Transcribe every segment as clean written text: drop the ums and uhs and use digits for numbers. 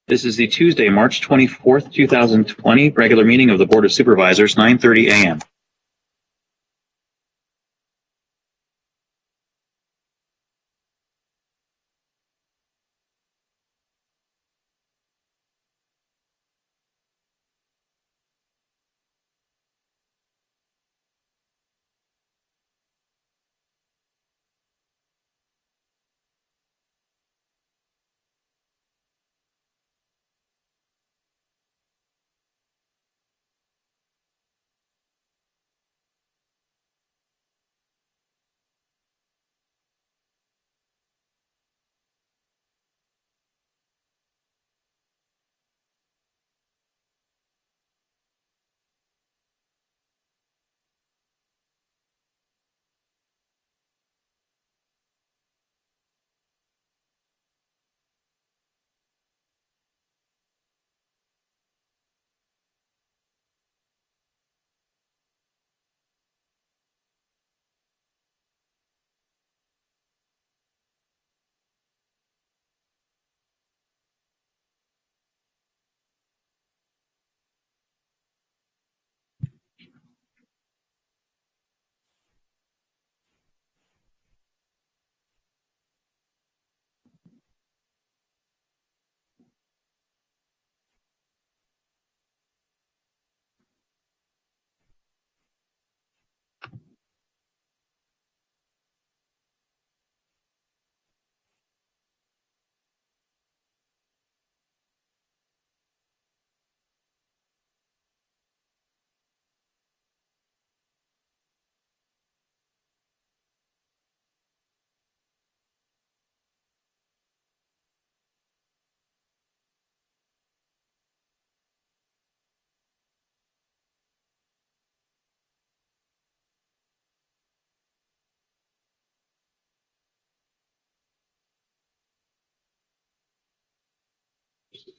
This is the Tuesday, March 24th, 2020, regular meeting of the Board of Supervisors, 9:30 a.m.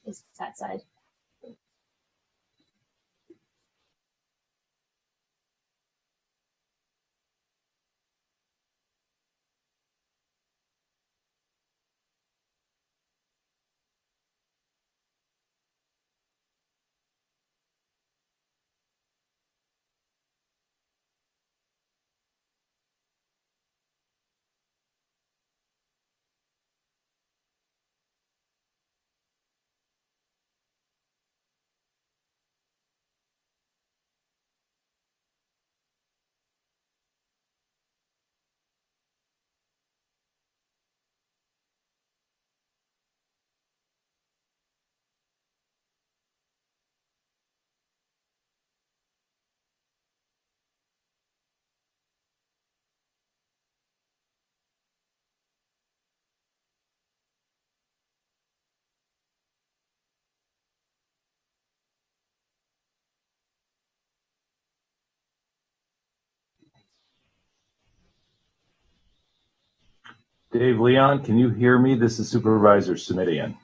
Is that side. Dave Leon, can you hear me? This is Supervisor Sumitian.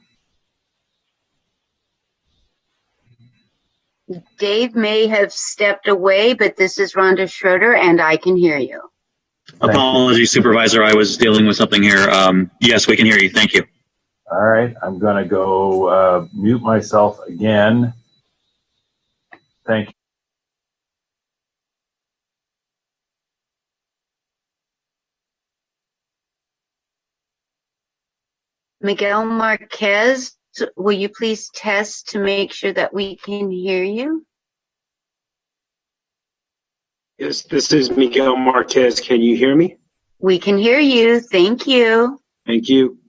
Dave may have stepped away, but this is Rhonda Schroeder, and I can hear you. Apologies, Supervisor. I was dealing with something here. Yes, we can hear you. Thank you. All right, I'm going to go mute myself again. Thank you. Miguel Marquez, will you please test to make sure that we can hear you? Yes, this is Miguel Marquez. Can you hear me? We can hear you. Thank you. Thank you.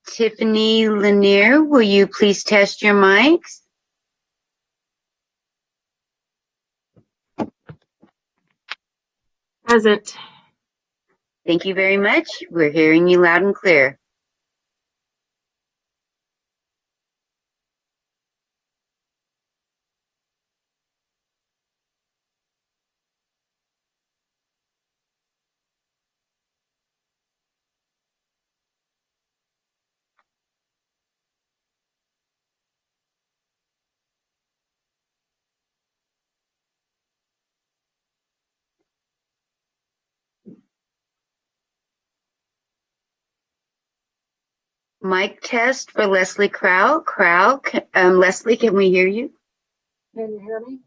Tiffany Lanier, will you please test your mics? Present. Thank you very much. We're hearing you loud and clear. Mic test for Leslie Crow. Leslie, can we hear you? Can you hear me?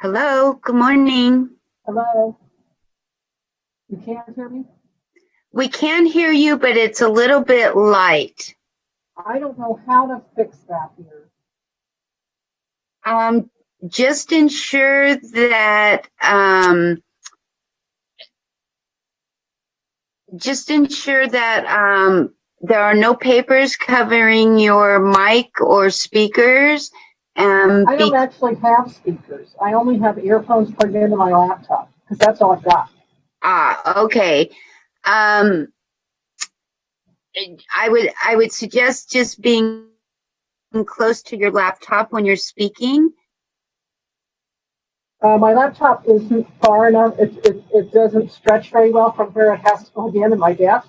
Hello, good morning. Hello? You can't hear me? We can hear you, but it's a little bit light. I don't know how to fix that here. Just ensure that there are no papers covering your mic or speakers. I don't actually have speakers. I only have earphones plugged into my laptop because that's all I've got. Okay. I would suggest just being close to your laptop when you're speaking. My laptop isn't far enough. It doesn't stretch very well from where it has to plug in my desk,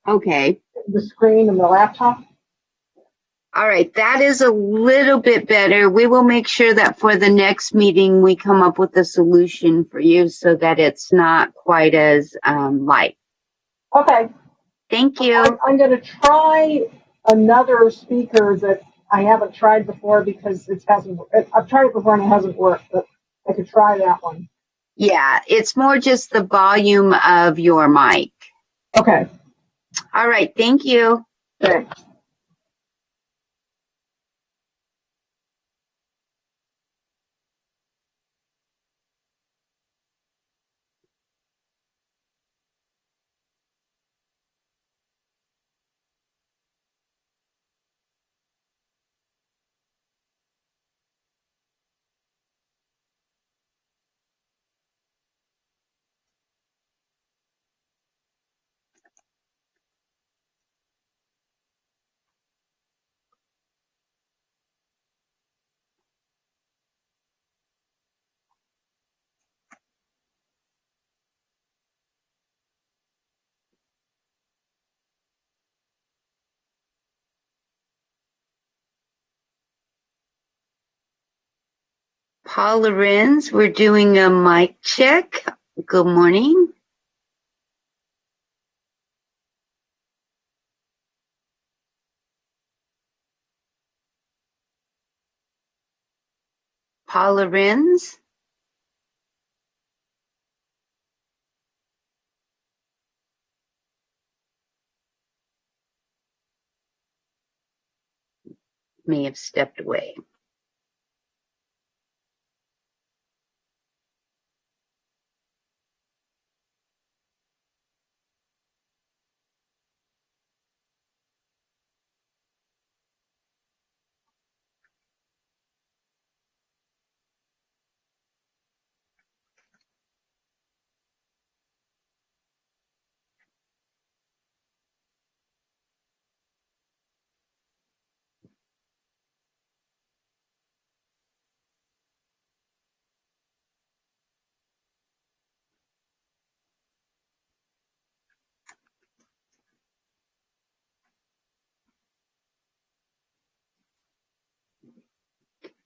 Okay. the screen and the laptop. All right. That is a little bit better. We will make sure that for the next meeting, we come up with a solution for you so that it's not quite as light. Okay. Thank you. I'm going to try another speaker that I haven't tried before because I've tried it before and it hasn't worked, but I could try that one. Yeah, it's more just the volume of your mic. Okay. All right. Thank you. Thanks. Paul Lorenz, we're doing a mic check. Good morning. Paul Lorenz. May have stepped away.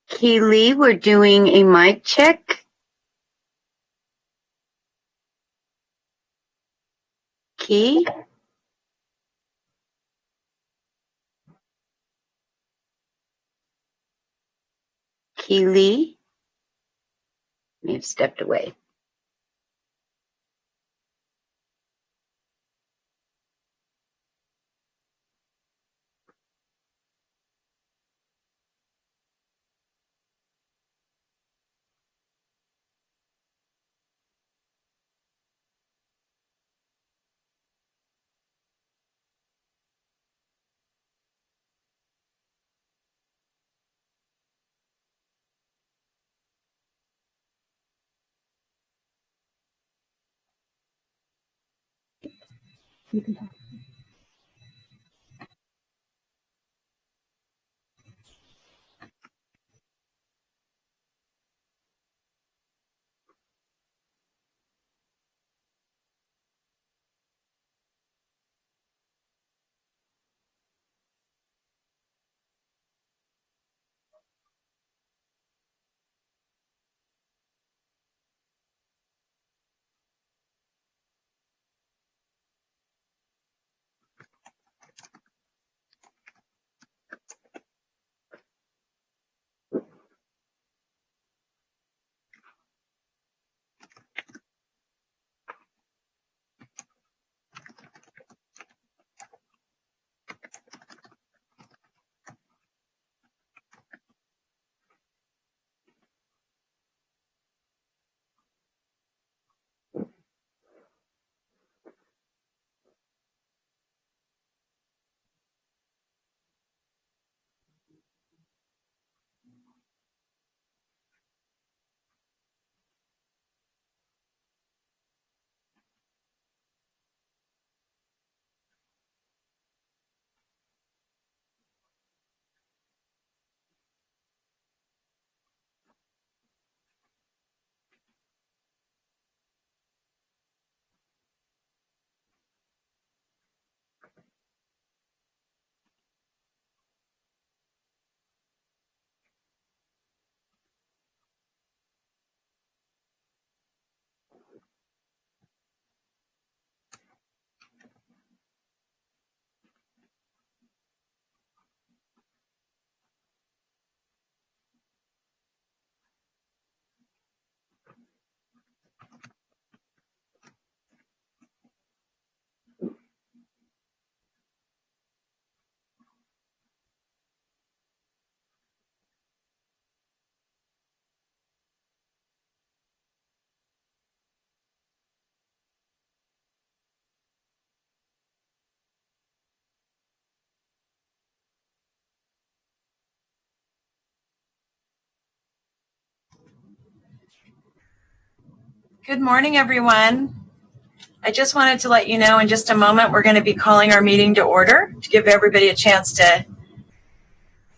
Keely, we're doing a mic check. Key. Keely may have stepped away. Good morning, everyone. I just wanted to let you know in just a moment we're going to be calling our meeting to order to give everybody a chance to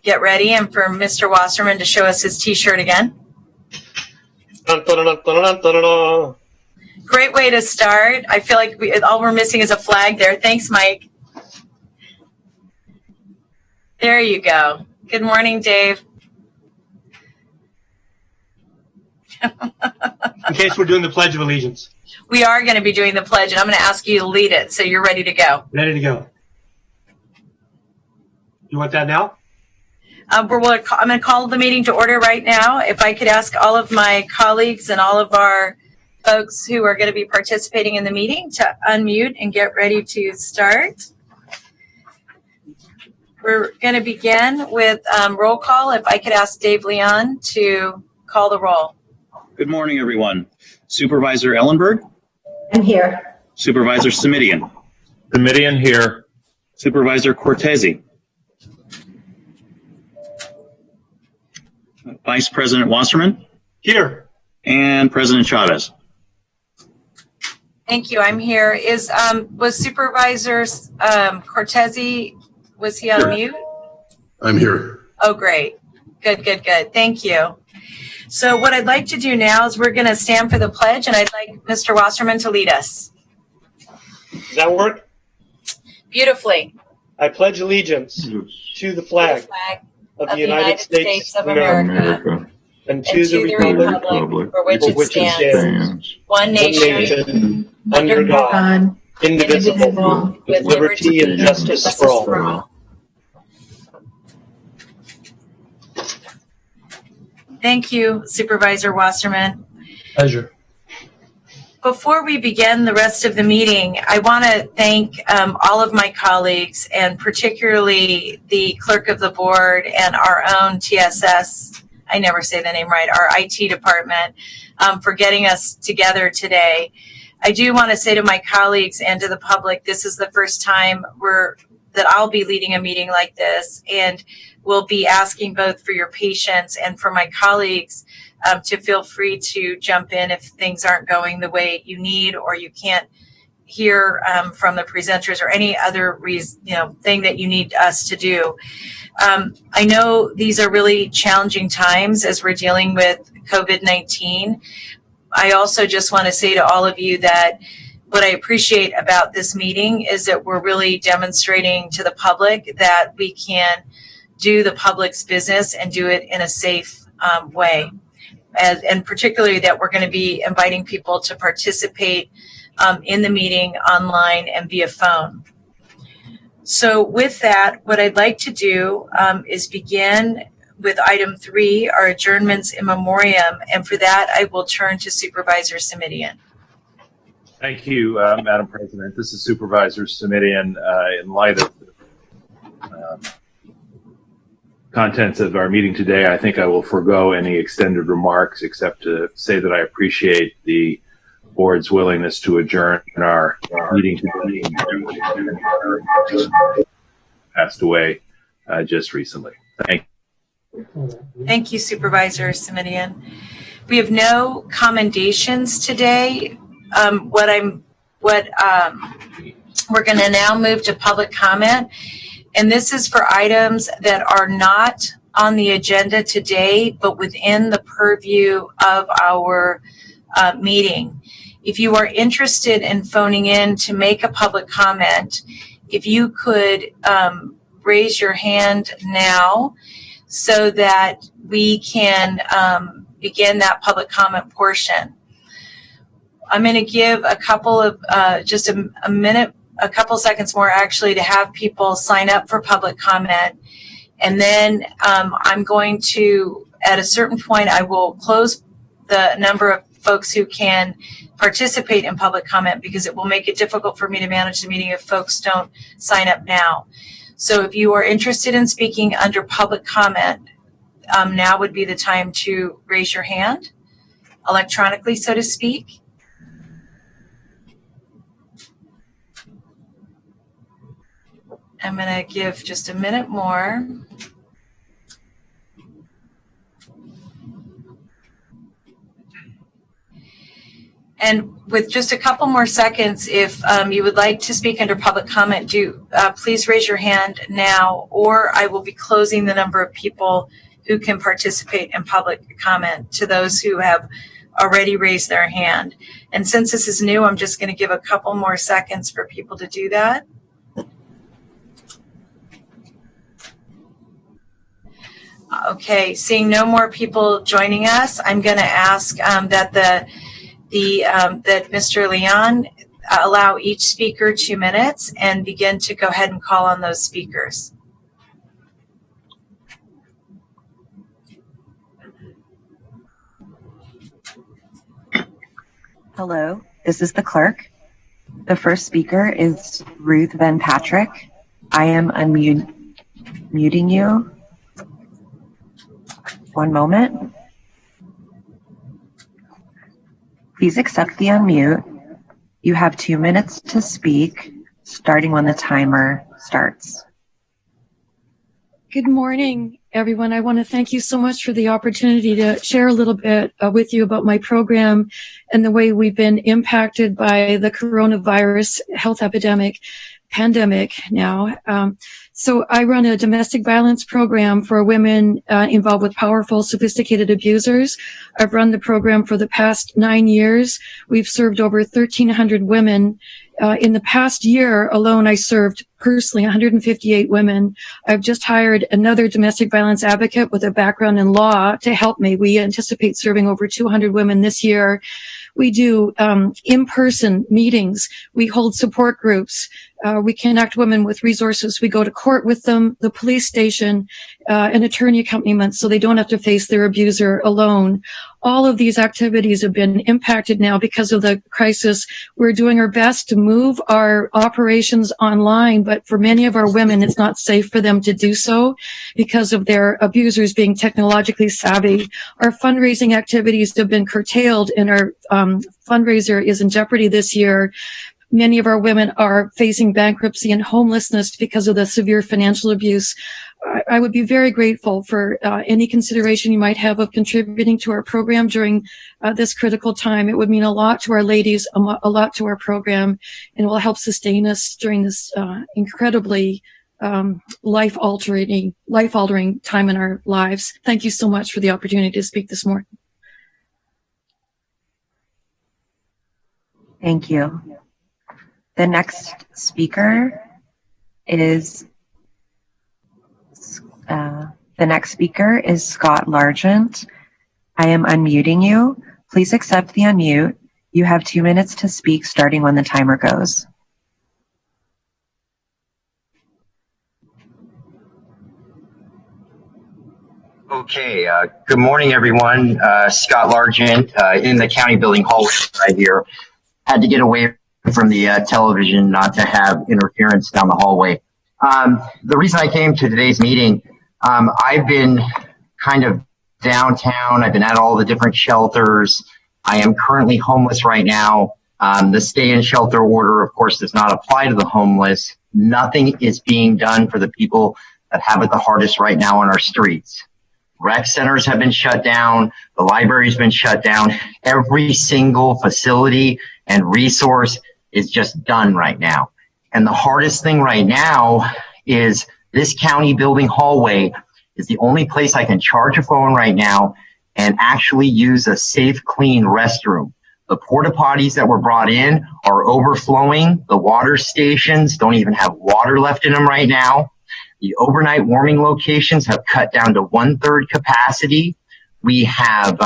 get ready and for Mr. Wasserman to show us his T-shirt again. Dun, dun, dun, dun, dun, dun, dun. Great way to start. I feel like all we're missing is a flag there. Thanks, Mike. There you go. Good morning, Dave. In case we're doing the Pledge of Allegiance. We are going to be doing the pledge, and I'm going to ask you to lead it, so you're ready to go. Ready to go. You want that now? I'm going to call the meeting to order right now. If I could ask all of my colleagues and all of our folks who are going to be participating in the meeting to unmute and get ready to start. We're going to begin with roll call. If I could ask Dave Leon to call the roll. Good morning, everyone. Supervisor Ellenberg, I'm here. Supervisor Simidian, Simidian here. Supervisor Cortese, Vice President Wasserman, Here. and President Chavez. Thank you. I'm here. Was Supervisor Cortese, was he on Sure. mute? I'm here. Oh, great. Good. Thank you. So what I'd like to do now is we're going to stand for the pledge, and I'd like Mr. Wasserman to lead us. Does that work? Beautifully. I pledge allegiance to the flag of the United States of America and to the republic for which it stands, one nation, under God, indivisible, with liberty and justice for all. Thank you, Supervisor Wasserman. Pleasure. Before we begin the rest of the meeting, I want to thank all of my colleagues, and particularly the clerk of the board and our own TSS, I never say the name right, our IT department, for getting us together today. I do want to say to my colleagues and to the public, this is the first time that I'll be leading a meeting like this, and we'll be asking both for your patience and for my colleagues to feel free to jump in if things aren't going the way you need, or you can't hear from the presenters, or any other thing that you need us to do. I know these are really challenging times as we're dealing with COVID-19. I also just want to say to all of you that what I appreciate about this meeting is that we're really demonstrating to the public that we can do the public's business and do it in a safe way. And particularly that we're going to be inviting people to participate in the meeting online and via phone. So with that, what I'd like to do is begin with item 3, our adjournments in memoriam. And for that, I will turn to Supervisor Simidian. Thank you, Madam President. This is Supervisor Simidian. In light of the contents of our meeting today, I think I will forego any extended remarks except to say that I appreciate the board's willingness to adjourn our meeting today. Passed away just recently. Thank you. Thank you, Supervisor Simidian. We have no commendations today. We're going to now move to public comment, and this is for items that are not on the agenda today, but within the purview of our meeting. If you are interested in phoning in to make a public comment, if you could raise your hand now so that we can begin that public comment portion. I'm going to give a couple of, just a minute, a couple seconds more actually to have people sign up for public comment. And then I'm going to, at a certain point, I will close the number of folks who can participate in public comment because it will make it difficult for me to manage the meeting if folks don't sign up now. So if you are interested in speaking under public comment, now would be the time to raise your hand electronically, so to speak. I'm going to give just a minute more. And with just a couple more seconds, if you would like to speak under public comment, please raise your hand now, or I will be closing the number of people who can participate in public comment to those who have already raised their hand. And since this is new, I'm just going to give a couple more seconds for people to do that. Okay, seeing no more people joining us, I'm going to ask that that Mr. Leon allow each speaker 2 minutes and begin to go ahead and call on those speakers. Hello, this is the clerk. The first speaker is Ruth Van Patrick. I am unmuting you. One moment. Please accept the unmute. You have 2 minutes to speak, starting when the timer starts. Good morning, everyone. I want to thank you so much for the opportunity to share a little bit with you about my program and the way we've been impacted by the coronavirus health pandemic now. So I run a domestic violence program for women involved with powerful, sophisticated abusers. I've run the program for the past 9 years. We've served over 1,300 women. In the past year alone, I served personally 158 women. I've just hired another domestic violence advocate with a background in law to help me. We anticipate serving over 200 women this year. We do in-person meetings. We hold support groups. We connect women with resources. We go to court with them, the police station, and attorney accompaniment so they don't have to face their abuser alone. All of these activities have been impacted now because of the crisis. We're doing our best to move our operations online, but for many of our women, it's not safe for them to do so because of their abusers being technologically savvy. Our fundraising activities have been curtailed, and our fundraiser is in jeopardy this year. Many of our women are facing bankruptcy and homelessness because of the severe financial abuse. I would be very grateful for any consideration you might have of contributing to our program during this critical time. It would mean a lot to our ladies, a lot to our program, and will help sustain us during this incredibly life-altering time in our lives. Thank you so much for the opportunity to speak this morning. Thank you. The next speaker is Scott Largent. I am unmuting you. Please accept the unmute. You have 2 minutes to speak, starting when the timer goes. Okay, good morning, everyone. Scott Largent in the county building hallway right here. Had to get away from the television not to have interference down the hallway. The reason I came to today's meeting, I've been kind of downtown. I've been at all the different shelters. I am currently homeless right now. The stay in shelter order, of course, does not apply to the homeless. Nothing is being done for the people that have it the hardest right now on our streets. Rec centers have been shut down. The library's been shut down. Every single facility and resource is just done right now. And the hardest thing right now is this county building hallway is the only place I can charge a phone right now and actually use a safe, clean restroom. The porta potties that were brought in are overflowing. The water stations don't even have water left in them right now. The overnight warming locations have cut down to 1/3 capacity. We have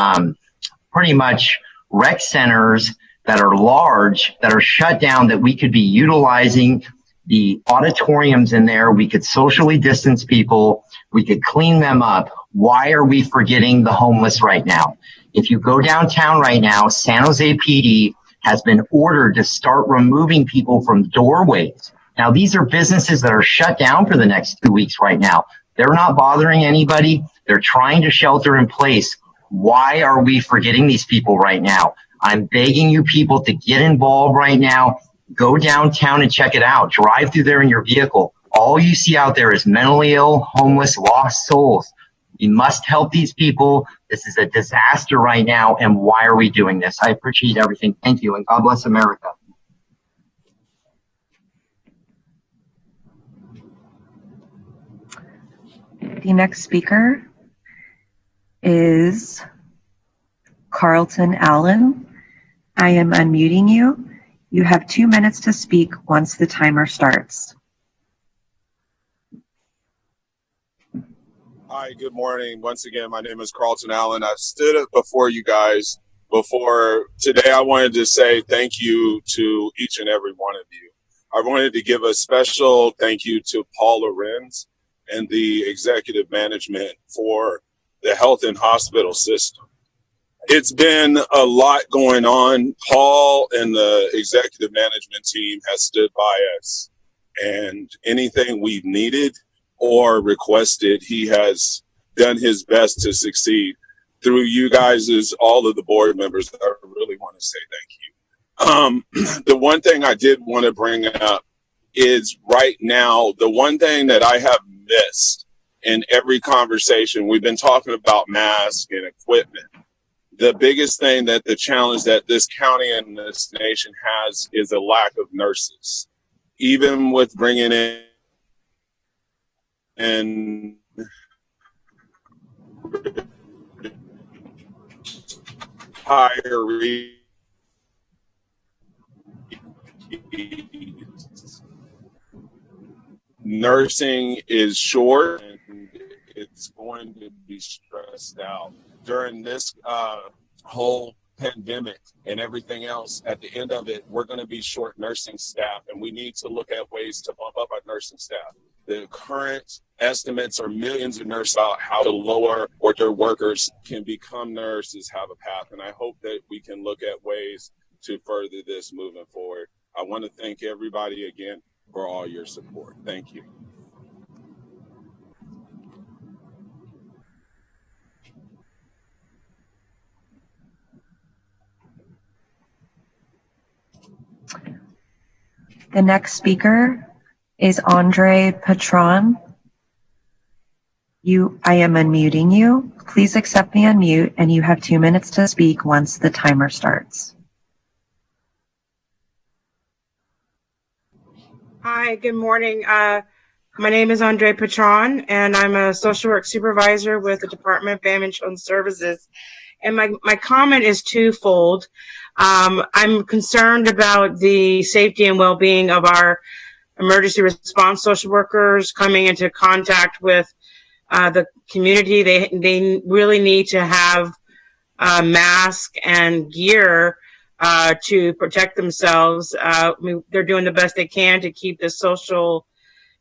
pretty much rec centers that are large, that are shut down, that we could be utilizing the auditoriums in there. We could socially distance people. We could clean them up. Why are we forgetting the homeless right now? If you go downtown right now, San Jose PD has been ordered to start removing people from doorways. Now, these are businesses that are shut down for the next 2 weeks right now. They're not bothering anybody. They're trying to shelter in place. Why are we forgetting these people right now? I'm begging you people to get involved right now. Go downtown and check it out. Drive through there in your vehicle. All you see out there is mentally ill, homeless, lost souls. We must help these people. This is a disaster right now, and why are we doing this? I appreciate everything. Thank you, and God bless America. The next speaker is Carlton Allen. I am unmuting you. You have 2 minutes to speak once the timer starts. Hi, good morning. Once again, my name is Carlton Allen. I've stood up before you guys before. Today, I wanted to say thank you to each and every one of you. I wanted to give a special thank you to Paul Lorenz and the executive management for the health and hospital system. It's been a lot going on. Paul and the executive management team has stood by us, and anything we've needed or requested, he has done his best to succeed. Through you guys, as all of the board members, I really want to say thank you. The one thing I did want to bring up is right now, the one thing that I have missed in every conversation, we've been talking about masks and equipment. The biggest thing that the challenge that this county and this nation has is a lack of nurses. Even with bringing in and hire nursing is short and it's going to be stressed out during this whole pandemic and everything else. At the end of it, we're going to be short nursing staff, and we need to look at ways to bump up our nursing staff. The current estimates are millions of nurses about how to lower or their workers can become nurses, have a path. And I hope that we can look at ways to further this moving forward. I want to thank everybody again for all your support. Thank you. The next speaker is Andre Patron. I am unmuting you. Please accept the unmute, and you have 2 minutes to speak once the timer starts. Hi, good morning. My name is Andre Patron, and I'm a social work supervisor with the Department of Family and Children's Services. And my comment is twofold. I'm concerned about the safety and well-being of our emergency response social workers coming into contact with the community. They really need to have masks and gear to protect themselves. They're doing the best they can to keep the social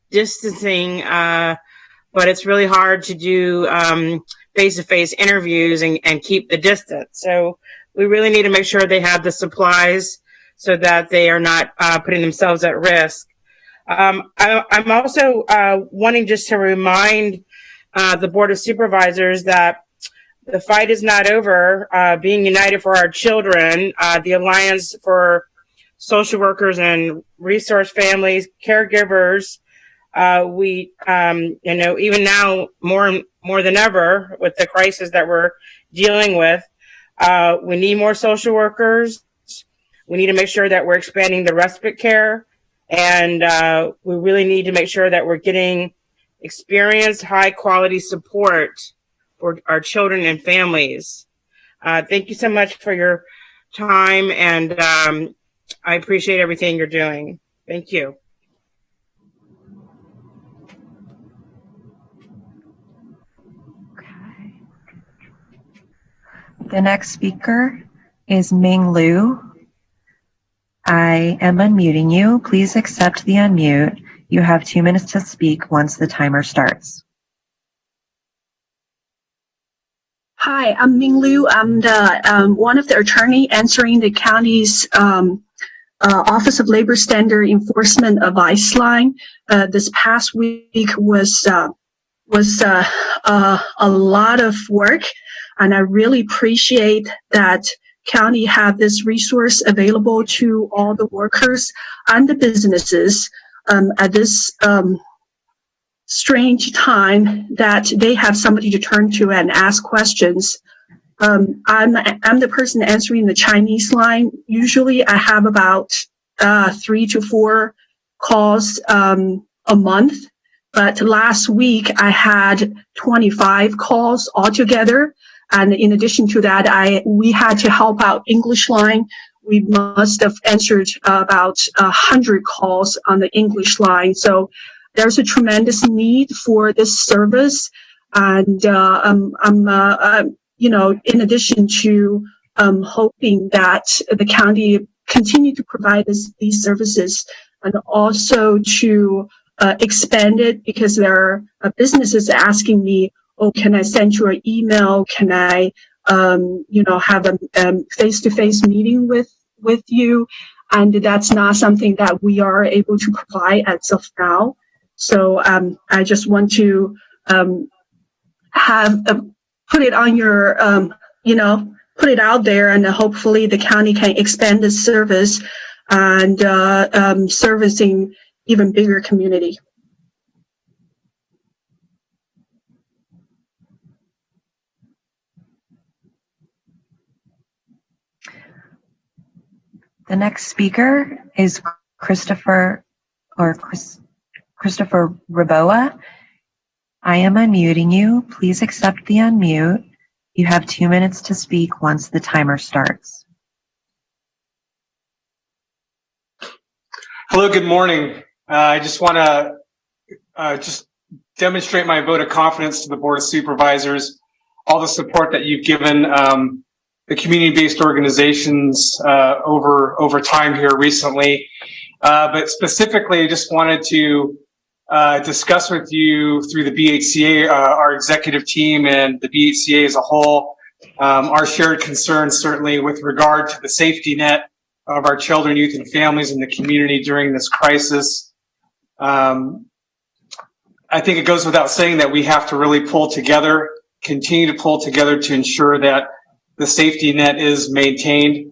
distancing, but it's really hard to do face-to-face interviews and keep the distance. So we really need to make sure they have the supplies so that they are not putting themselves at risk. I'm also wanting just to remind the Board of Supervisors that the fight is not over. Being United for Our Children, the Alliance for Social Workers and Resource Families, Caregivers, we, even now more than ever with the crisis that we're dealing with, we need more social workers. We need to make sure that we're expanding the respite care, and we really need to make sure that we're getting experienced, high-quality support for our children and families. Thank you so much for your time, and I appreciate everything you're doing. Thank you. Okay. The next speaker is Ming Liu. I am unmuting you. Please accept the unmute. You have 2 minutes to speak once the timer starts. Hi, I'm Ming Liu. I'm the one of the attorney answering the county's Office of Labor Standard Enforcement advice line. This past week was a lot of work, and I really appreciate that county have this resource available to all the workers and the businesses at this strange time that they have somebody to turn to and ask questions. I'm the person answering the Chinese line. Usually I have about 3 to 4 calls a month, but last week I had 25 calls altogether. And in addition to that, we had to help out English line. We must have answered about 100 calls on the English line. So there's a tremendous need for this service. And in addition to hoping that the county continue to provide these services, and also to expand it, because there are businesses asking me, oh, can I send you an email? Can I, have a face-to-face meeting with you? And that's not something that we are able to provide as of now. So I just want to put it on your, put it out there, and hopefully the county can expand this service and servicing even bigger community. The next speaker is Christopher Raboa. I am unmuting you. Please accept the unmute. You have 2 minutes to speak once the timer starts. Hello, good morning. I just want to just demonstrate my vote of confidence to the Board of Supervisors, all the support that you've given the community-based organizations over time here recently. But specifically, I just wanted to discuss with you through the BHCA, our executive team and the BHCA as a whole, our shared concerns certainly with regard to the safety net of our children, youth, and families in the community during this crisis. I think it goes without saying that we have to really continue to pull together to ensure that the safety net is maintained.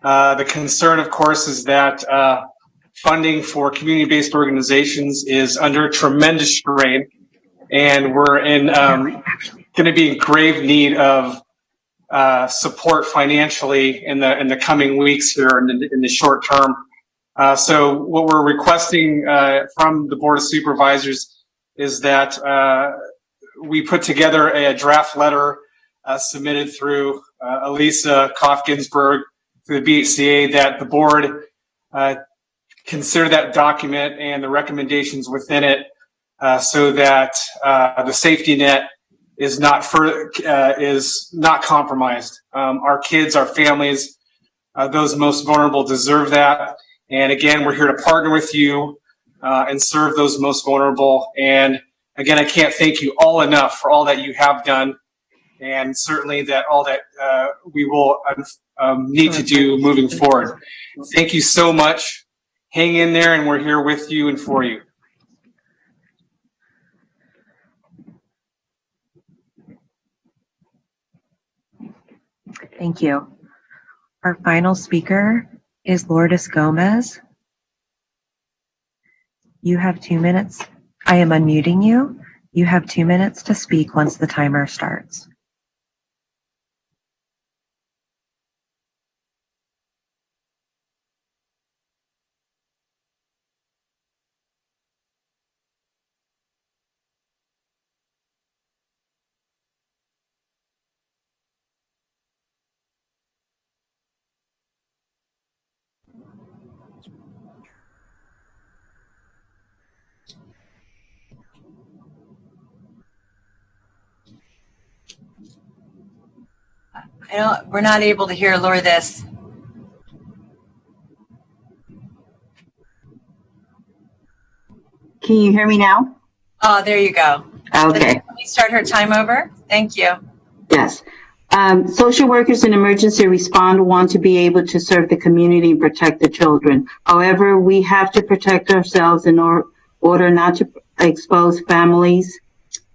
The concern, of course, is that funding for community-based organizations is under tremendous strain, and we're going to be in grave need of support financially in the coming weeks here in the short term. So what we're requesting from the Board of Supervisors is that we put together a draft letter submitted through Elisa Koff-Ginsburg through the BHCA, that the board consider that document and the recommendations within it so that the safety net is not compromised. Our kids, our families, those most vulnerable deserve that. And again, we're here to partner with you and serve those most vulnerable. And again, I can't thank you all enough for all that you have done, and certainly that all that we will need to do moving forward. Thank you so much. Hang in there, and we're here with you and for you. Thank you. Our final speaker is Lourdes Gomez. You have 2 minutes. I am unmuting you. You have 2 minutes to speak once the timer starts. We're not able to hear Lourdes. Can you hear me now? Oh, there you go. Okay. Can we start her time over? Thank you. Yes. Social workers in emergency respond want to be able to serve the community and protect the children. However, we have to protect ourselves in order not to expose families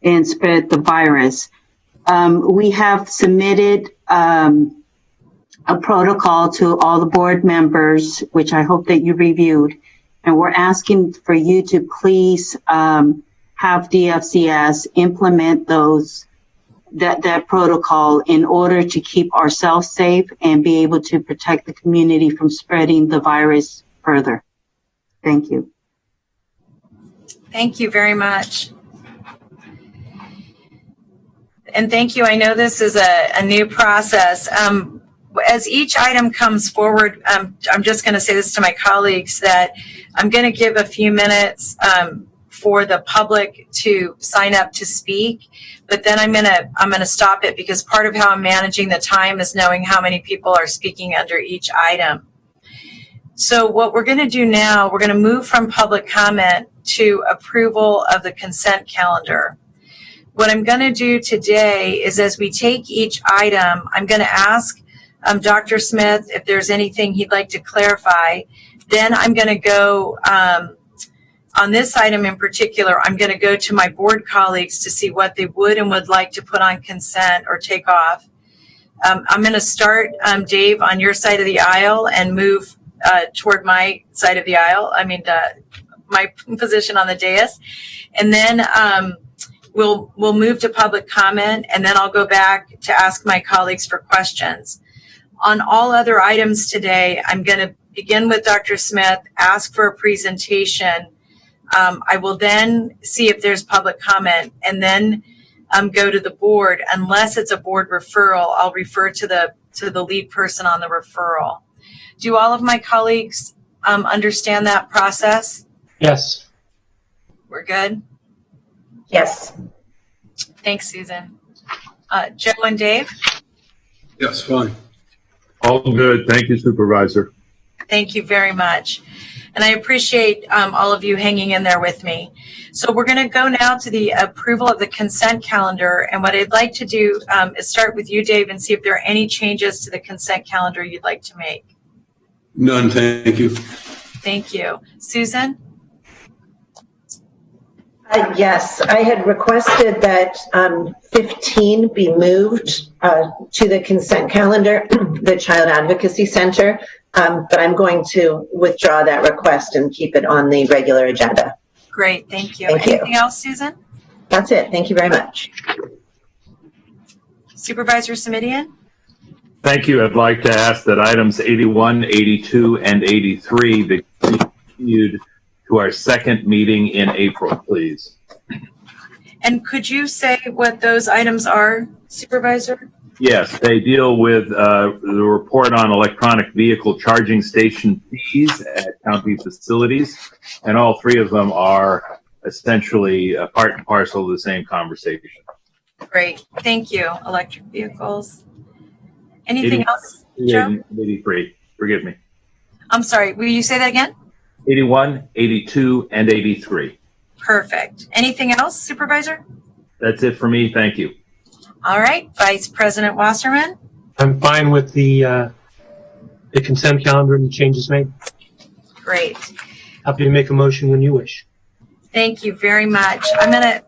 and spread the virus. We have submitted a protocol to all the board members, which I hope that you reviewed, and we're asking for you to please have DFCS implement that protocol in order to keep ourselves safe and be able to protect the community from spreading the virus further. Thank you. Thank you very much. And thank you. I know this is a new process. As each item comes forward, I'm just going to say this to my colleagues that I'm going to give a few minutes for the public to sign up to speak, but then I'm going to stop it because part of how I'm managing the time is knowing how many people are speaking under each item. So what we're going to do now, we're going to move from public comment to approval of the consent calendar. What I'm going to do today is as we take each item, I'm going to ask Dr. Smith if there's anything he'd like to clarify. Then I'm going to go, on this item in particular, I'm going to go to my board colleagues to see what they would and would like to put on consent or take off. I'm going to start, Dave, on your side of the aisle and move toward my side of the aisle. I mean, my position on the dais. And then we'll move to public comment, and then I'll go back to ask my colleagues for questions. On all other items today, I'm going to begin with Dr. Smith, ask for a presentation. I will then see if there's public comment, and then go to the board. Unless it's a board referral, I'll refer to the lead person on the referral. Do all of my colleagues understand that process? Yes. We're good? Yes. Thanks, Susan. Joe and Dave? Yes, fine. All good. Thank you, Supervisor. Thank you very much. And I appreciate all of you hanging in there with me. So we're going to go now to the approval of the consent calendar. And what I'd like to do is start with you, Dave, and see if there are any changes to the consent calendar you'd like to make. None, thank you. Thank you. Susan? Yes, I had requested that 15 be moved to the consent calendar, the Child Advocacy Center, but I'm going to withdraw that request and keep it on the regular agenda. Great, thank you. Thank Anything you. else, Susan? That's it. Thank you very much. Supervisor Simidian? Thank you. I'd like to ask that items 81, 82, and 83 be continued to our second meeting in April, please. And could you say what those items are, Supervisor? Yes, they deal with the report on electronic vehicle charging station fees at county facilities, and all three of them are essentially part and parcel of the same conversation. Great, thank you. Electric vehicles. Anything else, Joe? 83, forgive me. I'm sorry, will you say that again? 81, 82, and 83. Perfect. Anything else, Supervisor? That's it for me. Thank you. All right, Vice President Wasserman? I'm fine with the consent calendar and the changes made. Great. Happy to make a motion when you wish. Thank you very much. I'm gonna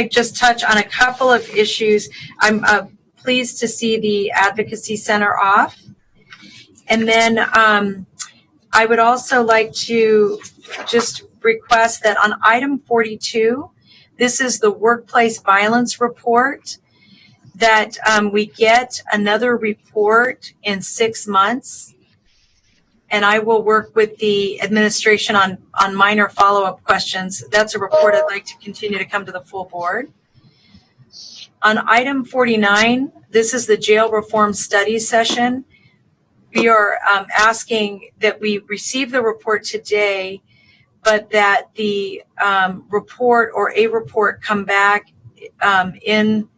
just touch on a couple of issues. I'm pleased to see the Advocacy Center off. And then I would also like to just request that on item 42, this is the workplace violence report, that we get another report in 6 months. And I will work with the administration on minor follow-up questions. That's a report I'd like to continue to come to the full board. On item 49, this is the jail reform study session. We are asking that we receive the report today, but that the report or a report come back in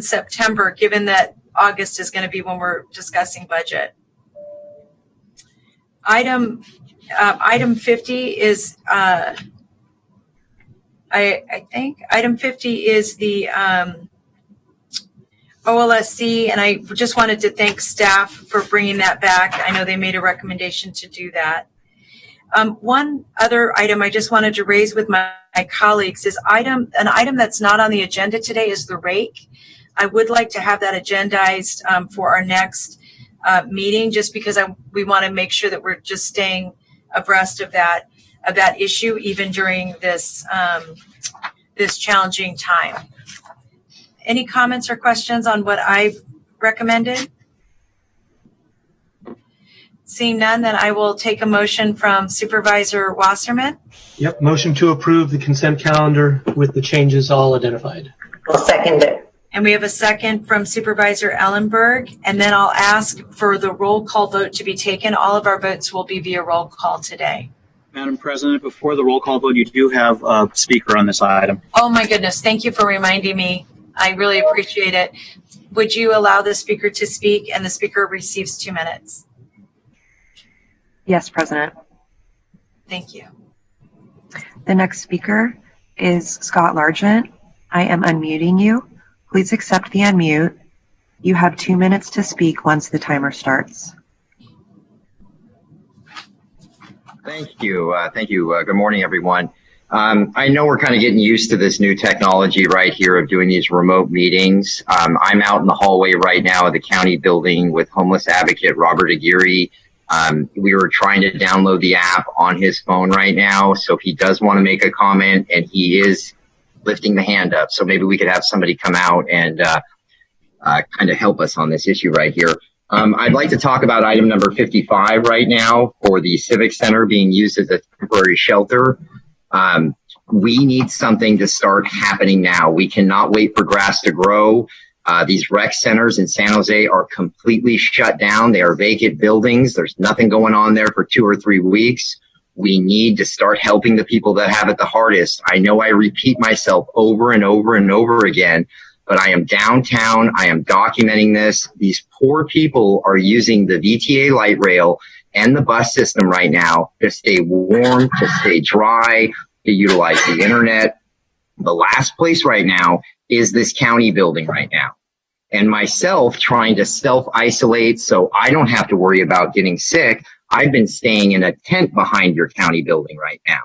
September, given that August is going to be when we're discussing budget. Item 50 is, I think, item 50 is the OLSC, and I just wanted to thank staff for bringing that back. I know they made a recommendation to do that. One other item I just wanted to raise with my colleagues is an item that's not on the agenda today is the rake. I would like to have that agendized for our next meeting, just because we want to make sure that we're just staying abreast of that. of that issue, even during this, this challenging time. Any comments or questions on what I've recommended? Seeing none, then I will take a motion from Supervisor Wasserman. Yep, motion to approve the consent calendar with the changes all identified. I'll second it. And we have a second from Supervisor Ellenberg. And then I'll ask for the roll call vote to be taken. All of our votes will be via roll call today. Madam President, before the roll call vote, you do have a speaker on this item. Oh my goodness, thank you for reminding me. I really appreciate it. Would you allow the speaker to speak, and the speaker receives 2 minutes? Yes, President. Thank you. The next speaker is Scott Largent. I am unmuting you. Please accept the unmute. You have 2 minutes to speak once the timer starts. Thank you. Good morning, everyone. I know we're kind of getting used to this new technology right here of doing these remote meetings. I'm out in the hallway right now at the county building with homeless advocate Robert Aguirre. We were trying to download the app on his phone right now, so he does want to make a comment, and he is lifting the hand up. So maybe we could have somebody come out and kind of help us on this issue right here. I'd like to talk about item number 55 right now for the Civic Center being used as a temporary shelter. We need something to start happening now. We cannot wait for grass to grow. These rec centers in San Jose are completely shut down. They are vacant buildings. There's nothing going on there for 2 or 3 weeks. We need to start helping the people that have it the hardest. I know I repeat myself over and over and over again, but I am downtown. I am documenting this. These poor people are using the VTA light rail and the bus system right now to stay warm, to stay dry, to utilize the internet. The last place right now is this county building right now. And myself trying to self-isolate so I don't have to worry about getting sick, I've been staying in a tent behind your county building right now.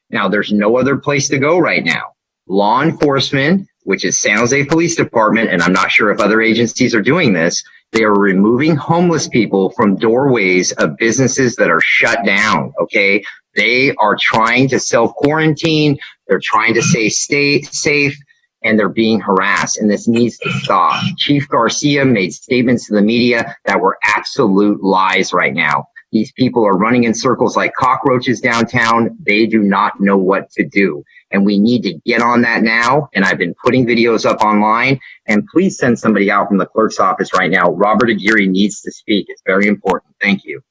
Now, there's no other place to go right now. Law enforcement, which is San Jose Police Department, and I'm not sure if other agencies are doing this, they are removing homeless people from doorways of businesses that are shut down, okay? They are trying to self-quarantine. They're trying to stay safe, and they're being harassed, and this needs to stop. Chief Garcia made statements to the media that were absolute lies right now. These people are running in circles like cockroaches downtown. They do not know what to do. And we need to get on that now. And I've been putting videos up online. And please send somebody out from the clerk's office right now. Robert Aguirre needs to speak. It's very important. Thank you.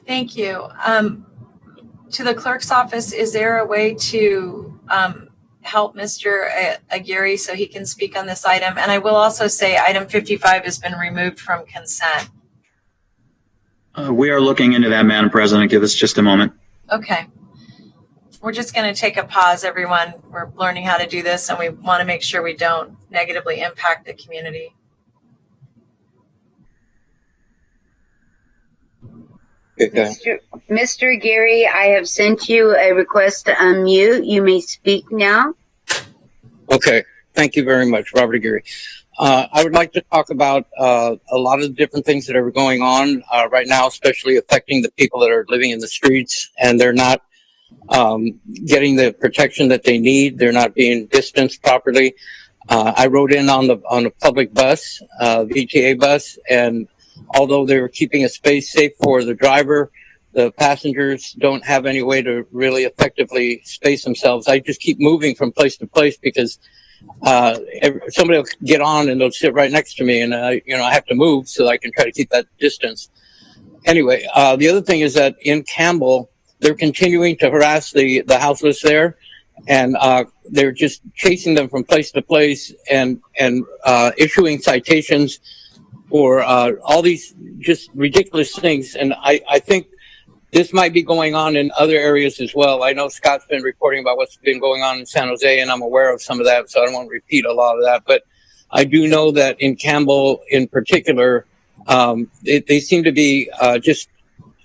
Thank you. To the clerk's office, is there a way to help Mr. Aguirre so he can speak on this item? And I will also say item 55 has been removed from consent. We are looking into that, Madam President. Give us just a moment. Okay. We're just going to take a pause, everyone. We're learning how to do this, and we want to make sure we don't negatively impact the community. Mr. Aguirre, I have sent you a request to unmute. You may speak now. Okay. Thank you very much, Robert Aguirre. I would like to talk about a lot of the different things that are going on right now, especially affecting the people that are living in the streets, and they're not getting the protection that they need. They're not being distanced properly. I rode in on the public bus, VTA bus, and although they were keeping a space safe for the driver, the passengers don't have any way to really effectively space themselves. I just keep moving from place to place because somebody will get on and they'll sit right next to me, and I have to move so I can try to keep that distance. Anyway, the other thing is that in Campbell, they're continuing to harass the houseless there, and they're just chasing them from place to place and issuing citations for all these just ridiculous things. And I think this might be going on in other areas as well. I know Scott's been reporting about what's been going on in San Jose, and I'm aware of some of that, so I don't want to repeat a lot of that. But I do know that in Campbell in particular, they seem to be just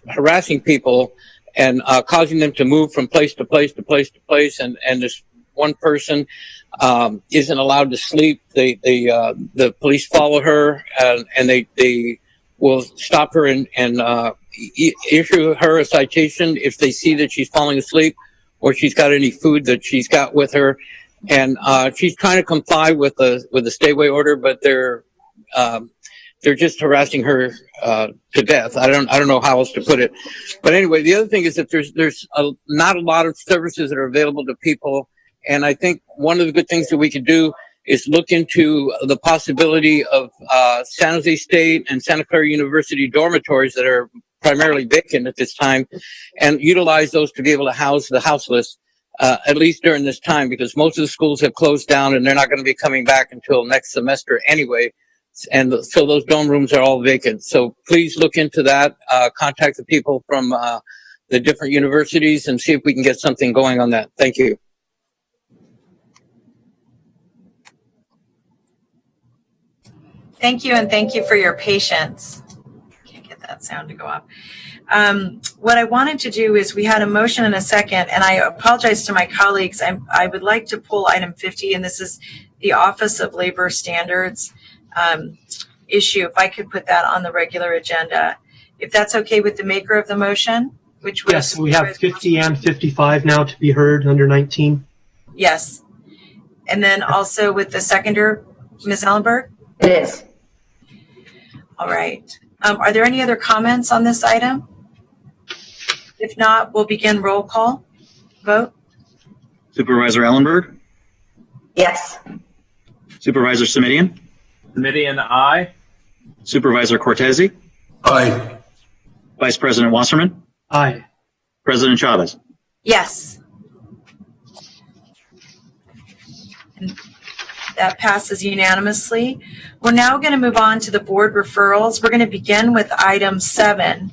harassing people and causing them to move from place to place to place to place. And this one person isn't allowed to sleep. The police follow her, and they will stop her and issue her a citation if they see that she's falling asleep or she's got any food that she's got with her. And she's trying to comply with the stay away order, but they're just harassing her to death. I don't know how else to put it. But anyway, the other thing is that there's not a lot of services that are available to people. And I think one of the good things that we could do is look into the possibility of San Jose State and Santa Clara University dormitories that are primarily vacant at this time, and utilize those to be able to house the houseless, at least during this time, because most of the schools have closed down and they're not going to be coming back until next semester anyway. And so those dorm rooms are all vacant. So please look into that, contact the people from the different universities and see if we can get something going on that. Thank you. Thank you, and thank you for your patience. Can't get that sound to go up. What I wanted to do is we had a motion and a second, and I apologize to my colleagues. I would like to pull item 50, and this is the Office of Labor Standards issue. If I could put that on the regular agenda, if that's okay with the maker of the motion, which was yes, we have 50 and 55 now to be heard under 19. Yes, and then also with the seconder, Ms. Ellenberg. It is. All right. Are there any other comments on this item? If not, we'll begin roll call vote. Supervisor Ellenberg? Yes. Supervisor Simidian? Simidian, aye. Supervisor Cortese? Aye. Vice President Wasserman? Aye. President Chavez? Yes. And that passes unanimously. We're now going to move on to the board referrals. We're going to begin with item 7.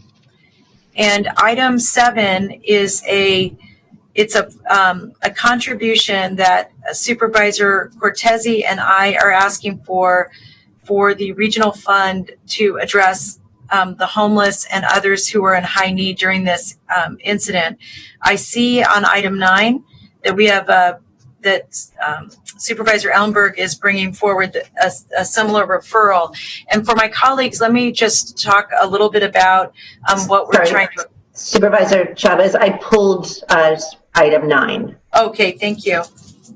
And item 7 is a contribution that Supervisor Cortese and I are asking for the regional fund to address the homeless and others who are in high need during this incident. I see on item 9 that we have that Supervisor Ellenberg is bringing forward a similar referral. And for my colleagues, let me just talk a little bit about what we're trying to. Supervisor Chavez, I pulled item 9. Okay, thank you.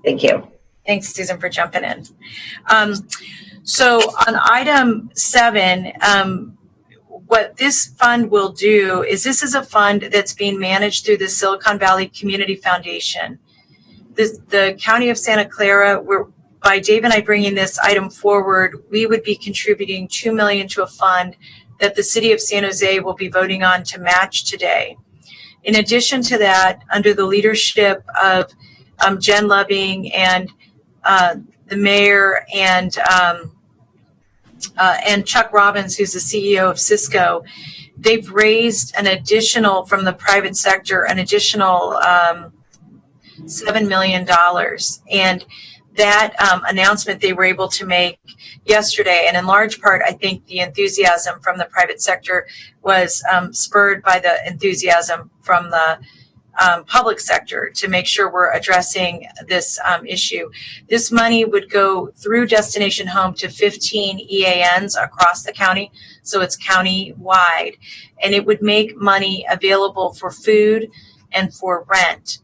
Thank you. Thanks, Susan, for jumping in. So on item 7, what this fund will do is this is a fund that's being managed through the Silicon Valley Community Foundation. The County of Santa Clara, by Dave and I bringing this item forward, we would be contributing $2 million to a fund that the City of San Jose will be voting on to match today. In addition to that, under the leadership of Jen Loving and the mayor and Chuck Robbins, who's the CEO of Cisco, they've raised an additional from the private sector, an additional $7 million. And that announcement they were able to make yesterday, and in large part, I think the enthusiasm from the private sector was spurred by the enthusiasm from the public sector to make sure we're addressing this issue. This money would go through Destination Home to 15 EANs across the county, so it's county-wide, and it would make money available for food and for rent.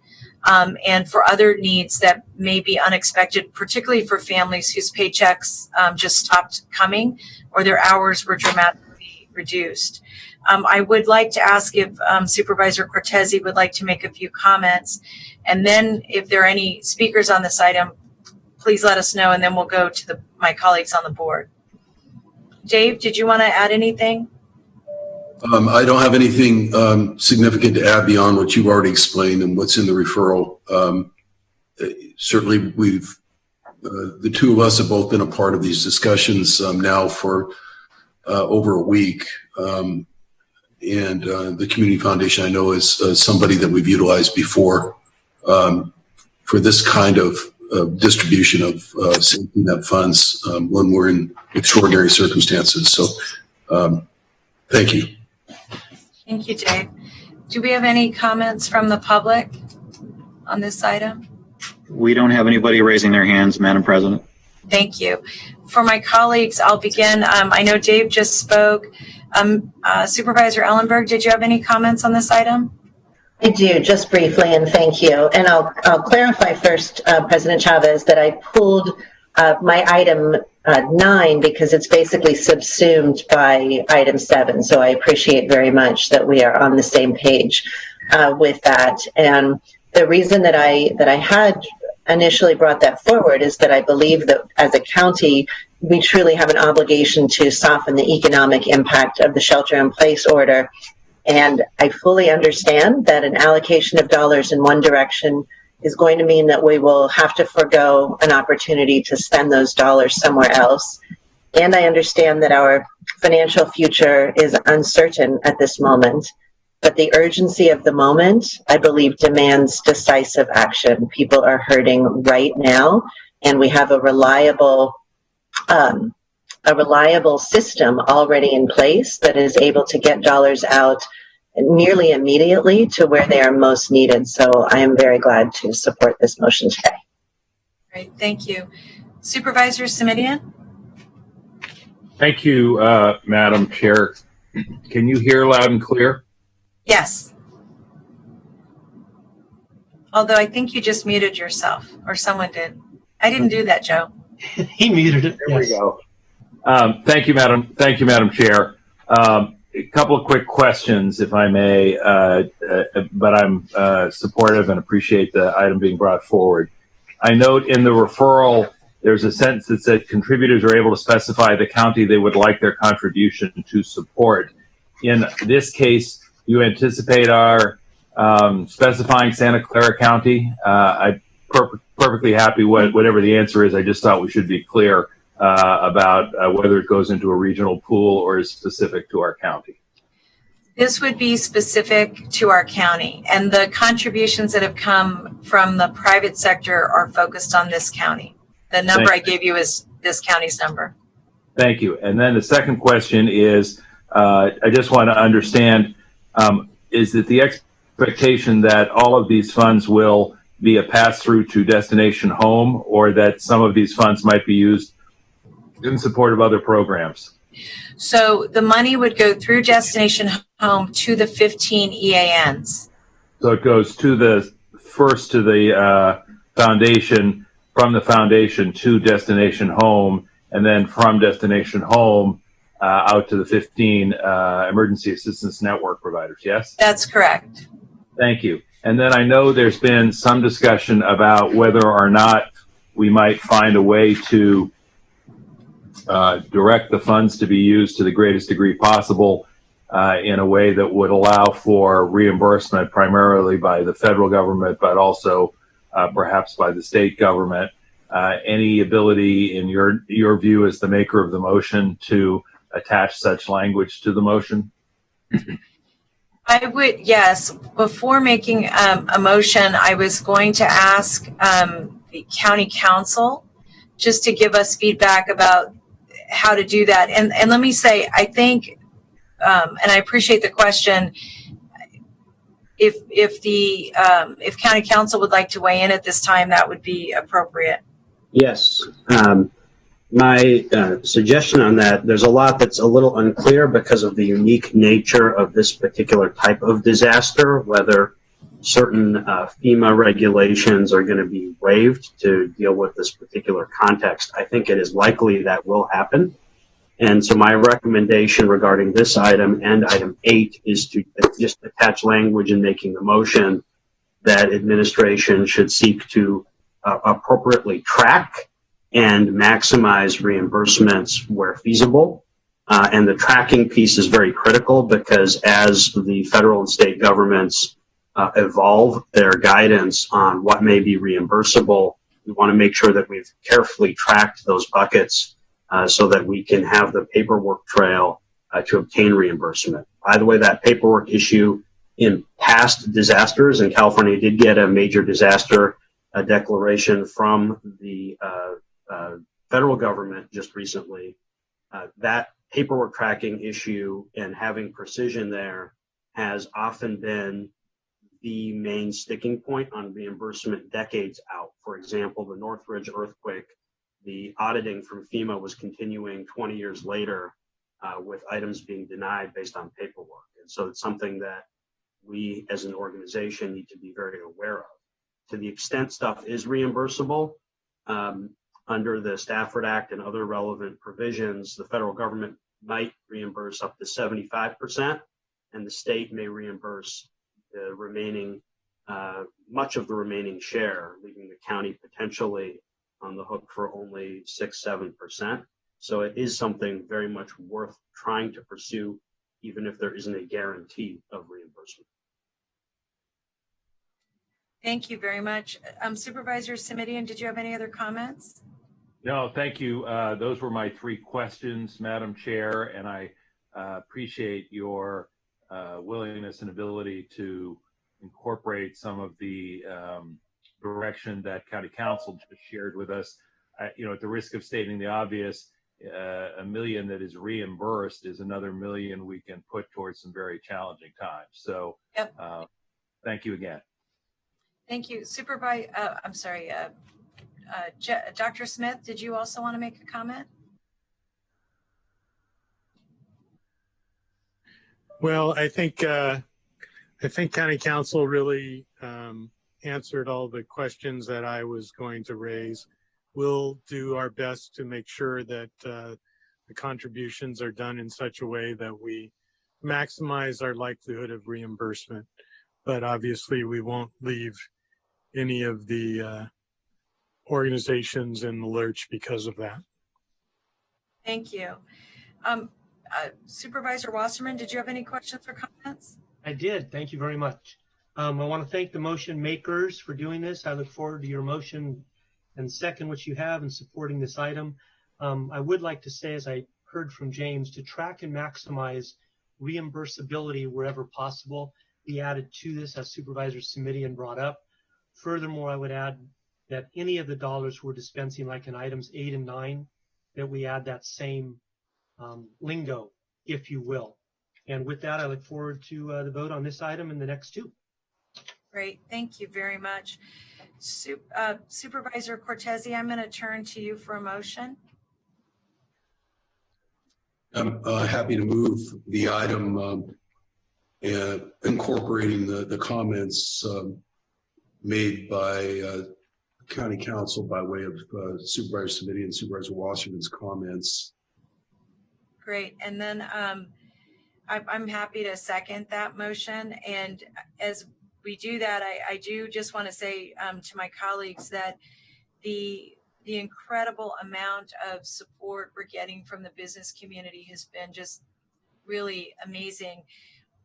And for other needs that may be unexpected, particularly for families whose paychecks just stopped coming or their hours were dramatically reduced. I would like to ask if Supervisor Cortese would like to make a few comments. And then if there are any speakers on this item, please let us know, and then we'll go to my colleagues on the board. Dave, did you want to add anything? I don't have anything significant to add beyond what you've already explained and what's in the referral. Certainly, the two of us have both been a part of these discussions now for over a week. And the Community Foundation, I know, is somebody that we've utilized before for this kind of distribution of safety net funds when we're in extraordinary circumstances. So thank you. Thank you, Dave. Do we have any comments from the public on this item? We don't have anybody raising their hands, Madam President. Thank you. For my colleagues, I'll begin. I know Dave just spoke. Supervisor Ellenberg, did you have any comments on this item? I do, just briefly, and thank you. And I'll clarify first, President Chavez, that I pulled my item 9 because it's basically subsumed by item 7. So I appreciate very much that we are on the same page with that. And the reason that I had initially brought that forward is that I believe that as a county, we truly have an obligation to soften the economic impact of the shelter-in-place order. And I fully understand that an allocation of dollars in one direction is going to mean that we will have to forego an opportunity to spend those dollars somewhere else. And I understand that our financial future is uncertain at this moment. But the urgency of the moment, I believe, demands decisive action. People are hurting right now, and we have a reliable system already in place that is able to get dollars out nearly immediately to where they are most needed. So I am very glad to support this motion today. Great, thank you. Supervisor Simidian? Thank you, Madam Chair. Can you hear loud and clear? Yes. Although I think you just muted yourself, or someone did. I didn't do that, Joe. He muted it. There we go. Thank you, Madam Chair. A couple of quick questions, if I may, but I'm supportive and appreciate the item being brought forward. I note in the referral, there's a sentence that said contributors are able to specify the county they would like their contribution to support. In this case, you anticipate our specifying Santa Clara County. I'm perfectly happy whatever the answer is. I just thought we should be clear about whether it goes into a regional pool or is specific to our county. This would be specific to our county, and the contributions that have come from the private sector are focused on this county. The number I gave you is this county's number. Thank you. And then the second question is, I just want to understand, is it the expectation that all of these funds will be a pass-through to Destination Home, or that some of these funds might be used in support of other programs? So the money would go through Destination Home to the 15 EANs. So it goes to the foundation, from the foundation to Destination Home, and then from Destination Home out to the 15 Emergency Assistance Network providers, yes? That's correct. Thank you. And then I know there's been some discussion about whether or not we might find a way to direct the funds to be used to the greatest degree possible in a way that would allow for reimbursement primarily by the federal government, but also perhaps by the state government. Any ability in your view as the maker of the motion to attach such language to the motion? I would, yes. Before making a motion, I was going to ask the county council just to give us feedback about how to do that. And let me say, I think, and I appreciate the question, if county council would like to weigh in at this time, that would be appropriate. Yes. My suggestion on that, there's a lot that's a little unclear because of the unique nature of this particular type of disaster, whether certain FEMA regulations are going to be waived to deal with this particular context. I think it is likely that will happen. And so my recommendation regarding this item and item 8 is to just attach language in making the motion that administration should seek to appropriately track and maximize reimbursements where feasible. And the tracking piece is very critical because as the federal and state governments evolve their guidance on what may be reimbursable, we want to make sure that we've carefully tracked those buckets so that we can have the paperwork trail to obtain reimbursement. By the way, that paperwork issue in past disasters, and California did get a major disaster declaration from the federal government just recently. That paperwork tracking issue and having precision there has often been the main sticking point on reimbursement decades out. For example, the Northridge earthquake, the auditing from FEMA was continuing 20 years later with items being denied based on paperwork. And so it's something that we as an organization need to be very aware of. To the extent stuff is reimbursable, under the Stafford Act and other relevant provisions, the federal government might reimburse up to 75%, and the state may reimburse the remaining, much of the remaining share, leaving the county potentially on the hook for only 6-7%. So it is something very much worth trying to pursue, even if there isn't a guarantee of reimbursement. Thank you very much. Supervisor Simidian, did you have any other comments? No, thank you. Those were my 3 questions, Madam Chair, and I appreciate your willingness and ability to incorporate some of the direction that County Council just shared with us. At the risk of stating the obvious, $1 million that is reimbursed is another $1 million we can put towards some very challenging times. So, yep. Thank you again. Thank you. Dr. Smith, did you also want to make a comment? Well, I think County Council really answered all the questions that I was going to raise. We'll do our best to make sure that the contributions are done in such a way that we maximize our likelihood of reimbursement. But obviously, we won't leave any of the organizations in the lurch because of that. Thank you. Supervisor Wasserman, did you have any questions or comments? I did. Thank you very much. I want to thank the motion makers for doing this. I look forward to your motion and second, which you have in supporting this item. I would like to say, as I heard from James, to track and maximize reimbursability wherever possible be added to this, as Supervisor Simidian brought up. Furthermore, I would add that any of the dollars we're dispensing, like in items 8 and 9, that we add that same lingo, if you will. And with that, I look forward to the vote on this item and the next 2. Great. Thank you very much. Supervisor Cortese, I'm going to turn to you for a motion. I'm happy to move the item incorporating the comments made by County Council by way of Supervisor Simidian and Supervisor Wasserman's comments. Great. And then I'm happy to second that motion. And as we do that, I do just want to say to my colleagues that the incredible amount of support we're getting from the business community has been just really amazing.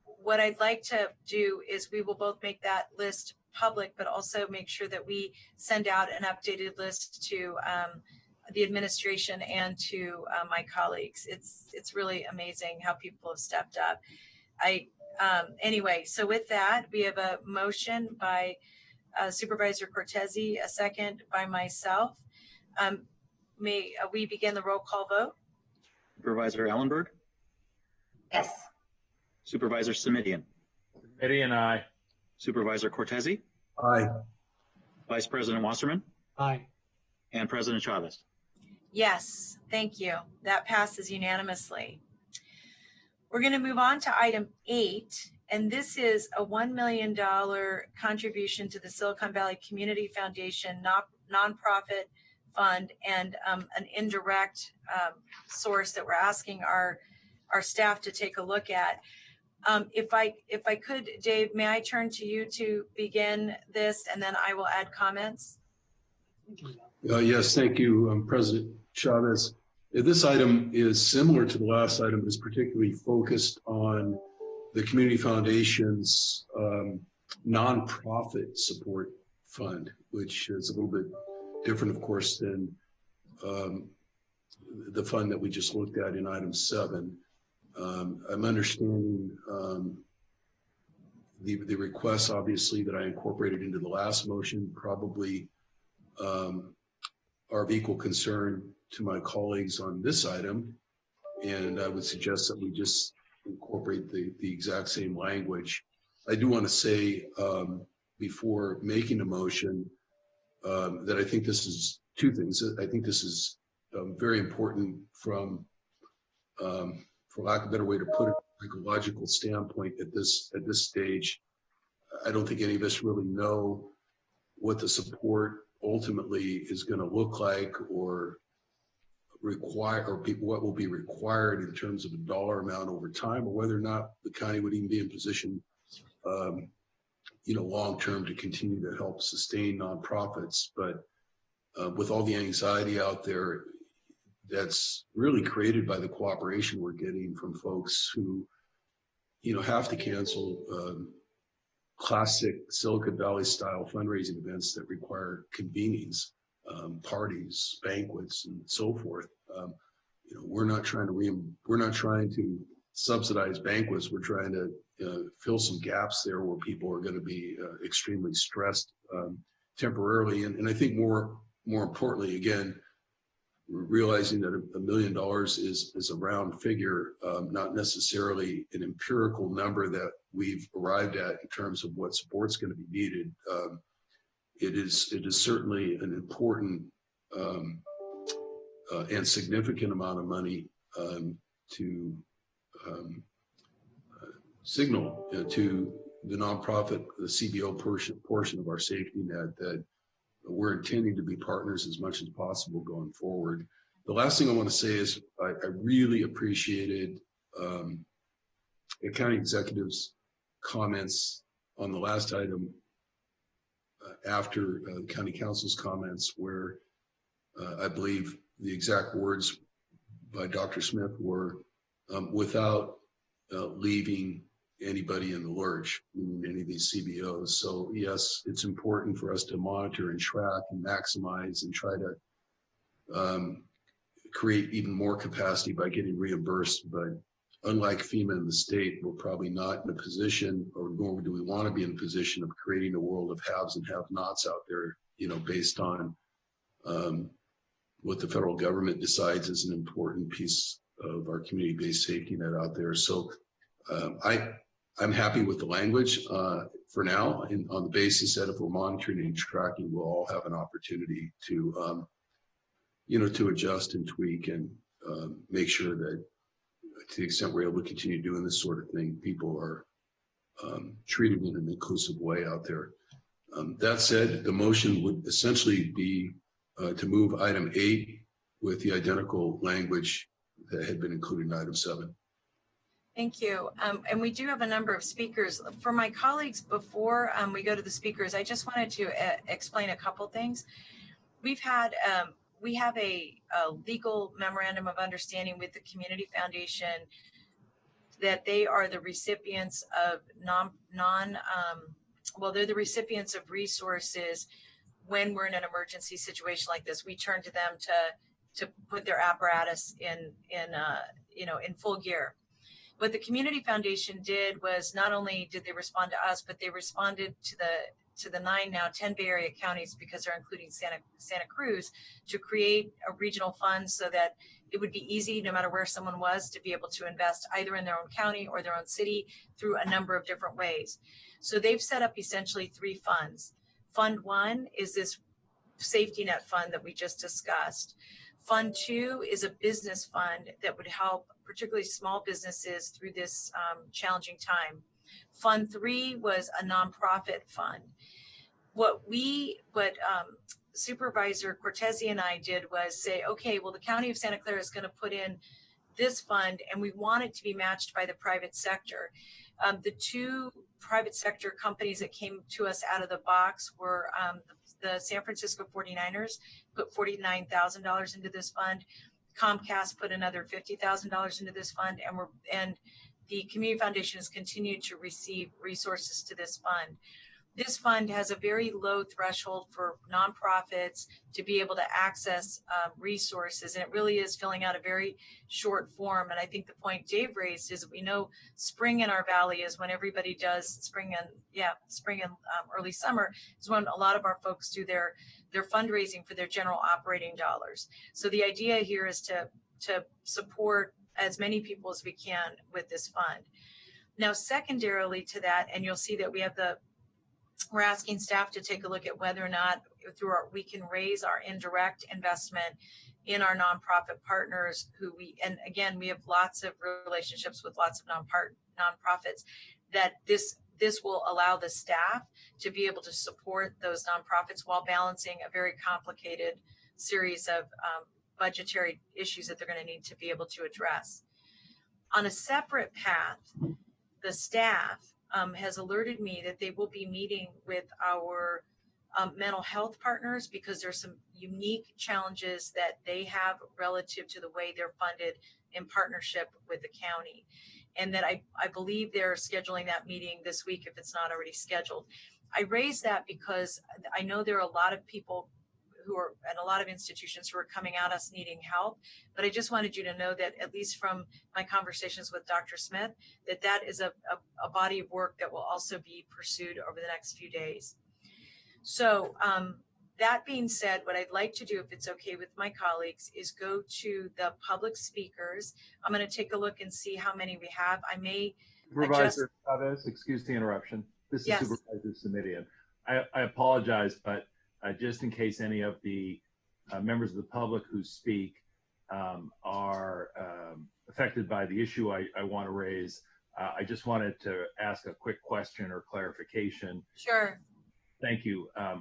What I'd like to do is we will both make that list public, but also make sure that we send out an updated list to the administration and to my colleagues. It's really amazing how people have stepped up. Anyway, so with that, we have a motion by Supervisor Cortese, a second by myself. May we begin the roll call vote? Supervisor Ellenberg? Yes. Supervisor Simidian? Simidian, aye. Supervisor Cortese? Aye. Vice President Wasserman? Aye. And President Chavez? Yes, thank you. That passes unanimously. We're going to move on to item 8, and this is a $1 million contribution to the Silicon Valley Community Foundation nonprofit fund, and an indirect source that we're asking our staff to take a look at. If I could, Dave, may I turn to you to begin this, and then I will add comments? Yes, thank you, President Chavez. This item is similar to the last item, but is particularly focused on the Community Foundation's nonprofit support fund, which is a little bit different, of course, than the fund that we just looked at in item 7. I'm understanding the requests, obviously, that I incorporated into the last motion probably are of equal concern to my colleagues on this item, and I would suggest that we just incorporate the exact same language. I do want to say before making a motion that I think this is 2 things. I think this is very important from for lack of a better way to put it, psychological standpoint at this stage, I don't think any of us really know what the support ultimately is going to look like or require, or what will be required in terms of a dollar amount over time, or whether or not the county would even be in position, long term to continue to help sustain nonprofits. But with all the anxiety out there, that's really created by the cooperation we're getting from folks who, have to cancel classic Silicon Valley style fundraising events that require convenings, parties, banquets, and so forth. We're not trying to subsidize banquets. We're trying to fill some gaps there where people are going to be extremely stressed temporarily. And I think more importantly, again, realizing that $1 million is a round figure, not necessarily an empirical number that we've arrived at in terms of what support's going to be needed. It is certainly an important and significant amount of money to signal to the nonprofit, the CBO portion of our safety net, that we're intending to be partners as much as possible going forward. The last thing I want to say is I really appreciated the county executive's comments on the last item after the county council's comments, where I believe the exact words by Dr. Smith were without leaving anybody in the lurch, any of these CBOs. So yes, it's important for us to monitor and track and maximize and try to create even more capacity by getting reimbursed. But unlike FEMA and the state, we're probably not in a position, or nor do we want to be in a position of creating a world of haves and have-nots out there, based on what the federal government decides is an important piece of our community-based safety net out there. So I'm happy with the language for now, and on the basis that if we're monitoring and tracking, we'll all have an opportunity to, to adjust and tweak and make sure that, to the extent we're able to continue doing this sort of thing, people are treated in an inclusive way out there. That said, the motion would essentially be to move item 8 with the identical language that had been included in item 7. Thank you. And we do have a number of speakers. For my colleagues, before we go to the speakers, I just wanted to explain a couple things. We have a legal memorandum of understanding with the Community Foundation that they are the recipients of they're the recipients of resources when we're in an emergency situation like this. We turn to them to put their apparatus in full gear. What the Community Foundation did was not only did they respond to us, but they responded to the 10 Bay Area counties, because they're including Santa Cruz, to create a regional fund so that it would be easy, no matter where someone was, to be able to invest either in their own county or their own city through a number of different ways. So they've set up essentially 3 funds. Fund 1 is this safety net fund that we just discussed. Fund 2 is a business fund that would help particularly small businesses through this challenging time. Fund 3 was a nonprofit fund. What Supervisor Cortese and I did was say, okay, well, the County of Santa Clara is going to put in this fund, and we want it to be matched by the private sector. The 2 private sector companies that came to us out of the box were the San Francisco 49ers put $49,000 into this fund. Comcast put another $50,000 into this fund, and the Community Foundation has continued to receive resources to this fund. This fund has a very low threshold for nonprofits to be able to access resources, and it really is filling out a very short form. And I think the point Dave raised is that we know spring in our valley is when everybody does spring and early summer is when a lot of our folks do their fundraising for their general operating dollars. So the idea here is to support as many people as we can with this fund. Now, secondarily to that, and you'll see that we're asking staff to take a look at whether or not we can raise our indirect investment in our nonprofit partners and again, we have lots of relationships with lots of nonprofits, that this will allow the staff to be able to support those nonprofits while balancing a very complicated series of budgetary issues that they're going to need to be able to address. On a separate path, the staff has alerted me that they will be meeting with our mental health partners because there's some unique challenges that they have relative to the way they're funded in partnership with the county. And that I believe they're scheduling that meeting this week if it's not already scheduled. I raise that because I know there are a lot of people who are at a lot of institutions who are coming at us needing help. But I just wanted you to know that, at least from my conversations with Dr. Smith, that is a body of work that will also be pursued over the next few days. So that being said, what I'd like to do, if it's okay with my colleagues, is go to the public speakers. I'm going to take a look and see how many we have. I may Supervisor Chavez, excuse the interruption. This is Supervisor Simidian. I apologize, but just in case any of the members of the public who speak are affected by the issue I want to raise, I just wanted to ask a quick question or clarification. Sure. Thank you. I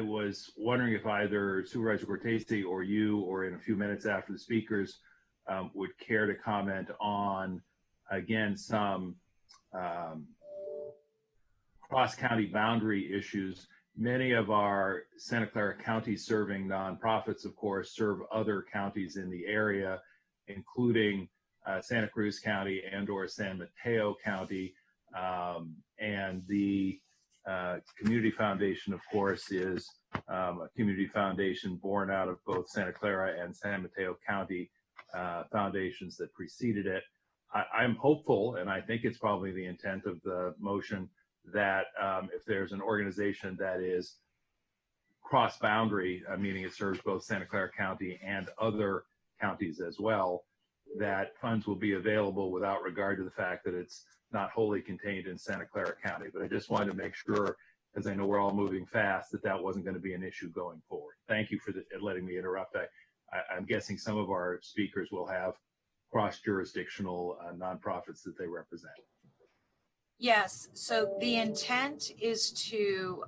was wondering if either Supervisor Cortese or you, or in a few minutes after the speakers, would care to comment on, again, some cross-county boundary issues. Many of our Santa Clara County serving nonprofits, of course, serve other counties in the area, including Santa Cruz County and or San Mateo County. And the Community Foundation, of course, is a community foundation born out of both Santa Clara and San Mateo County foundations that preceded it. I'm hopeful, and I think it's probably the intent of the motion, that if there's an organization that is cross-boundary, meaning it serves both Santa Clara County and other counties as well, that funds will be available without regard to the fact that it's not wholly contained in Santa Clara County. But I just wanted to make sure, because I know we're all moving fast, that wasn't going to be an issue going forward. Thank you for letting me interrupt. I'm guessing some of our speakers will have cross-jurisdictional nonprofits that they represent. Yes. So the intent is to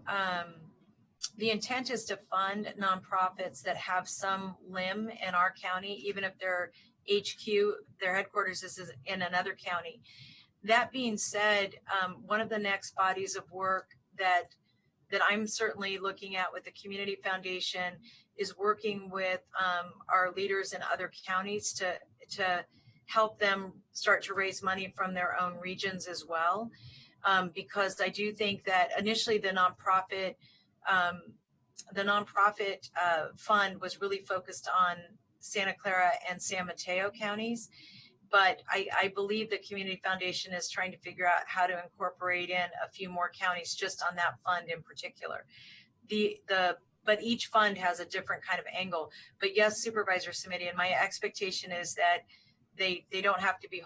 fund nonprofits that have some limb in our county, even if their HQ, their headquarters is in another county. That being said, one of the next bodies of work that I'm certainly looking at with the Community Foundation is working with our leaders in other counties to help them start to raise money from their own regions as well. Because I do think that initially the nonprofit fund was really focused on Santa Clara and San Mateo counties. But I believe the Community Foundation is trying to figure out how to incorporate in a few more counties just on that fund in particular. But each fund has a different kind of angle. But yes, Supervisor Simidian, my expectation is that they don't have to be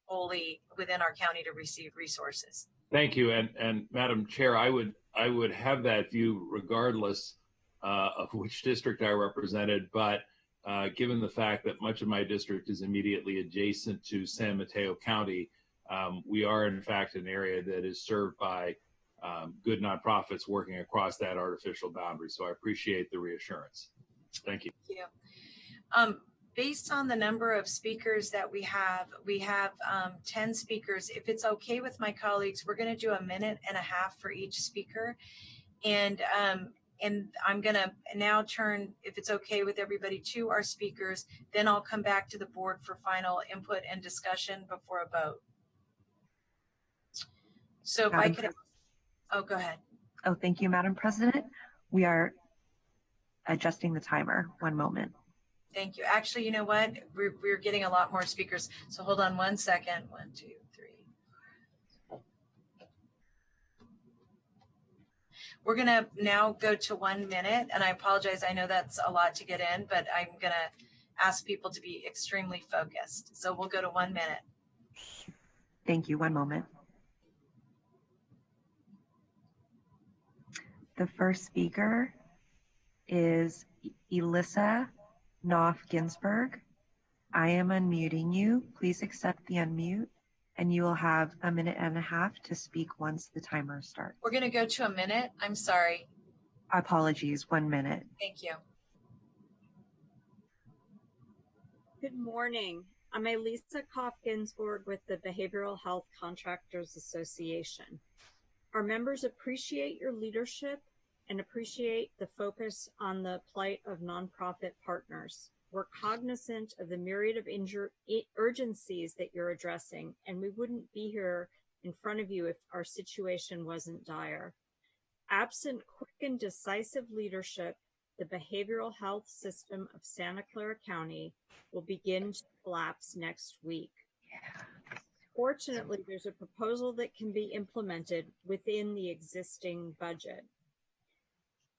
wholly within our county to receive resources. Thank you. And Madam Chair, I would have that view regardless of which district I represented, but given the fact that much of my district is immediately adjacent to San Mateo County, we are in fact an area that is served by good nonprofits working across that artificial boundary. So I appreciate the reassurance. Thank you. Thank you. Based on the number of speakers that we have 10 speakers. If it's okay with my colleagues, we're going to do 1.5 minutes for each speaker. And I'm going to now turn, if it's okay with everybody, to our speakers. Then I'll come back to the board for final input and discussion before a vote. So if I could, go ahead. Oh, thank you, Madam President. We are adjusting the timer. 1 moment. Thank you. Actually, you know what? We're getting a lot more speakers. So hold on 1 second. 1, 2, 3. We're going to now go to 1 minute. And I apologize. I know that's a lot to get in, but I'm going to ask people to be extremely focused. So we'll go to 1 minute. Thank you. 1 moment. The first speaker is Elissa Knopf Ginsburg. I am unmuting you. Please accept the unmute, and you will have 1.5 minutes to speak once the timer starts. We're going to go to a minute. I'm sorry. Apologies, 1 minute. Thank you. Good morning. I'm Elisa Knopf-Ginsburg with the Behavioral Health Contractors Association. Our members appreciate your leadership and appreciate the focus on the plight of nonprofit partners. We're cognizant of the myriad of urgencies that you're addressing, and we wouldn't be here in front of you if our situation wasn't dire. Absent quick and decisive leadership, the behavioral health system of Santa Clara County will begin to collapse next week. Fortunately, there's a proposal that can be implemented within the existing budget.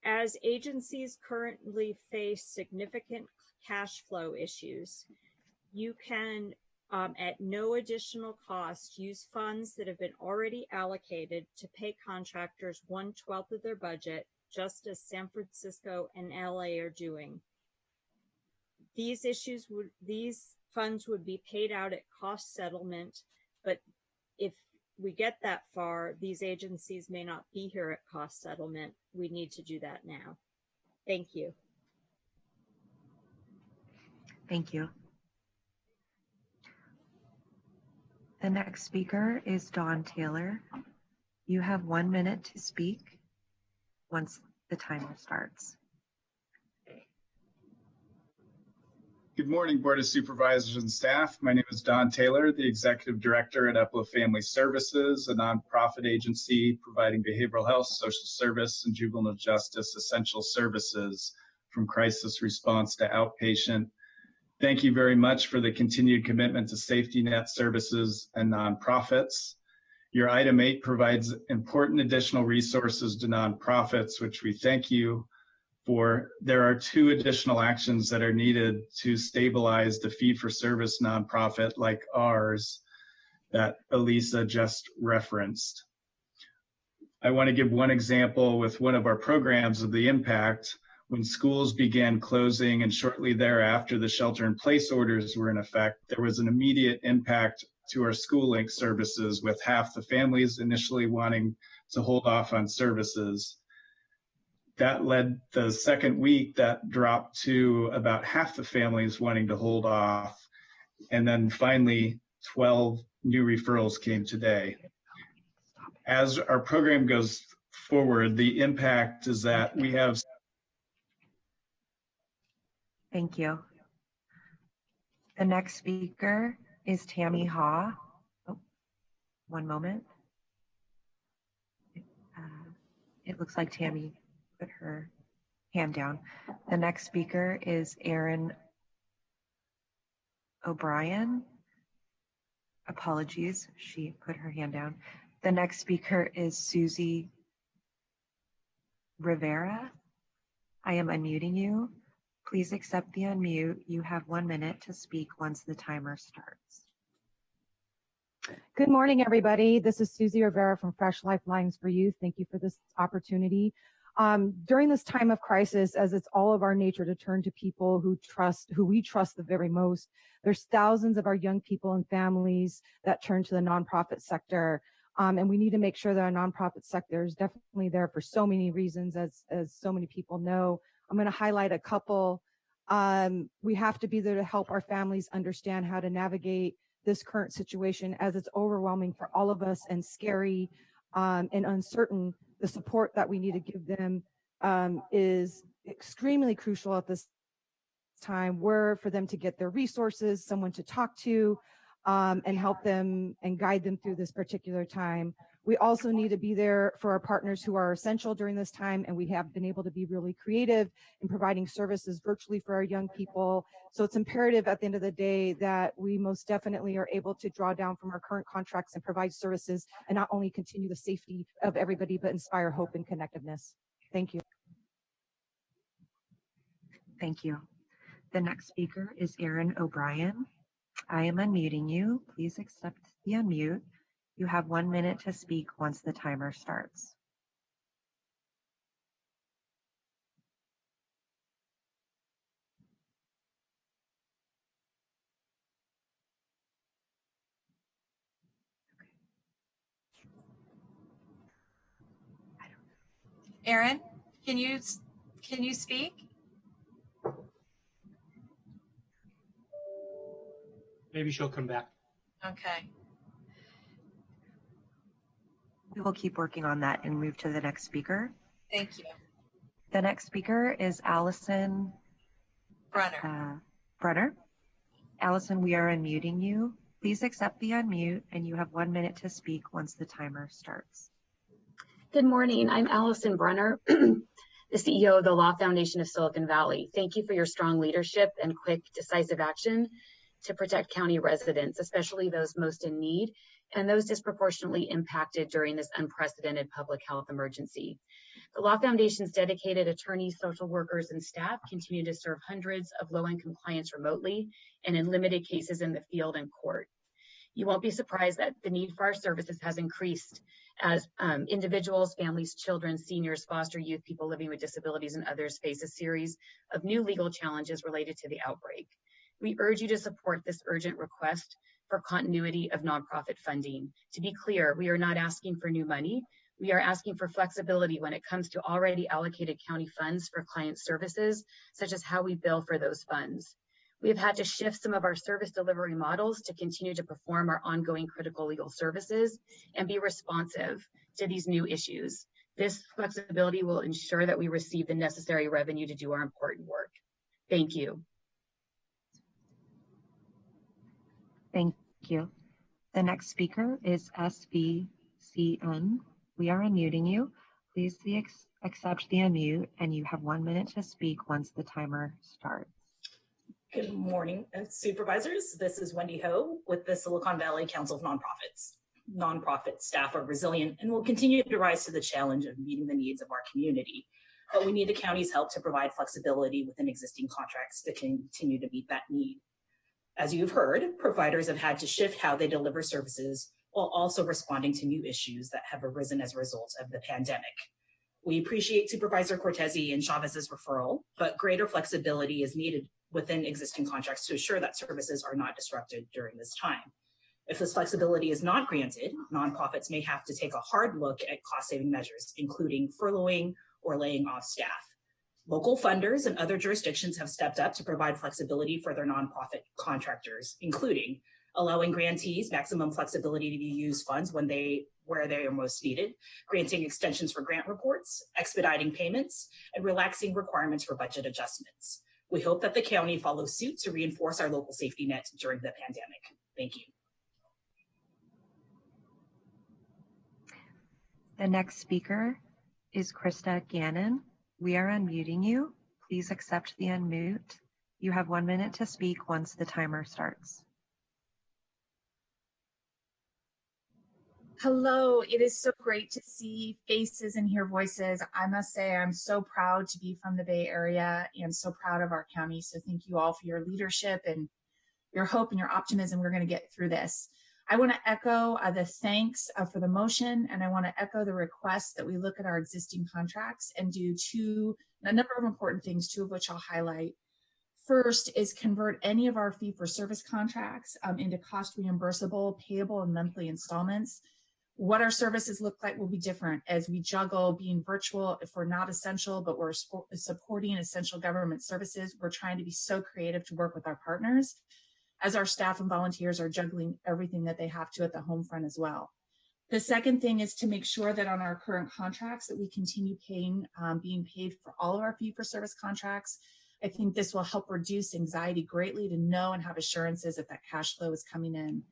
As agencies currently face significant cash flow issues, you can, at no additional cost, use funds that have been already allocated to pay contractors 1/12 of their budget, just as San Francisco and LA are doing. These funds would be paid out at cost settlement, but if we get that far, these agencies may not be here at cost settlement. We need to do that now. Thank you. Thank you. The next speaker is Dawn Taylor. You have 1 minute to speak once the timer starts. Good morning, Board of Supervisors and staff. My name is Don Taylor, the Executive Director at Upload Family Services, a nonprofit agency providing behavioral health, social service, and juvenile justice essential services from crisis response to outpatient. Thank you very much for the continued commitment to safety net services and nonprofits. Your item 8 provides important additional resources to nonprofits, which we thank you for. There are 2 additional actions that are needed to stabilize the fee-for-service nonprofit like ours that Elisa just referenced. I want to give one example with one of our programs of the impact. When schools began closing and shortly thereafter the shelter-in-place orders were in effect, there was an immediate impact to our school link services, with half the families initially wanting to hold off on services. That led the second week that dropped to about half the families wanting to hold off. And then finally, 12 new referrals came today. As our program goes forward, the impact is that we have. Thank you. The next speaker is Tammy Ha. Oh, one moment. It looks like Tammy put her hand down. The next speaker is Erin O'Brien. Apologies, she put her hand down. The next speaker is Susie Rivera. I am unmuting you. Please accept the unmute. You have 1 minute to speak once the timer starts. Good morning, everybody. This is Susie Rivera from Fresh Lifelines for Youth. Thank you for this opportunity. During this time of crisis, as it's all of our nature to turn to people who we trust the very most, there's thousands of our young people and families that turn to the nonprofit sector. And we need to make sure that our nonprofit sector is definitely there for so many reasons, as so many people know. I'm going to highlight a couple. We have to be there to help our families understand how to navigate this current situation, as it's overwhelming for all of us and scary and uncertain. The support that we need to give them is extremely crucial at this time, where for them to get their resources, someone to talk to, and help them and guide them through this particular time. We also need to be there for our partners who are essential during this time, and we have been able to be really creative in providing services virtually for our young people. So it's imperative at the end of the day that we most definitely are able to draw down from our current contracts and provide services, and not only continue the safety of everybody, but inspire hope and connectiveness. Thank you. Thank you. The next speaker is Erin O'Brien. I am unmuting you. Please accept the unmute. You have 1 minute to speak once the timer starts. Erin, can you speak? Maybe she'll come back. Okay. We will keep working on that and move to the next speaker. Thank you. The next speaker is Allison Brunner. Allison, we are unmuting you. Please accept the unmute, and you have 1 minute to speak once the timer starts. Good morning. I'm Allison Brunner, the CEO of the Law Foundation of Silicon Valley. Thank you for your strong leadership and quick, decisive action to protect county residents, especially those most in need and those disproportionately impacted during this unprecedented public health emergency. The Law Foundation's dedicated attorneys, social workers, and staff continue to serve hundreds of low-income clients remotely and in limited cases in the field and court. You won't be surprised that the need for our services has increased as individuals, families, children, seniors, foster youth, people living with disabilities, and others face a series of new legal challenges related to the outbreak. We urge you to support this urgent request for continuity of nonprofit funding. To be clear, we are not asking for new money. We are asking for flexibility when it comes to already allocated county funds for client services, such as how we bill for those funds. We have had to shift some of our service delivery models to continue to perform our ongoing critical legal services and be responsive to these new issues. This flexibility will ensure that we receive the necessary revenue to do our important work. Thank you. Thank you. The next speaker is SVCN. We are unmuting you. Please accept the unmute, and you have 1 minute to speak once the timer starts. Good morning, supervisors. This is Wendy Ho with the Silicon Valley Council of Nonprofits. Nonprofit staff are resilient and will continue to rise to the challenge of meeting the needs of our community. But we need the county's help to provide flexibility within existing contracts to continue to meet that need. As you've heard, providers have had to shift how they deliver services while also responding to new issues that have arisen as a result of the pandemic. We appreciate Supervisor Cortese and Chavez's referral, but greater flexibility is needed within existing contracts to ensure that services are not disrupted during this time. If this flexibility is not granted, nonprofits may have to take a hard look at cost-saving measures, including furloughing or laying off staff. Local funders and other jurisdictions have stepped up to provide flexibility for their nonprofit contractors, including allowing grantees maximum flexibility to use funds where they are most needed, granting extensions for grant reports, expediting payments, and relaxing requirements for budget adjustments. We hope that the county follows suit to reinforce our local safety net during the pandemic. Thank you. The next speaker is Krista Gannon. We are unmuting you. Please accept the unmute. You have 1 minute to speak once the timer starts. Hello, it is so great to see faces and hear voices. I must say I'm so proud to be from the Bay Area and so proud of our county. So thank you all for your leadership and your hope and your optimism. We're going to get through this. I want to echo the thanks for the motion, and I want to echo the request that we look at our existing contracts and do a number of important things, two of which I'll highlight. First is convert any of our fee-for-service contracts into cost reimbursable, payable, and monthly installments. What our services look like will be different as we juggle being virtual if we're not essential, but we're supporting essential government services. We're trying to be so creative to work with our partners as our staff and volunteers are juggling everything that they have to at the home front as well. The second thing is to make sure that on our current contracts that we continue being paid for all of our fee-for-service contracts. I think this will help reduce anxiety greatly to know and have assurances that cash flow is coming in.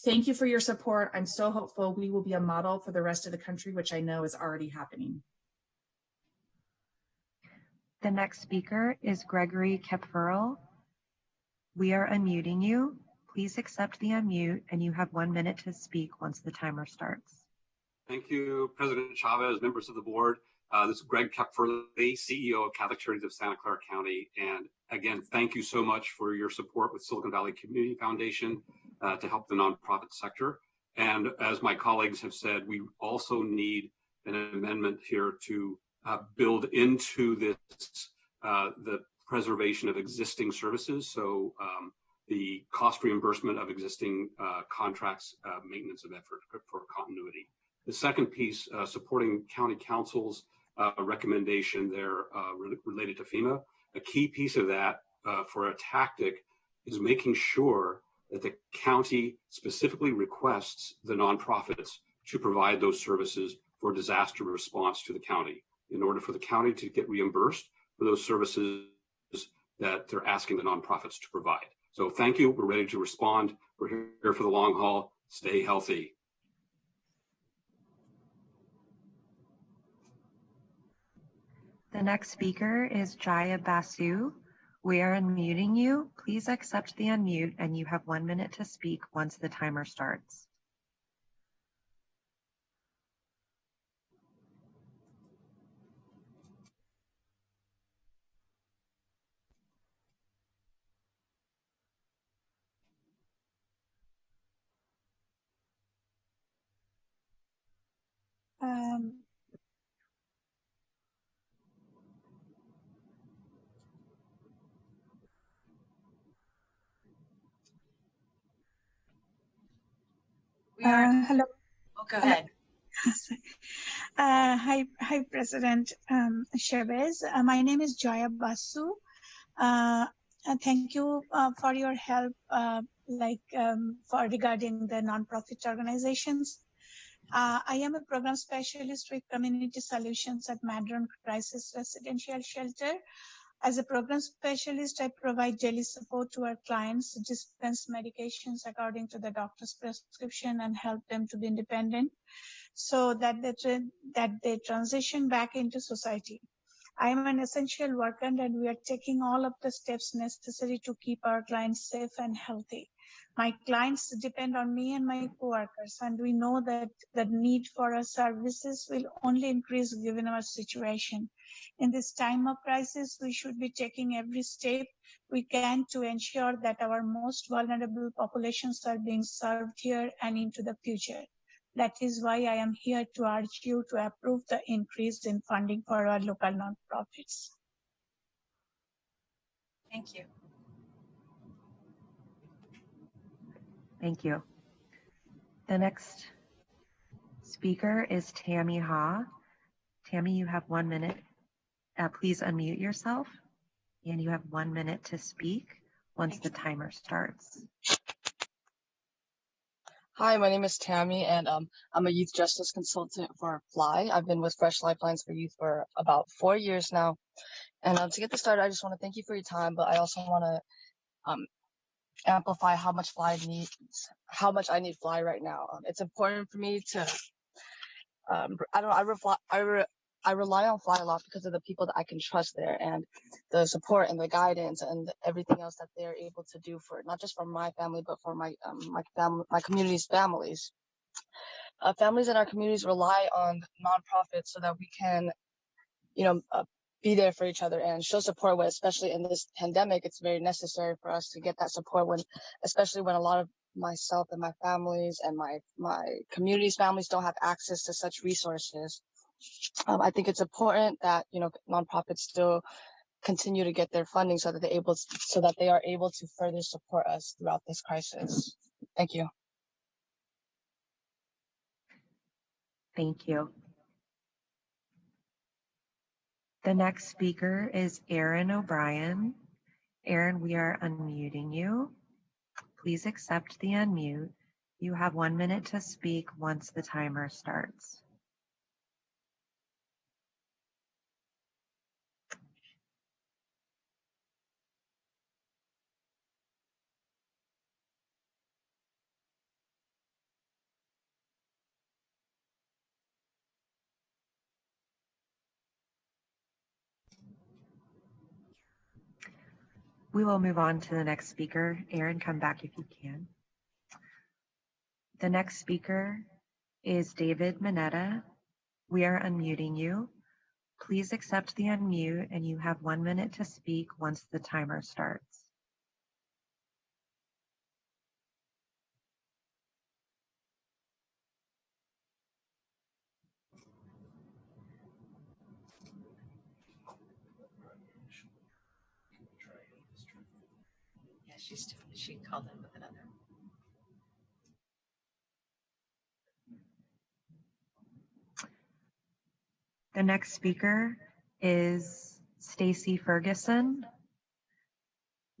Thank you for your support. I'm so hopeful we will be a model for the rest of the country, which I know is already happening. The next speaker is Gregory Kepferl. We are unmuting you. Please accept the unmute, and you have 1 minute to speak once the timer starts. Thank you, President Chavez, members of the board. This is Greg Kepferl, CEO of Catholic Charities of Santa Clara County. And again, thank you so much for your support with Silicon Valley Community Foundation to help the nonprofit sector. And as my colleagues have said, we also need an amendment here to build into this the preservation of existing services. So the cost reimbursement of existing contracts, maintenance of effort for continuity. The second piece, supporting county councils recommendation there related to FEMA. A key piece of that for a tactic is making sure that the county specifically requests the nonprofits to provide those services for disaster response to the county in order for the county to get reimbursed for those services that they're asking the nonprofits to provide. So thank you. We're ready to respond. We're here for the long haul. Stay healthy. The next speaker is Jaya Basu. We are unmuting you. Please accept the unmute and you have 1 minute to speak once the timer starts. Hello. Oh, go ahead. Hi, President Chavez. My name is Jaya Basu. Thank you for your help, for regarding the nonprofit organizations. I am a program specialist with community solutions at Madron Crisis Residential Shelter. As a program specialist, I provide daily support to our clients, dispense medications according to the doctor's prescription, and help them to be independent so that they transition back into society. I am an essential worker and we are taking all of the steps necessary to keep our clients safe and healthy. My clients depend on me and my coworkers, and we know that the need for our services will only increase given our situation. In this time of crisis, we should be taking every step we can to ensure that our most vulnerable populations are being served here and into the future. That is why I am here to urge you to approve the increase in funding for our local nonprofits. Thank you. Thank you. The next speaker is Tammy Ha. Tammy, you have 1 minute. Please unmute yourself, and you have 1 minute to speak once the timer starts. Hi, my name is Tammy, and I'm a youth justice consultant for FLY. I've been with Fresh Lifelines for Youth for about 4 years now. And to get this started, I just want to thank you for your time, but I also want to amplify how much I need FLY right now. It's important for me to, I rely on FLY a lot because of the people that I can trust there and the support and the guidance and everything else that they're able to do for not just for my family, but for my community's families. Families in our communities rely on nonprofits so that we can, be there for each other and show support. Especially in this pandemic, it's very necessary for us to get that support especially when a lot of myself and my families and my community's families don't have access to such resources. I think it's important that, nonprofits still continue to get their funding so that they are able to further support us throughout this crisis. Thank you. Thank you. The next speaker is Erin O'Brien. Erin, we are unmuting you. Please accept the unmute. You have 1 minute to speak once the timer starts. We will move on to the next speaker. Erin, come back if you can. The next speaker is David Mineta. We are unmuting you. Please accept the unmute and you have 1 minute to speak once the timer starts. Yeah, she called in with another. The next speaker is Stacy Ferguson.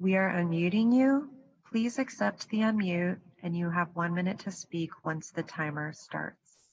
We are unmuting you. Please accept the unmute, and you have 1 minute to speak once the timer starts.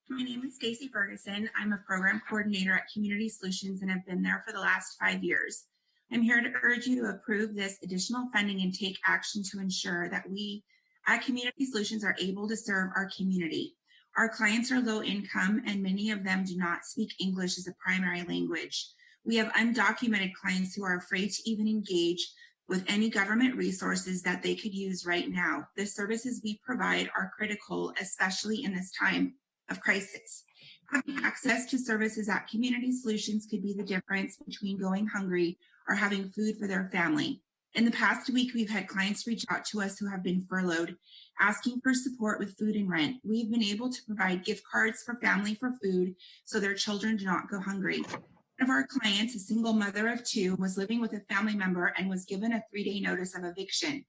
My name is Stacy Ferguson. I'm a program coordinator at Community Solutions and have been there for the last 5 years. I'm here to urge you to approve this additional funding and take action to ensure that we at Community Solutions are able to serve our community. Our clients are low income and many of them do not speak English as a primary language. We have undocumented clients who are afraid to even engage with any government resources that they could use right now. The services we provide are critical, especially in this time of crisis. Having access to services at Community Solutions could be the difference between going hungry or having food for their family. In the past week, we've had clients reach out to us who have been furloughed, asking for support with food and rent. We've been able to provide gift cards for family for food so their children do not go hungry. One of our clients, a single mother of 2, was living with a family member and was given a 3-day notice of eviction.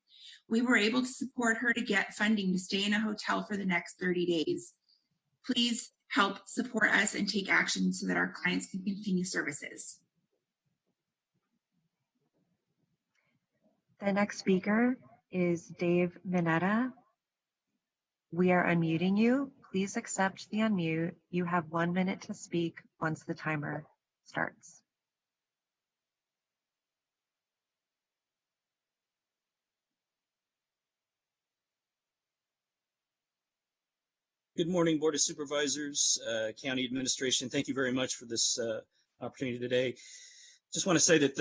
We were able to support her to get funding to stay in a hotel for the next 30 days. Please help support us and take action so that our clients can continue services. The next speaker is Dave Mineta. We are unmuting you. Please accept the unmute. You have 1 minute to speak once the timer starts. Good morning, Board of Supervisors, County Administration. Thank you very much for this opportunity today. Just want to say that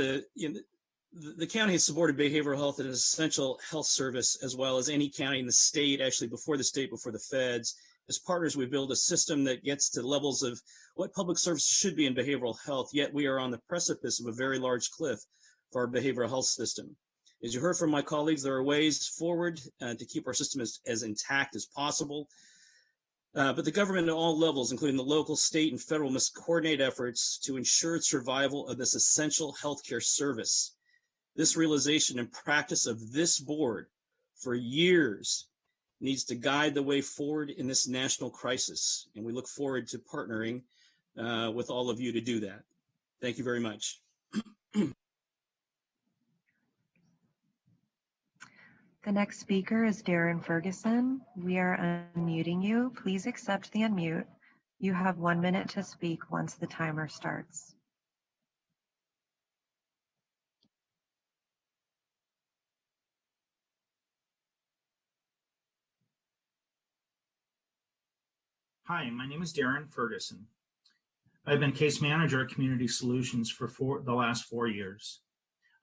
the county has supported behavioral health as an essential health service, as well as any county in the state, actually before the state, before the feds. As partners, we build a system that gets to levels of what public services should be in behavioral health, yet we are on the precipice of a very large cliff for our behavioral health system. As you heard from my colleagues, there are ways forward to keep our system as intact as possible. But the government at all levels, including the local, state, and federal, must coordinate efforts to ensure survival of this essential healthcare service. This realization and practice of this board for years needs to guide the way forward in this national crisis, and we look forward to partnering with all of you to do that. Thank you very much. The next speaker is Darren Ferguson. We are unmuting you. Please accept the unmute. You have 1 minute to speak once the timer starts. Hi, my name is Darren Ferguson. I've been case manager at Community Solutions for the last 4 years.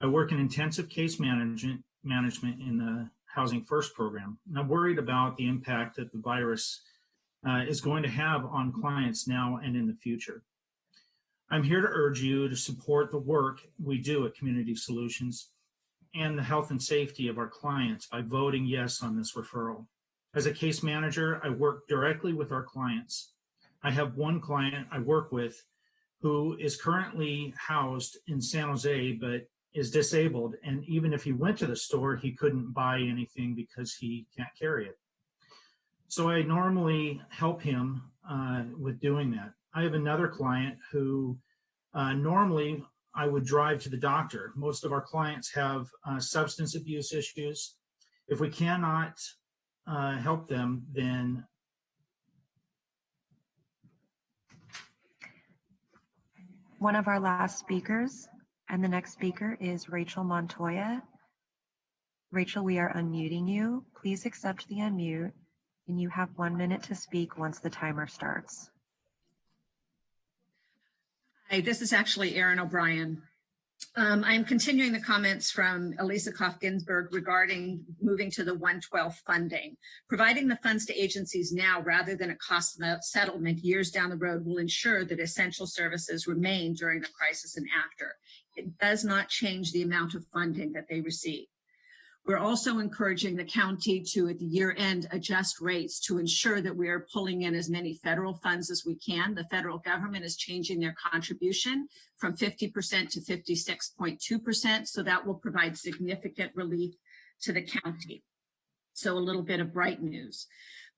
I work in intensive case management in the Housing First program, and I'm worried about the impact that the virus is going to have on clients now and in the future. I'm here to urge you to support the work we do at Community Solutions and the health and safety of our clients by voting yes on this referral. As a case manager, I work directly with our clients. I have one client I work with who is currently housed in San Jose, but is disabled. And even if he went to the store, he couldn't buy anything because he can't carry it. So I normally help him with doing that. I have another client who normally I would drive to the doctor. Most of our clients have substance abuse issues. If we cannot help them, then one of our last speakers, and the next speaker is Rachel Montoya. Rachel, we are unmuting you. Please accept the unmute, and you have 1 minute to speak once the timer starts. Hi, this is actually Erin O'Brien. I'm continuing the comments from Elisa Koff-Ginsburg regarding moving to the 112 funding. Providing the funds to agencies now rather than a cost settlement years down the road will ensure that essential services remain during the crisis and after. It does not change the amount of funding that they receive. We're also encouraging the county to, at the year end, adjust rates to ensure that we are pulling in as many federal funds as we can. The federal government is changing their contribution from 50% to 56.2%, so that will provide significant relief to the county. So a little bit of bright news.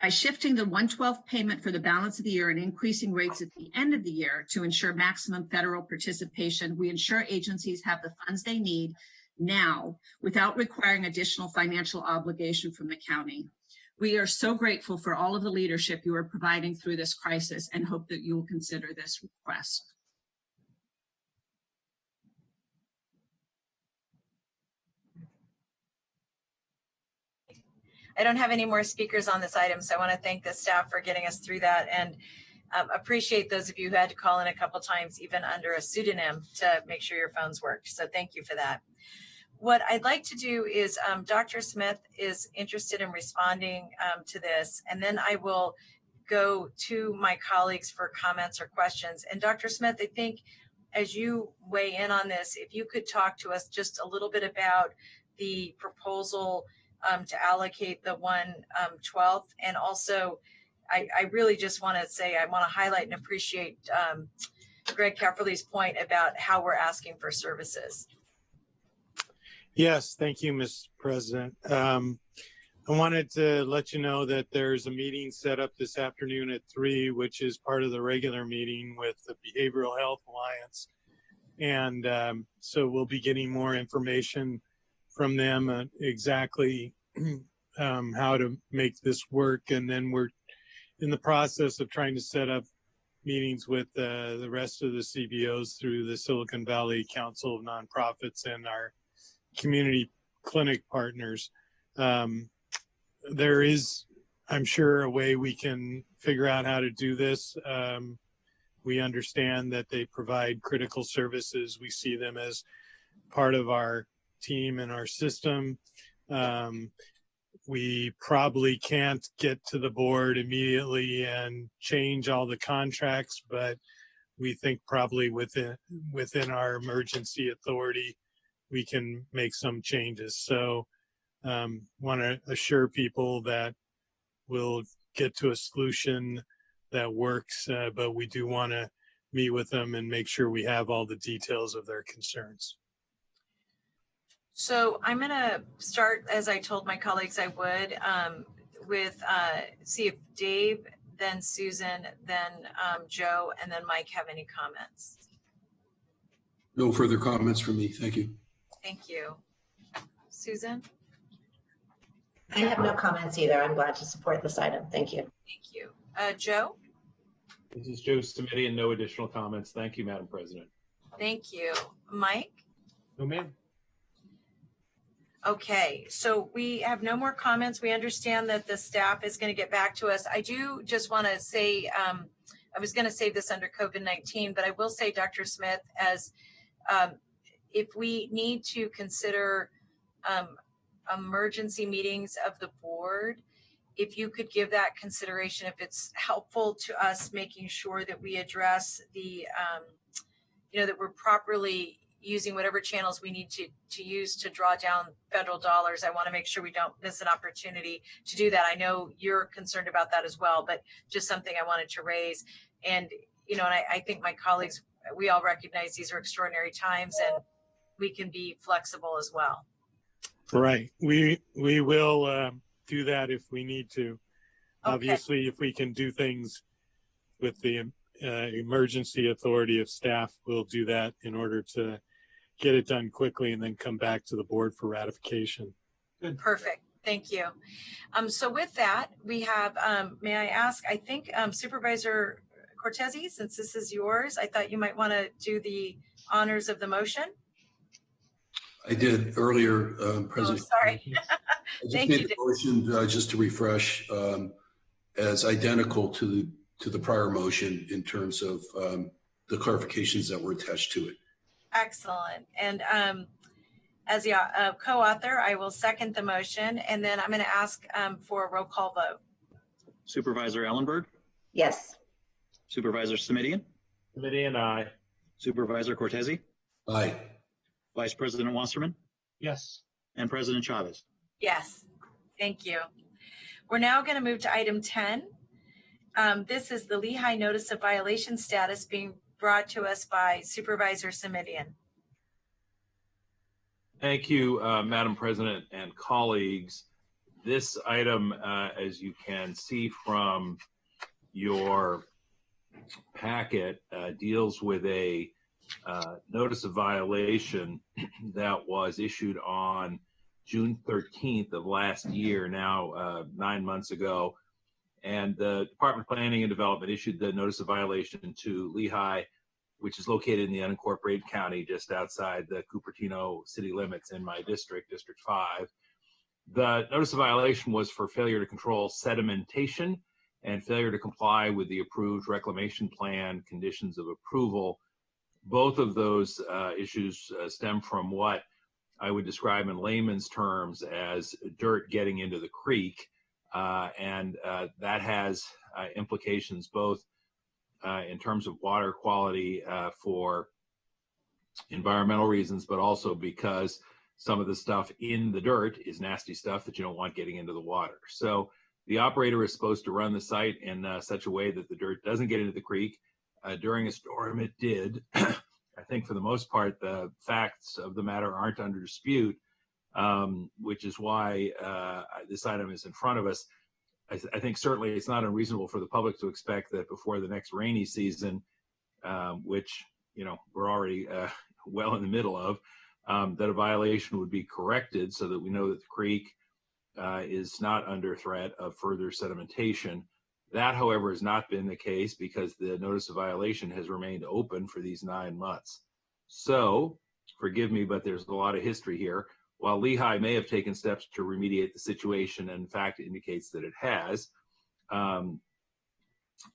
By shifting the 1/12 payment for the balance of the year and increasing rates at the end of the year to ensure maximum federal participation, we ensure agencies have the funds they need now without requiring additional financial obligation from the county. We are so grateful for all of the leadership you are providing through this crisis and hope that you will consider this request. I don't have any more speakers on this item, so I want to thank the staff for getting us through that, and appreciate those of you who had to call in a couple times, even under a pseudonym, to make sure your phones worked. So thank you for that. What I'd like to do is Dr. Smith is interested in responding to this, and then I will go to my colleagues for comments or questions. And Dr. Smith, I think as you weigh in on this, if you could talk to us just a little bit about the proposal to allocate the 1/12, and also I really just want to say I want to highlight and appreciate Greg Kefferly's point about how we're asking for services. Yes, thank you, Ms. President. I wanted to let you know that there's a meeting set up this afternoon at 3, which is part of the regular meeting with the Behavioral Health Alliance. And so we'll be getting more information from them exactly how to make this work. And then we're in the process of trying to set up meetings with the rest of the CBOs through the Silicon Valley Council of Nonprofits and our community clinic partners. There is, I'm sure, a way we can figure out how to do this. We understand that they provide critical services. We see them as part of our team and our system. We probably can't get to the board immediately and change all the contracts, but we think probably within our emergency authority, we can make some changes. So want to assure people that we'll get to a solution that works, but we do want to meet with them and make sure we have all the details of their concerns. So I'm going to start, as I told my colleagues I would, with see if Dave, then Susan, then Joe, and then Mike have any comments. No further comments from me. Thank you. Thank you. Susan? I have no comments either. I'm glad to support this item. Thank you. Thank you. Joe? This is Joe Smitty, and no additional comments. Thank you, Madam President. Thank you. Mike? No, ma'am. Okay, so we have no more comments. We understand that the staff is going to get back to us. I do just want to say, I was going to save this under COVID-19, but I will say, Dr. Smith, as if we need to consider emergency meetings of the board, if you could give that consideration, if it's helpful to us making sure that we address the, that we're properly using whatever channels we need to use to draw down federal dollars. I want to make sure we don't miss an opportunity to do that. I know you're concerned about that as well, but just something I wanted to raise. And, and I think my colleagues, we all recognize these are extraordinary times and we can be flexible as well. Right. We will do that if we need to. Okay. Obviously, if we can do things with the emergency authority of staff, we'll do that in order to get it done quickly and then come back to the board for ratification. Good. Perfect. Thank you. So with that, we have, may I ask, I think Supervisor Cortese, since this is yours, I thought you might want to do the honors of the motion. I did earlier, President. Oh, sorry. Thank you. The motion, just to refresh, as identical to the prior motion in terms of the clarifications that were attached to it. Excellent. And as the co-author, I will second the motion, and then I'm going to ask for a roll call vote. Supervisor Ellenberg? Yes. Supervisor Simidian? Simidian, aye. Supervisor Cortese? Aye. Vice President Wasserman? Yes. And President Chavez? Yes. Thank you. We're now going to move to item 10. This is the Lehigh Notice of Violation status being brought to us by Supervisor Simidian. Thank you, Madam President and colleagues. This item, as you can see from your packet, deals with a notice of violation that was issued on June 13th of last year, now 9 months ago. And the Department of Planning and Development issued the notice of violation to Lehigh, which is located in the unincorporated county just outside the Cupertino city limits in my district, District 5. The notice of violation was for failure to control sedimentation and failure to comply with the approved reclamation plan conditions of approval. Both of those issues stem from what I would describe in layman's terms as dirt getting into the creek. And that has implications both in terms of water quality for environmental reasons, but also because some of the stuff in the dirt is nasty stuff that you don't want getting into the water. So the operator is supposed to run the site in such a way that the dirt doesn't get into the creek. During a storm, it did. I think for the most part, the facts of the matter aren't under dispute, which is why this item is in front of us. I think certainly it's not unreasonable for the public to expect that before the next rainy season, which we're already well in the middle of, that a violation would be corrected so that we know that the creek is not under threat of further sedimentation. That, however, has not been the case because the notice of violation has remained open for these 9 months. So, forgive me, but there's a lot of history here. While Lehigh may have taken steps to remediate the situation, and in fact indicates that it has,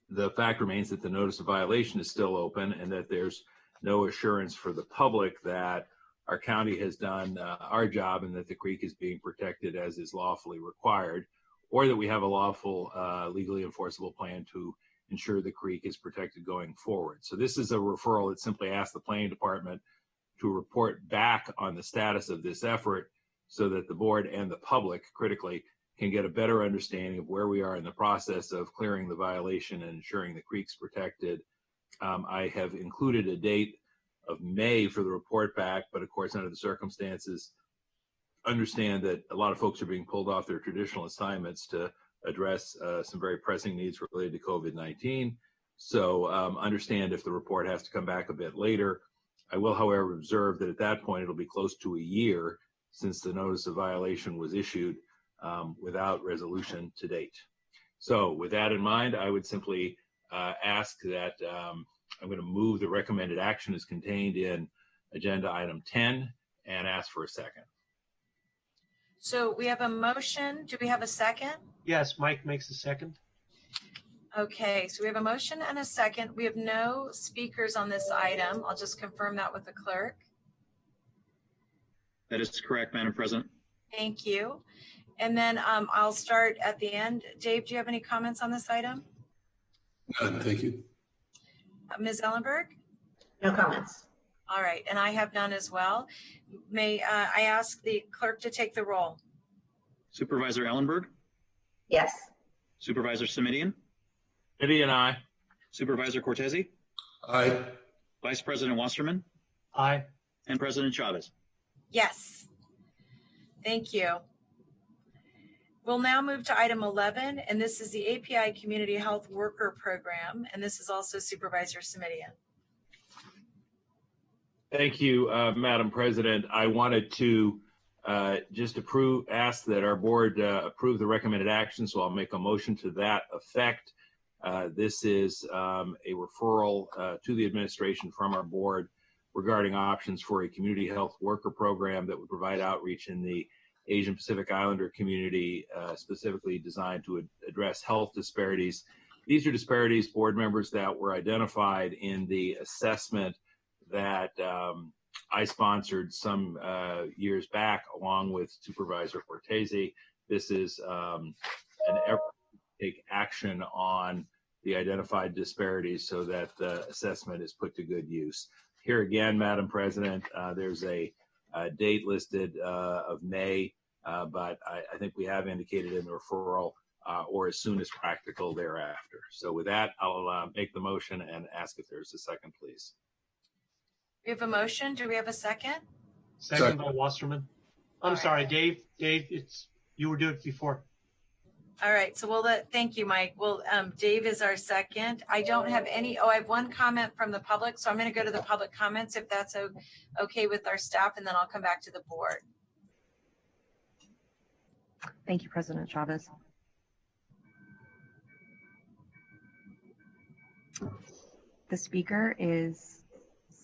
the fact remains that the notice of violation is still open and that there's no assurance for the public that our county has done our job and that the creek is being protected as is lawfully required, or that we have a lawful, legally enforceable plan to ensure the creek is protected going forward. So this is a referral that simply asks the planning department to report back on the status of this effort so that the board and the public, critically, can get a better understanding of where we are in the process of clearing the violation and ensuring the creek's protected. I have included a date of May for the report back, but of course, under the circumstances, understand that a lot of folks are being pulled off their traditional assignments to address some very pressing needs related to COVID-19. So understand if the report has to come back a bit later. I will, however, observe that at that point, it'll be close to a year since the notice of violation was issued without resolution to date. So with that in mind, I would simply ask that I'm going to move the recommended action as contained in agenda item 10 and ask for a second. So we have a motion. Do we have a second? Yes, Mike makes a second. Okay, so we have a motion and a second. We have no speakers on this item. I'll just confirm that with the clerk. That is correct, Madam President. Thank you. And then I'll start at the end. Dave, do you have any comments on this item? None, thank you. Ms. Ellenberg? No comments. All right, and I have none as well. May I ask the clerk to take the roll? Supervisor Ellenberg? Yes. Supervisor Simidian? Simidian, aye. Supervisor Cortese? Aye. Vice President Wasserman? Aye. And President Chavez? Yes. Thank you. We'll now move to item 11, and this is the API Community Health Worker Program, and this is also Supervisor Simidian. Thank you, Madam President. I wanted to just ask that our board approve the recommended action, so I'll make a motion to that effect. This is a referral to the administration from our board regarding options for a community health worker program that would provide outreach in the Asian Pacific Islander community, specifically designed to address health disparities. These are disparities, board members, that were identified in the assessment that I sponsored some years back along with Supervisor Cortese. This is an effort to take action on the identified disparities so that the assessment is put to good use. Here again, Madam President, there's a date listed of May, but I think we have indicated in the referral or as soon as practical thereafter. So with that, I'll make the motion and ask if there's a second, please. We have a motion. Do we have a second? Second by Wasserman. I'm sorry, Dave. Dave, it's You were doing it before. All right, so thank you, Mike. Well, Dave is our second. I don't have any, I have one comment from the public, so I'm going to go to the public comments if that's okay with our staff, and then I'll come back to the board. Thank you, President Chavez. The speaker is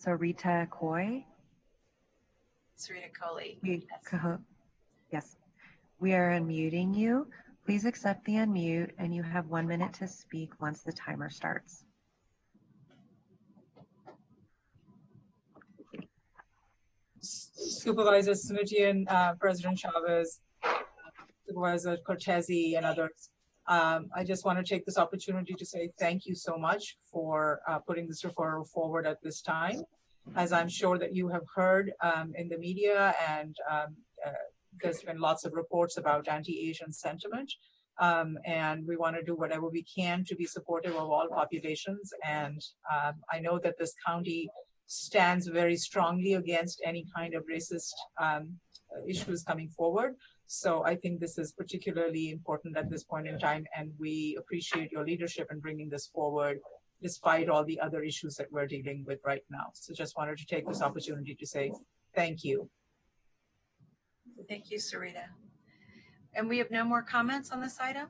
Sarita Coy. Sarita Coley. Yes. We are unmuting you. Please accept the unmute, and you have 1 minute to speak once the timer starts. Supervisor Simitian, President Chavez, Supervisor Cortese, and others. I just want to take this opportunity to say thank you so much for putting this referral forward at this time. As I'm sure that you have heard in the media, and there's been lots of reports about anti-Asian sentiment, and we want to do whatever we can to be supportive of all populations. And I know that this county stands very strongly against any kind of racist issues coming forward. So I think this is particularly important at this point in time, and we appreciate your leadership in bringing this forward despite all the other issues that we're dealing with right now. So just wanted to take this opportunity to say thank you. Thank you, Sarita. And we have no more comments on this item?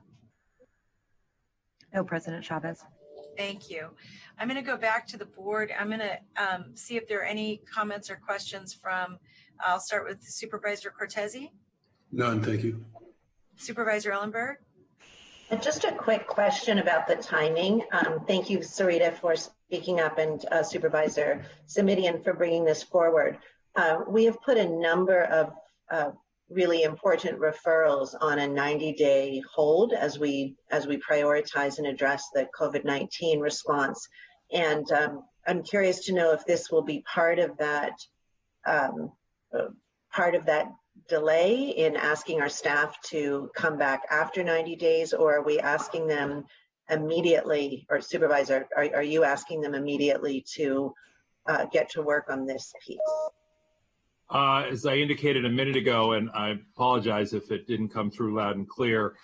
No, President Chavez. Thank you. I'm going to go back to the board. I'm going to see if there are any comments or questions from, I'll start with Supervisor Cortese. None, thank you. Supervisor Ellenberg. Just a quick question about the timing. Thank you, Sarita, for speaking up, and Supervisor Simitian for bringing this forward. We have put a number of really important referrals on a 90-day hold as we prioritize and address the COVID-19 response. And I'm curious to know if this will be part of that delay in asking our staff to come back after 90 days, or are we asking them immediately, or Supervisor, are you asking them immediately to get to work on this piece? As I indicated a minute ago, and I apologize if it didn't come through loud and clear,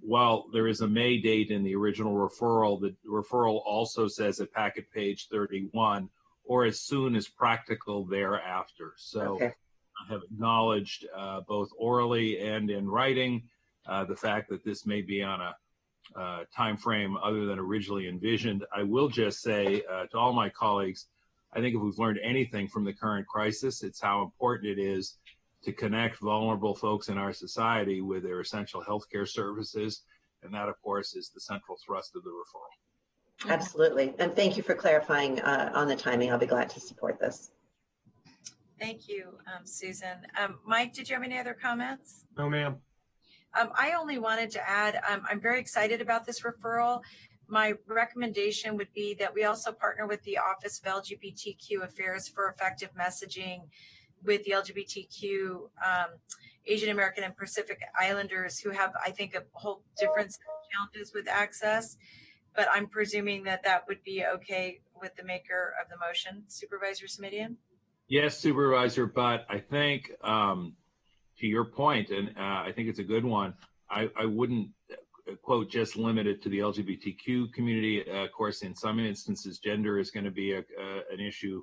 while there is a May date in the original referral, the referral also says at packet page 31, or as soon as practical thereafter. So okay. I have acknowledged both orally and in writing the fact that this may be on a time frame other than originally envisioned. I will just say to all my colleagues, I think if we've learned anything from the current crisis, it's how important it is to connect vulnerable folks in our society with their essential healthcare services. And that, of course, is the central thrust of the referral. Absolutely. And thank you for clarifying on the timing. I'll be glad to support this. Thank you, Susan. Mike, did you have any other comments? No, ma'am. I only wanted to add, I'm very excited about this referral. My recommendation would be that we also partner with the Office of LGBTQ Affairs for effective messaging with the LGBTQ Asian American and Pacific Islanders, who have, I think, a whole different set of challenges with access. But I'm presuming that that would be okay with the maker of the motion. Supervisor Simitian? Yes, Supervisor, but I think to your point, and I think it's a good one, I wouldn't quote just limit it to the LGBTQ community. Of course, in some instances, gender is going to be an issue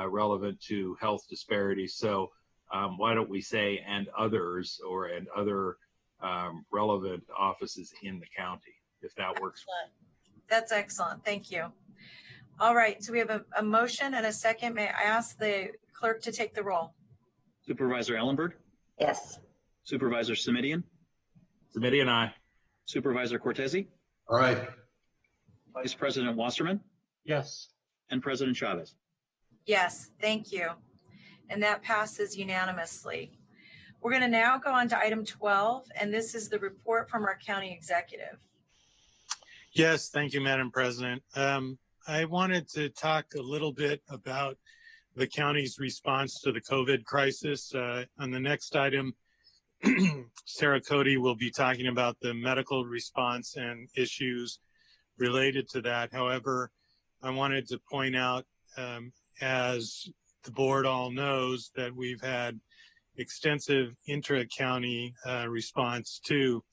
relevant to health disparities. So why don't we say and others, or and other relevant offices in the county, if that works. That's excellent. Thank you. All right, so we have a motion and a second. May I ask the clerk to take the roll? Supervisor Ellenberg? Yes. Supervisor Simitian? Simitian, aye. Supervisor Cortese? All right. Vice President Wasserman? Yes. And President Chavez? Yes, thank you. And that passes unanimously. We're going to now go on to item 12, and this is the report from our county executive. Yes, thank you, Madam President. I wanted to talk a little bit about the county's response to the COVID crisis. On the next item, Sarah Cody will be talking about the medical response and issues related to that. However, I wanted to point out, as the board all knows, that we've had extensive intra-county response too.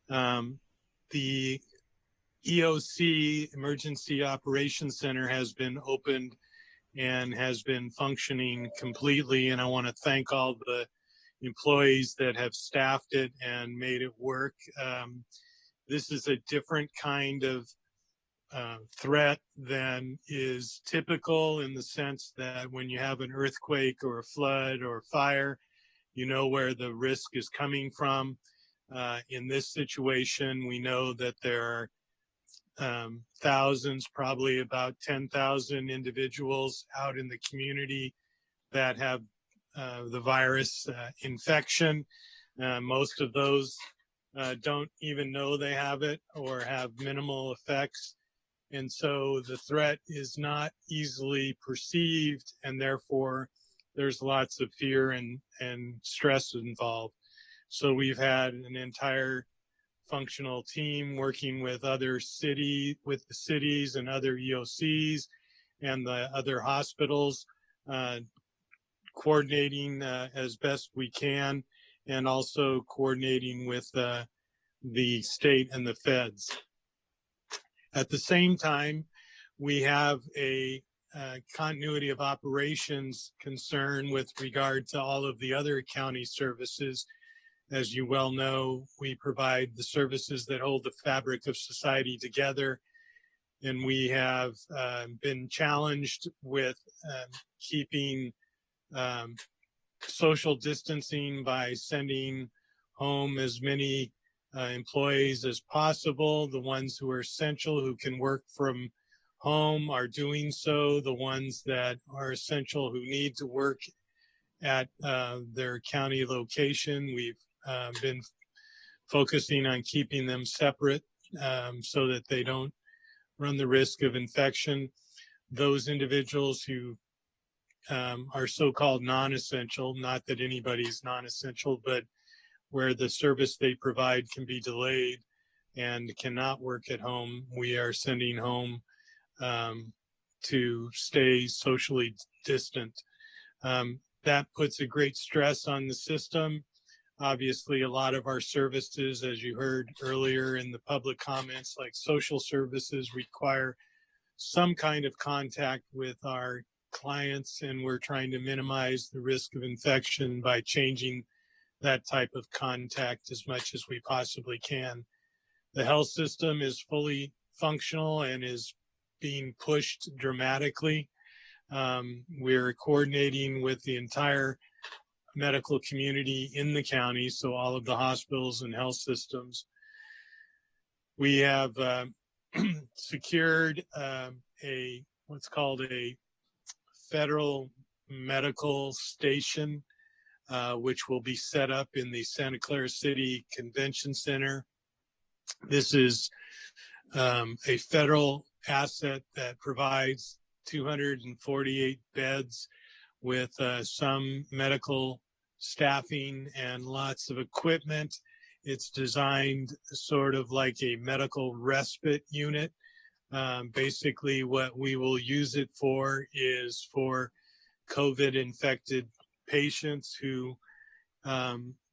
The EOC, Emergency Operations Center, has been opened and has been functioning completely, and I want to thank all the employees that have staffed it and made it work. This is a different kind of threat than is typical, in the sense that when you have an earthquake or a flood or fire, you know where the risk is coming from. In this situation, we know that there are thousands, probably about 10,000 individuals out in the community that have the virus infection. Most of those don't even know they have it or have minimal effects. And so the threat is not easily perceived, and therefore there's lots of fear and stress involved. So we've had an entire functional team working with the cities and other EOCs and the other hospitals, coordinating as best we can, and also coordinating with the state and the feds. At the same time, we have a continuity of operations concern with regard to all of the other county services. As you well know, we provide the services that hold the fabric of society together, and we have been challenged with keeping social distancing by sending home as many employees as possible. The ones who are essential, who can work from home, are doing so. The ones that are essential, who need to work at their county location, we've been focusing on keeping them separate so that they don't run the risk of infection. Those individuals who are so-called non-essential, not that anybody's non-essential, but where the service they provide can be delayed and cannot work at home, we are sending home to stay socially distant. That puts a great stress on the system. Obviously, a lot of our services, as you heard earlier in the public comments, like social services, require some kind of contact with our clients, and we're trying to minimize the risk of infection by changing that type of contact as much as we possibly can. The health system is fully functional and is being pushed dramatically. We're coordinating with the entire medical community in the county, so all of the hospitals and health systems. We have secured what's called a federal medical station, which will be set up in the Santa Clara City Convention Center. This is a federal asset that provides 248 beds with some medical staffing and lots of equipment. It's designed sort of like a medical respite unit. Basically, what we will use it for is for COVID-infected patients who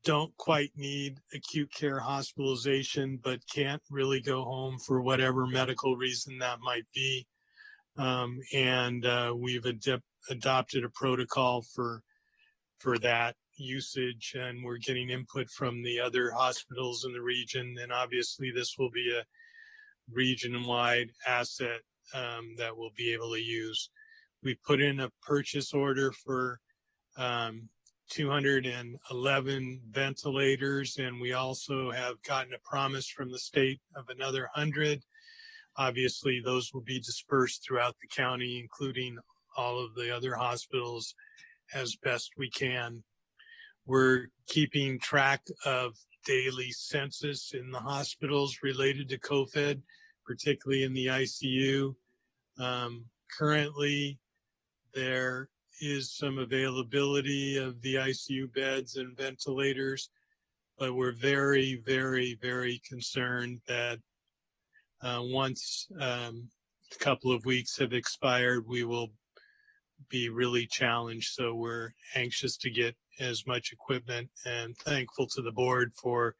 don't quite need acute care hospitalization, but can't really go home for whatever medical reason that might be. We've adopted a protocol for that usage, and we're getting input from the other hospitals in the region. And obviously, this will be a region-wide asset that we'll be able to use. We put in a purchase order for 211 ventilators, and we also have gotten a promise from the state of another 100. Obviously, those will be dispersed throughout the county, including all of the other hospitals, as best we can. We're keeping track of daily census in the hospitals related to COVID, particularly in the ICU. Currently, there is some availability of the ICU beds and ventilators, but we're very, very, very concerned that once a couple of weeks have expired, we will be really challenged. So we're anxious to get as much equipment and thankful to the board for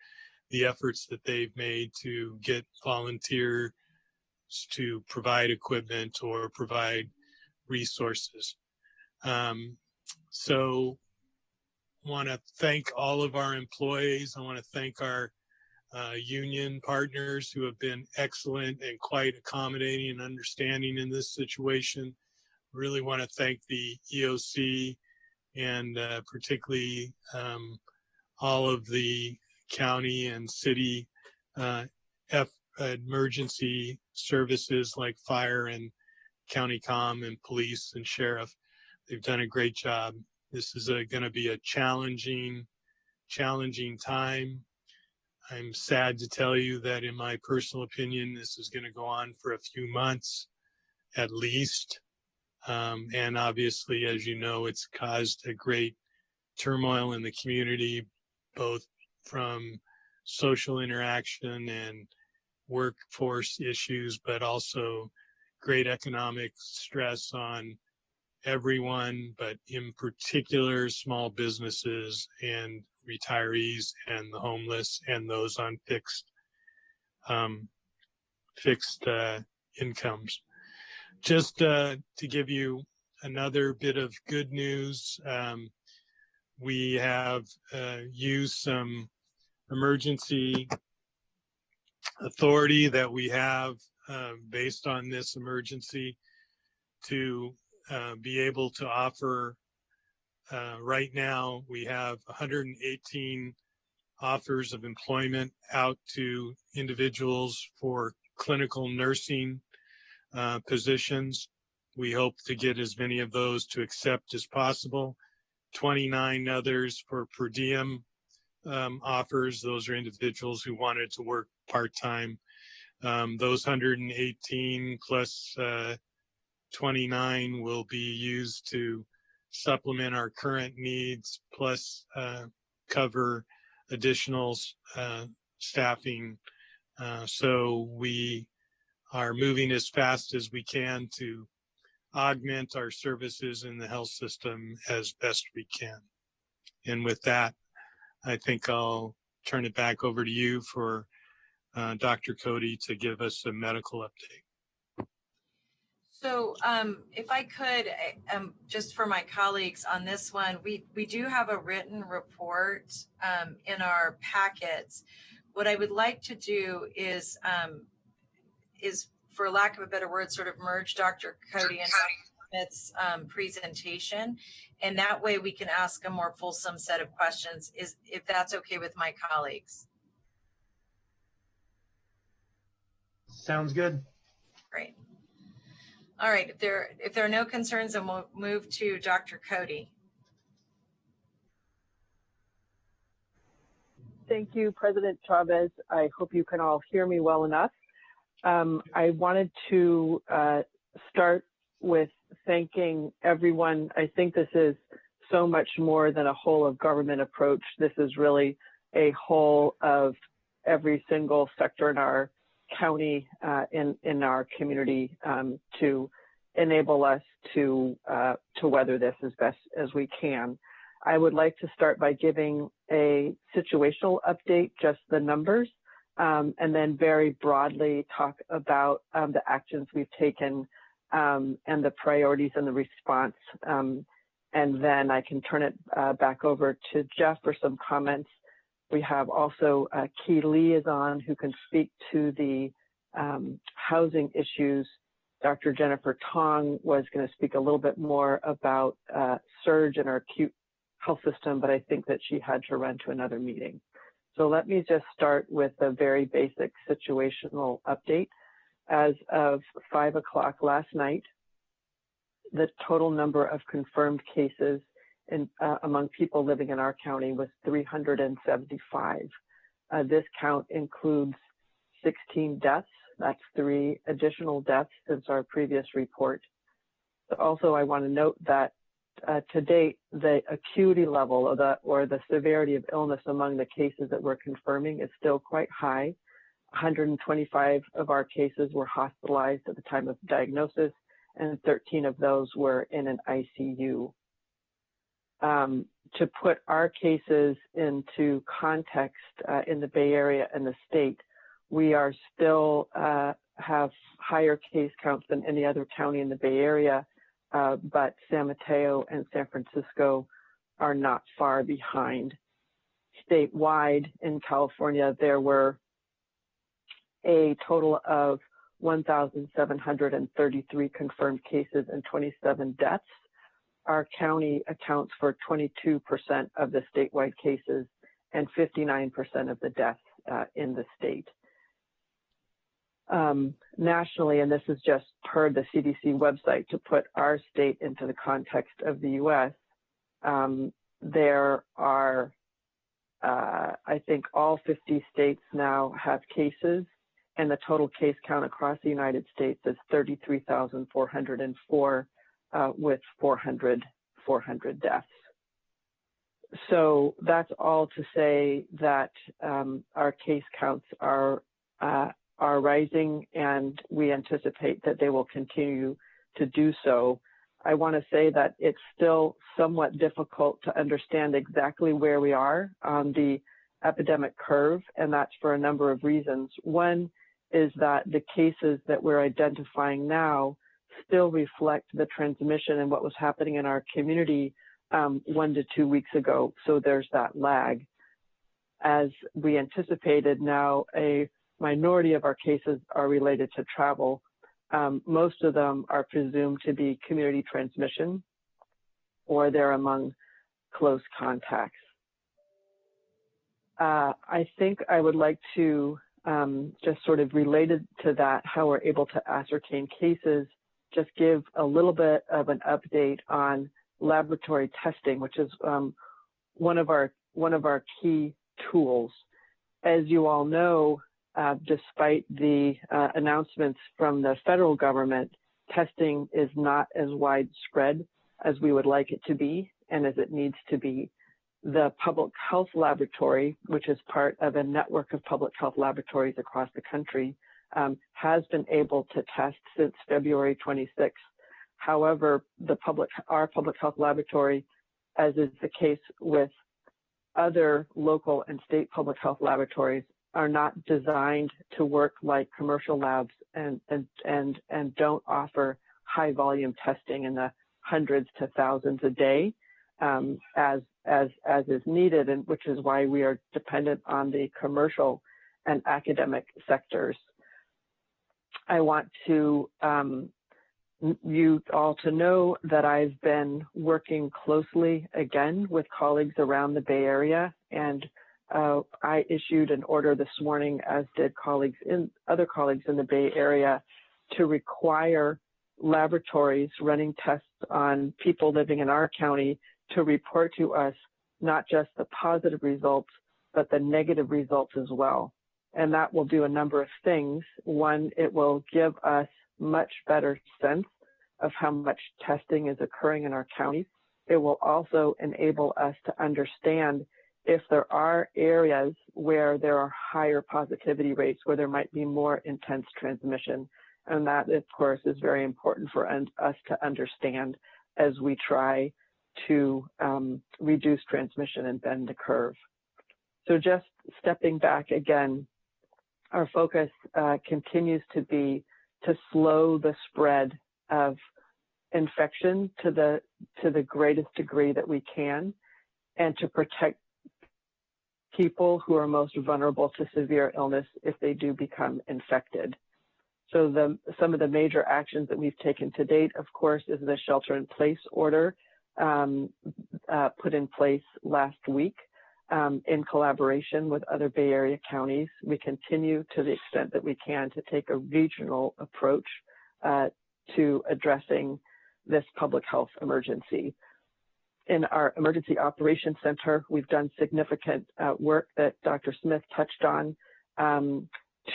the efforts that they've made to get volunteers to provide equipment or provide resources. So I want to thank all of our employees. I want to thank our union partners who have been excellent and quite accommodating and understanding in this situation. Really want to thank the EOC and particularly all of the county and city emergency services like fire and county comm and police and sheriff. They've done a great job. This is going to be a challenging time. I'm sad to tell you that in my personal opinion, this is going to go on for a few months at least. And obviously, as you know, it's caused a great turmoil in the community, both from social interaction and workforce issues, but also great economic stress on everyone, but in particular small businesses and retirees and the homeless and those on fixed incomes. Just to give you another bit of good news, we have used some emergency authority that we have based on this emergency to be able to offer. Right now, we have 118 offers of employment out to individuals for clinical nursing positions. We hope to get as many of those to accept as possible. 29 others for per diem offers. Those are individuals who wanted to work part-time. Those 118 plus 29 will be used to supplement our current needs, plus cover additional staffing. So we are moving as fast as we can to augment our services in the health system as best we can. And with that, I think I'll turn it back over to you for Dr. Cody to give us a medical update. So if I could, just for my colleagues on this one, we do have a written report in our packets. What I would like to do is for lack of a better word, sort of merge Dr. Cody and Dr. Smith's presentation. And that way we can ask a more fulsome set of questions, if that's okay with my colleagues. Sounds good. Great. All right, if there are no concerns, then we'll move to Dr. Cody. Thank you, President Chavez. I hope you can all hear me well enough. I wanted to start with thanking everyone. I think this is so much more than a whole of government approach. This is really a whole of every single sector in our county, in our community, to enable us to weather this as best as we can. I would like to start by giving a situational update, just the numbers, and then very broadly talk about the actions we've taken and the priorities and the response. And then I can turn it back over to Jeff for some comments. We have also Key Lee is on, who can speak to the housing issues. Dr. Jennifer Tong was going to speak a little bit more about surge in our acute health system, but I think that she had to run to another meeting. So let me just start with a very basic situational update. As of 5 o'clock last night, the total number of confirmed cases among people living in our county was 375. This count includes 16 deaths. That's 3 additional deaths since our previous report. Also, I want to note that to date, the acuity level or the severity of illness among the cases that we're confirming is still quite high. 125 of our cases were hospitalized at the time of diagnosis, and 13 of those were in an ICU. To put our cases into context in the Bay Area and the state, we are still have higher case counts than any other county in the Bay Area, but San Mateo and San Francisco are not far behind. Statewide in California, there were a total of 1,733 confirmed cases and 27 deaths. Our county accounts for 22% of the statewide cases and 59% of the deaths in the state. Nationally, and this is just per the CDC website, to put our state into the context of the US, there are, I think all 50 states now have cases, and the total case count across the United States is 33,404 with 400 deaths. So that's all to say that our case counts are rising, and we anticipate that they will continue to do so. I want to say that it's still somewhat difficult to understand exactly where we are on the epidemic curve, and that's for a number of reasons. One is that the cases that we're identifying now still reflect the transmission and what was happening in our community 1 to 2 weeks ago. So there's that lag. As we anticipated, now a minority of our cases are related to travel. Most of them are presumed to be community transmission, or they're among close contacts. I think I would like to just sort of related to that, how we're able to ascertain cases, just give a little bit of an update on laboratory testing, which is one of our key tools. As you all know, despite the announcements from the federal government, testing is not as widespread as we would like it to be and as it needs to be. The public health laboratory, which is part of a network of public health laboratories across the country, has been able to test since February 26th. However, our public health laboratory, as is the case with other local and state public health laboratories, are not designed to work like commercial labs and don't offer high volume testing in the hundreds to thousands a day, as is needed, and which is why we are dependent on the commercial and academic sectors. I want to you all to know that I've been working closely again with colleagues around the Bay Area, and I issued an order this morning, as did other colleagues in the Bay Area, to require laboratories running tests on people living in our county to report to us not just the positive results, but the negative results as well. And that will do a number of things. One, it will give us much better sense of how much testing is occurring in our counties. It will also enable us to understand if there are areas where there are higher positivity rates, where there might be more intense transmission. And that, of course, is very important for us to understand as we try to reduce transmission and bend the curve. So just stepping back again, our focus continues to be to slow the spread of infection to the greatest degree that we can, and to protect people who are most vulnerable to severe illness if they do become infected. So some of the major actions that we've taken to date, of course, is the shelter-in-place order put in place last week in collaboration with other Bay Area counties. We continue, to the extent that we can, to take a regional approach to addressing this public health emergency. In our Emergency Operations Center, we've done significant work that Dr. Smith touched on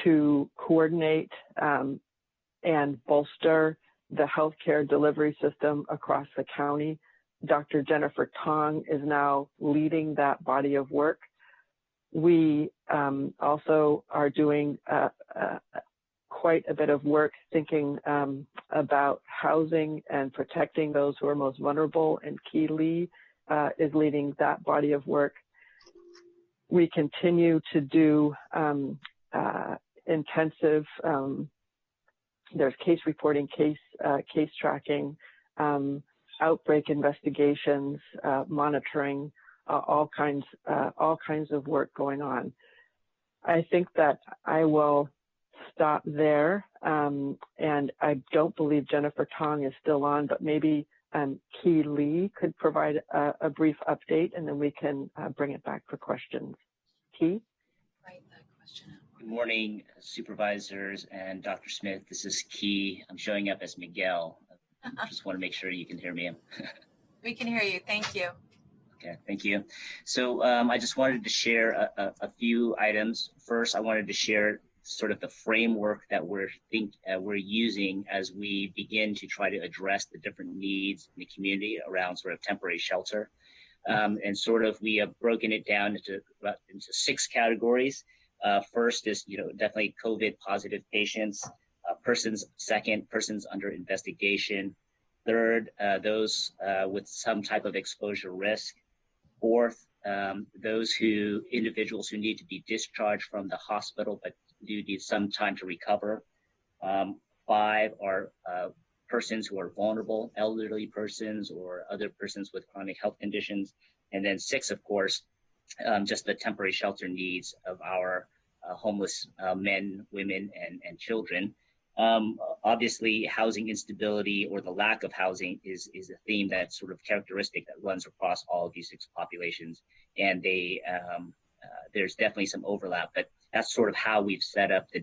to coordinate and bolster the healthcare delivery system across the county. Dr. Jennifer Tong is now leading that body of work. We also are doing quite a bit of work thinking about housing and protecting those who are most vulnerable, and Key Lee is leading that body of work. We continue to do intensive, there's case reporting, case tracking, outbreak investigations, monitoring, all kinds of work going on. I think that I will stop there, and I don't believe Jennifer Tong is still on, but maybe Key Lee could provide a brief update, and then we can bring it back for questions. Key? Good morning, supervisors and Dr. Smith. This is Key. I'm showing up as Miguel. I just want to make sure you can hear me. We can hear you. Thank you. Okay, thank you. So I just wanted to share a few items. First, I wanted to share sort of the framework that we're using as we begin to try to address the different needs in the community around sort of temporary shelter. And sort of we have broken it down into 6 categories. First is, definitely COVID positive patients. Second, persons under investigation. Third, those with some type of exposure risk. Fourth, individuals who need to be discharged from the hospital but do need some time to recover. 5 are persons who are vulnerable, elderly persons or other persons with chronic health conditions. And then 6, of course, just the temporary shelter needs of our homeless men, women, and children. Obviously, housing instability or the lack of housing is a theme that's sort of characteristic that runs across all of these 6 populations. And there's definitely some overlap, but that's sort of how we've set up the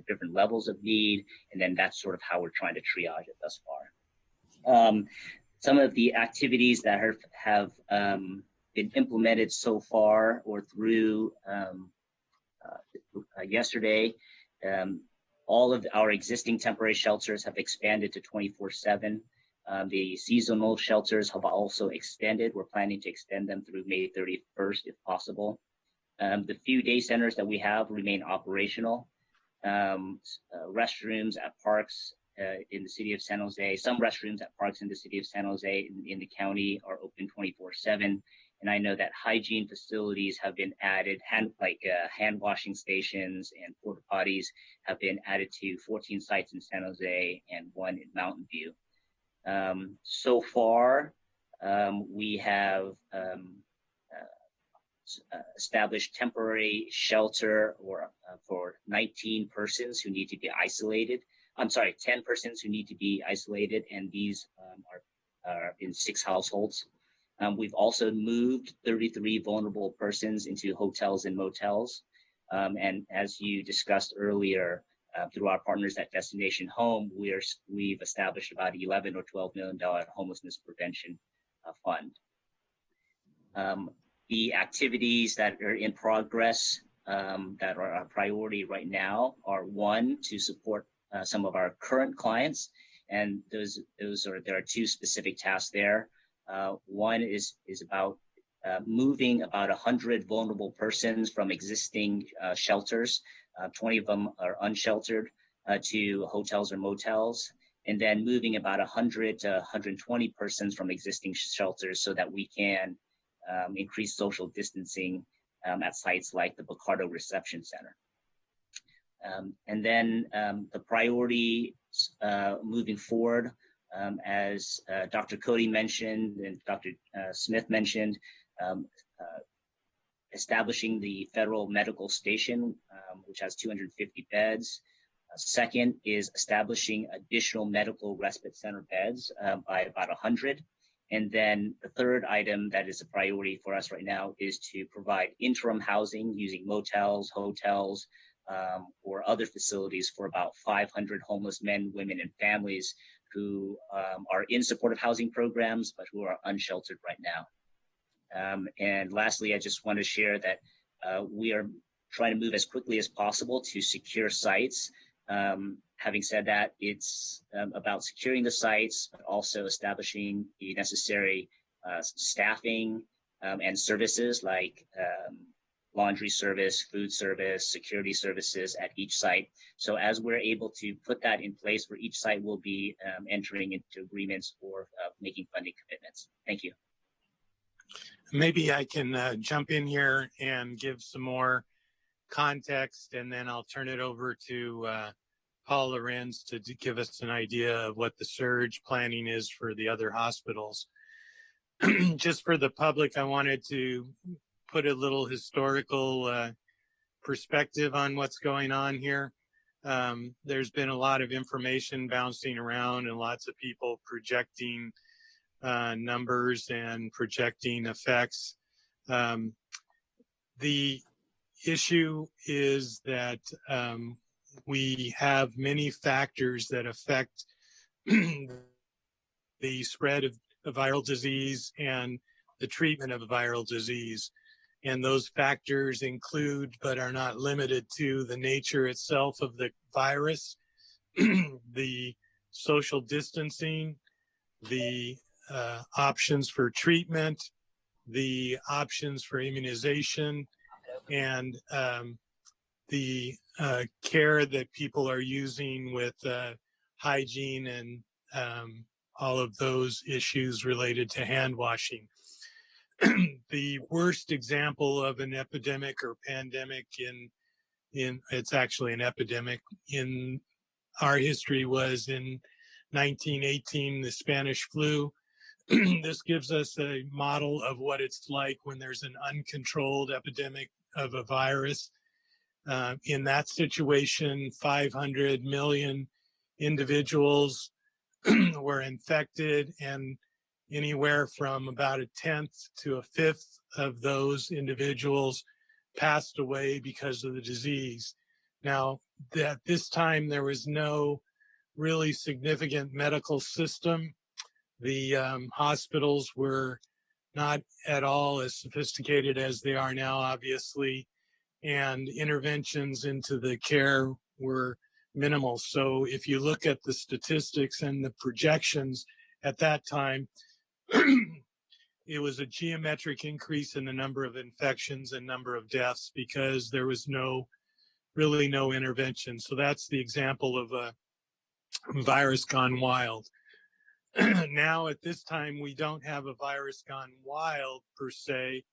different levels of need. And then that's sort of how we're trying to triage it thus far. Some of the activities that have been implemented so far or through yesterday, all of our existing temporary shelters have expanded to 24/7. The seasonal shelters have also extended. We're planning to extend them through May 31st if possible. The few day centers that we have remain operational. Restrooms at parks in the city of San Jose, some restrooms at parks in the city of San Jose in the county are open 24/7. And I know that hygiene facilities have been added, hand washing stations and porta potties have been added to 14 sites in San Jose and 1 in Mountain View. So far, we have established temporary shelter for 19 persons who need to be isolated. 10 persons who need to be isolated, and these are in 6 households. We've also moved 33 vulnerable persons into hotels and motels. And as you discussed earlier, through our partners at Destination Home, we've established about $11 or $12 million homelessness prevention fund. The activities that are in progress that are a priority right now are 1, to support some of our current clients, and there are 2 specific tasks there. 1 is about moving about 100 vulnerable persons from existing shelters. 20 of them are unsheltered to hotels or motels, and then moving about 100 to 120 persons from existing shelters so that we can increase social distancing at sites like the Bocardo Reception Center. And then the priority moving forward, as Dr. Cody mentioned and Dr. Smith mentioned, establishing the federal medical station, which has 250 beds. Second is establishing additional medical respite center beds by about 100. And then the third item that is a priority for us right now is to provide interim housing using motels, hotels, or other facilities for about 500 homeless men, women, and families who are in supportive housing programs, but who are unsheltered right now. And lastly, I just want to share that we are trying to move as quickly as possible to secure sites. Having said that, it's about securing the sites, but also establishing the necessary staffing and services like laundry service, food service, security services at each site. So as we're able to put that in place for each site, we'll be entering into agreements for making funding commitments. Thank you. Maybe I can jump in here and give some more context, and then I'll turn it over to Paul Lorenz to give us an idea of what the surge planning is for the other hospitals. Just for the public, I wanted to put a little historical perspective on what's going on here. There's been a lot of information bouncing around and lots of people projecting numbers and projecting effects. The issue is that we have many factors that affect the spread of viral disease and the treatment of viral disease. And those factors include, but are not limited to, the nature itself of the virus, the social distancing, the options for treatment, the options for immunization, and the care that people are using with hygiene and all of those issues related to hand washing. The worst example of an epidemic or pandemic it's actually an epidemic in our history was in 1918, the Spanish flu. This gives us a model of what it's like when there's an uncontrolled epidemic of a virus. In that situation, 500 million individuals were infected, and anywhere from about 1/10 to 1/5 of those individuals passed away because of the disease. Now, at this time, there was no really significant medical system. The hospitals were not at all as sophisticated as they are now, obviously, and interventions into the care were minimal. So if you look at the statistics and the projections at that time, it was a geometric increase in the number of infections and number of deaths because there was really no intervention. So that's the example of a virus gone wild. Now at this time, we don't have a virus gone wild per se,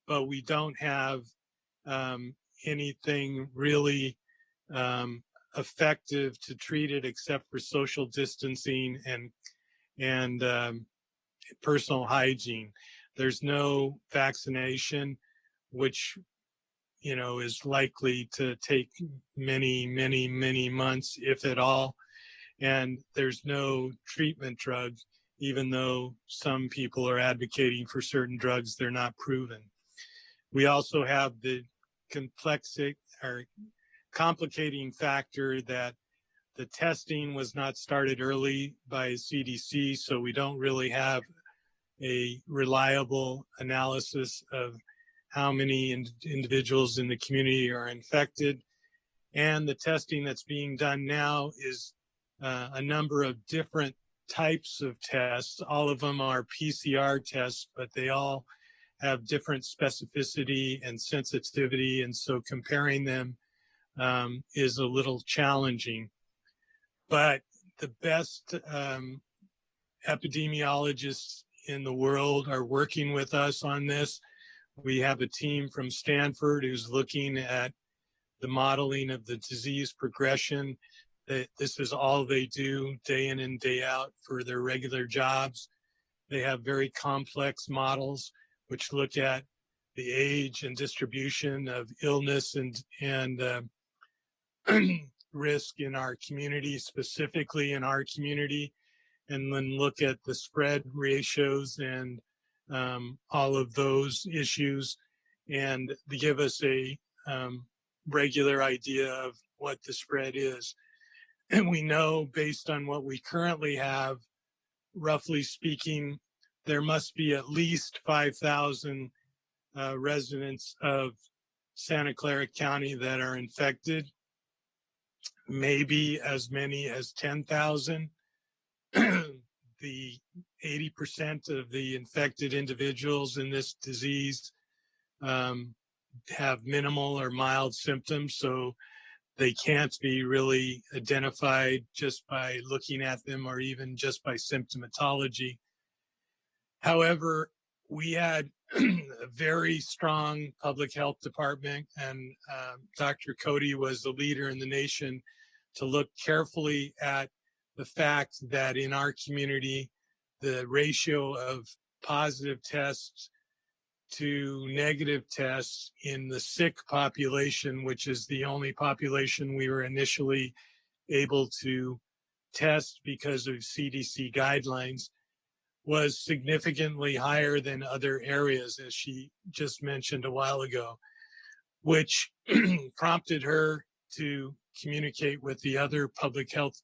but we don't have anything really effective to treat it except for social distancing and personal hygiene. There's no vaccination, which is likely to take many, many, many months, if at all. And there's no treatment drug, even though some people are advocating for certain drugs, they're not proven. We also have the complicating factor that the testing was not started early by CDC, so we don't really have a reliable analysis of how many individuals in the community are infected. And the testing that's being done now is a number of different types of tests. All of them are PCR tests, but they all have different specificity and sensitivity, and so comparing them is a little challenging. But the best epidemiologists in the world are working with us on this. We have a team from Stanford who's looking at the modeling of the disease progression. This is all they do day in and day out for their regular jobs. They have very complex models which look at the age and distribution of illness and risk in our community, specifically in our community, and then look at the spread ratios and all of those issues, and give us a regular idea of what the spread is. And we know, based on what we currently have, roughly speaking, there must be at least 5,000 residents of Santa Clara County that are infected, maybe as many as 10,000. The 80% of the infected individuals in this disease have minimal or mild symptoms, so they can't be really identified just by looking at them or even just by symptomatology. However, we had a very strong public health department, and Dr. Cody was the leader in the nation to look carefully at the fact that in our community, the ratio of positive tests to negative tests in the sick population, which is the only population we were initially able to test because of CDC guidelines, was significantly higher than other areas, as she just mentioned a while ago, which prompted her to communicate with the other public health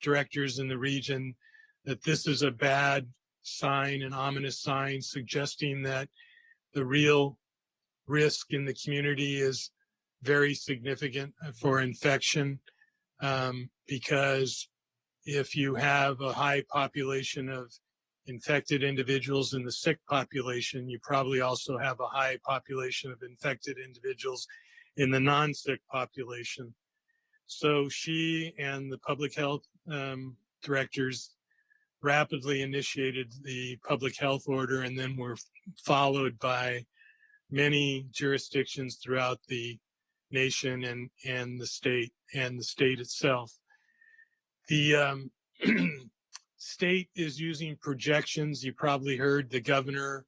directors in the region that this is a bad sign, an ominous sign, suggesting that the real risk in the community is very significant for infection, because if you have a high population of infected individuals in the sick population, you probably also have a high population of infected individuals in the non-sick population. So she and the public health directors rapidly initiated the public health order, and then were followed by many jurisdictions throughout the nation and the state itself. The state is using projections. You probably heard the governor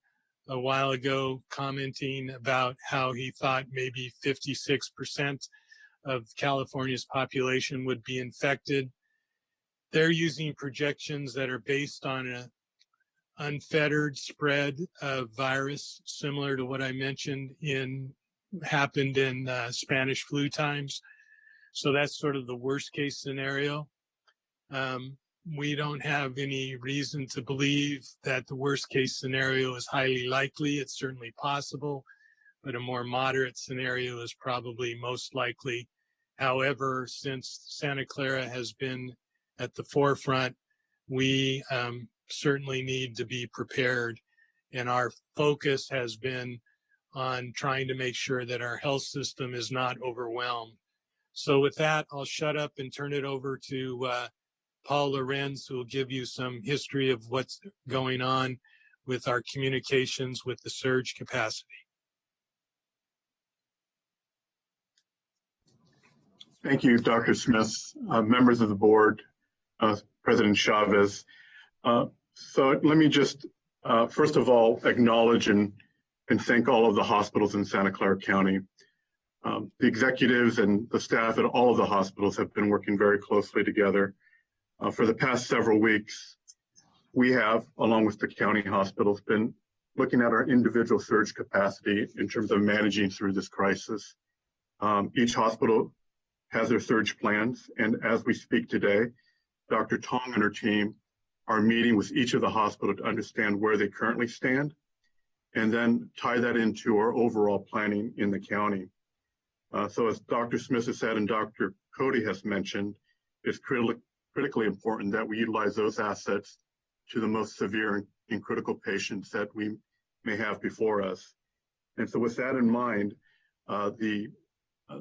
a while ago commenting about how he thought maybe 56% of California's population would be infected. They're using projections that are based on an unfettered spread of virus, similar to what I mentioned happened in Spanish flu times. So that's sort of the worst case scenario. We don't have any reason to believe that the worst case scenario is highly likely. It's certainly possible, but a more moderate scenario is probably most likely. However, since Santa Clara has been at the forefront, we certainly need to be prepared. And our focus has been on trying to make sure that our health system is not overwhelmed. So with that, I'll shut up and turn it over to Paul Lorenz, who will give you some history of what's going on with our communications with the surge capacity. Thank you, Dr. Smith, members of the board, President Chavez. So let me just, first of all, acknowledge and thank all of the hospitals in Santa Clara County. The executives and the staff at all of the hospitals have been working very closely together. For the past several weeks, we have, along with the county hospitals, been looking at our individual surge capacity in terms of managing through this crisis. Each hospital has their surge plans, and as we speak today, Dr. Tong and her team are meeting with each of the hospitals to understand where they currently stand, and then tie that into our overall planning in the county. So as Dr. Smith has said and Dr. Cody has mentioned, it's critically important that we utilize those assets to the most severe and critical patients that we may have before us. And so with that in mind, the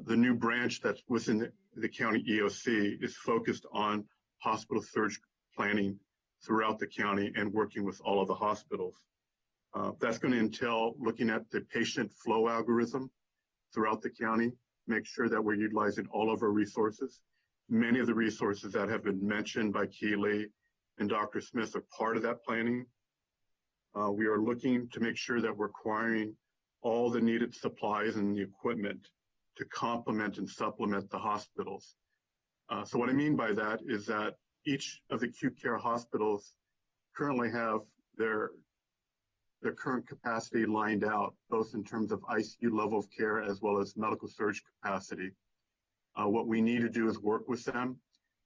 new branch that's within the county EOC is focused on hospital surge planning throughout the county and working with all of the hospitals. That's going to entail looking at the patient flow algorithm throughout the county, make sure that we're utilizing all of our resources. Many of the resources that have been mentioned by Keely and Dr. Smith are part of that planning. We are looking to make sure that we're acquiring all the needed supplies and the equipment to complement and supplement the hospitals. So what I mean by that is that each of the acute care hospitals currently have their current capacity lined out, both in terms of ICU level of care as well as medical surge capacity. What we need to do is work with them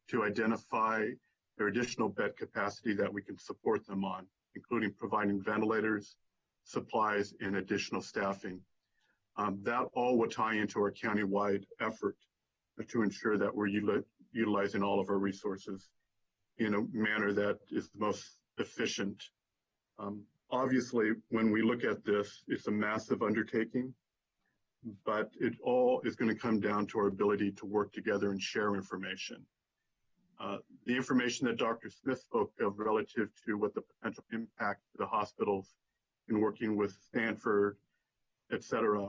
to identify their additional bed capacity that we can support them on, including providing ventilators, supplies, and additional staffing. That all will tie into our countywide effort to ensure that we're utilizing all of our resources in a manner that is the most efficient. Obviously, when we look at this, it's a massive undertaking. but it all is going to come down to our ability to work together and share information. The information that Dr. Smith spoke of relative to what the potential impact to the hospitals in working with Stanford, et cetera,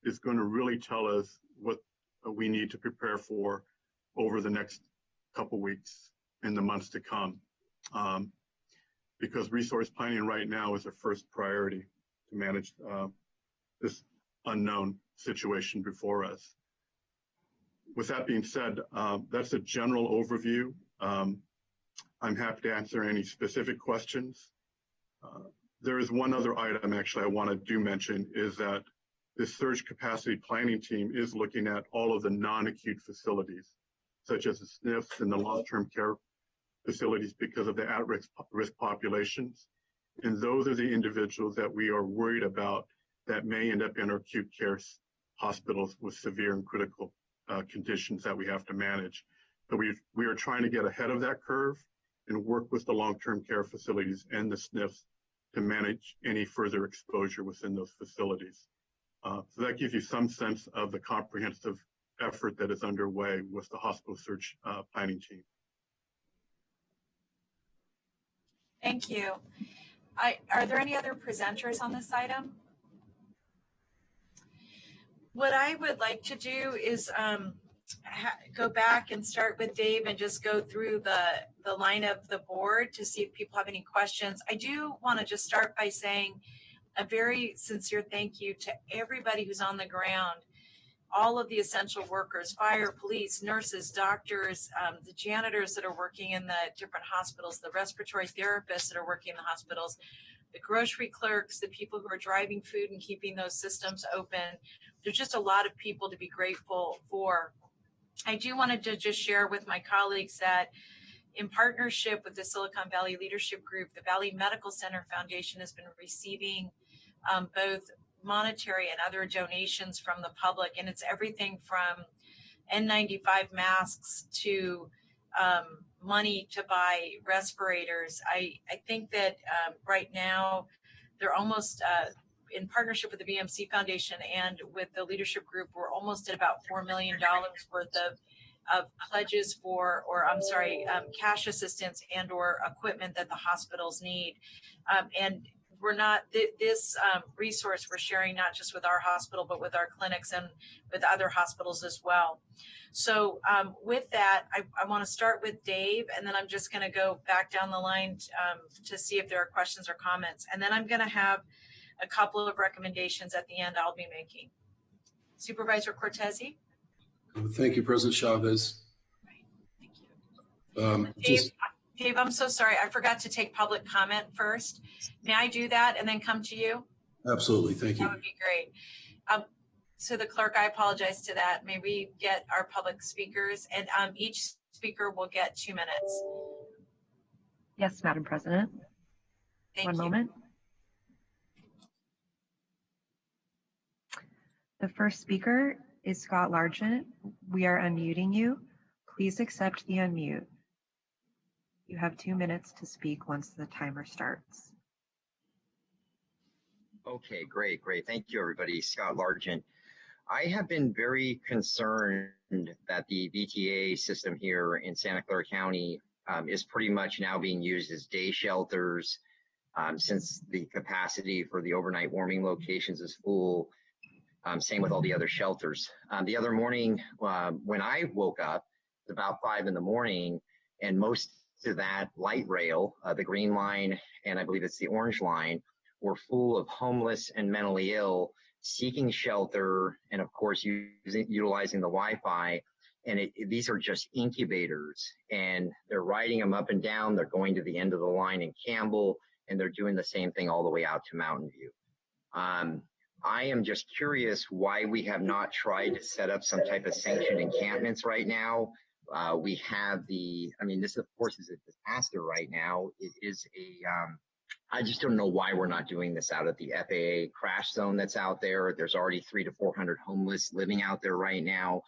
is going to really tell us what we need to prepare for over the next couple weeks and the months to come. Because resource planning right now is our first priority to manage this unknown situation before us. With that being said, that's a general overview. I'm happy to answer any specific questions. There is one other item actually I want to mention is that this surge capacity planning team is looking at all of the non-acute facilities, such as the SNFs and the long-term care facilities because of the at-risk populations. And those are the individuals that we are worried about that may end up in our acute care hospitals with severe and critical conditions that we have to manage. So we are trying to get ahead of that curve and work with the long-term care facilities and the SNFs to manage any further exposure within those facilities. So that gives you some sense of the comprehensive effort that is underway with the hospital surge planning team. Thank you. Are there any other presenters on this item? What I would like to do is go back and start with Dave and just go through the line of the board to see if people have any questions. I do want to just start by saying a very sincere thank you to everybody who's on the ground, all of the essential workers, fire, police, nurses, doctors, the janitors that are working in the different hospitals, the respiratory therapists that are working in the hospitals, the grocery clerks, the people who are driving food and keeping those systems open. There's just a lot of people to be grateful for. I do want to just share with my colleagues that in partnership with the Silicon Valley Leadership Group, the Valley Medical Center Foundation has been receiving both monetary and other donations from the public. And it's everything from N95 masks to money to buy respirators. I think that right now they're almost in partnership with the BMC Foundation and with the leadership group, we're almost at about $4 million worth of pledges for, cash assistance and or equipment that the hospitals need. And we're not, this resource we're sharing not just with our hospital, but with our clinics and with other hospitals as well. So with that, I want to start with Dave, and then I'm just going to go back down the line to see if there are questions or comments. And then I'm going to have a couple of recommendations at the end I'll be making. Supervisor Cortese? Thank you, President Chavez. Thank you. Dave, I'm so sorry. I forgot to take public comment first. May I do that and then come to you? Absolutely. Thank you. That would be great. So the clerk, I apologize to that. May we get our public speakers, and each speaker will get 2 minutes. Yes, Madam President. Thank One you. moment. The first speaker is Scott Largent. We are unmuting you. Please accept the unmute. You have 2 minutes to speak once the timer starts. Okay, great. Thank you, everybody. Scott Largent. I have been very concerned that the VTA system here in Santa Clara County is pretty much now being used as day shelters since the capacity for the overnight warming locations is full. Same with all the other shelters. The other morning when I woke up, it's about 5 in the morning, and most of that light rail, the green line, and I believe it's the orange line, were full of homeless and mentally ill seeking shelter, and of course utilizing the Wi-Fi. And these are just incubators, and they're riding them up and down. They're going to the end of the line in Campbell, and they're doing the same thing all the way out to Mountain View. I am just curious why we have not tried to set up some type of sanctioned encampments right now. We have this of course is a disaster right now. It is I just don't know why we're not doing this out at the FAA crash zone that's out there. There's already 300 to 400 homeless living out there right now.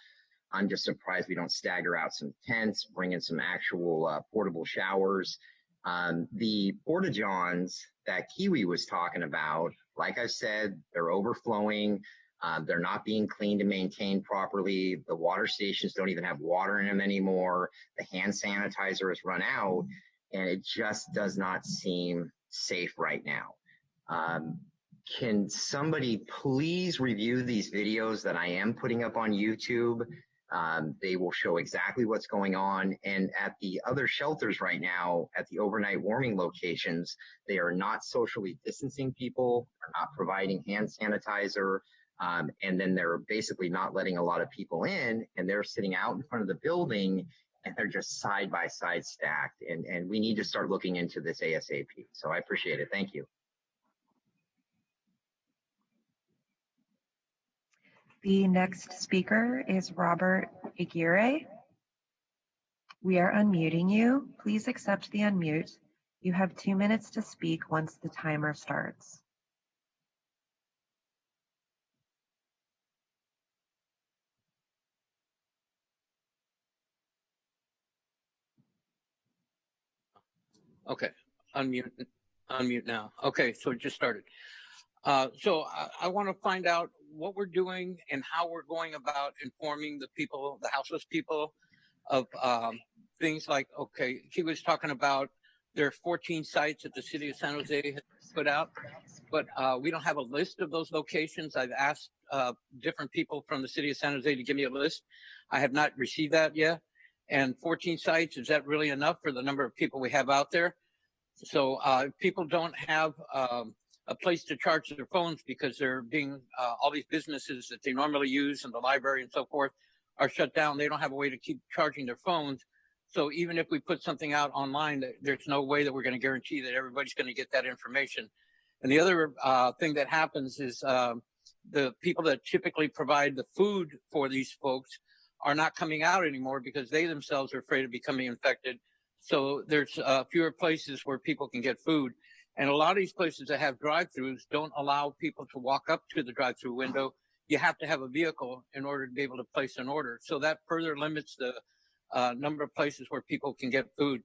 I'm just surprised we don't stagger out some tents, bring in some actual portable showers. The porta-johns that Kiwi was talking about, like I said, they're overflowing. They're not being cleaned and maintained properly. The water stations don't even have water in them anymore. The hand sanitizer has run out, and it just does not seem safe right now. Can somebody please review these videos that I am putting up on YouTube? They will show exactly what's going on. And at the other shelters right now, at the overnight warming locations, they are not socially distancing people, are not providing hand sanitizer, and then they're basically not letting a lot of people in, and they're sitting out in front of the building, and they're just side by side stacked. And we need to start looking into this ASAP. So I appreciate it. Thank you. The next speaker is Robert Aguirre. We are unmuting you. Please accept the unmute. You have 2 minutes to speak once the timer starts. Okay, unmute now. Okay, so it just started. So I want to find out what we're doing and how we're going about informing the people, the houseless people, of things like, okay, he was talking about there are 14 sites that the city of San Jose has put out, but we don't have a list of those locations. I've asked different people from the city of San Jose to give me a list. I have not received that yet. And 14 sites, is that really enough for the number of people we have out there? So people don't have a place to charge their phones because they're being, all these businesses that they normally use in the library and so forth are shut down. They don't have a way to keep charging their phones. So even if we put something out online, there's no way that we're going to guarantee that everybody's going to get that information. And the other thing that happens is the people that typically provide the food for these folks are not coming out anymore because they themselves are afraid of becoming infected. So there's fewer places where people can get food. And a lot of these places that have drive-throughs don't allow people to walk up to the drive-through window. You have to have a vehicle in order to be able to place an order. So that further limits the number of places where people can get food.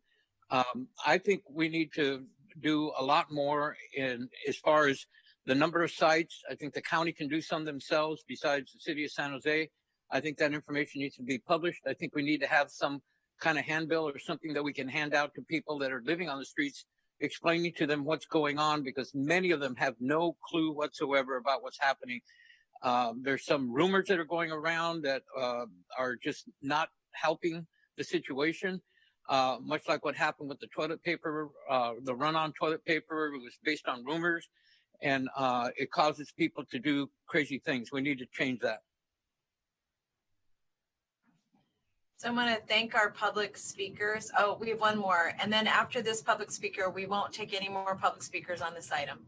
I think we need to do a lot more in as far as the number of sites. I think the county can do some themselves besides the city of San Jose. I think that information needs to be published. I think we need to have some kind of handbill or something that we can hand out to people that are living on the streets, explaining to them what's going on, because many of them have no clue whatsoever about what's happening. There's some rumors that are going around that are just not helping the situation, much like what happened with the toilet paper, the run on toilet paper. It was based on rumors, and it causes people to do crazy things. We need to change that. So I want to thank our public speakers. Oh, we have one more. And then after this public speaker, we won't take any more public speakers on this item.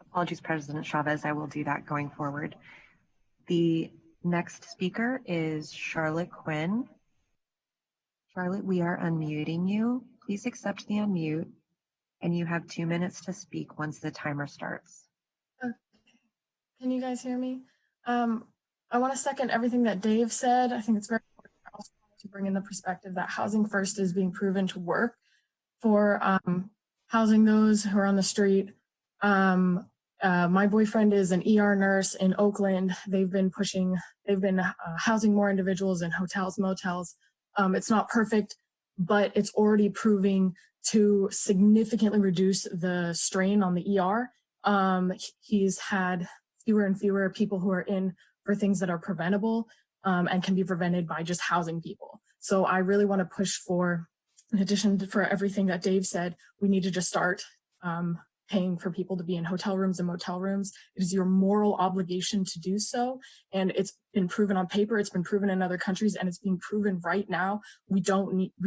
Apologies, President Chavez. I will do that going forward. The next speaker is Charlotte Quinn. Charlotte, we are unmuting you. Please accept the unmute, and you have 2 minutes to speak once the timer starts. Okay. Can you guys hear me? I want to second everything that Dave said. I think it's very important also to bring in the perspective that Housing First is being proven to work for housing those who are on the street. My boyfriend is an ER nurse in Oakland. They've been housing more individuals in hotels, motels. It's not perfect, but it's already proving to significantly reduce the strain on the ER. He's had fewer and fewer people who are in for things that are preventable and can be prevented by just housing people. So I really want to push for, in addition to for everything that Dave said, we need to just start paying for people to be in hotel rooms and motel rooms. It is your moral obligation to do so. And it's been proven on paper. It's been proven in other countries, and it's being proven right now. We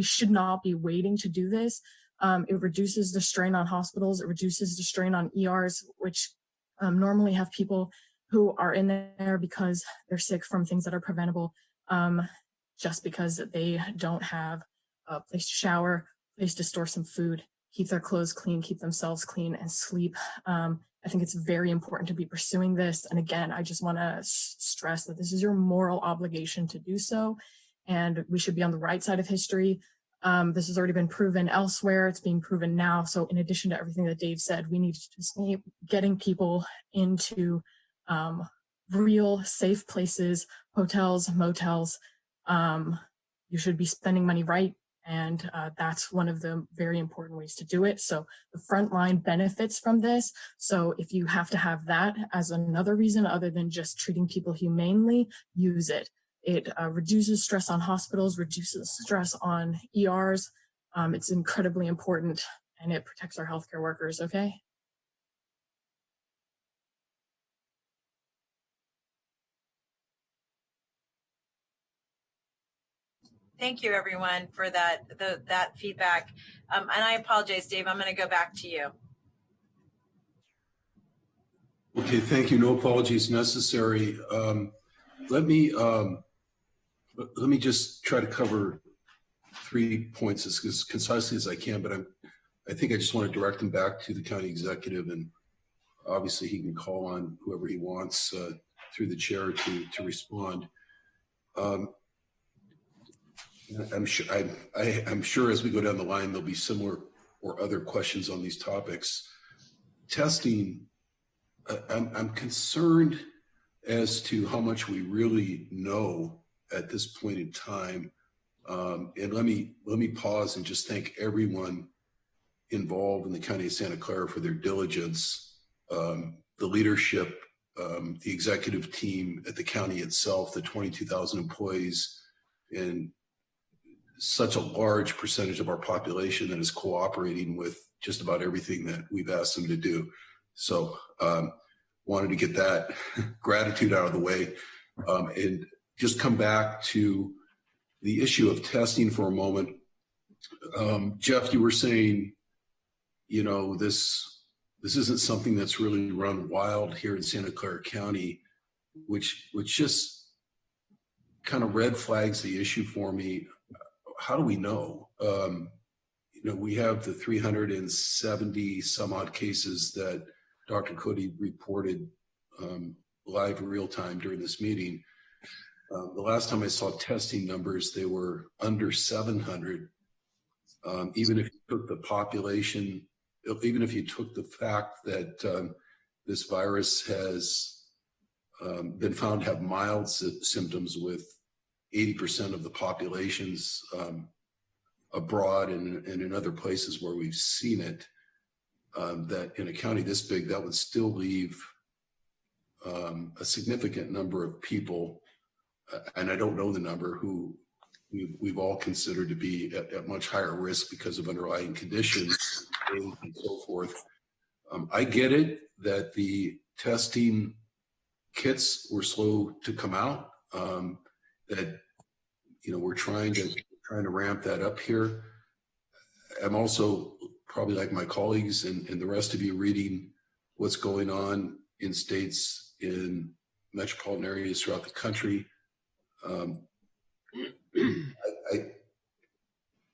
should not be waiting to do this. It reduces the strain on hospitals. It reduces the strain on ERs, which normally have people who are in there because they're sick from things that are preventable, just because they don't have a place to shower, place to store some food, keep their clothes clean, keep themselves clean, and sleep. I think it's very important to be pursuing this. And again, I just want to stress that this is your moral obligation to do so. And we should be on the right side of history. This has already been proven elsewhere. It's being proven now. So in addition to everything that Dave said, we need to just keep getting people into real safe places, hotels, motels. You should be spending money right. And that's one of the very important ways to do it. So the front line benefits from this. So if you have to have that as another reason other than just treating people humanely, use it. It reduces stress on hospitals, reduces stress on ERs. It's incredibly important, and it protects our healthcare workers, okay? Thank you, everyone, for that feedback. And I apologize, Dave. I'm going to go back to you. Okay, thank you. No apologies necessary. Let me just try to cover 3 points as concisely as I can, but I think I just want to direct them back to the county executive, and obviously he can call on whoever he wants through the chair to respond. I'm sure as we go down the line, there'll be similar or other questions on these topics. Testing, I'm concerned as to how much we really know at this point in time. And let me pause and just thank everyone involved in the County of Santa Clara for their diligence, the leadership, the executive team at the county itself, the 22,000 employees, and such a large percentage of our population that is cooperating with just about everything that we've asked them to do. So wanted to get that gratitude out of the way and just come back to the issue of testing for a moment. Jeff, you were saying, you know, this isn't something that's really run wild here in Santa Clara County, which just kind of red flags the issue for me. How do we know? You know, we have the 370 some odd cases that Dr. Cody reported live real time during this meeting. The last time I saw testing numbers, they were under 700. Even if you took the population, even if you took the fact that this virus has been found to have mild symptoms with 80% of the populations abroad and in other places where we've seen it, that in a county this big, that would still leave a significant number of people, and I don't know the number, who we've all considered to be at much higher risk because of underlying conditions and so forth. I get it that the testing kits were slow to come out, that, you know, we're trying to ramp that up here. I'm also, probably like my colleagues and the rest of you, reading what's going on in states in metropolitan areas throughout the country.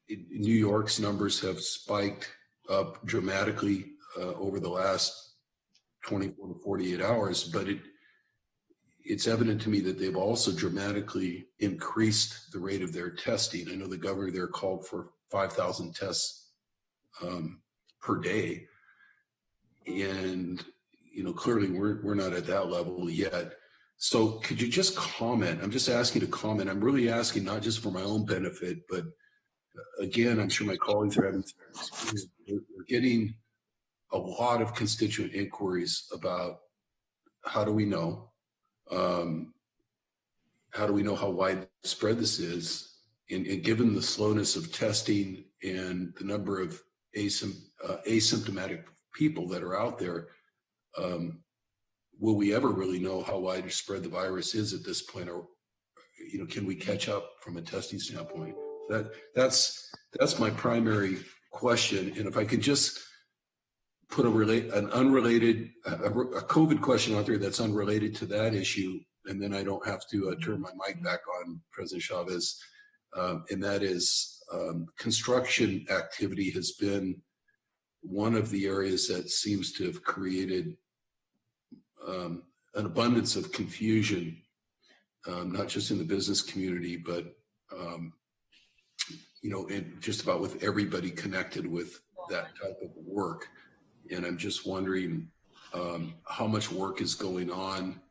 New York's numbers have spiked up dramatically over the last 24 to 48 hours, but it's evident to me that they've also dramatically increased the rate of their testing. I know the governor there called for 5,000 tests per day, and you know, clearly we're not at that level yet. So could you just comment? I'm just asking to comment. I'm really asking not just for my own benefit, but again, I'm sure my colleagues are having, we're getting a lot of constituent inquiries about how do we know? How do we know how widespread this is? And given the slowness of testing and the number of asymptomatic people that are out there, will we ever really know how widespread the virus is at this point? Or, you know, can we catch up from a testing standpoint? That's my primary question. And if I could just put a COVID question out there that's unrelated to that issue, and then I don't have to turn my mic back on, President Chavez, and that is construction activity has been one of the areas that seems to have created an abundance of confusion, not just in the business community, but and just about with everybody connected with that type of work. And I'm just wondering how much work is going on,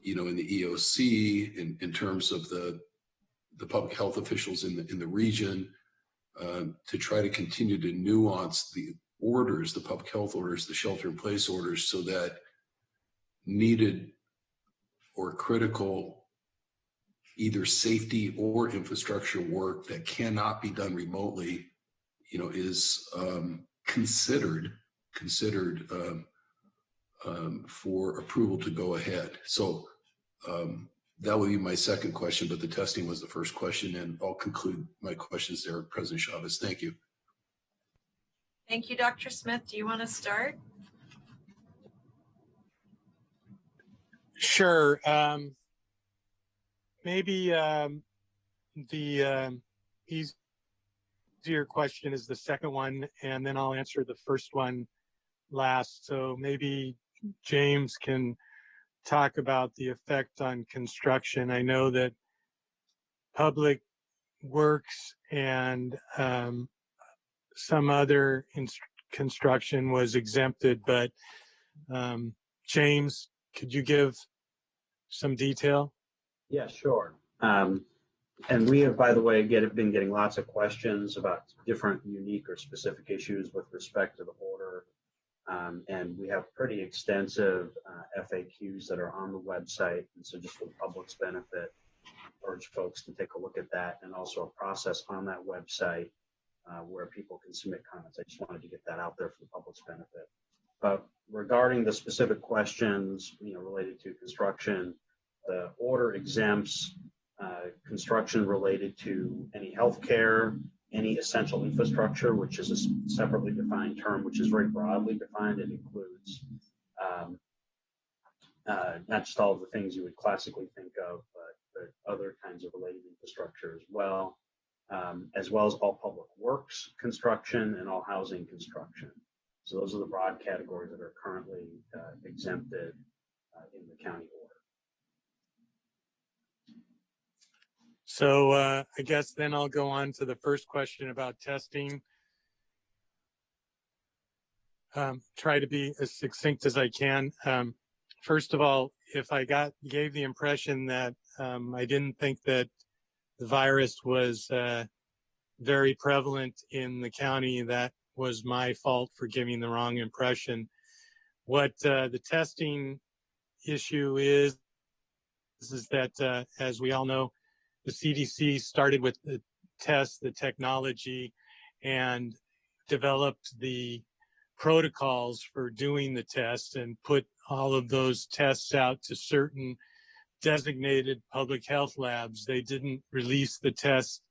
in the EOC in terms of the public health officials in the region to try to continue to nuance the orders, the public health orders, the shelter-in-place orders, so that needed or critical either safety or infrastructure work that cannot be done remotely, is considered for approval to go ahead. So that would be my second question, but the testing was the first question, and I'll conclude my questions there, President Chavez. Thank you. Thank you, Dr. Smith. Do you want to start? Sure. Maybe the easier question is the second one, and then I'll answer the first one last. So maybe James can talk about the effect on construction. I know that public works and some other construction was exempted, but James, could you give some detail? Yeah, sure. And we have, by the way, been getting lots of questions about different unique or specific issues with respect to the order. And we have pretty extensive FAQs that are on the website. And so just for the public's benefit, I urge folks to take a look at that, and also a process on that website where people can submit comments. I just wanted to get that out there for the public's benefit. But regarding the specific questions, related to construction, the order exempts construction related to any healthcare, any essential infrastructure, which is a separately defined term, which is very broadly defined. It includes not just all of the things you would classically think of, but other kinds of related infrastructure as well as all public works construction and all housing construction. So those are the broad categories that are currently exempted in the county order. So I guess then I'll go on to the first question about testing. Try to be as succinct as I can. First of all, if I gave the impression that I didn't think that the virus was very prevalent in the county, that was my fault for giving the wrong impression. What the testing issue is that, as we all know, the CDC started with the test, the technology, and developed the protocols for doing the test and put all of those tests out to certain designated public health labs. They didn't release the test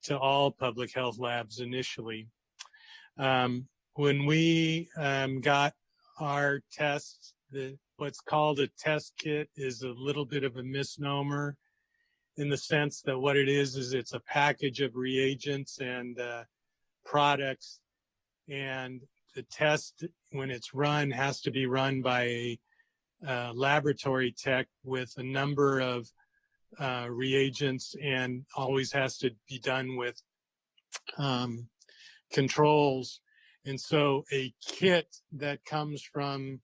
to all public health labs initially. When we got our tests, what's called a test kit is a little bit of a misnomer, in the sense that what it is it's a package of reagents and products, and the test, when it's run, has to be run by a laboratory tech with a number of reagents, and always has to be done with controls. And so a kit that comes from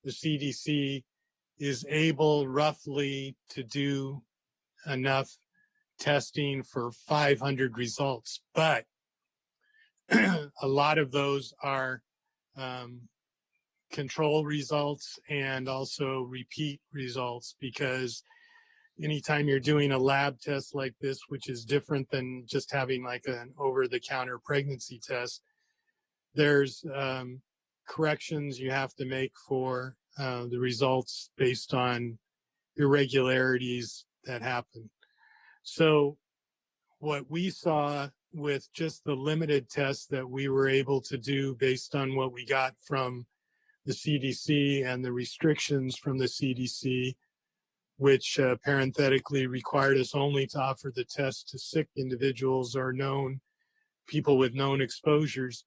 the CDC is able roughly to do enough testing for 500 results, but a lot of those are control results and also repeat results, because anytime you're doing a lab test like this, which is different than just having like an over-the-counter pregnancy test, there's corrections you have to make for the results based on irregularities that happen. So what we saw with just the limited tests that we were able to do based on what we got from the CDC and the restrictions from the CDC, which parenthetically required us only to offer the test to sick individuals or known people with known exposures.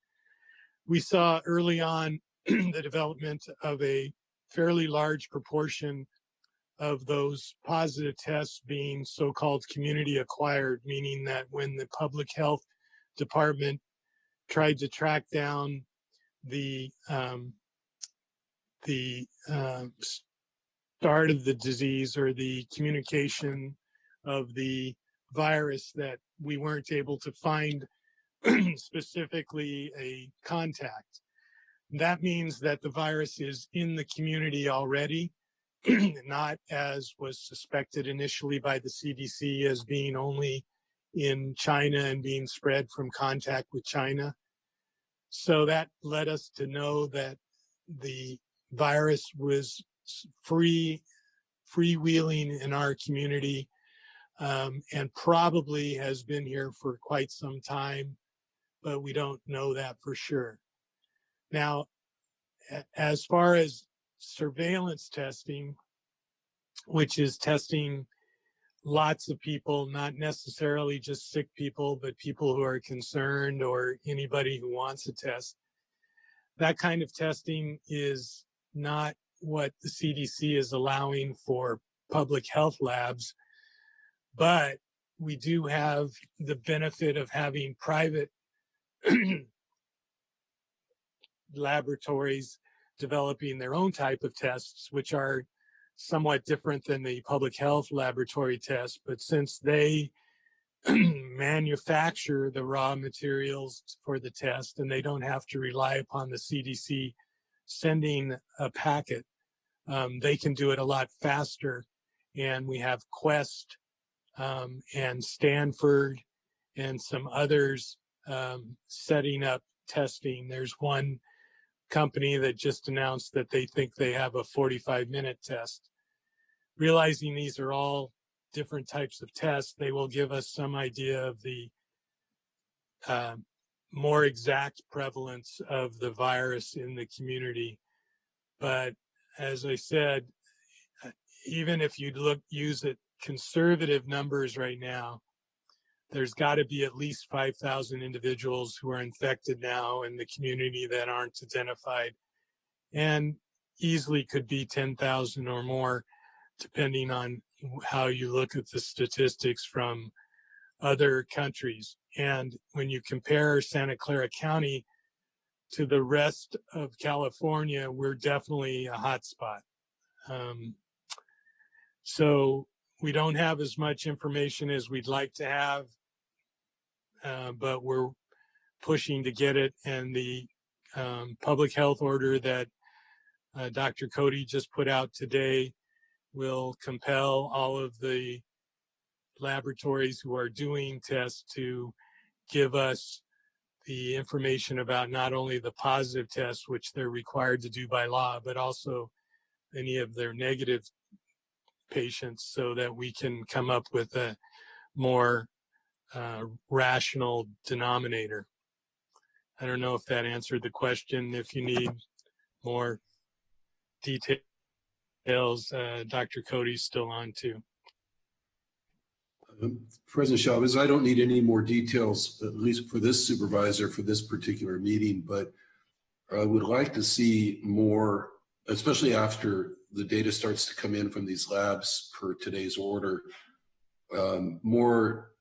We saw early on the development of a fairly large proportion of those positive tests being so-called community acquired, meaning that when the public health department tried to track down the start of the disease or the communication of the virus, that we weren't able to find specifically a contact. That means that the virus is in the community already, not as was suspected initially by the CDC as being only in China and being spread from contact with China. So that led us to know that the virus was freewheeling in our community, and probably has been here for quite some time, but we don't know that for sure. Now, as far as surveillance testing, which is testing lots of people, not necessarily just sick people, but people who are concerned or anybody who wants a test, that kind of testing is not what the CDC is allowing for public health labs, but we do have the benefit of having private laboratories developing their own type of tests, which are somewhat different than the public health laboratory tests. But since they manufacture the raw materials for the test and they don't have to rely upon the CDC sending a packet, they can do it a lot faster. And we have Quest and Stanford and some others setting up testing. There's one company that just announced that they think they have a 45-minute test. Realizing these are all different types of tests, they will give us some idea of the more exact prevalence of the virus in the community. But as I said, even if you use it conservative numbers right now, there's got to be at least 5,000 individuals who are infected now in the community that aren't identified, and easily could be 10,000 or more, depending on how you look at the statistics from other countries. And when you compare Santa Clara County to the rest of California, we're definitely a hot spot. So we don't have as much information as we'd like to have, but we're pushing to get it. And the public health order that Dr. Cody just put out today will compel all of the laboratories who are doing tests to give us the information about not only the positive tests, which they're required to do by law, but also any of their negative patients, so that we can come up with a more rational denominator. I don't know if that answered the question. If you need more details, Dr. Cody's still on too. President Chavez, I don't need any more details, at least for this supervisor, for this particular meeting, but I would like to see more, especially after the data starts to come in from these labs per today's order, more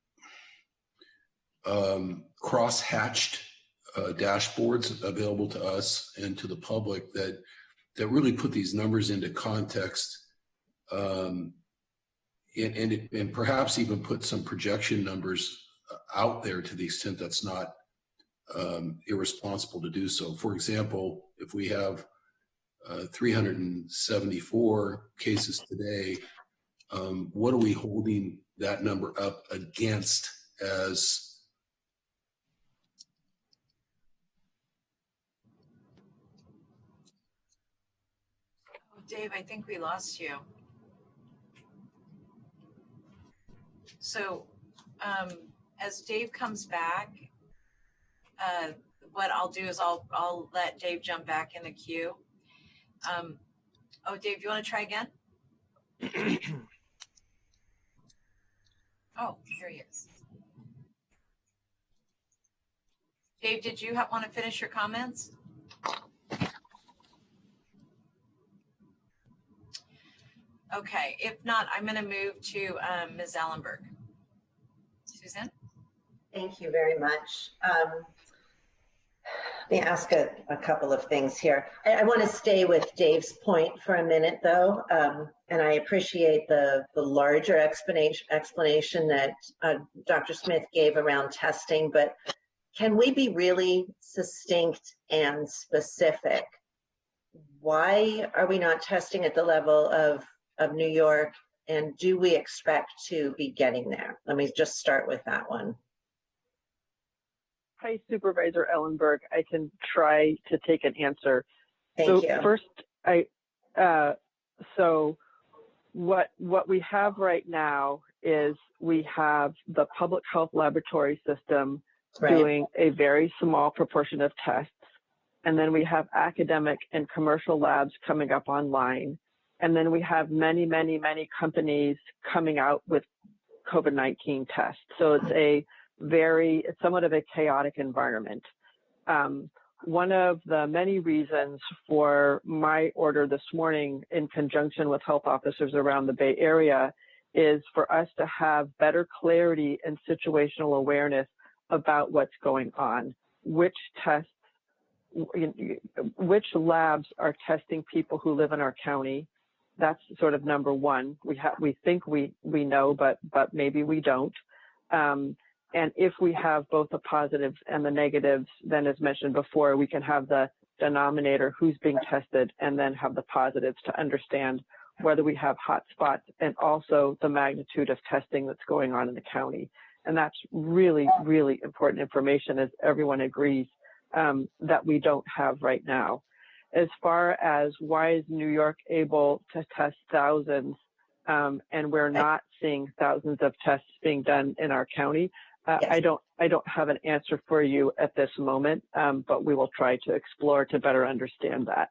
cross-hatched dashboards available to us and to the public that really put these numbers into context, and perhaps even put some projection numbers out there to the extent that's not irresponsible to do so. For example, if we have 374 cases today, what are we holding that number up against as? Oh, Dave, I think we lost you. So as Dave comes back, what I'll do is I'll let Dave jump back in the queue. Oh, Dave, you want to try again? Oh, here he is. Dave, did you want to finish your comments? Okay, if not, I'm going to move to Ms. Ellenberg. Susan? Thank you very much. Let me ask a couple of things here. I want to stay with Dave's point for a minute, though, and I appreciate the larger explanation that Dr. Smith gave around testing, but can we be really succinct and specific? Why are we not testing at the level of New York, and do we expect to be getting there? Let me just start with that one. Hi, Supervisor Ellenberg. I can try to take an answer. Thank you. First, so what we have right now is we have the public health laboratory system doing a very small proportion of tests. And then we have academic and commercial labs coming up online. And then we have many, many, many companies coming out with COVID-19 tests. So it's it's somewhat of a chaotic environment. One of the many reasons for my order this morning in conjunction with health officers around the Bay Area is for us to have better clarity and situational awareness about what's going on, which tests, which labs are testing people who live in our county. That's sort of number one. We think we know, but maybe we don't. And if we have both the positives and the negatives, then as mentioned before, we can have the denominator who's being tested and then have the positives to understand whether we have hot spots and also the magnitude of testing that's going on in the county. And that's really, really important information, as everyone agrees, that we don't have right now. As far as why is New York able to test thousands and we're not seeing thousands of tests being done in our county, I don't have an answer for you at this moment, but we will try to explore to better understand that.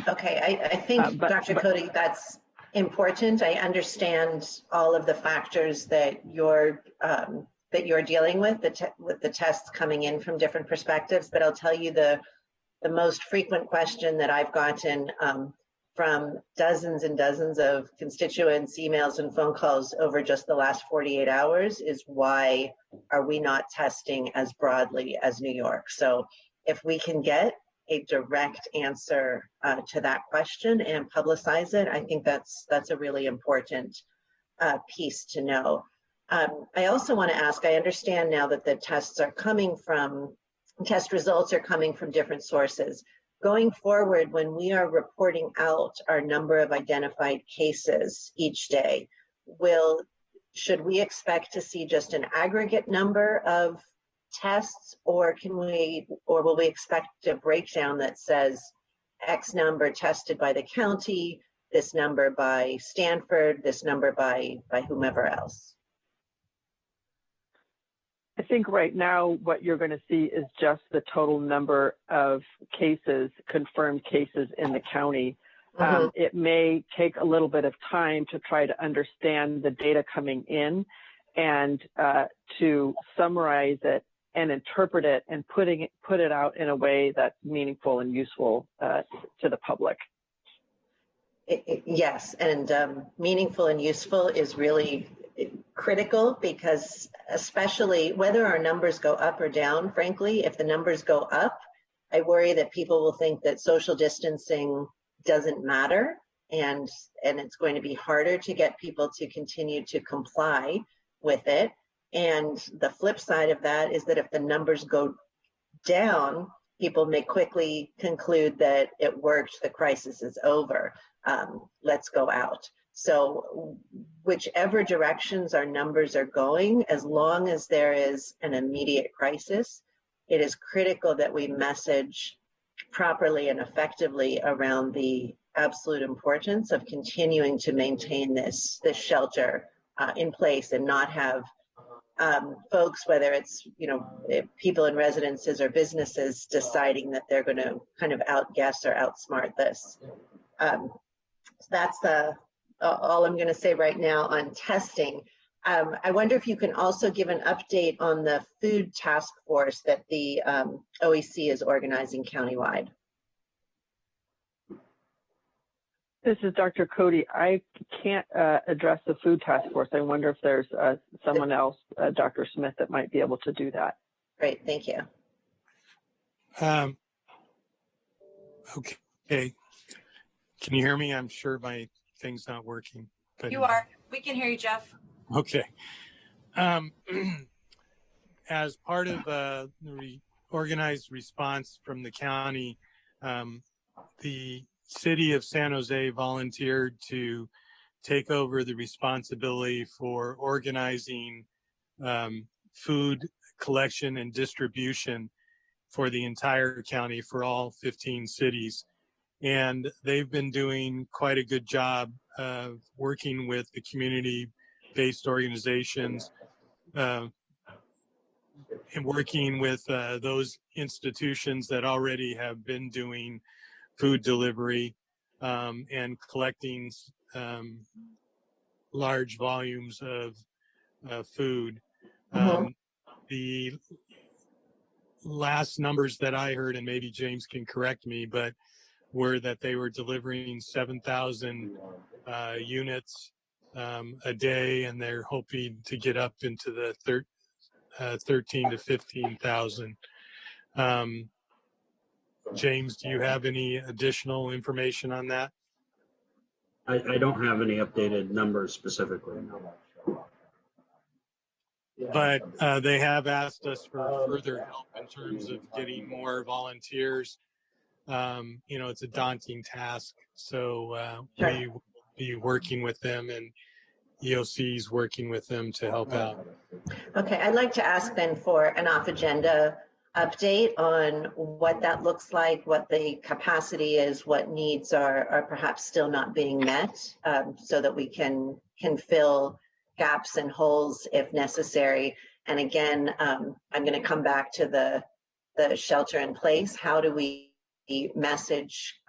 Okay, I think, Dr. Cody, that's important. I understand all of the factors that you're dealing with the tests coming in from different perspectives, but I'll tell you the most frequent question that I've gotten from dozens and dozens of constituents, emails and phone calls over just the last 48 hours is why are we not testing as broadly as New York? So if we can get a direct answer to that question and publicize it, I think that's a really important piece to know. I also want to ask, I understand now that the test results are coming from different sources. Going forward, when we are reporting out our number of identified cases each day, should we expect to see just an aggregate number of tests, or will we expect a breakdown that says X number tested by the county, this number by Stanford, this number by whomever else? I think right now what you're going to see is just the total number of cases, confirmed cases in the county. It may take a little bit of time to try to understand the data coming in and to summarize it and interpret it and put it out in a way that's meaningful and useful to the public. Yes, and meaningful and useful is really critical, because especially whether our numbers go up or down, frankly, if the numbers go up, I worry that people will think that social distancing doesn't matter, and it's going to be harder to get people to continue to comply with it. And the flip side of that is that if the numbers go down, people may quickly conclude that it worked, the crisis is over, let's go out. So whichever directions our numbers are going, as long as there is an immediate crisis, it is critical that we message properly and effectively around the absolute importance of continuing to maintain this shelter in place and not have folks, whether it's people in residences or businesses, deciding that they're going to kind of outguess or outsmart this. So that's all I'm going to say right now on testing. I wonder if you can also give an update on the food task force that the OEC is organizing countywide. This is Dr. Cody. I can't address the food task force. I wonder if there's someone else, Dr. Smith, that might be able to do that. Great, thank you. Okay. Can you hear me? I'm sure my thing's not working. But You are. We can hear you, Jeff. okay. As part of the organized response from the county, the city of San Jose volunteered to take over the responsibility for organizing food collection and distribution for the entire county for all 15 cities. And they've been doing quite a good job of working with the community-based organizations and working with those institutions that already have been doing food delivery and collecting large volumes of food. The last numbers that I heard, and maybe James can correct me, but were that they were delivering 7,000 units a day, and they're hoping to get up into the 13 to 15,000. James, do you have any additional information on that? I don't have any updated numbers specifically. But they have asked us for further help in terms of getting more volunteers. It's a daunting task, so we will be working with them, and EOC is working with them to help out. Okay, I'd like to ask then for an off-agenda update on what that looks like, what the capacity is, what needs are perhaps still not being met, so that we can fill gaps and holes if necessary. And again, I'm going to come back to the shelter in place. How do we message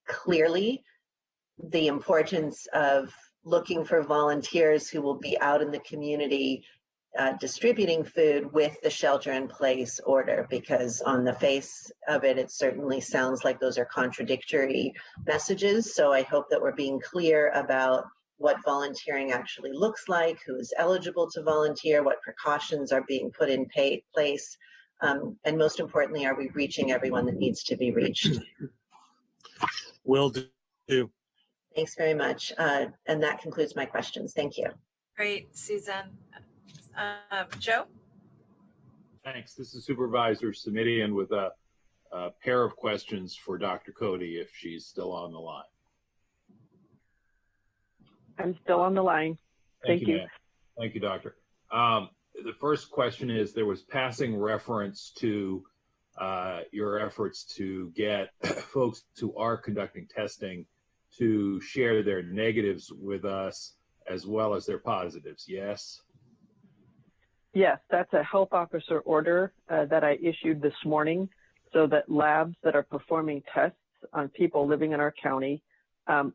clearly the importance of looking for volunteers who will be out in the community distributing food with the shelter in place order? Because on the face of it, it certainly sounds like those are contradictory messages. So I hope that we're being clear about what volunteering actually looks like, who is eligible to volunteer, what precautions are being put in place, and most importantly, are we reaching everyone that needs to be reached? Will do. Thanks very much. And that concludes my questions. Thank you. Great, Susan. Joe? Thanks. This is Supervisor Simidian with a pair of questions for Dr. Cody, if she's still on the line. I'm still on the line. Thank you. Thank you, Doctor. The first question is, there was passing reference to your efforts to get folks who are conducting testing to share their negatives with us as well as their positives, yes? Yes, that's a health officer order that I issued this morning, so that labs that are performing tests on people living in our county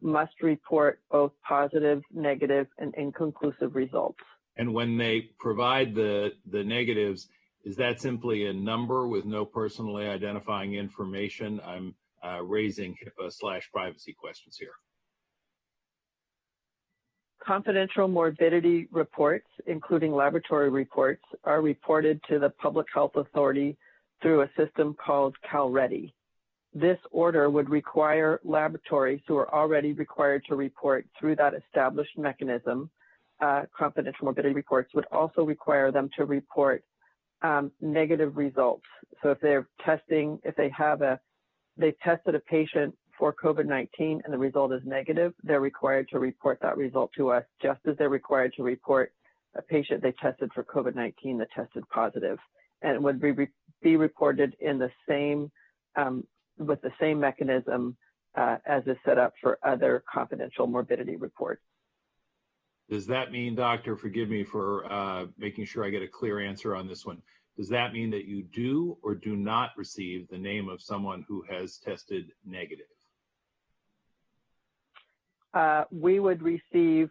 must report both positive, negative, and inconclusive results. And when they provide the negatives, is that simply a number with no personally identifying information? I'm raising HIPAA/privacy questions here. Confidential morbidity reports, including laboratory reports, are reported to the Public Health Authority through a system called CalReady. This order would require laboratories who are already required to report through that established mechanism. Confidential morbidity reports would also require them to report negative results. So if they're testing, if they tested a patient for COVID-19 and the result is negative, they're required to report that result to us, just as they're required to report a patient they tested for COVID-19 that tested positive. And it would be reported in the same, with the same mechanism as is set up for other confidential morbidity reports. Does that mean, Doctor, forgive me for making sure I get a clear answer on this one, does that mean that you do or do not receive the name of someone who has tested negative? We would receive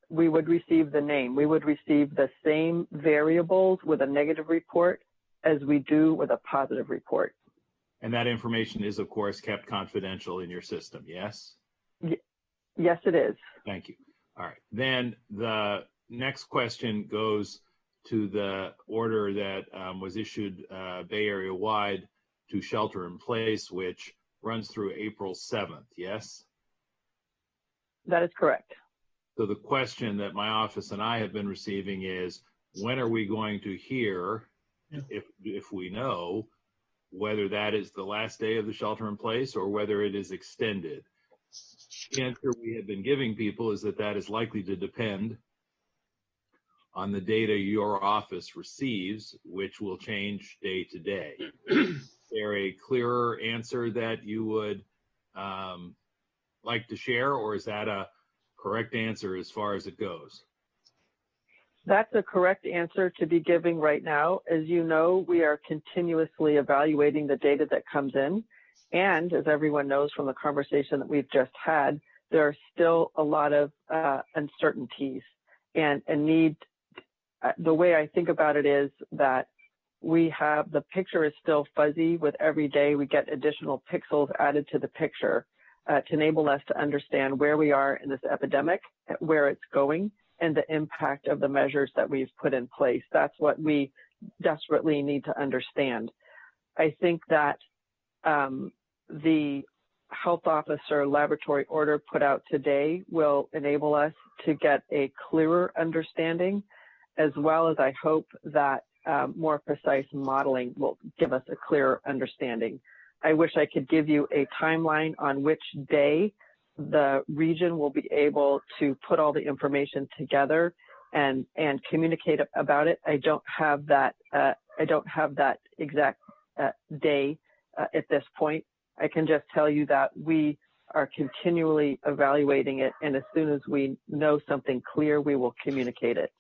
the name. We would receive the same variables with a negative report as we do with a positive report. And that information is, of course, kept confidential in your system, yes? Yes, it is. Thank you. All right. Then the next question goes to the order that was issued Bay Area wide to shelter in place, which runs through April 7th. Yes? That is correct. So the question that my office and I have been receiving is, when are we going to hear, if we know, whether that is the last day of the shelter in place or whether it is extended? The answer we have been giving people is that that is likely to depend on the data your office receives, which will change day to day. Is there a clearer answer that you would like to share, or is that a correct answer as far as it goes? That's a correct answer to be giving right now. As you know, we are continuously evaluating the data that comes in. And as everyone knows from the conversation that we've just had, there are still a lot of uncertainties and need. The way I think about it is that the picture is still fuzzy. With every day we get additional pixels added to the picture to enable us to understand where we are in this epidemic, where it's going, and the impact of the measures that we've put in place. That's what we desperately need to understand. I think that the health officer laboratory order put out today will enable us to get a clearer understanding, as well as I hope that more precise modeling will give us a clearer understanding. I wish I could give you a timeline on which day the region will be able to put all the information together and communicate about it. I don't have that. I don't have that exact day at this point. I can just tell you that we are continually evaluating it, and as soon as we know something clear, we will communicate it.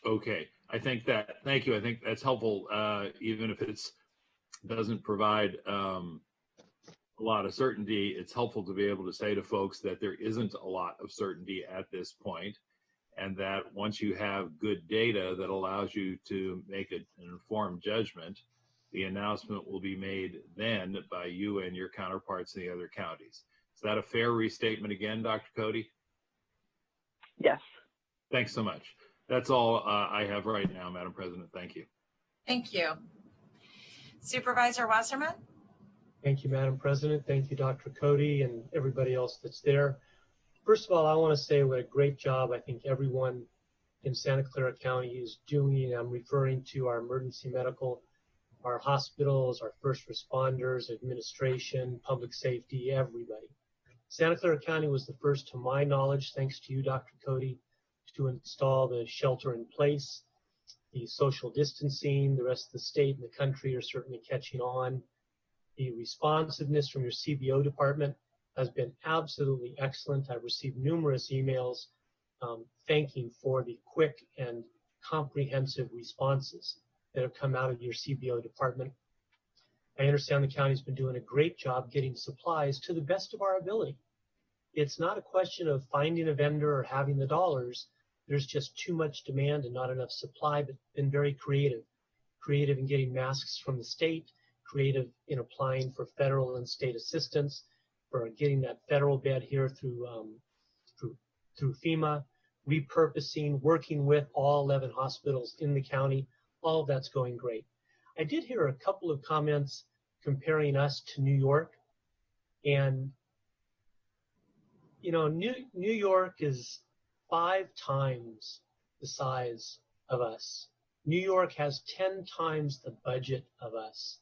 Okay, thank you. I think that's helpful, even if it doesn't provide a lot of certainty. It's helpful to be able to say to folks that there isn't a lot of certainty at this point, and that once you have good data that allows you to make an informed judgment, the announcement will be made then by you and your counterparts in the other counties. Is that a fair restatement again, Dr. Cody? Yes. Thanks so much. That's all I have right now, Madam President. Thank you. Thank you. Supervisor Wasserman? Thank you, Madam President. Thank you, Dr. Cody, and everybody else that's there. First of all, I want to say what a great job I think everyone in Santa Clara County is doing. I'm referring to our emergency medical, our hospitals, our first responders, administration, public safety, everybody. Santa Clara County was the first, to my knowledge, thanks to you, Dr. Cody, to install the shelter in place, the social distancing. The rest of the state and the country are certainly catching on. The responsiveness from your CBO department has been absolutely excellent. I've received numerous emails thanking for the quick and comprehensive responses that have come out of your CBO department. I understand the county's been doing a great job getting supplies to the best of our ability. It's not a question of finding a vendor or having the dollars. There's just too much demand and not enough supply, but been very creative in getting masks from the state, creative in applying for federal and state assistance, for getting that federal bed here through FEMA, repurposing, working with all 11 hospitals in the county. All of that's going great. I did hear a couple of comments comparing us to New York, and you know, New York is 5 times the size of us. New York has 10 times the budget of us.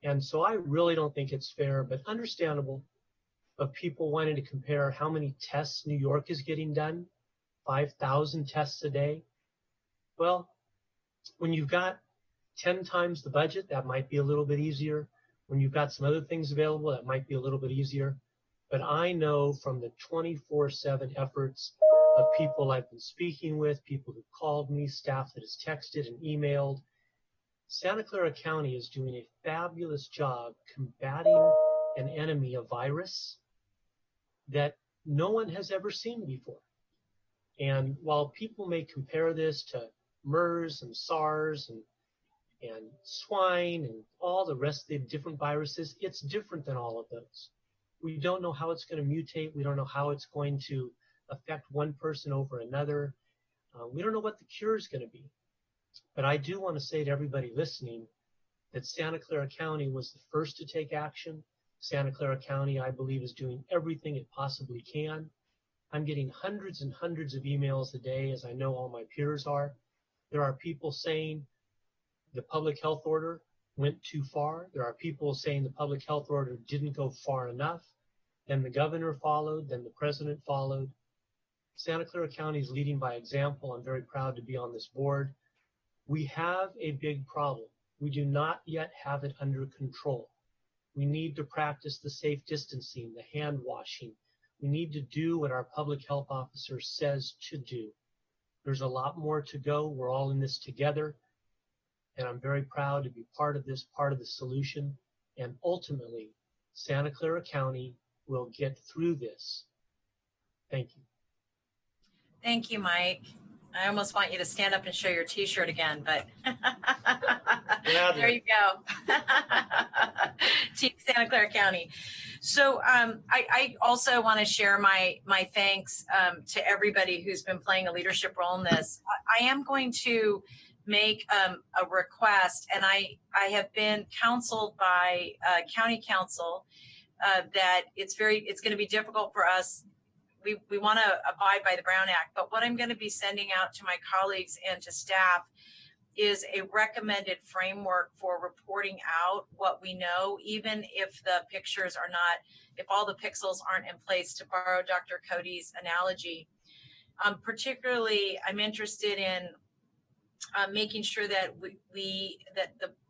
And so I really don't think it's fair, but understandable, of people wanting to compare how many tests New York is getting done, 5,000 tests a day. Well, when you've got 10 times the budget, that might be a little bit easier. When you've got some other things available, that might be a little bit easier. But I know from the 24/7 efforts of people I've been speaking with, people who called me, staff that has texted and emailed, Santa Clara County is doing a fabulous job combating an enemy, a virus that no one has ever seen before. And while people may compare this to MERS and SARS and swine and all the rest of the different viruses, it's different than all of those. We don't know how it's going to mutate. We don't know how it's going to affect one person over another. We don't know what the cure is going to be. But I do want to say to everybody listening that Santa Clara County was the first to take action. Santa Clara County, I believe, is doing everything it possibly can. I'm getting hundreds and hundreds of emails a day, as I know all my peers are. There are people saying the public health order went too far. There are people saying the public health order didn't go far enough. Then the governor followed, then the president followed. Santa Clara County is leading by example. I'm very proud to be on this board. We have a big problem. We do not yet have it under control. We need to practice the safe distancing, the hand washing. We need to do what our public health officer says to do. There's a lot more to go. We're all in this together. And I'm very proud to be part of this, part of the solution. And ultimately, Santa Clara County will get through this. Thank you. Thank you, Mike. I almost want you to stand up and show your t-shirt again, but there you go. Team Santa Clara County. So I also want to share my thanks to everybody who's been playing a leadership role in this. I am going to make a request, and I have been counseled by county council that it's going to be difficult for us. We want to abide by the Brown Act, but what I'm going to be sending out to my colleagues and to staff is a recommended framework for reporting out what we know, even if the pictures are not, if all the pixels aren't in place, to borrow Dr. Cody's analogy. Particularly, I'm interested in making sure that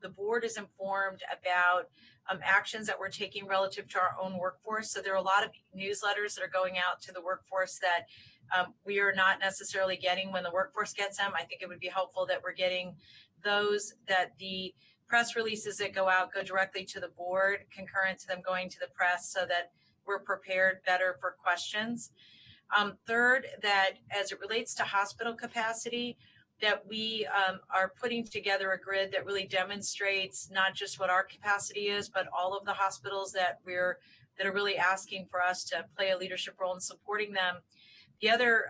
the board is informed about actions that we're taking relative to our own workforce. So there are a lot of newsletters that are going out to the workforce that we are not necessarily getting when the workforce gets them. I think it would be helpful that we're getting those, that the press releases that go out go directly to the board, concurrent to them going to the press, so that we're prepared better for questions. Third, that as it relates to hospital capacity, that we are putting together a grid that really demonstrates not just what our capacity is, but all of the hospitals that are really asking for us to play a leadership role in supporting them. The other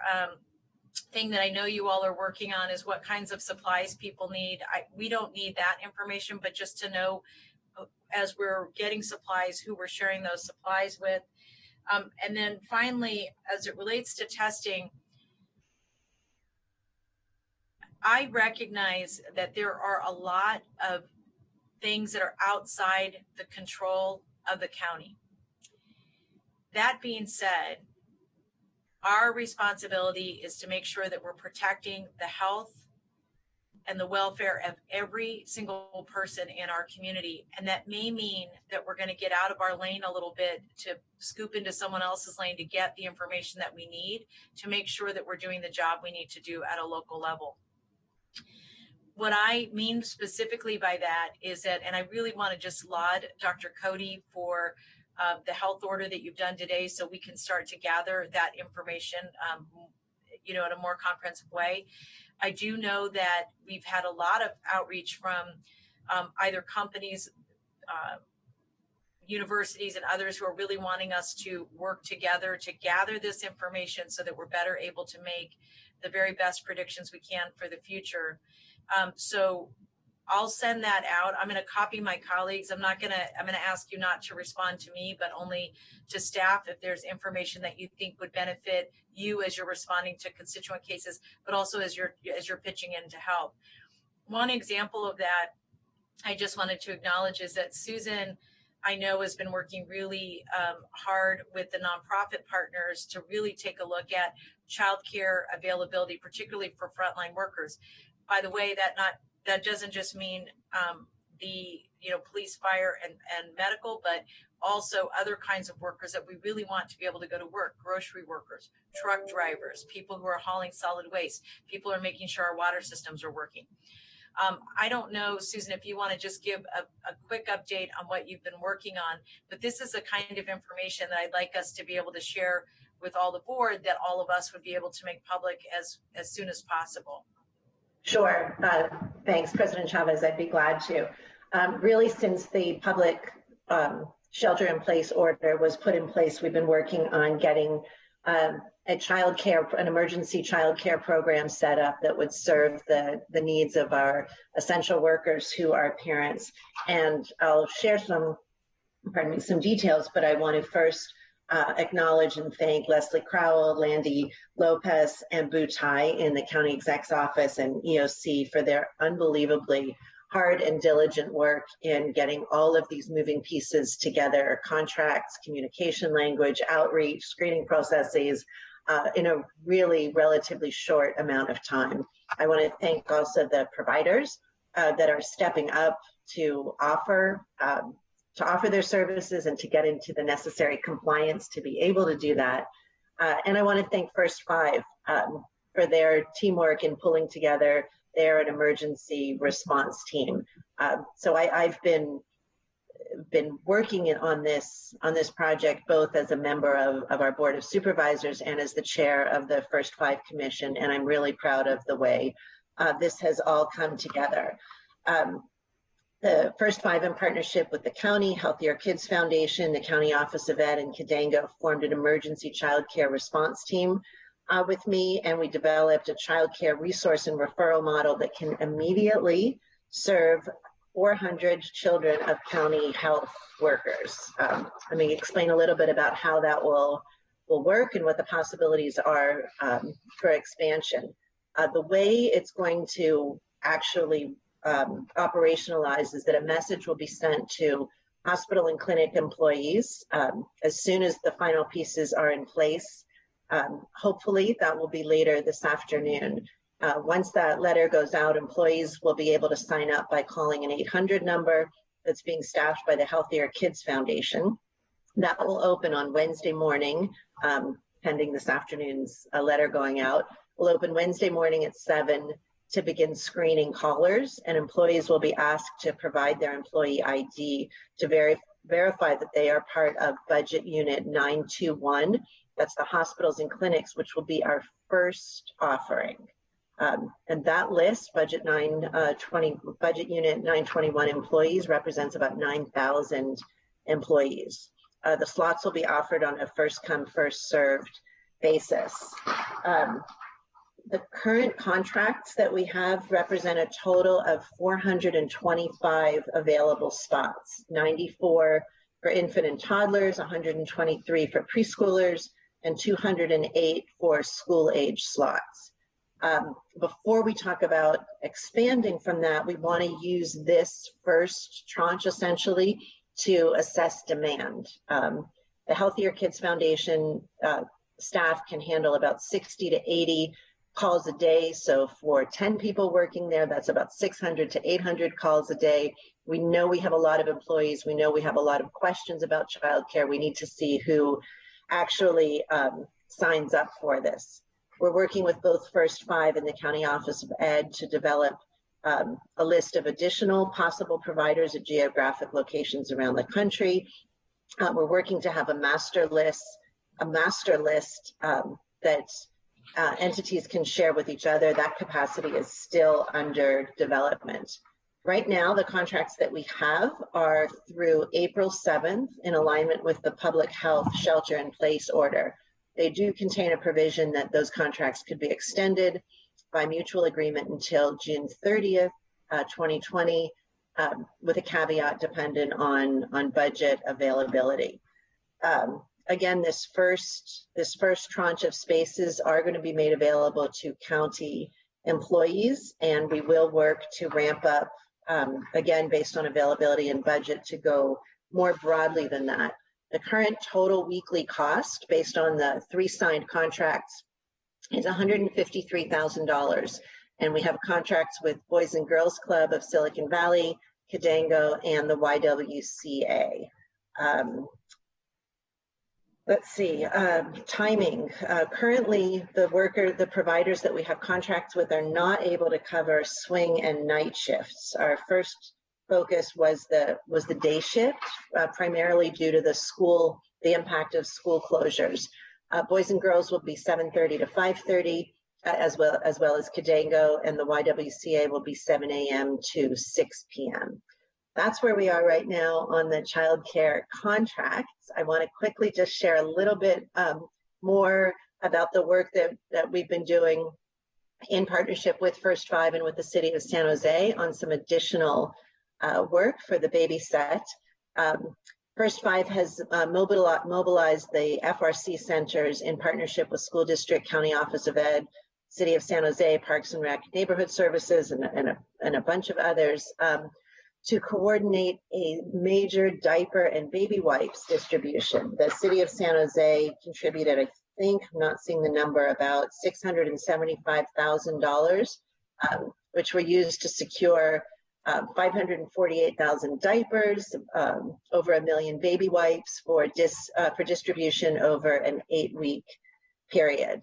thing that I know you all are working on is what kinds of supplies people need. We don't need that information, but just to know as we're getting supplies, who we're sharing those supplies with. And then finally, as it relates to testing, I recognize that there are a lot of things that are outside the control of the county. That being said, our responsibility is to make sure that we're protecting the health and the welfare of every single person in our community. And that may mean that we're going to get out of our lane a little bit to scoop into someone else's lane to get the information that we need to make sure that we're doing the job we need to do at a local level. What I mean specifically by that is that, and I really want to just laud Dr. Cody for the health order that you've done today, so we can start to gather that information, in a more comprehensive way. I do know that we've had a lot of outreach from either companies, universities, and others who are really wanting us to work together to gather this information so that we're better able to make the very best predictions we can for the future. So I'll send that out. I'm going to copy my colleagues. I'm going to ask you not to respond to me, but only to staff if there's information that you think would benefit you as you're responding to constituent cases, but also as you're pitching in to help. One example of that I just wanted to acknowledge is that Susan, I know, has been working really hard with the nonprofit partners to really take a look at childcare availability, particularly for frontline workers. By the way, that doesn't just mean the police, fire, and medical, but also other kinds of workers that we really want to be able to go to work: grocery workers, truck drivers, people who are hauling solid waste, people who are making sure our water systems are working. I don't know, Susan, if you want to just give a quick update on what you've been working on, but this is the kind of information that I'd like us to be able to share with all the board, that all of us would be able to make public as soon as possible. Sure. Thanks, President Chavez. I'd be glad to. Really, since the public shelter-in-place order was put in place, we've been working on getting an emergency childcare program set up that would serve the needs of our essential workers who are parents. And I'll share some details, but I want to first acknowledge and thank Leslie Crowell, Landy Lopez, and Boo Tai in the County Exec's Office and EOC for their unbelievably hard and diligent work in getting all of these moving pieces together, contracts, communication language, outreach, screening processes, in a really relatively short amount of time. I want to thank also the providers that are stepping up to offer their services and to get into the necessary compliance to be able to do that. And I want to thank First Five for their teamwork in pulling together. They're an emergency response team. So I've been working on this project both as a member of our Board of Supervisors and as the chair of the First Five Commission, and I'm really proud of the way this has all come together. The First Five, in partnership with the County Healthier Kids Foundation, the County Office of Ed, and Kidango, formed an emergency child care response team with me, and we developed a child care resource and referral model that can immediately serve 400 children of county health workers. Let me explain a little bit about how that will work and what the possibilities are for expansion. The way it's going to actually operationalize is that a message will be sent to hospital and clinic employees as soon as the final pieces are in place. Hopefully that will be later this afternoon. Once that letter goes out, employees will be able to sign up by calling an 800 number that's being staffed by the Healthier Kids Foundation. That will open on Wednesday morning, pending this afternoon's letter going out. Will open Wednesday morning at 7 to begin screening callers, and employees will be asked to provide their employee ID to verify that they are part of Budget Unit 921. That's the hospitals and clinics, which will be our first offering. And that list, Budget Unit 921 employees, represents about 9,000 employees. The slots will be offered on a first come, first served basis. The current contracts that we have represent a total of 425 available spots, 94 for infant and toddlers, 123 for preschoolers, and 208 for school age slots. Before we talk about expanding from that, we want to use this first tranche essentially to assess demand. The Healthier Kids Foundation staff can handle about 60 to 80 calls a day. So for 10 people working there, that's about 600 to 800 calls a day. We know we have a lot of employees. We know we have a lot of questions about childcare. We need to see who actually signs up for this. We're working with both First Five and the County Office of Ed to develop a list of additional possible providers at geographic locations around the country. We're working to have a master list that entities can share with each other. That capacity is still under development. Right now, the contracts that we have are through April 7th in alignment with the Public Health Shelter-in-Place Order. They do contain a provision that those contracts could be extended by mutual agreement until June 30th, 2020, with a caveat dependent on budget availability. Again, this first tranche of spaces are going to be made available to county employees, and we will work to ramp up, again, based on availability and budget, to go more broadly than that. The current total weekly cost, based on the 3 signed contracts, is $153,000. And we have contracts with Boys and Girls Club of Silicon Valley, Kidango, and the YWCA. Let's see, timing. Currently, the providers that we have contracts with are not able to cover swing and night shifts. Our first focus was the day shift, primarily due to the impact of school closures. Boys and Girls will be 7:30 to 5:30, as well as Kidango, and the YWCA will be 7 a.m. to 6 p.m. that's where we are right now on the child care contracts. I want to quickly just share a little bit more about the work that we've been doing in partnership with First Five and with the City of San Jose on some additional work for the baby set. First Five has mobilized the FRC centers in partnership with School District, County Office of Ed, City of San Jose, Parks and Rec, Neighborhood Services, and a bunch of others to coordinate a major diaper and baby wipes distribution. The City of San Jose contributed, I think, I'm not seeing the number, about $675,000, which were used to secure 548,000 diapers, over 1 million baby wipes for distribution over an 8-week period.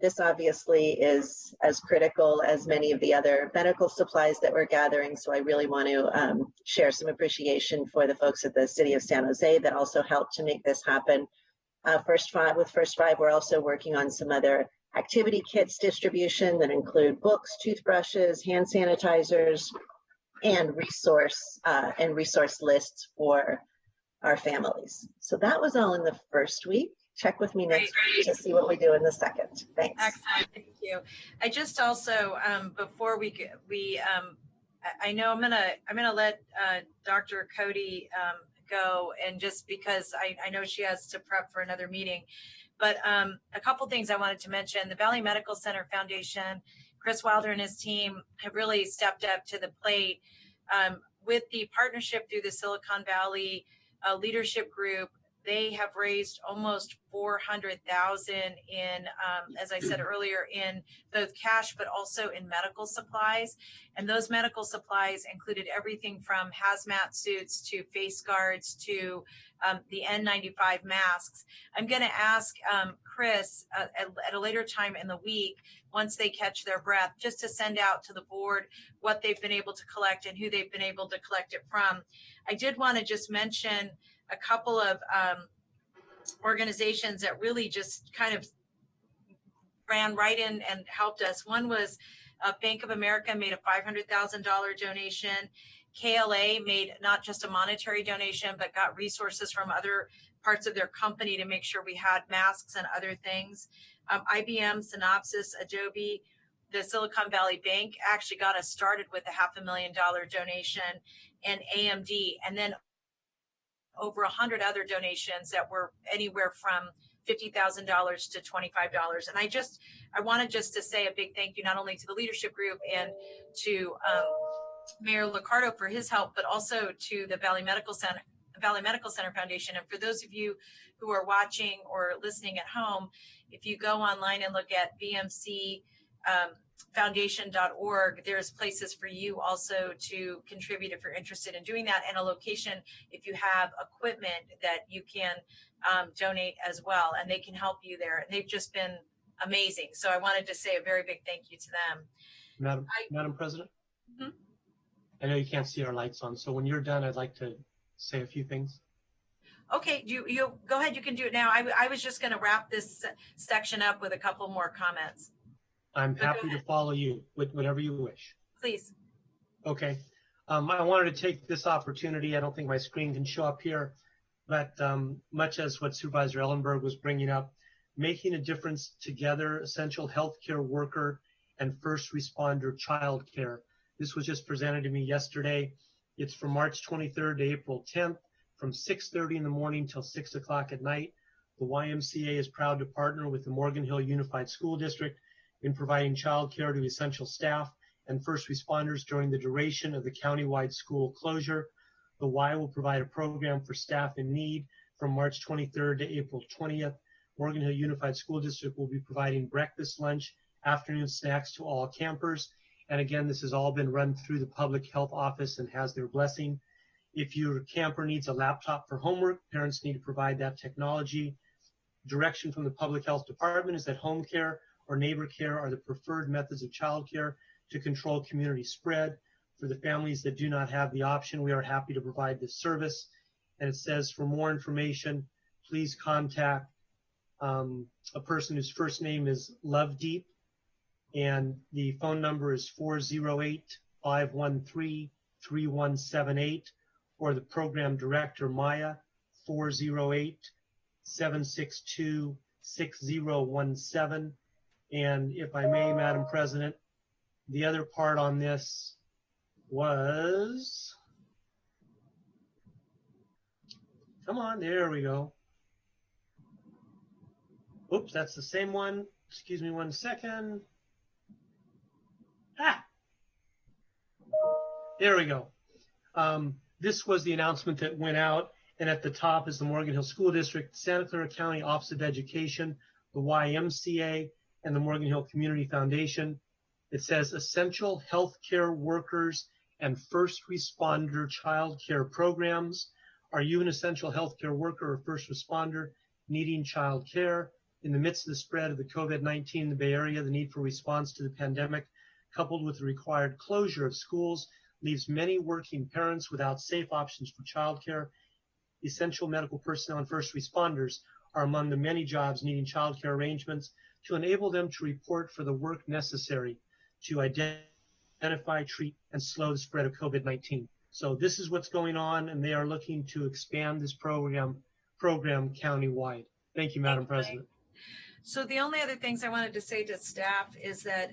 This obviously is as critical as many of the other medical supplies that we're gathering, so I really want to share some appreciation for the folks at the City of San Jose that also helped to make this happen. With First Five, we're also working on some other activity kits distribution that include books, toothbrushes, hand sanitizers, and resource lists for our families. So that was all in the first week. Check with me next week to see what we do in the second. Thanks. Excellent, thank you. I just also, before I know I'm gonna let Dr. Cody go, and just because I know she has to prep for another meeting, but a couple things I wanted to mention. The Valley Medical Center Foundation, Chris Wilder and his team have really stepped up to the plate with the partnership through the Silicon Valley Leadership Group. They have raised almost $400,000 in, as I said earlier, in both cash, but also in medical supplies. And those medical supplies included everything from hazmat suits to face guards to the N95 masks. I'm going to ask Chris at a later time in the week, once they catch their breath, just to send out to the board what they've been able to collect and who they've been able to collect it from. I did want to just mention a couple of organizations that really just kind of ran right in and helped us. One was Bank of America made a $500,000 donation. KLA made not just a monetary donation, but got resources from other parts of their company to make sure we had masks and other things. IBM, Synopsys, Adobe, the Silicon Valley Bank actually got us started with a $500,000 donation, and AMD, and then over 100 other donations that were anywhere from $50,000 to $25. And I wanted just to say a big thank you, not only to the leadership group and to Mayor Liccardo for his help, but also to the Valley Medical Center Foundation. And for those of you who are watching or listening at home, if you go online and look at VMC foundation.org, there's places for you also to contribute if you're interested in doing that, and a location if you have equipment that you can donate as well, and they can help you there. And they've just been amazing. So I wanted to say a very big thank you to them. Madam President? Mm-hmm. I know you can't see our lights on, so when you're done, I'd like to say a few things. Okay, you go ahead. You can do it now. I was just going to wrap this section up with a couple more comments. I'm happy to follow you with whatever you wish. Please. Okay. I wanted to take this opportunity. I don't think my screen can show up here, but much as what Supervisor Ellenberg was bringing up, making a difference together, essential healthcare worker and first responder child care. This was just presented to me yesterday. It's from March 23rd to April 10th, from 6:30 in the morning till 6 o'clock at night. The YMCA is proud to partner with the Morgan Hill Unified School District in providing child care to essential staff and first responders during the duration of the countywide school closure. The Y will provide a program for staff in need from March 23rd to April 20th. Morgan Hill Unified School District will be providing breakfast, lunch, afternoon snacks to all campers. And again, this has all been run through the public health office and has their blessing. If your camper needs a laptop for homework, parents need to provide that technology. Direction from the public health department is that home care or neighbor care are the preferred methods of child care to control community spread. For the families that do not have the option, we are happy to provide this service. And it says, for more information, please contact a person whose first name is Lovedeep, and the phone number is 408-513-3666. 3178, or the program director, Maya, 408-762-6017. And if I may, Madam President, the other part on this was, come on, there we go. Oops, that's the same one. Excuse me 1 second. There we go. This was the announcement that went out, and at the top is the Morgan Hill School District, Santa Clara County Office of Education, the YMCA, and the Morgan Hill Community Foundation. It says essential healthcare workers and first responder child care programs. Are you an essential healthcare worker or first responder needing child care? In the midst of the spread of the COVID-19 in the Bay Area, the need for response to the pandemic, coupled with the required closure of schools, leaves many working parents without safe options for childcare. Essential medical personnel and first responders are among the many jobs needing childcare arrangements to enable them to report for the work necessary to identify, treat, and slow the spread of COVID-19. So this is what's going on, and they are looking to expand this program countywide. Thank you, Madam President. So the only other things I wanted to say to staff is that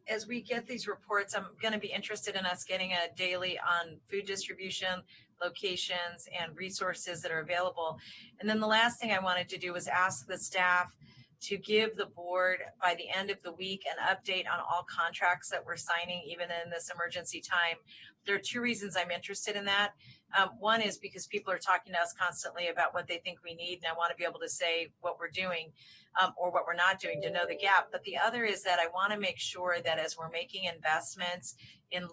as we get these reports, I'm going to be interested in us getting a daily on food distribution, locations, and resources that are available. And then the last thing I wanted to do was ask the staff to give the board by the end of the week an update on all contracts that we're signing, even in this emergency time. There are two reasons I'm interested in that. One is because people are talking to us constantly about what they think we need, and I want to be able to say what we're doing or what we're not doing to know the gap. But the other is that I want to make sure that as we're making investments in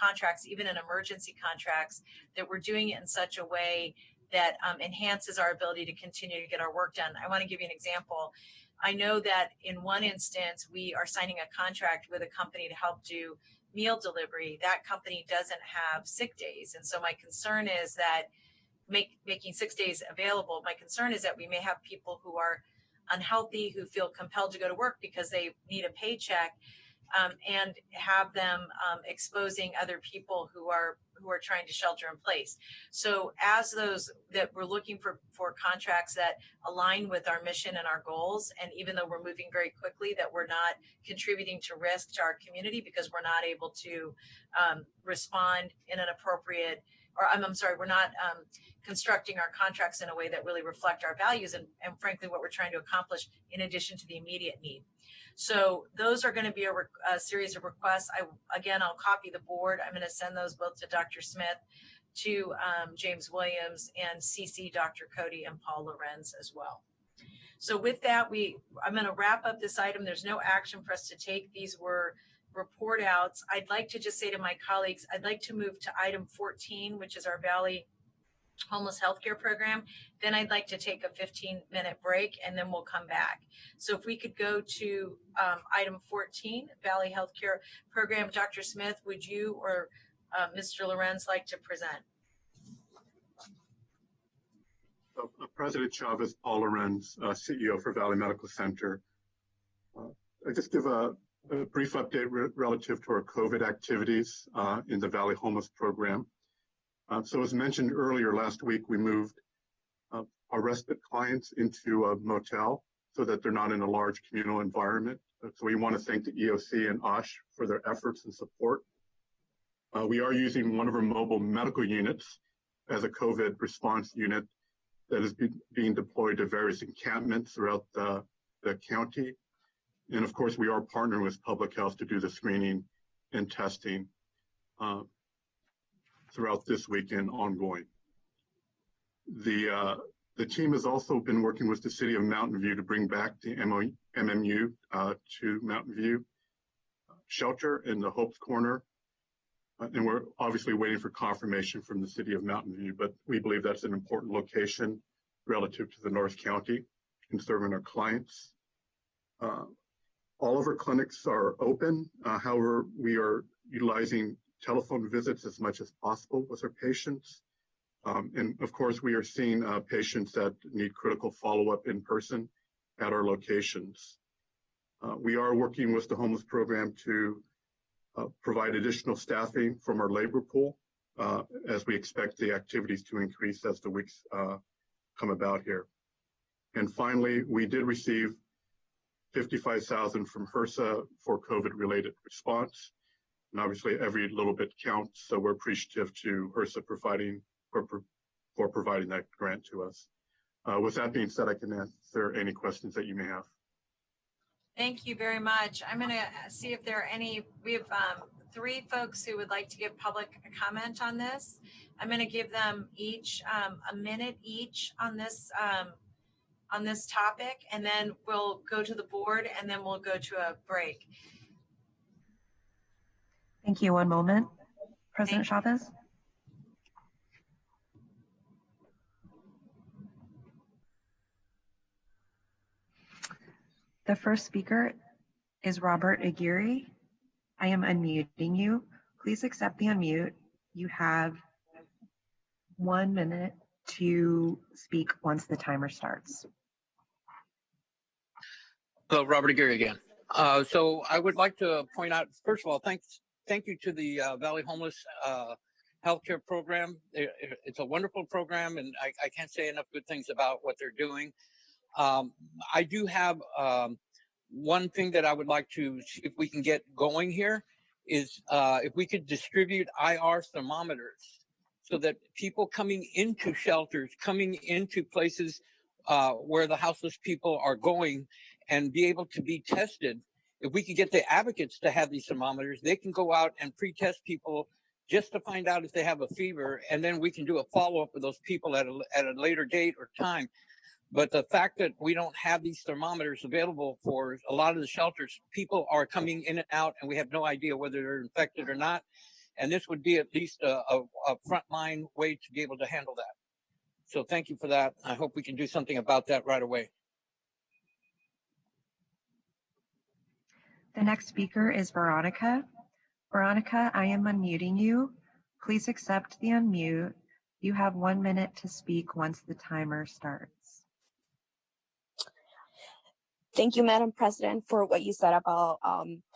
contracts, even in emergency contracts, that we're doing it in such a way that enhances our ability to continue to get our work done. I want to give you an example. I know that in one instance, we are signing a contract with a company to help do meal delivery. That company doesn't have sick days. And so my concern is that making 6 days available, my concern is that we may have people who are unhealthy, who feel compelled to go to work because they need a paycheck, and have them exposing other people who are trying to shelter in place. So as those that we're looking for contracts that align with our mission and our goals, and even though we're moving very quickly, that we're not contributing to risk to our community because we're not able to respond in an appropriate, or I'm sorry, we're not constructing our contracts in a way that really reflect our values and frankly what we're trying to accomplish in addition to the immediate need. So those are going to be a series of requests. I'll copy the board. I'm going to send those both to Dr. Smith, to James Williams, and CC Dr. Cody and Paul Lorenz as well. So with that, I'm going to wrap up this item. There's no action for us to take. These were report outs. I'd like to just say to my colleagues, I'd like to move to item 14, which is our Valley Homeless Healthcare Program. Then I'd like to take a 15-minute break, and then we'll come back. So if we could go to item 14, Valley Healthcare Program. Dr. Smith, would you or Mr. Lorenz like to present? President Chavez, Paul Lorenz, CEO for Valley Medical Center. I just give a brief update relative to our COVID activities in the Valley Homeless Program. So as mentioned earlier, last week we moved our respite clients into a motel so that they're not in a large communal environment. So we want to thank the EOC and OSH for their efforts and support. We are using one of our mobile medical units as a COVID response unit that is being deployed to various encampments throughout the county. And of course, we are partnering with public health to do the screening and testing throughout this week and ongoing. The team has also been working with the city of Mountain View to bring back the MMU to Mountain View shelter in the Hope's Corner. And we're obviously waiting for confirmation from the city of Mountain View, but we believe that's an important location relative to the North County in serving our clients. All of our clinics are open. However, we are utilizing telephone visits as much as possible with our patients. And of course, we are seeing patients that need critical follow-up in person at our locations. We are working with the homeless program to provide additional staffing from our labor pool as we expect the activities to increase as the weeks come about here. And finally, we did receive $55,000 from HRSA for COVID-related response. And obviously, every little bit counts, so we're appreciative to HRSA for providing that grant to us. With that being said, I can answer any questions that you may have. Thank you very much. I'm going to see if there are any. We have 3 folks who would like to give public comment on this. I'm going to give them each a minute each on this topic, and then we'll go to the board, and then we'll go to a break. Thank you. One moment. President Chavez. The first speaker is Robert Aguirre. I am unmuting you. Please accept the unmute. You have 1 minute to speak once the timer starts. Hello, Robert Aguirre again. So I would like to point out, first of all, thank you to the Valley Homeless Healthcare Program. It's a wonderful program, and I can't say enough good things about what they're doing. I do have one thing that I would like to see if we can get going here is if we could distribute IR thermometers so that people coming into shelters, coming into places where the houseless people are going and be able to be tested. If we could get the advocates to have these thermometers, they can go out and pre-test people just to find out if they have a fever, and then we can do a follow-up with those people at a later date or time. But the fact that we don't have these thermometers available for a lot of the shelters, people are coming in and out, and we have no idea whether they're infected or not. And this would be at least a frontline way to be able to handle that. So thank you for that. I hope we can do something about that right away. The next speaker is Veronica. Veronica, I am unmuting you. Please accept the unmute. You have 1 minute to speak once the timer starts. Thank you, Madam President, for what you said about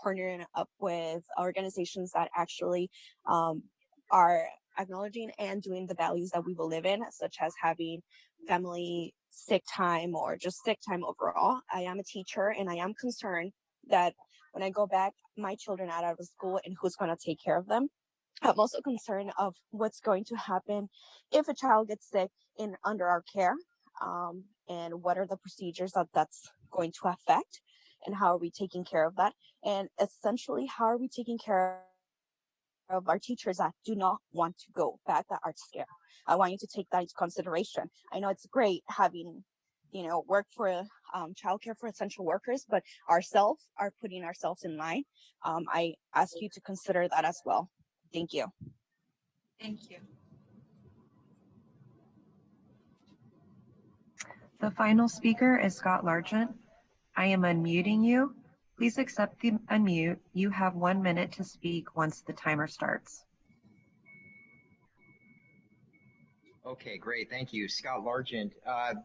partnering up with organizations that actually are acknowledging and doing the values that we will live in, such as having family sick time or just sick time overall. I am a teacher, and I am concerned that when I go back, my children out of school, and who's going to take care of them. I'm also concerned of what's going to happen if a child gets sick under our care, and what are the procedures that's going to affect, and how are we taking care of that, and essentially how are we taking care of our teachers that do not want to go back, that are scared. I want you to take that into consideration. I know it's great having work for childcare for essential workers, but ourselves are putting ourselves in line. I ask you to consider that as well. Thank you. Thank you. The final speaker is Scott Largent. I am unmuting you. Please accept the unmute. You have 1 minute to speak once the timer starts. Okay, great. Thank you. Scott Largent.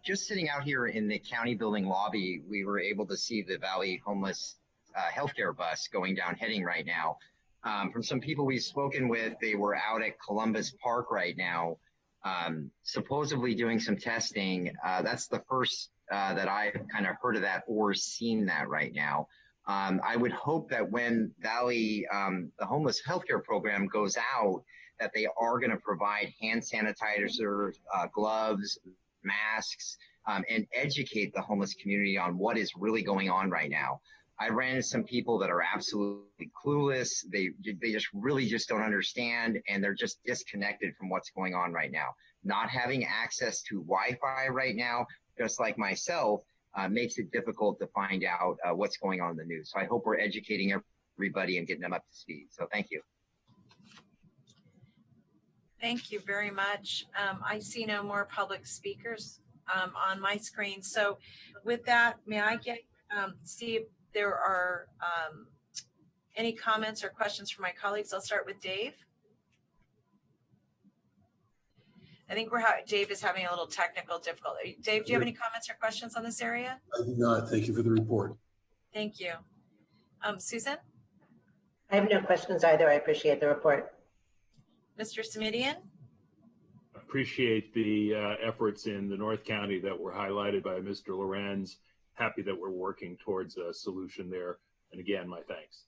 Just sitting out here in the county building lobby, we were able to see the Valley Homeless Healthcare bus going down heading right now. From some people we've spoken with, they were out at Columbus Park right now, supposedly doing some testing. That's the first that I've kind of heard of that or seen that right now. I would hope that when Valley, the homeless healthcare program goes out, that they are going to provide hand sanitizer, gloves, masks, and educate the homeless community on what is really going on right now. I ran into some people that are absolutely clueless. They just don't understand, and they're just disconnected from what's going on right now. Not having access to Wi-Fi right now, just like myself, makes it difficult to find out what's going on in the news. So I hope we're educating everybody and getting them up to speed. So thank you. Thank you very much. I see no more public speakers on my screen. So with that, may I see if there are any comments or questions from my colleagues? I'll start with Dave. I think Dave is having a little technical difficulty. Dave, do you have any comments or questions on this area? I do not. Thank you for the report. Thank you. Susan? I have no questions either. I appreciate the report. Mr. Simidian? Appreciate the efforts in the North County that were highlighted by Mr. Lorenz. Happy that we're working towards a solution there. And again, my thanks.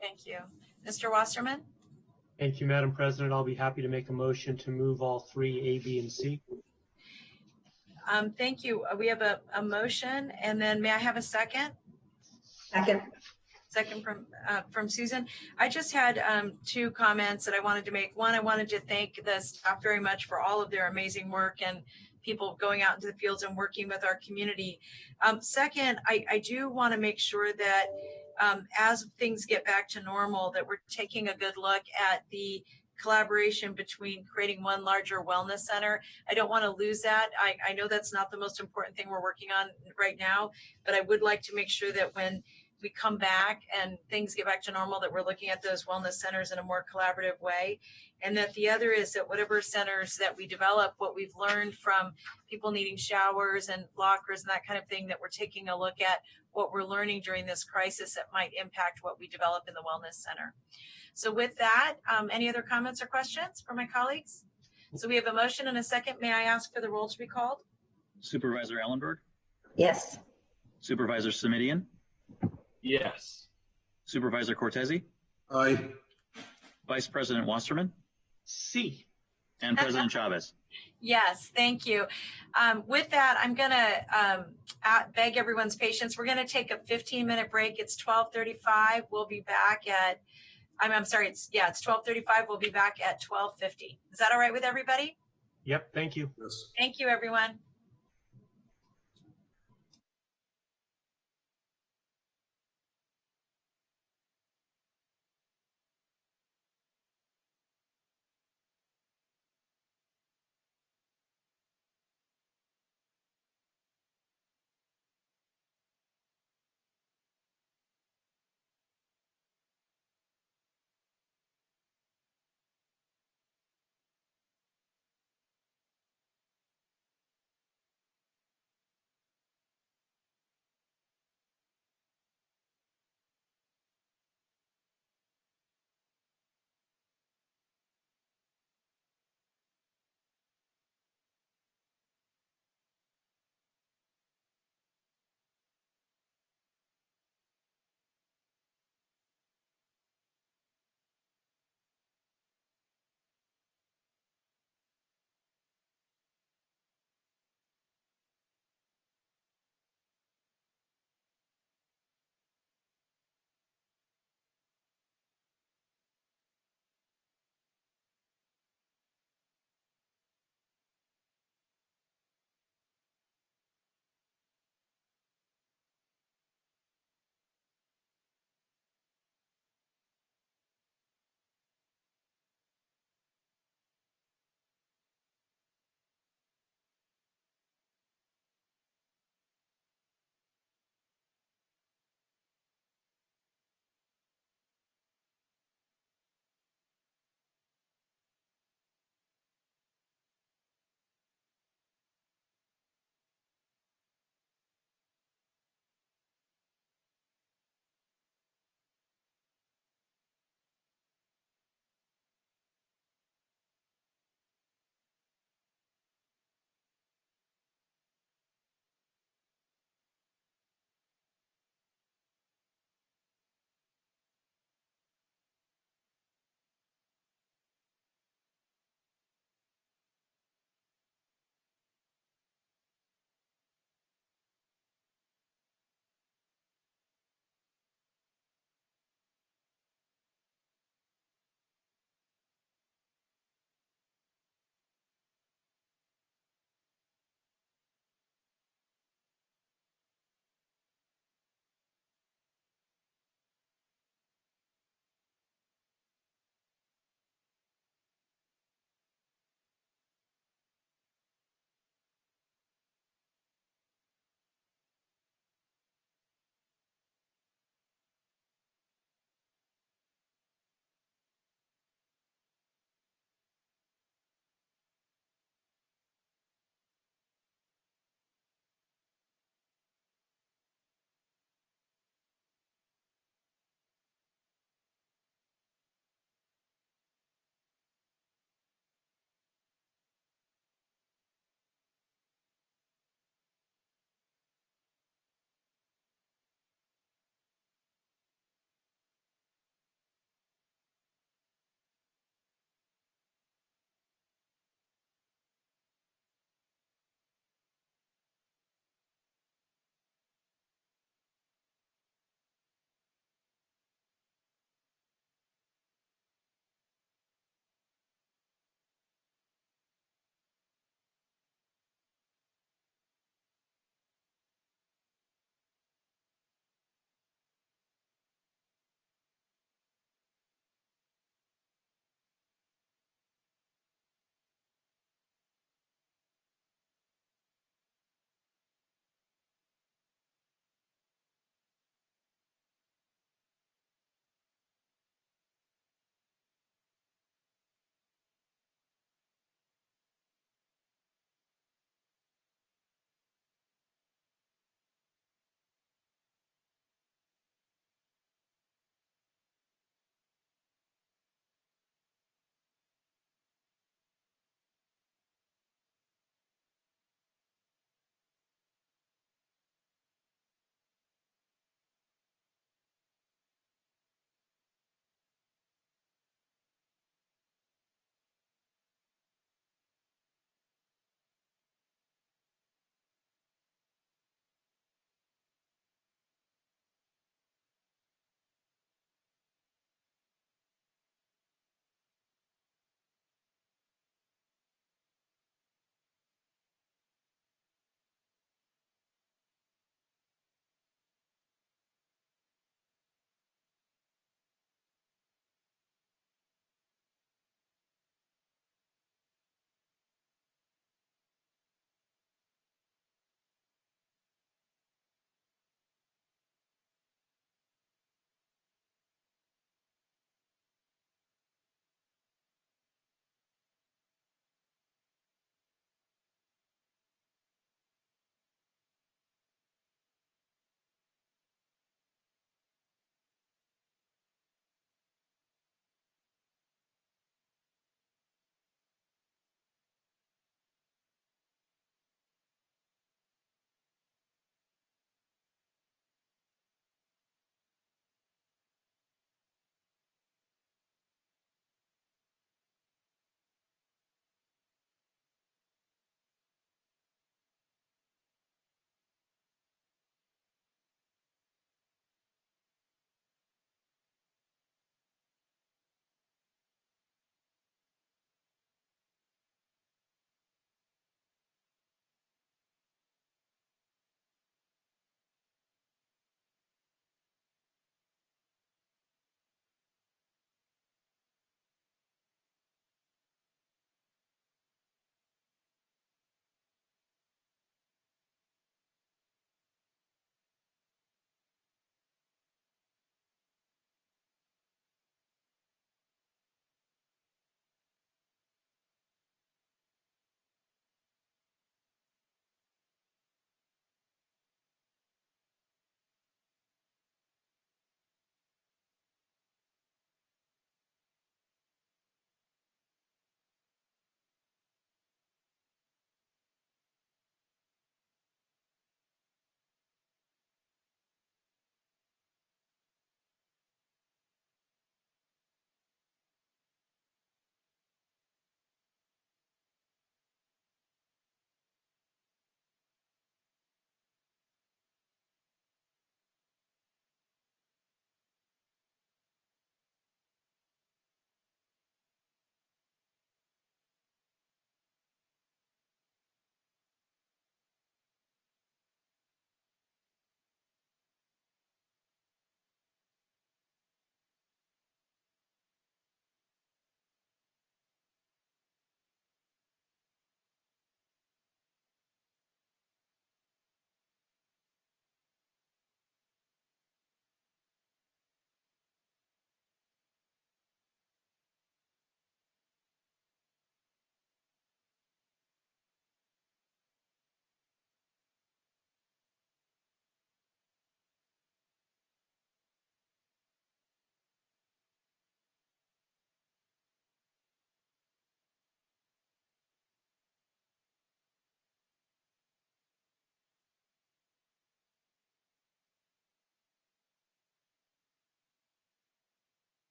Thank you. Mr. Wasserman? Thank you, Madam President. I'll be happy to make a motion to move all three, A, B, and C. Thank you. We have a motion, and then may I have a second? Second. Second from Susan. I just had two comments that I wanted to make. One, I wanted to thank the staff very much for all of their amazing work and people going out into the fields and working with our community. Second, I do want to make sure that as things get back to normal, that we're taking a good look at the collaboration between creating one larger wellness center. I don't want to lose that. I know that's not the most important thing we're working on right now, but I would like to make sure that when we come back and things get back to normal, that we're looking at those wellness centers in a more collaborative way. And that the other is that whatever centers that we develop, what we've learned from people needing showers and lockers and that kind of thing, that we're taking a look at what we're learning during this crisis that might impact what we develop in the wellness center. So with that, any other comments or questions from my colleagues? So we have a motion and a second. May I ask for the roll to be called? Supervisor Ellenberg, Yes. Supervisor Simidian, Yes. Supervisor Cortese, Aye. Vice President Wasserman, C. and President Chavez. Yes, thank you. With that, I'm going to beg everyone's patience. We're going to take a 15-minute break. It's 12:35. We'll be back at, I'm sorry, it's 12:35. We'll be back at 12:50. Is that all right with everybody? Yep, thank you. Yes. Thank you, everyone.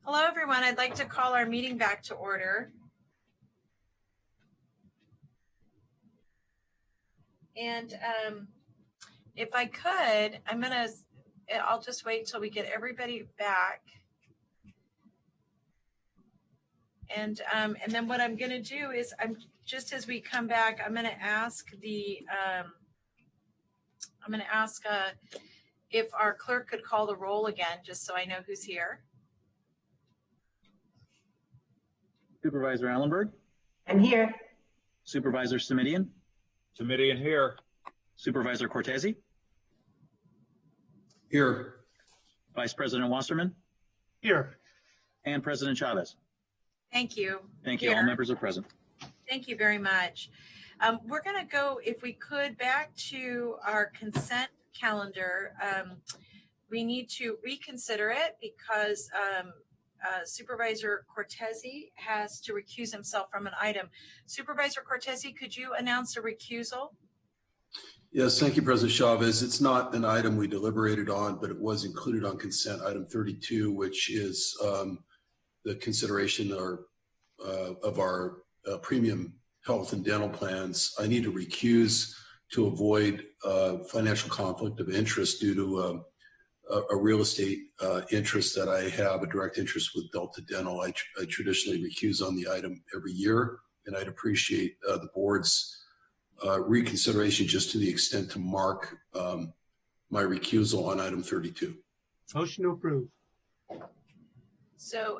Hello, everyone. I'd like to call our meeting back to order. And if I could, I'll just wait till we get everybody back. And then what I'm going to do is just as we come back, I'm going to ask if our clerk could call the roll again, just so I know who's here. Supervisor Allenberg, I'm here. Supervisor Simidian, Simidian here. Supervisor Cortese, Here. Vice President Wasserman, Here. and President Chavez. Thank you. Thank you. All members are present. Thank you very much. We're going to go, if we could, back to our consent calendar. We need to reconsider it because Supervisor Cortese has to recuse himself from an item. Supervisor Cortese, could you announce a recusal? Yes, thank you, President Chavez. It's not an item we deliberated on, but it was included on consent item 32, which is the consideration of our premium health and dental plans. I need to recuse to avoid financial conflict of interest due to a real estate interest that I have, a direct interest with Delta Dental. I traditionally recuse on the item every year, and I'd appreciate the board's reconsideration just to the extent to mark my recusal on item 32. Motion to approve. So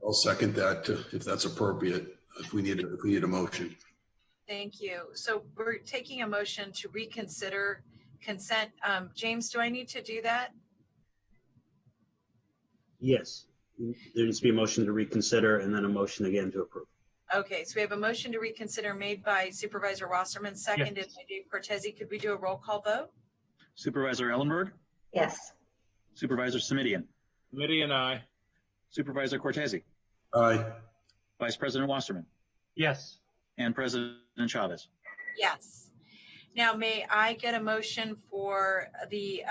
I'll second that if that's appropriate, if we need a motion. thank you. So we're taking a motion to reconsider consent. James, do I need to do that? Yes. There needs to be a motion to reconsider and then a motion again to approve. Okay, so we have a motion to reconsider made by Supervisor Wasserman, seconded by Dave Cortese. Could we do a roll call vote? Supervisor Ellenberg, Yes. Supervisor Simidian, Simidian, aye. Supervisor Cortese, Aye. Vice President Wasserman, Yes. and President Chavez. Yes. Now, may I get a motion for the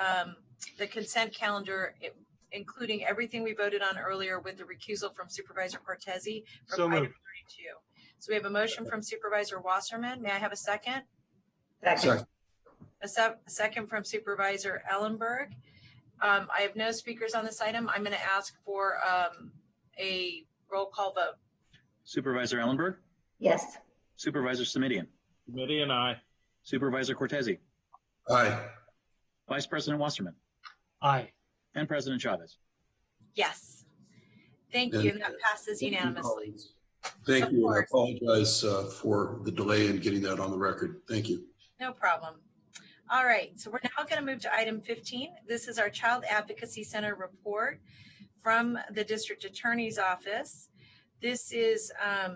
consent calendar, including everything we voted on earlier with the recusal from Supervisor Cortese from So item moved. 32. So we have a motion from Supervisor Wasserman. May I have a second? Second. A second from Supervisor Ellenberg. I have no speakers on this item. I'm going to ask for a roll call vote. Supervisor Ellenberg, Yes. Supervisor Simidian, Simidian, aye. Supervisor Cortese, Aye. Vice President Wasserman, Aye. and President Chavez. Yes. Thank you. And that passes unanimously. Thank Of you. I course. apologize for the delay in getting that on the record. Thank you. No problem. All right, so we're now going to move to item 15. This is our Child Advocacy Center report from the District Attorney's Office. This is, I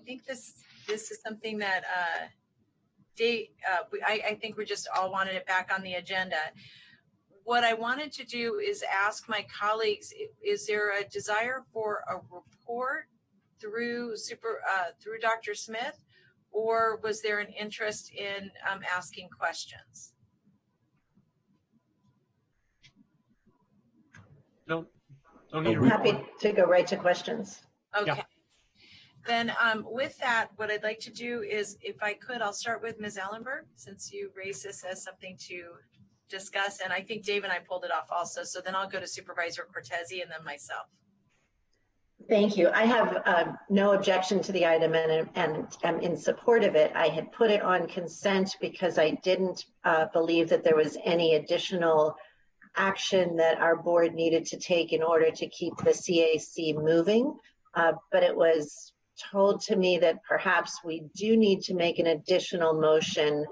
think this is something that I think we just all wanted it back on the agenda. What I wanted to do is ask my colleagues, is there a desire for a report through Dr. Smith? Or was there an interest in asking questions? Don't I'm need a happy report. to go right to questions. Okay. Yeah. Then with that, what I'd like to do is, if I could, I'll start with Ms. Ellenberg, since you raised this as something to discuss. And I think Dave and I pulled it off also. So then I'll go to Supervisor Cortese and then myself. Thank you. I have no objection to the item and am in support of it. I had put it on consent because I didn't believe that there was any additional action that our board needed to take in order to keep the CAC moving. But it was told to me that perhaps we do need to make an additional motion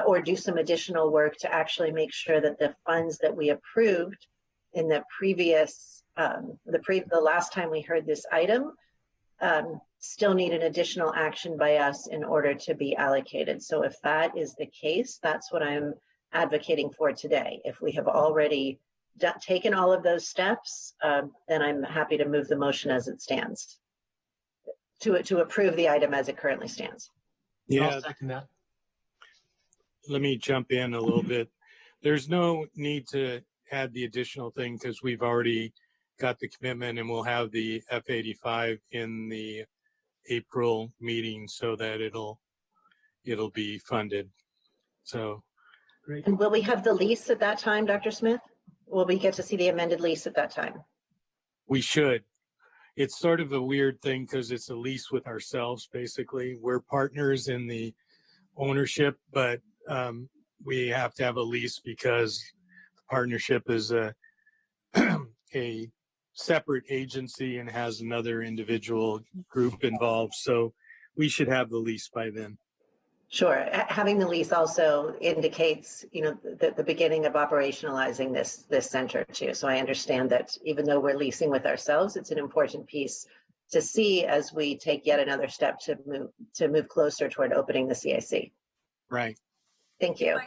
or do some additional work to actually make sure that the funds that we approved in the previous the last time we heard this item still need an additional action by us in order to be allocated. So if that is the case, that's what I'm advocating for today. If we have already taken all of those steps, then I'm happy to move the motion as it stands to approve the item as it currently stands. Yeah, I'll second that. let me jump in a little bit. There's no need to add the additional thing because we've already got the commitment, and we'll have the F-85 in the April meeting so that it'll be funded. So. Great. And will we have the lease at that time, Dr. Smith? Will we get to see the amended lease at that time? We should. It's sort of a weird thing because it's a lease with ourselves, basically. We're partners in the ownership, but we have to have a lease because the partnership is a separate agency and has another individual group involved. So we should have the lease by then. Sure. Having the lease also indicates, the beginning of operationalizing this center too. So I understand that even though we're leasing with ourselves, it's an important piece to see as we take yet another step to move closer toward opening the CAC. Right. Thank you.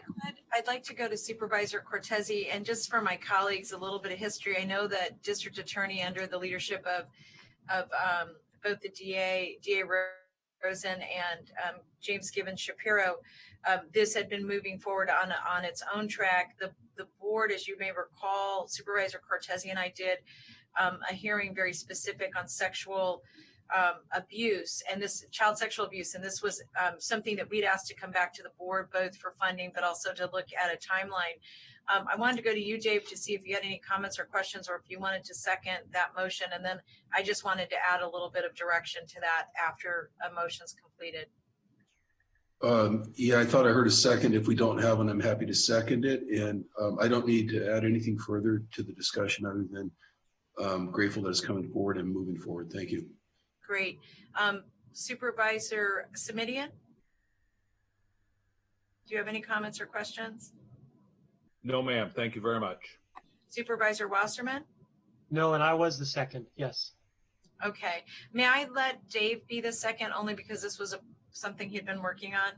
I'd like to go to Supervisor Cortese, and just for my colleagues, a little bit of history. I know that District Attorney, under the leadership of both the DA Rosen and James Gibbons Shapiro, this had been moving forward on its own track. The board, as you may recall, Supervisor Cortese and I did a hearing very specific on sexual abuse and this child sexual abuse. And this was something that we'd asked to come back to the board, both for funding, but also to look at a timeline. I wanted to go to you, Dave, to see if you had any comments or questions, or if you wanted to second that motion. And then I just wanted to add a little bit of direction to that after a motion's completed. Yeah, I thought I heard a second. If we don't have one, I'm happy to second it. And I don't need to add anything further to the discussion other than grateful that it's coming forward and moving forward. Thank you. Great. Supervisor Simidian, do you have any comments or questions? No, ma'am. Thank you very much. Supervisor Wasserman? No, and I was the second. Yes. Okay. May I let Dave be the second, only because this was something he'd been working on?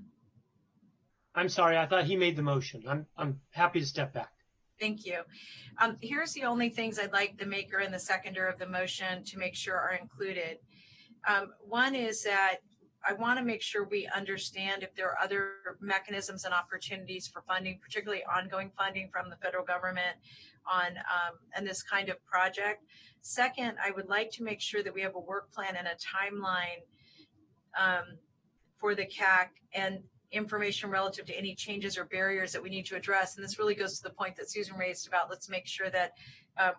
I'm sorry. I thought he made the motion. I'm happy to step back. Thank you. Here's the only things I'd like the maker and the seconder of the motion to make sure are included. One is that I want to make sure we understand if there are other mechanisms and opportunities for funding, particularly ongoing funding from the federal government on this kind of project. Second, I would like to make sure that we have a work plan and a timeline for the CAC and information relative to any changes or barriers that we need to address. And this really goes to the point that Susan raised about let's make sure that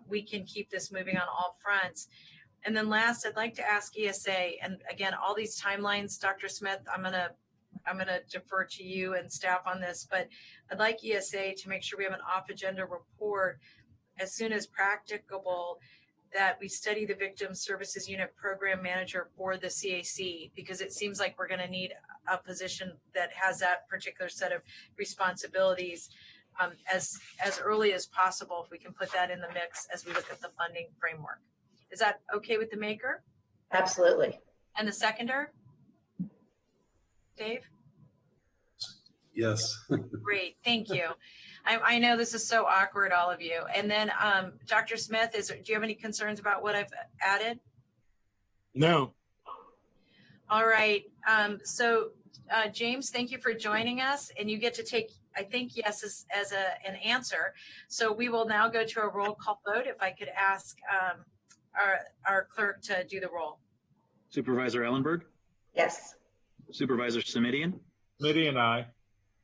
we can keep this moving on all fronts. And then last, I'd like to ask ESA, and again, all these timelines, Dr. Smith, I'm gonna defer to you and staff on this, but I'd like ESA to make sure we have an off-agenda report as soon as practicable, that we study the Victim Services Unit Program Manager for the CAC, because it seems like we're going to need a position that has that particular set of responsibilities as early as possible, if we can put that in the mix as we look at the funding framework. Is that okay with the maker? Absolutely. And the seconder? Dave? Yes. Great, thank you. I know this is so awkward, all of you. And then Dr. Smith, do you have any concerns about what I've added? No. All right. So James, thank you for joining us. And you get to take, I think, yes as an answer. So we will now go to a roll call vote. If I could ask our clerk to do the roll. Supervisor Ellenberg? Yes. Supervisor Simidian? Simidian, aye.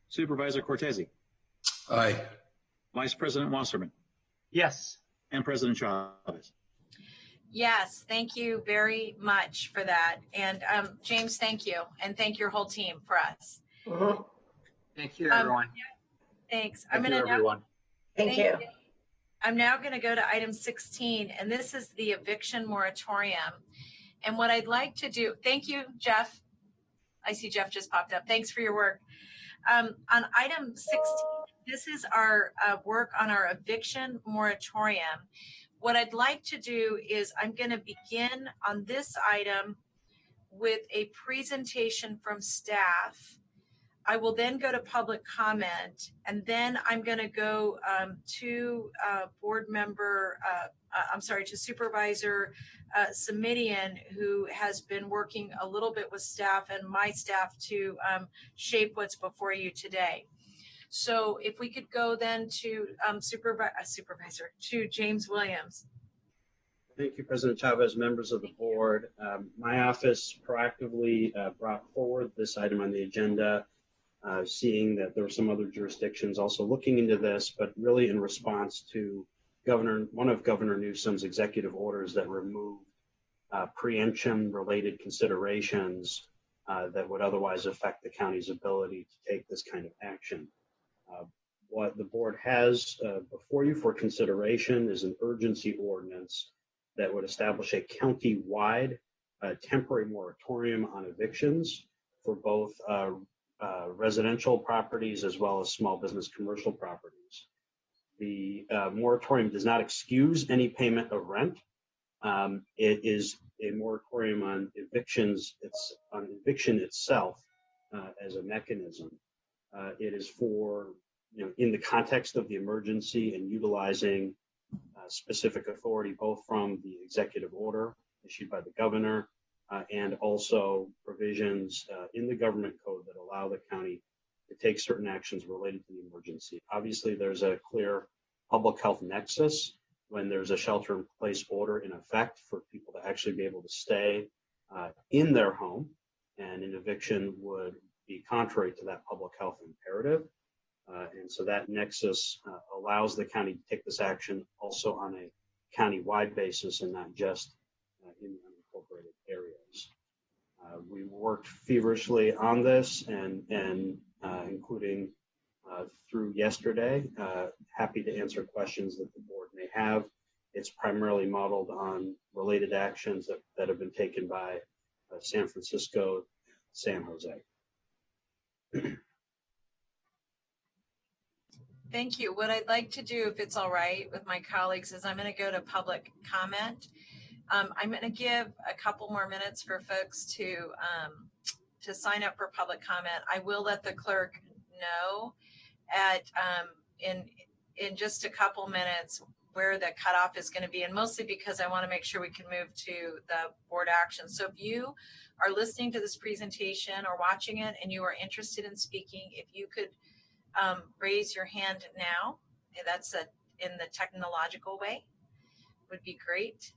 Supervisor Cortese? Aye. Vice President Wasserman? Yes. And President Chavez? Yes, thank you very much for that. And James, thank you. And thank your whole team for us. Mm-hmm. Thank you, everyone. Thanks. Thank you, everyone. Thank you. I'm now going to go to item 16, and this is the eviction moratorium. And what I'd like to do, thank you, Jeff. I see Jeff just popped up. Thanks for your work. On item 16, this is our work on our eviction moratorium. What I'd like to do is I'm going to begin on this item with a presentation from staff. I will then go to public comment, and then I'm going to go to to Supervisor Simidian, who has been working a little bit with staff and my staff to shape what's before you today. So if we could go then to to James Williams. Thank you, President Chavez, members of the board. My office proactively brought forward this item on the agenda, seeing that there were some other jurisdictions also looking into this, but really in response to one of Governor Newsom's executive orders that removed preemption-related considerations that would otherwise affect the county's ability to take this kind of action. What the board has before you for consideration is an urgency ordinance that would establish a county-wide temporary moratorium on evictions for both residential properties as well as small business commercial properties. The moratorium does not excuse any payment of rent. It is a moratorium on evictions. It's on eviction itself as a mechanism. It is for, in the context of the emergency and utilizing specific authority, both from the executive order issued by the governor and also provisions in the government code that allow the county to take certain actions related to the emergency. Obviously, there's a clear public health nexus when there's a shelter-in-place order in effect for people to actually be able to stay in their home, and an eviction would be contrary to that public health imperative. And so that nexus allows the county to take this action also on a county-wide basis and not just in unincorporated areas. We worked feverishly on this and including through yesterday. Happy to answer questions that the board may have. It's primarily modeled on related actions that have been taken by San Francisco, San Jose. Thank you. What I'd like to do, if it's all right with my colleagues, is I'm going to go to public comment. I'm going to give a couple more minutes for folks to sign up for public comment. I will let the clerk know in just a couple minutes where the cutoff is going to be, and mostly because I want to make sure we can move to the board action. So if you are listening to this presentation or watching it and you are interested in speaking, if you could raise your hand now, that's in the technological way, would be great.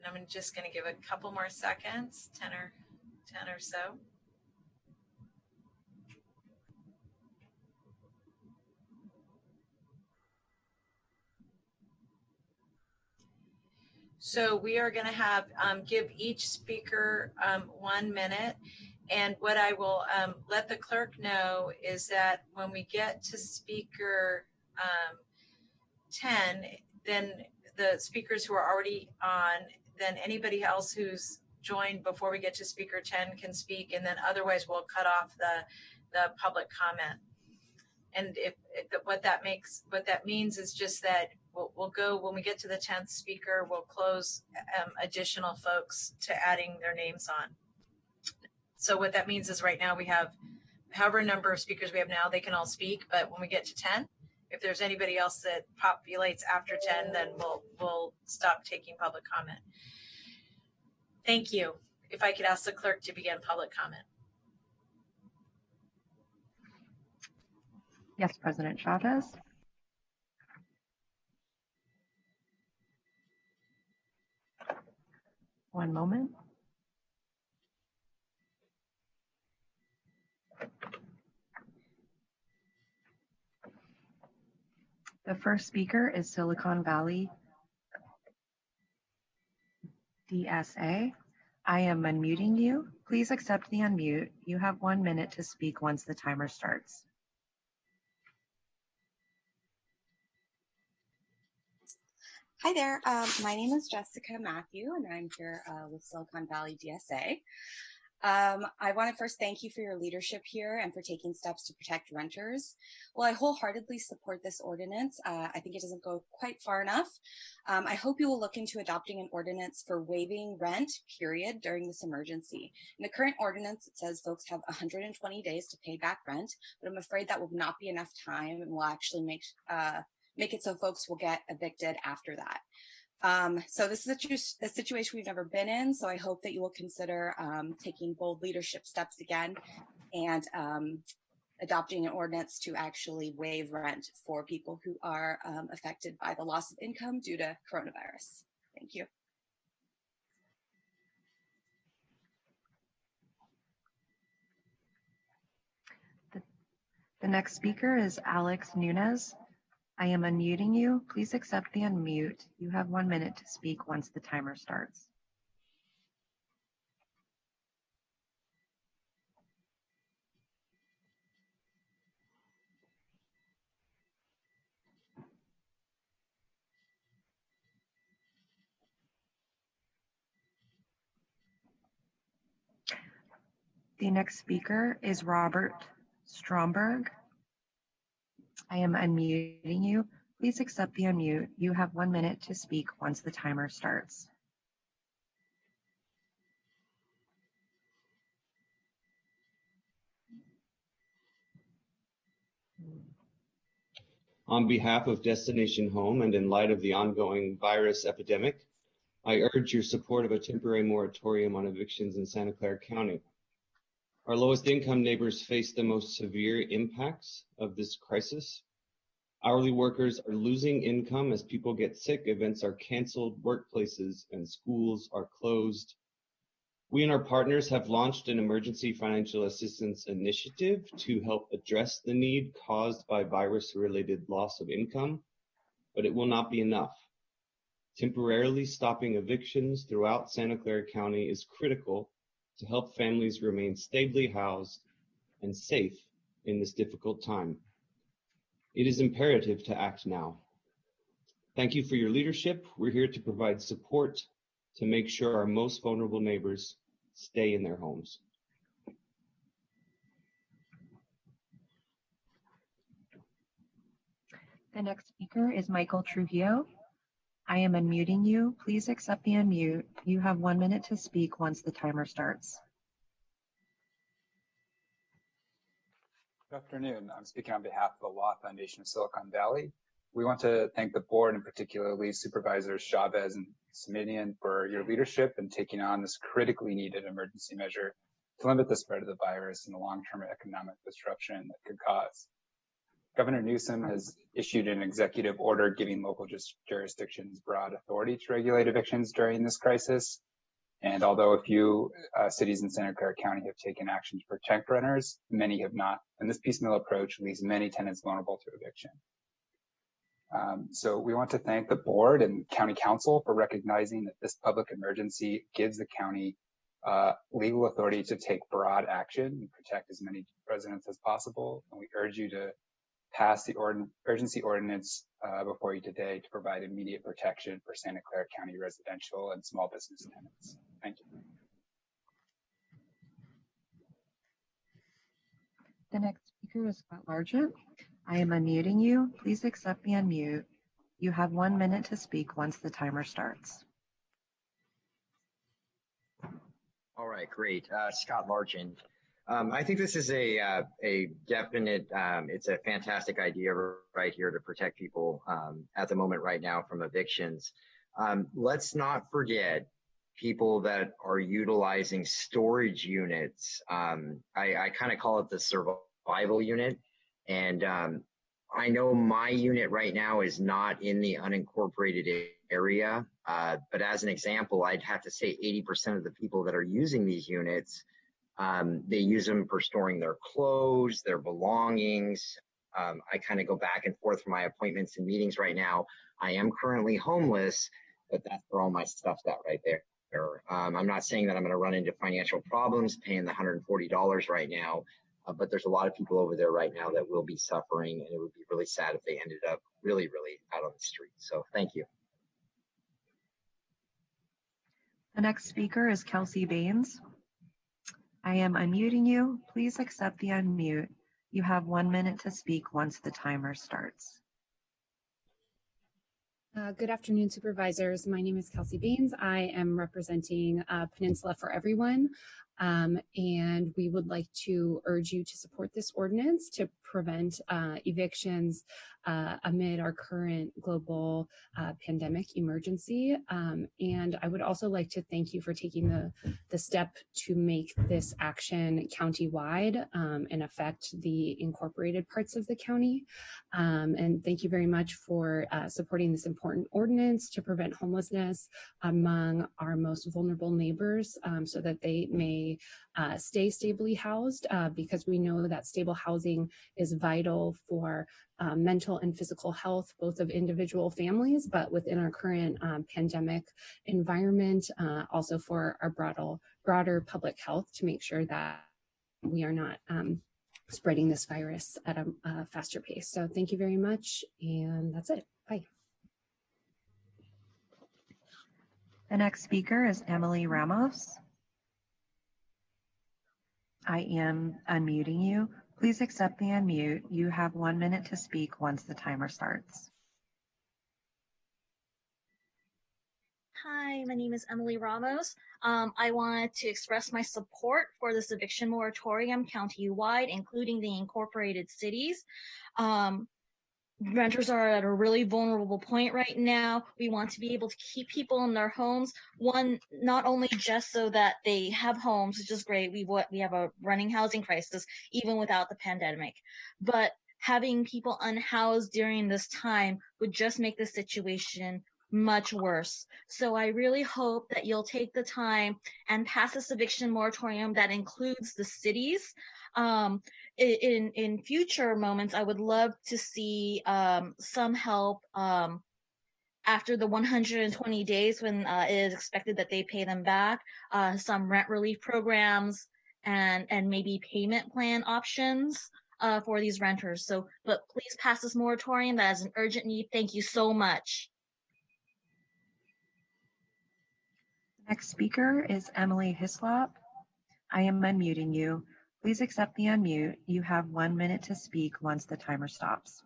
And I'm just going to give a couple more seconds, 10 or so. So we are going to have give each speaker 1 minute. And what I will let the clerk know is that when we get to speaker 10, then the speakers who are already on, then anybody else who's joined before we get to speaker 10 can speak, and then otherwise we'll cut off the public comment. And what that means is just that we'll go, when we get to the 10th speaker, we'll close additional folks to adding their names on. So what that means is right now we have however number of speakers we have now, they can all speak, but when we get to 10, if there's anybody else that populates after 10, then we'll stop taking public comment. Thank you. If I could ask the clerk to begin public comment. Yes, President Chavez. One moment. The first speaker is Silicon Valley DSA. I am unmuting you. Please accept the unmute. You have 1 minute to speak once the timer starts. Hi there. My name is Jessica Matthew, and I'm here with Silicon Valley DSA. I want to first thank you for your leadership here and for taking steps to protect renters. While I wholeheartedly support this ordinance, I think it doesn't go quite far enough. I hope you will look into adopting an ordinance for waiving rent, period, during this emergency. In the current ordinance, it says folks have 120 days to pay back rent, but I'm afraid that will not be enough time and will actually make it so folks will get evicted after that. So this is a situation we've never been in, so I hope that you will consider taking bold leadership steps again and adopting an ordinance to actually waive rent for people who are affected by the loss of income due to coronavirus. Thank you. The next speaker is Alex Nunez. I am unmuting you. Please accept the unmute. You have 1 minute to speak once the timer starts. The next speaker is Robert Stromberg. I am unmuting you. Please accept the unmute. You have 1 minute to speak once the timer starts. On behalf of Destination Home and in light of the ongoing virus epidemic, I urge your support of a temporary moratorium on evictions in Santa Clara County. Our lowest income neighbors face the most severe impacts of this crisis. Hourly workers are losing income as people get sick, events are canceled, workplaces and schools are closed. We and our partners have launched an emergency financial assistance initiative to help address the need caused by virus-related loss of income, but it will not be enough. Temporarily stopping evictions throughout Santa Clara County is critical to help families remain stably housed and safe in this difficult time. It is imperative to act now. Thank you for your leadership. We're here to provide support to make sure our most vulnerable neighbors stay in their homes. The next speaker is Michael Trujillo. I am unmuting you. Please accept the unmute. You have 1 minute to speak once the timer starts. Good afternoon. I'm speaking on behalf of the Law Foundation of Silicon Valley. We want to thank the board and particularly Supervisors Chavez and Simonian for your leadership in taking on this critically needed emergency measure to limit the spread of the virus and the long-term economic disruption that could cause. Governor Newsom has issued an executive order giving local jurisdictions broad authority to regulate evictions during this crisis. And although a few cities in Santa Clara County have taken action to protect renters, many have not. And this piecemeal approach leaves many tenants vulnerable to eviction. So we want to thank the board and county council for recognizing that this public emergency gives the county legal authority to take broad action and protect as many residents as possible. And we urge you to pass the urgency ordinance before you today to provide immediate protection for Santa Clara County residential and small business tenants. Thank you. The next speaker is Scott Largent. I am unmuting you. Please accept the unmute. You have 1 minute to speak once the timer starts. All right, great. Scott Largent. I think this is a definite, it's a fantastic idea right here to protect people at the moment right now from evictions. Let's not forget people that are utilizing storage units. I kind of call it the survival unit. And I know my unit right now is not in the unincorporated area, but as an example, I'd have to say 80% of the people that are using these units, they use them for storing their clothes, their belongings. I kind of go back and forth for my appointments and meetings right now. I am currently homeless, but that's where all my stuff's at right there. I'm not saying that I'm going to run into financial problems paying the $140 right now, but there's a lot of people over there right now that will be suffering, and it would be really sad if they ended up really, really out on the street. So thank you. The next speaker is Kelsey Baines. I am unmuting you. Please accept the unmute. You have 1 minute to speak once the timer starts. Good afternoon, supervisors. My name is Kelsey Baines. I am representing Peninsula for Everyone. And we would like to urge you to support this ordinance to prevent evictions amid our current global pandemic emergency. And I would also like to thank you for taking the step to make this action countywide and affect the incorporated parts of the county. And thank you very much for supporting this important ordinance to prevent homelessness among our most vulnerable neighbors so that they may stay stably housed because we know that stable housing is vital for mental and physical health, both of individual families, but within our current pandemic environment, also for our broader public health to make sure that we are not spreading this virus at a faster pace. So thank you very much. And that's it. Bye. The next speaker is Emily Ramos. I am unmuting you. Please accept the unmute. You have 1 minute to speak once the timer starts. Hi, my name is Emily Ramos. I wanted to express my support for this eviction moratorium county-wide, including the incorporated cities. Renters are at a really vulnerable point right now. We want to be able to keep people in their homes. One, not only just so that they have homes, which is great. We have a running housing crisis even without the pandemic, but having people unhoused during this time would just make the situation much worse. So I really hope that you'll take the time and pass this eviction moratorium that includes the cities. In future moments, I would love to see some help after the 120 days when it is expected that they pay them back, some rent relief programs and maybe payment plan options for these renters. So, but please pass this moratorium. That is an urgent need. Thank you so much. Next speaker is Emily Hislop. I am unmuting you. Please accept the unmute. You have 1 minute to speak once the timer stops.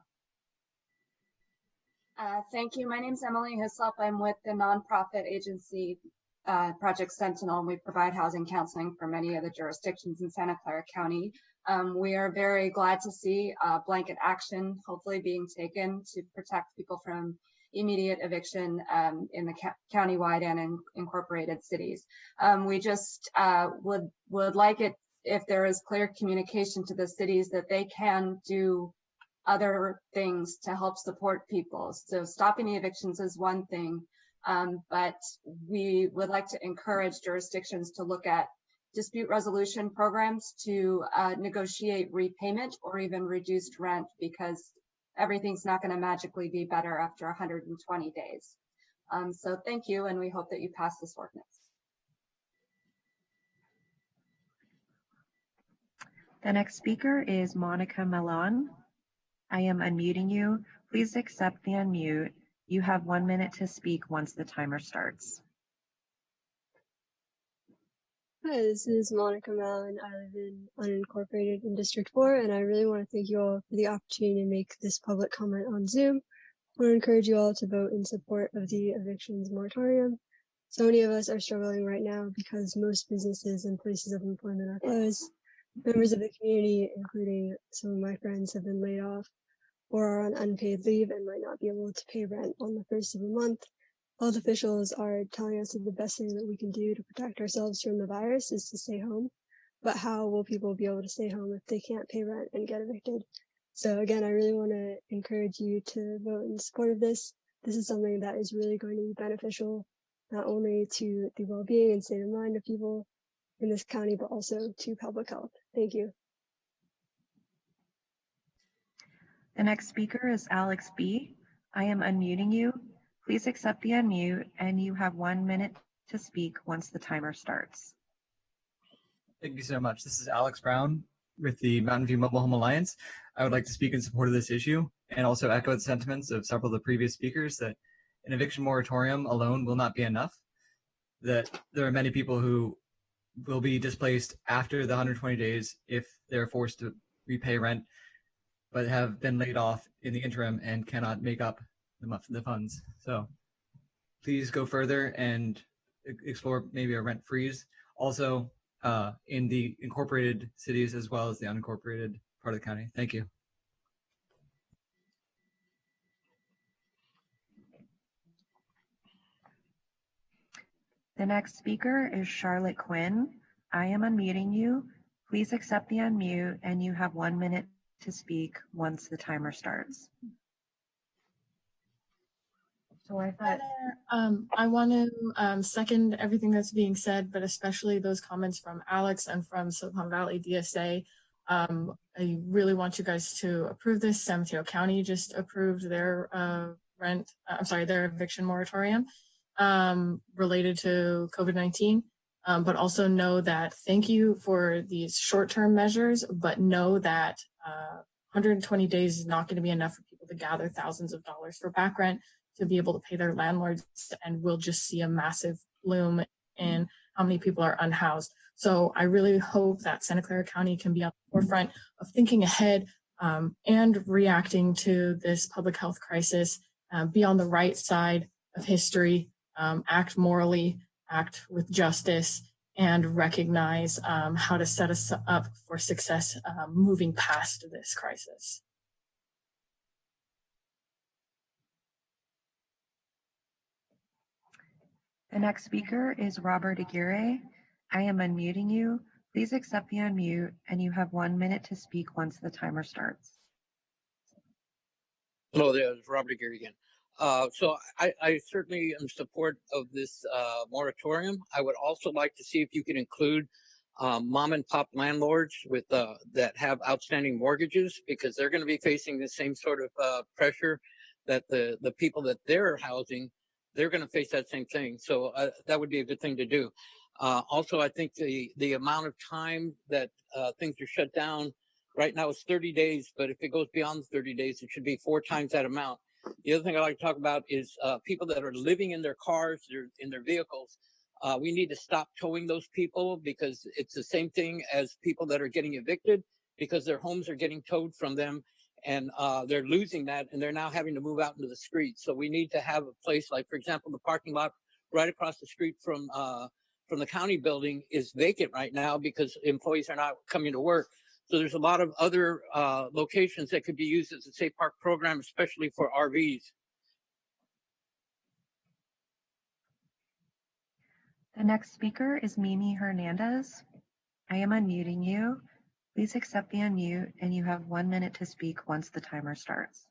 Thank you. My name is Emily Hislop. I'm with the nonprofit agency Project Sentinel, and we provide housing counseling for many of the jurisdictions in Santa Clara County. We are very glad to see blanket action hopefully being taken to protect people from immediate eviction in the countywide and in incorporated cities. We just would like it if there is clear communication to the cities that they can do other things to help support people. So stopping the evictions is one thing, but we would like to encourage jurisdictions to look at dispute resolution programs to negotiate repayment or even reduced rent, because everything's not going to magically be better after 120 days. So thank you, and we hope that you pass this ordinance. The next speaker is Monica Malone. I am unmuting you. Please accept the unmute. You have 1 minute to speak once the timer starts. Hi, this is Monica Malone. I live in unincorporated in District 4, and I really want to thank you all for the opportunity to make this public comment on Zoom. I want to encourage you all to vote in support of the evictions moratorium. So many of us are struggling right now because most businesses and places of employment are closed. Members of the community, including some of my friends, have been laid off or are on unpaid leave and might not be able to pay rent on the first of the month. Health officials are telling us that the best thing that we can do to protect ourselves from the virus is to stay home. But how will people be able to stay home if they can't pay rent and get evicted? So again, I really want to encourage you to vote in support of this. This is something that is really going to be beneficial, not only to the well-being and state of mind of people in this county, but also to public health. Thank you. The next speaker is Alex B. I am unmuting you. Please accept the unmute, and you have 1 minute to speak once the timer starts. Thank you so much. This is Alex Brown with the Mountain View Mobile Home Alliance. I would like to speak in support of this issue and also echo the sentiments of several of the previous speakers that an eviction moratorium alone will not be enough, that there are many people who will be displaced after the 120 days if they're forced to repay rent, but have been laid off in the interim and cannot make up the funds. So please go further and explore maybe a rent freeze. Also, in the incorporated cities as well as the unincorporated part of the county. Thank you. The next speaker is Charlotte Quinn. I am unmuting you. Please accept the unmute, and you have 1 minute to speak once the timer starts. So I thought, I want to second everything that's being said, but especially those comments from Alex and from Silicon Valley DSA. I really want you guys to approve this. San Mateo County just approved their their eviction moratorium related to COVID-19. But also know that thank you for these short-term measures, but know that 120 days is not going to be enough for people to gather thousands of dollars for back rent to be able to pay their landlords, and we'll just see a massive bloom in how many people are unhoused. So I really hope that Santa Clara County can be on the forefront of thinking ahead and reacting to this public health crisis, be on the right side of history, act morally, act with justice, and recognize how to set us up for success moving past this crisis. the next speaker is Robert Aguirre. I am unmuting you. Please accept the unmute, and you have 1 minute to speak once the timer starts. Hello there, it's Robert Aguirre again. So I certainly am in support of this moratorium. I would also like to see if you can include mom and pop landlords with that have outstanding mortgages, because they're going to be facing the same sort of pressure that the people that they're housing, they're going to face that same thing. So that would be a good thing to do. Also, I think the amount of time that things are shut down right now is 30 days, but if it goes beyond 30 days, it should be 4 times that amount. The other thing I'd like to talk about is people that are living in their cars, in their vehicles. We need to stop towing those people, because it's the same thing as people that are getting evicted because their homes are getting towed from them, and they're losing that, and they're now having to move out into the street. So we need to have a place like, for example, the parking lot right across the street from the county building is vacant right now because employees are not coming to work. So there's a lot of other locations that could be used as a safe park program, especially for RVs. The next speaker is Mimi Hernandez. I am unmuting you. Please accept the unmute, and you have 1 minute to speak once the timer starts.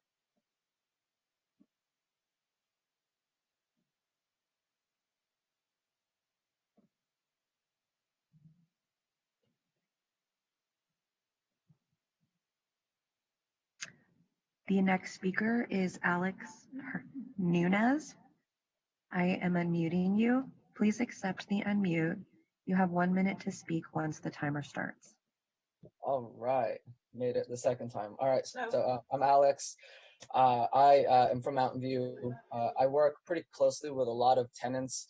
The next speaker is Alex Nunez. I am unmuting you. Please accept the unmute. You have 1 minute to speak once the timer starts. All right, made it the second time. All right, so I'm Alex. I am from Mountain View. I work pretty closely with a lot of tenants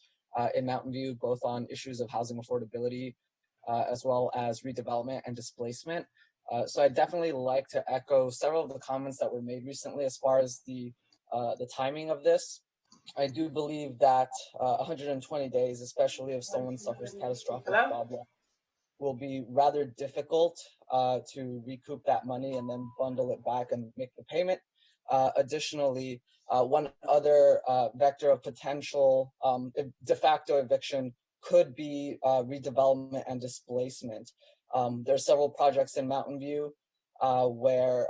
in Mountain View, both on issues of housing affordability as well as redevelopment and displacement. So I definitely like to echo several of the comments that were made recently as far as the timing of this. I do believe that 120 days, especially if someone suffers catastrophic problem, will be rather difficult to recoup that money and then bundle it back and make the payment. Additionally, one other vector of potential de facto eviction could be redevelopment and displacement. There's several projects in Mountain View where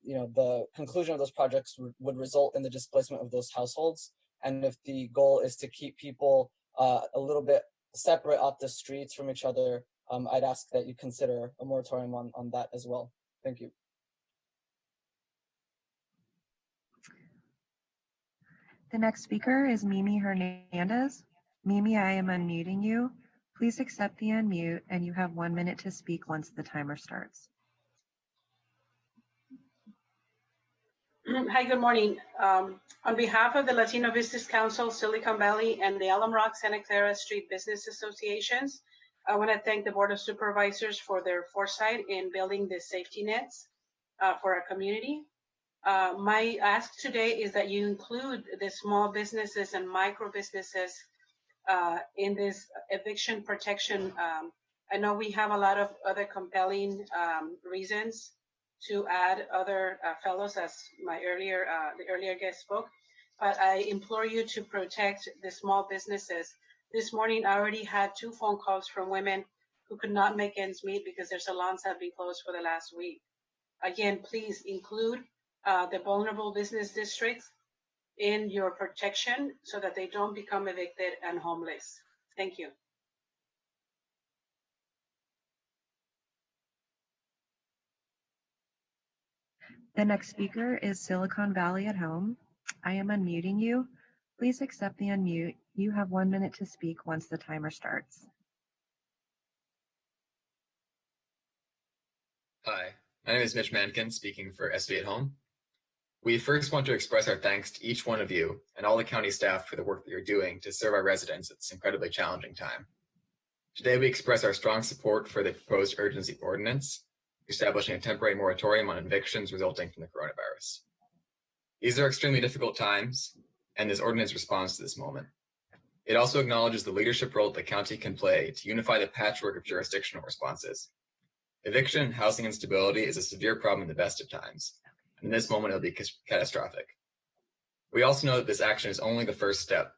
the conclusion of those projects would result in the displacement of those households. And if the goal is to keep people a little bit separate off the streets from each other, I'd ask that you consider a moratorium on that as well. Thank you. The next speaker is Mimi Hernandez. Mimi, I am unmuting you. Please accept the unmute, and you have 1 minute to speak once the timer starts. Hi, good morning. On behalf of the Latino Business Council, Silicon Valley, and the Alum Rock Santa Clara Street Business Associations, I want to thank the Board of Supervisors for their foresight in building the safety nets for our community. My ask today is that you include the small businesses and micro businesses in this eviction protection I know we have a lot of other compelling reasons to add other fellows, as the earlier guest spoke, but I implore you to protect the small businesses. This morning, I already had 2 phone calls from women who could not make ends meet because their salons have been closed for the last week. Again, please include the vulnerable business districts in your protection so that they don't become evicted and homeless. Thank you. The next speaker is Silicon Valley at Home. I am unmuting you. Please accept the unmute. You have 1 minute to speak once the timer starts. Hi, my name is Mitch Mankin, speaking for SV at Home. We first want to express our thanks to each one of you and all the county staff for the work that you're doing to serve our residents at this incredibly challenging time. Today, we express our strong support for the proposed urgency ordinance, establishing a temporary moratorium on evictions resulting from the coronavirus. These are extremely difficult times, and this ordinance responds to this moment. It also acknowledges the leadership role that the county can play to unify the patchwork of jurisdictional responses. Eviction and housing instability is a severe problem in the best of times, and in this moment, it'll be catastrophic. We also know that this action is only the first step.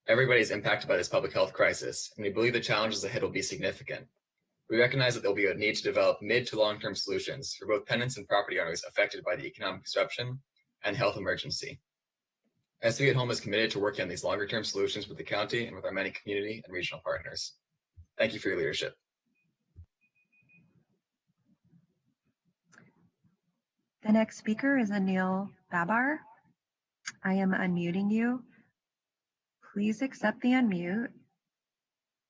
Everybody is impacted by this public health crisis, and we believe the challenges ahead will be significant. We recognize that there will be a need to develop mid to long-term solutions for both tenants and property owners affected by the economic disruption and health emergency. SV at Home is committed to working on these longer-term solutions with the county and with our many community and regional partners. Thank you for your leadership. The next speaker is Anil Babar. I am unmuting you. Please accept the unmute.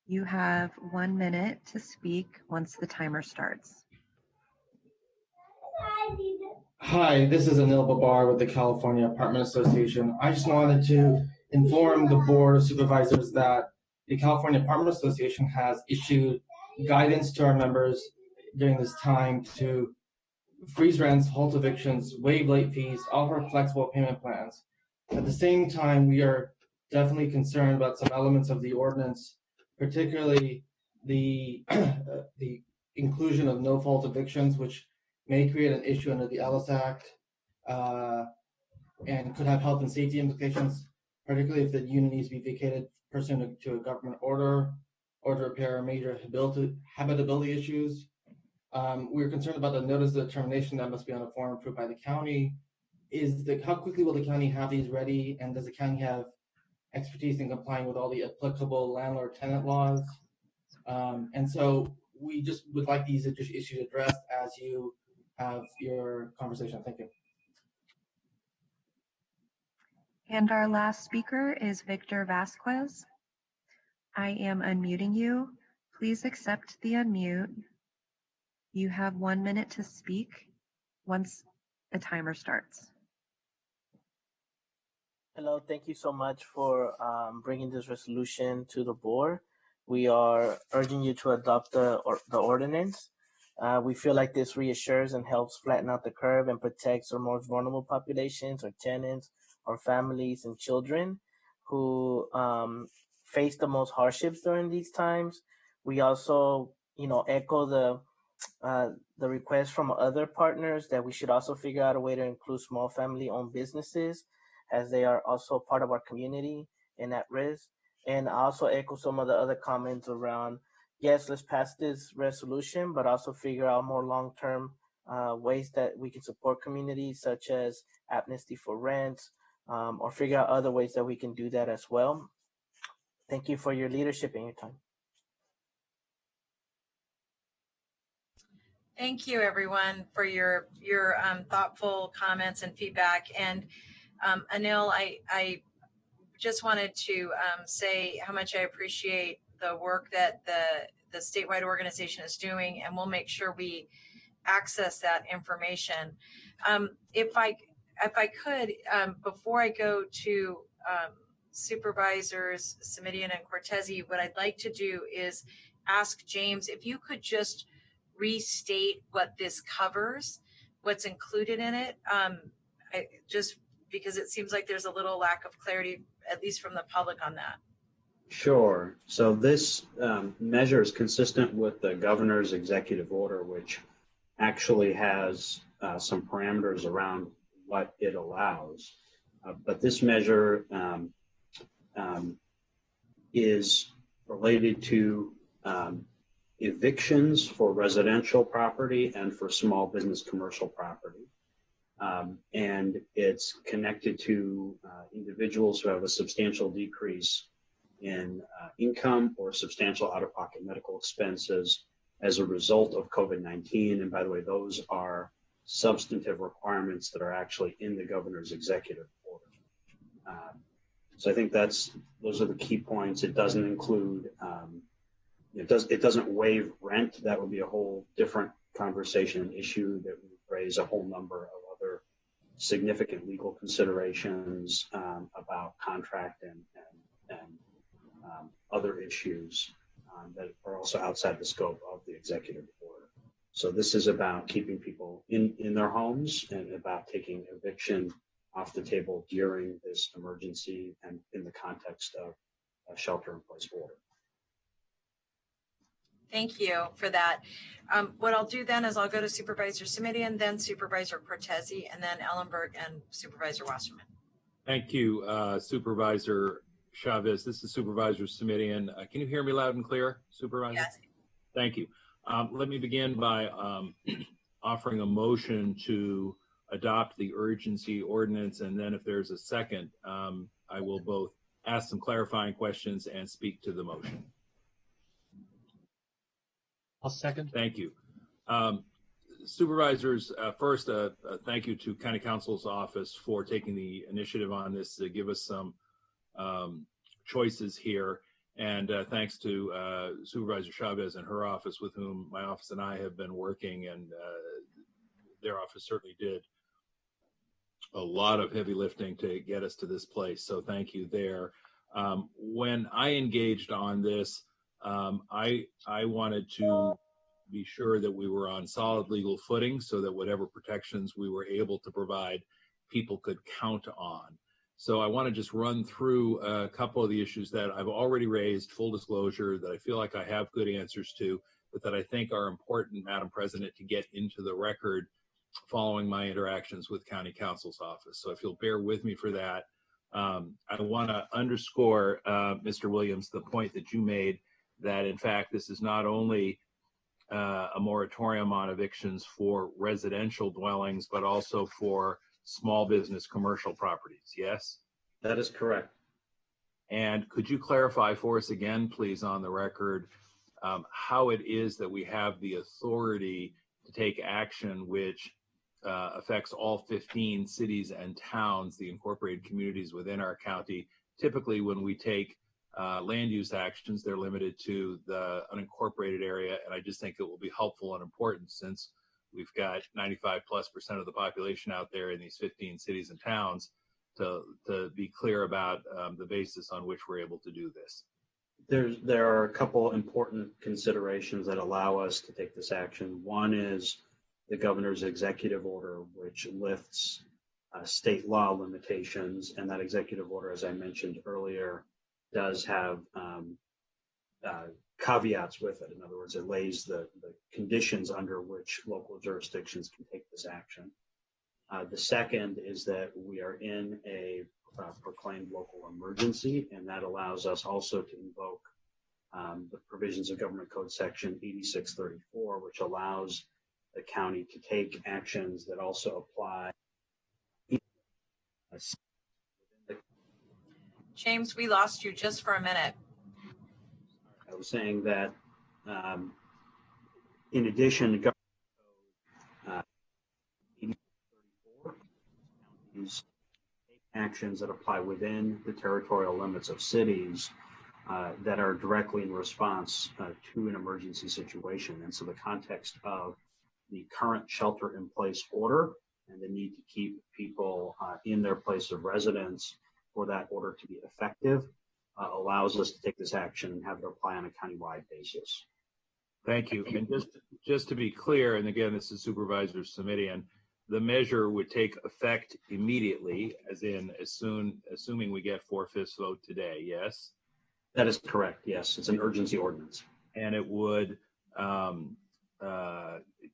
You have 1 minute to speak once the timer starts. Hi, this is Anil Babar with the California Apartment Association. I just wanted to inform the Board of Supervisors that the California Apartment Association has issued guidance to our members during this time to freeze rents, halt evictions, waive late fees, offer flexible payment plans. At the same time, we are definitely concerned about some elements of the ordinance, particularly the the inclusion of no-fault evictions, which may create an issue under the Ellis Act and could have health and safety implications, particularly if the unit needs to be vacated pursuant to a government order or to repair major habitability issues. We're concerned about the notice of determination that must be on a form approved by the county. How quickly will the county have these ready, and does the county have expertise in complying with all the applicable landlord-tenant laws? And so we just would like these issues addressed as you have your conversation. Thank you. And our last speaker is Victor Vasquez. I am unmuting you. Please accept the unmute. You have 1 minute to speak once the timer starts. Hello, thank you so much for bringing this resolution to the board. We are urging you to adopt the ordinance. We feel like this reassures and helps flatten out the curve and protects our most vulnerable populations, our tenants, our families, and children who face the most hardships during these times. We also, echo the request from other partners that we should also figure out a way to include small family-owned businesses, as they are also part of our community and at risk. And I also echo some of the other comments around, yes, let's pass this resolution, but also figure out more long-term ways that we can support communities, such as amnesty for rents, or figure out other ways that we can do that as well. Thank you for your leadership and your time. Thank you, everyone, for your thoughtful comments and feedback. And Anil, I just wanted to say how much I appreciate the work that the statewide organization is doing, and we'll make sure we access that information. If I could, before I go to Supervisors Simidian and Cortese, what I'd like to do is ask James if you could just restate what this covers, what's included in it, just because it seems like there's a little lack of clarity, at least from the public, on that. Sure. So this measure is consistent with the governor's executive order, which actually has some parameters around what it allows. But this measure is related to evictions for residential property and for small business commercial property. And it's connected to individuals who have a substantial decrease in income or substantial out-of-pocket medical expenses as a result of COVID-19. And by the way, those are substantive requirements that are actually in the governor's executive order. So I think those are the key points. It doesn't include, it doesn't waive rent. That would be a whole different conversation and issue that would raise a whole number of other significant legal considerations about contract and other issues that are also outside the scope of the executive order. So this is about keeping people in their homes and about taking eviction off the table during this emergency and in the context of a shelter-in-place order. Thank you for that. What I'll do then is I'll go to Supervisor Simitian, then Supervisor Cortese, and then Ellenberg and Supervisor Wasserman. Thank you, Supervisor Chavez. This is Supervisor Simitian. Can you hear me loud and clear, Supervisor? Yes. Thank you. Let me begin by offering a motion to adopt the urgency ordinance, and then if there's a second, I will both ask some clarifying questions and speak to the motion. I'll second. Thank you. Supervisors, first, thank you to County Counsel's office for taking the initiative on this to give us some choices here. And thanks to Supervisor Chavez and her office, with whom my office and I have been working, and their office certainly did a lot of heavy lifting to get us to this place. So thank you there. When I engaged on this, I wanted to be sure that we were on solid legal footing so that whatever protections we were able to provide, people could count on. So I want to just run through a couple of the issues that I've already raised, full disclosure, that I feel like I have good answers to, but that I think are important, Madam President, to get into the record following my interactions with County Counsel's office. So if you'll bear with me for that, I want to underscore, Mr. Williams, the point that you made that, in fact, this is not only a moratorium on evictions for residential dwellings, but also for small business commercial properties, yes? That is correct. And could you clarify for us again, please, on the record, how it is that we have the authority to take action which affects all 15 cities and towns, the incorporated communities within our county? Typically, when we take land use actions, they're limited to the unincorporated area, and I just think it will be helpful and important, since we've got 95+% of the population out there in these 15 cities and towns, to be clear about the basis on which we're able to do this. There are a couple important considerations that allow us to take this action. One is the governor's executive order, which lifts state law limitations, and that executive order, as I mentioned earlier, does have caveats with it. In other words, it lays the conditions under which local jurisdictions can take this action. The second is that we are in a proclaimed local emergency, and that allows us also to invoke the provisions of Government Code Section 8634, which allows the county to take actions that also apply. James, we lost you just for a minute. I was saying that in addition, Government Code 8634 counties take actions that apply within the territorial limits of cities that are directly in response to an emergency situation. And so the context of the current shelter-in-place order and the need to keep people in their place of residence for that order to be effective allows us to take this action and have it apply on a countywide basis. Thank you. And just to be clear, and again, this is Supervisor Simitian, the measure would take effect immediately, as in assuming we get 4/5 vote today, yes? That is correct. Yes, it's an urgency ordinance. And it would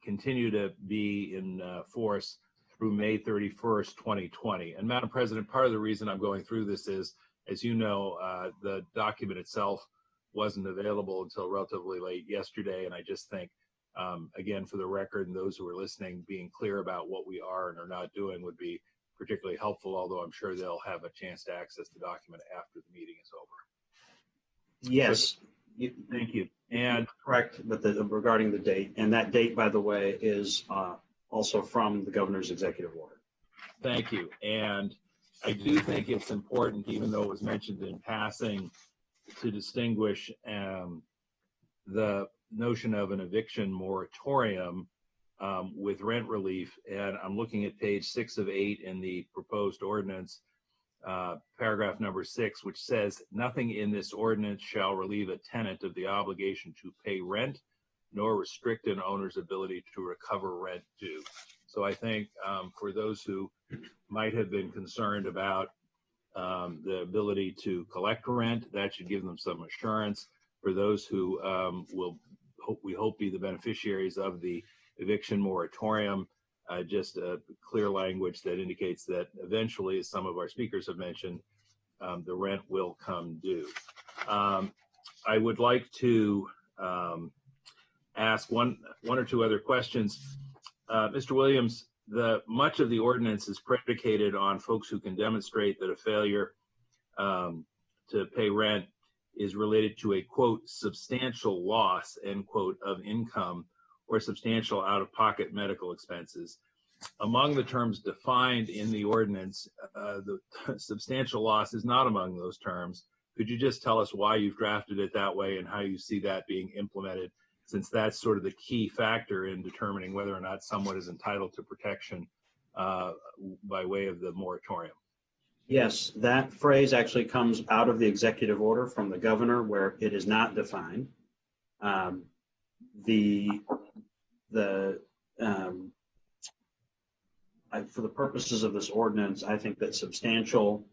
continue to be in force through May 31st, 2020. And Madam President, part of the reason I'm going through this is, as you know, the document itself wasn't available until relatively late yesterday. And I just think, again, for the record and those who are listening, being clear about what we are and are not doing would be particularly helpful, although I'm sure they'll have a chance to access the document after the meeting is over. Yes. So, thank you. And correct, but regarding the date, and that date, by the way, is also from the governor's executive order. Thank you. And I do think it's important, even though it was mentioned in passing, to distinguish the notion of an eviction moratorium with rent relief. And I'm looking at page 6 of 8 in the proposed ordinance, paragraph number 6, which says, nothing in this ordinance shall relieve a tenant of the obligation to pay rent, nor restrict an owner's ability to recover rent due. So I think for those who might have been concerned about the ability to collect rent, that should give them some assurance. For those who we hope be the beneficiaries of the eviction moratorium, just clear language that indicates that eventually, as some of our speakers have mentioned, the rent will come due. I would like to ask one or two other questions. Mr. Williams, much of the ordinance is predicated on folks who can demonstrate that a failure to pay rent is related to a, quote, substantial loss, end quote, of income or substantial out-of-pocket medical expenses. Among the terms defined in the ordinance, the substantial loss is not among those terms. Could you just tell us why you've drafted it that way and how you see that being implemented, since that's sort of the key factor in determining whether or not someone is entitled to protection by way of the moratorium? Yes, that phrase actually comes out of the executive order from the governor, where it is not defined. For the purposes of this ordinance, I think that substantial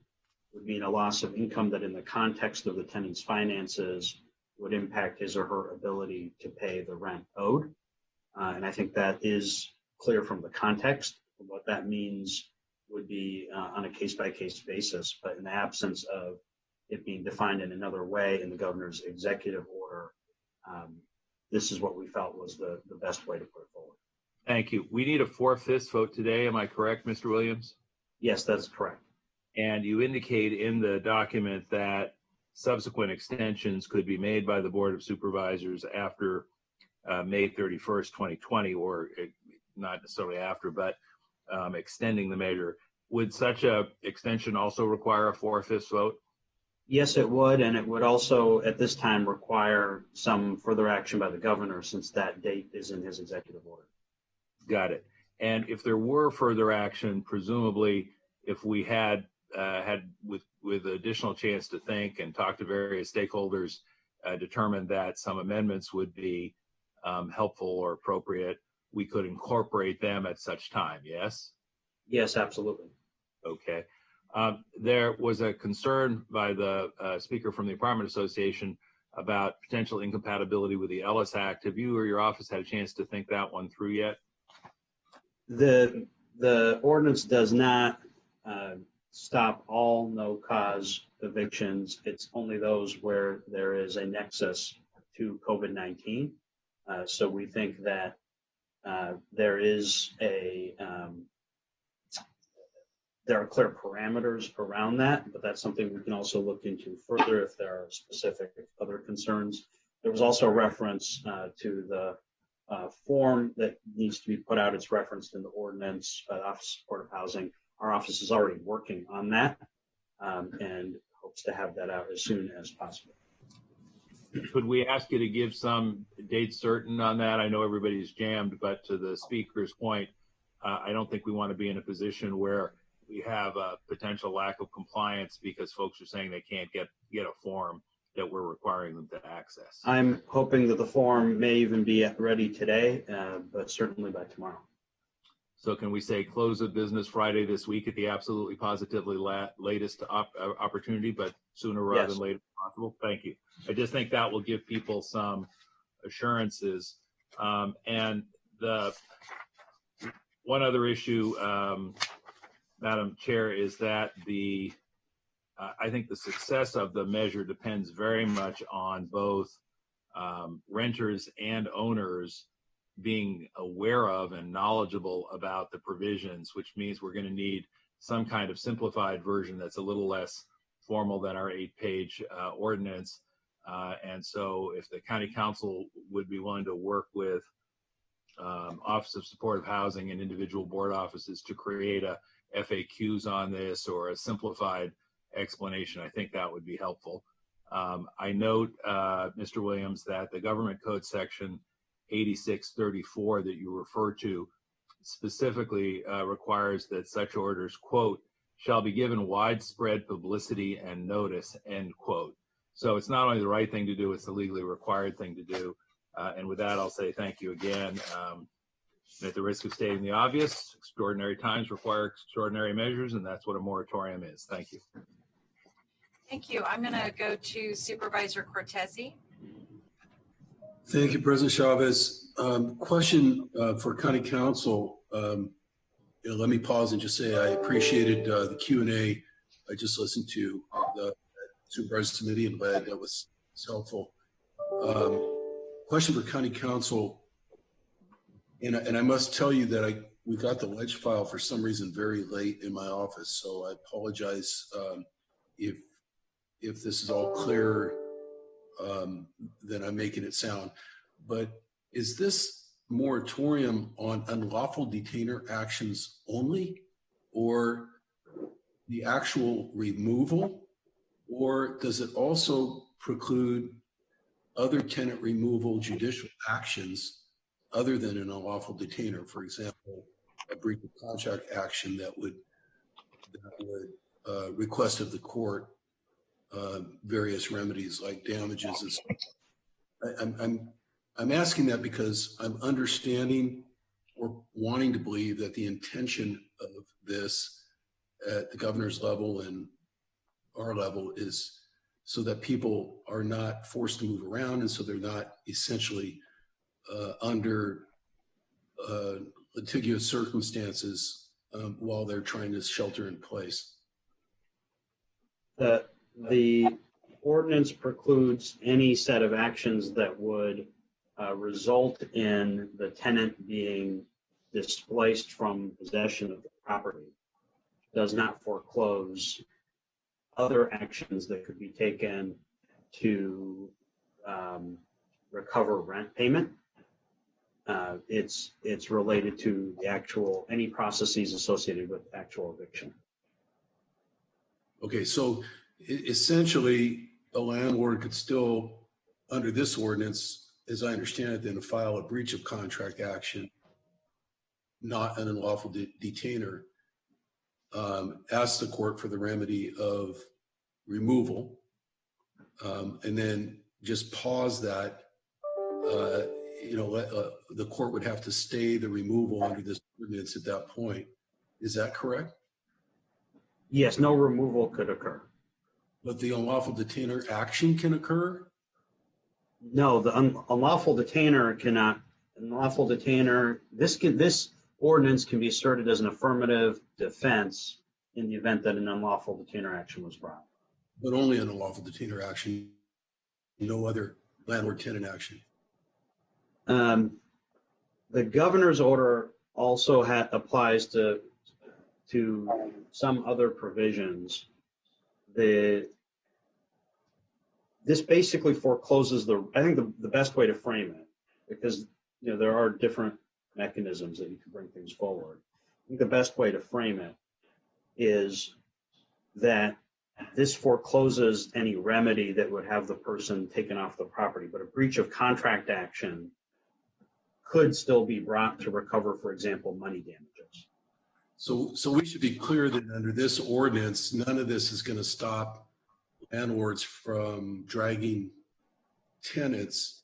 would mean a loss of income that in the context of the tenant's finances would impact his or her ability to pay the rent owed. And I think that is clear from the context. What that means would be on a case-by-case basis, but in the absence of it being defined in another way in the governor's executive order, this is what we felt was the best way to put it forward. Thank you. We need a 4/5 vote today. Am I correct, Mr. Williams? Yes, that's correct. And you indicate in the document that subsequent extensions could be made by the Board of Supervisors after May 31st, 2020, or not necessarily after, but extending the measure. Would such a extension also require a 4/5 vote? Yes, it would, and it would also at this time require some further action by the governor, since that date is in his executive order. Got it. And if there were further action, presumably if we had with additional chance to think and talk to various stakeholders, determined that some amendments would be helpful or appropriate, we could incorporate them at such time, yes? Yes, absolutely. Okay. There was a concern by the speaker from the Apartment Association about potential incompatibility with the Ellis Act. Have you or your office had a chance to think that one through yet? The ordinance does not stop all no-cause evictions. It's only those where there is a nexus to COVID-19. So we think that there are clear parameters around that, but that's something we can also look into further if there are specific other concerns. There was also a reference to the form that needs to be put out. It's referenced in the ordinance by the Office of Supportive Housing. Our office is already working on that and hopes to have that out as soon as possible. Could we ask you to give some date certain on that? I know everybody's jammed, but to the speaker's point, I don't think we want to be in a position where we have a potential lack of compliance because folks are saying they can't get a form that we're requiring them to access. I'm hoping that the form may even be ready today, but certainly by tomorrow. So can we say close of business Friday this week at the absolutely positively latest opportunity, but sooner rather than later possible? Thank you. I just think that will give people some assurances. And the one other issue, Madam Chair, is that I think the success of the measure depends very much on both renters and owners being aware of and knowledgeable about the provisions, which means we're going to need some kind of simplified version that's a little less formal than our 8-page ordinance. And so if the County Council would be willing to work with Office of Supportive Housing and individual board offices to create a FAQs on this or a simplified explanation, I think that would be helpful. I note, Mr. Williams, that the Government Code section 8634 that you refer to specifically requires that such orders, quote, shall be given widespread publicity and notice, end quote. So it's not only the right thing to do, it's the legally required thing to do. And with that, I'll say thank you again. At the risk of stating the obvious, extraordinary times require extraordinary measures, and that's what a moratorium is. Thank you. Thank you. I'm going to go to Supervisor Cortese. Thank you, President Chavez. Question for County Council. Let me pause and just say I appreciated the Q&A I just listened to the Supervisors Committee and glad that was helpful. Question for County Council, and I must tell you that we got the ledge file for some reason very late in my office, so I apologize if this is all clear than I'm making it sound. But is this moratorium on unlawful detainer actions only, or the actual removal, or does it also preclude other tenant removal judicial actions other than an unlawful detainer? For example, a breach of contract action that would request of the court various remedies like damages. I'm asking that because I'm understanding or wanting to believe that the intention of this at the governor's level and our level is so that people are not forced to move around, and so they're not essentially under litigious circumstances while they're trying to shelter in place. The ordinance precludes any set of actions that would result in the tenant being displaced from possession of the property. It does not foreclose other actions that could be taken to recover rent payment. It's related to the any processes associated with actual eviction. Okay, so essentially a landlord could still, under this ordinance, as I understand it, then file a breach of contract action, not an unlawful detainer, ask the court for the remedy of removal, and then just pause that. The court would have to stay the removal under this ordinance at that point. Is that correct? Yes, no removal could occur. But the unlawful detainer action can occur? No, the unlawful detainer cannot. Unlawful detainer, this ordinance can be asserted as an affirmative defense in the event that an unlawful detainer action was brought. But only an unlawful detainer action, no other landlord-tenant action. The governor's order also applies to some other provisions. This basically forecloses I think the best way to frame it, because there are different mechanisms that you can bring things forward. I think the best way to frame it is that this forecloses any remedy that would have the person taken off the property, but a breach of contract action could still be brought to recover, for example, money damages. So we should be clear that under this ordinance, none of this is going to stop landlords from dragging tenants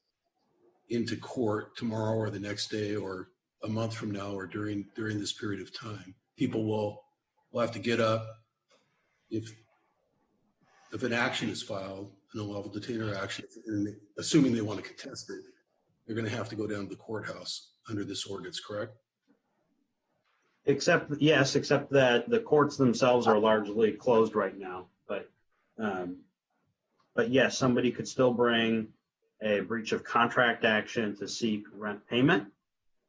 into court tomorrow or the next day or a month from now or during this period of time. People will have to get up if an action is filed, an unlawful detainer action, and assuming they want to contest it, they're going to have to go down to the courthouse under this ordinance, correct? Except that the courts themselves are largely closed right now. But yes, somebody could still bring a breach of contract action to seek rent payment,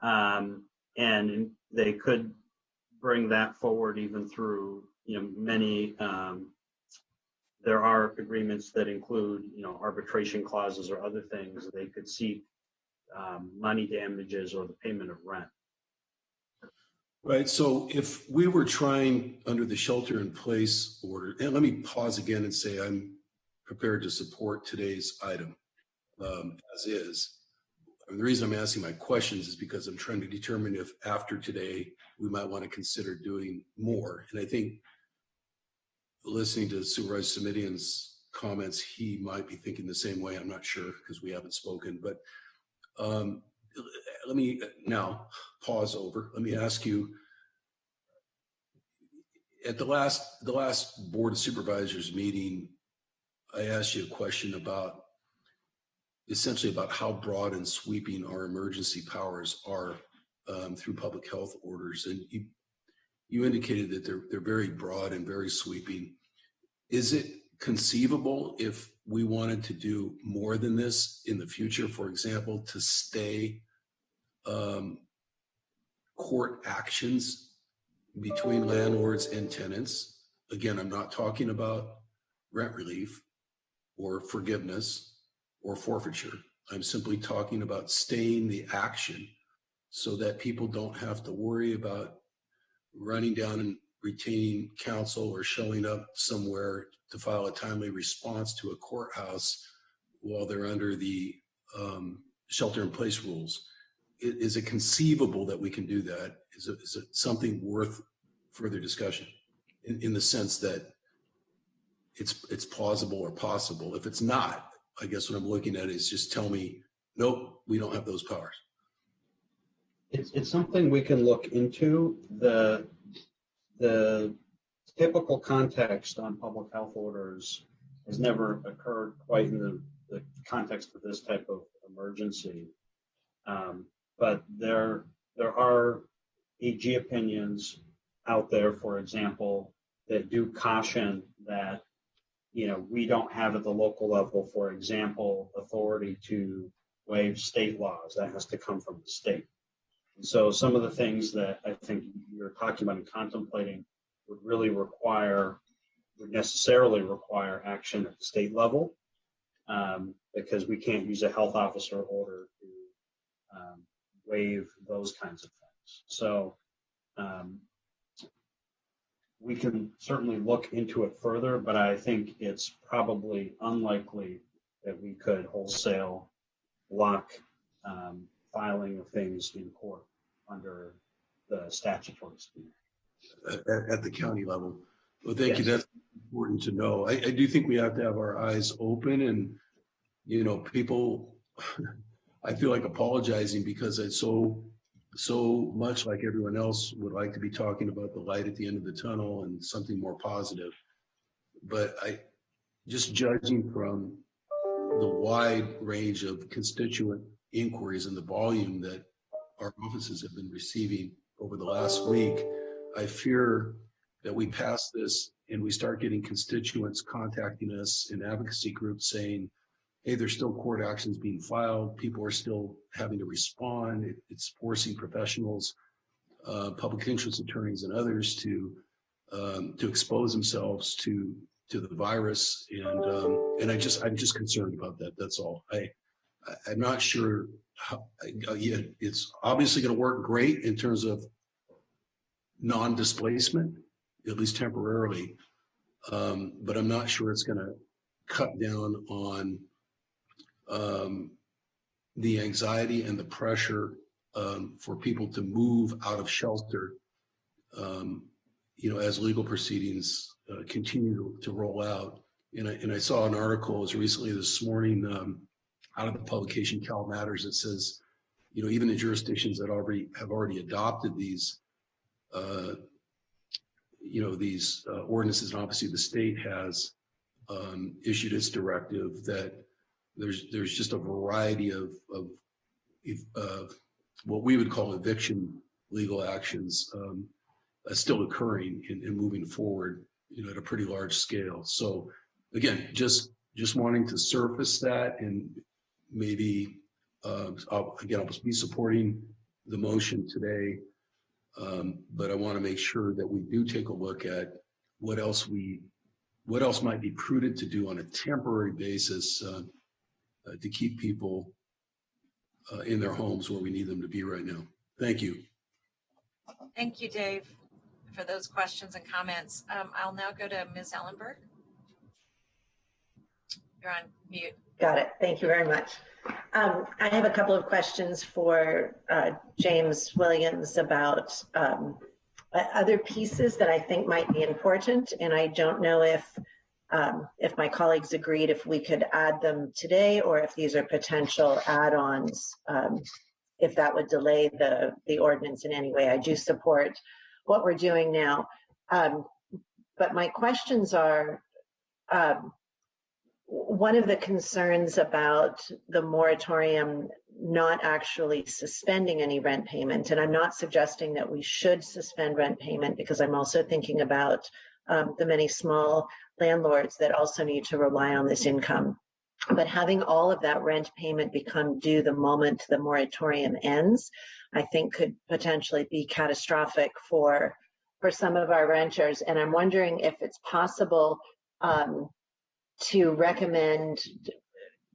and they could bring that forward even through many. There are agreements that include arbitration clauses or other things. They could seek money damages or the payment of rent. Right. So if we were trying under the shelter in place order, and let me pause again and say I'm prepared to support today's item as is. And the reason I'm asking my questions is because I'm trying to determine if after today we might want to consider doing more. And I think listening to Supervisor Simitian's comments, he might be thinking the same way. I'm not sure because we haven't spoken, but let me now pause over. Let me ask you, at the last Board of Supervisors meeting, I asked you a question essentially about how broad and sweeping our emergency powers are through public health orders. And you indicated that they're very broad and very sweeping. Is it conceivable if we wanted to do more than this in the future, for example, to stay court actions between landlords and tenants? Again, I'm not talking about rent relief or forgiveness or forfeiture. I'm simply talking about staying the action so that people don't have to worry about running down and retaining counsel or showing up somewhere to file a timely response to a courthouse while they're under the shelter in place rules. Is it conceivable that we can do that? Is it something worth further discussion in the sense that it's plausible or possible? If it's not, I guess what I'm looking at is just tell me, nope, we don't have those powers. It's something we can look into. The typical context on public health orders has never occurred quite in the context of this type of emergency. But there are AG opinions out there, for example, that do caution that we don't have at the local level, for example, authority to waive state laws. That has to come from the state. And so some of the things that I think you're talking about and contemplating would necessarily require action at the state level, because we can't use a health officer order to waive those kinds of things. So we can certainly look into it further, but I think it's probably unlikely that we could wholesale block filing of things in court under the statutory scheme. At the county level. Well, thank you. Yes. That's important to know. I do think we have to have our eyes open, and people, I feel like apologizing because it's so much like everyone else would like to be talking about the light at the end of the tunnel and something more positive. But just judging from the wide range of constituent inquiries and the volume that our offices have been receiving over the last week, I fear that we pass this and we start getting constituents contacting us in advocacy groups saying, hey, there's still court actions being filed. People are still having to respond. It's forcing professionals, public interest attorneys and others to expose themselves to the virus. And I'm just concerned about that. That's all. I'm not sure how, it's obviously going to work great in terms of non-displacement, at least temporarily. But I'm not sure it's going to cut down on the anxiety and the pressure for people to move out of shelter, as legal proceedings continue to roll out. And I saw an article as recently this morning out of the publication Cal Matters that says even the jurisdictions that have already adopted these, these ordinances, and obviously the state has issued its directive, that there's just a variety of what we would call eviction legal actions still occurring and moving forward, at a pretty large scale. So again, just wanting to surface that, and maybe I'll be supporting the motion today, but I want to make sure that we do take a look at what else might be prudent to do on a temporary basis to keep people in their homes where we need them to be right now. Thank you. Thank you, Dave, for those questions and comments. I'll now go to Ms. Ellenberg. You're on mute. Got it. Thank you very much. I have a couple of questions for James Williams about other pieces that I think might be important, and I don't know if my colleagues agreed if we could add them today, or if these are potential add-ons, if that would delay the ordinance in any way. I do support what we're doing now, but my questions are, one of the concerns about the moratorium not actually suspending any rent payment, and I'm not suggesting that we should suspend rent payment, because I'm also thinking about the many small landlords that also need to rely on this income. But having all of that rent payment become due the moment the moratorium ends, I think could potentially be catastrophic for some of our renters. And I'm wondering if it's possible to recommend,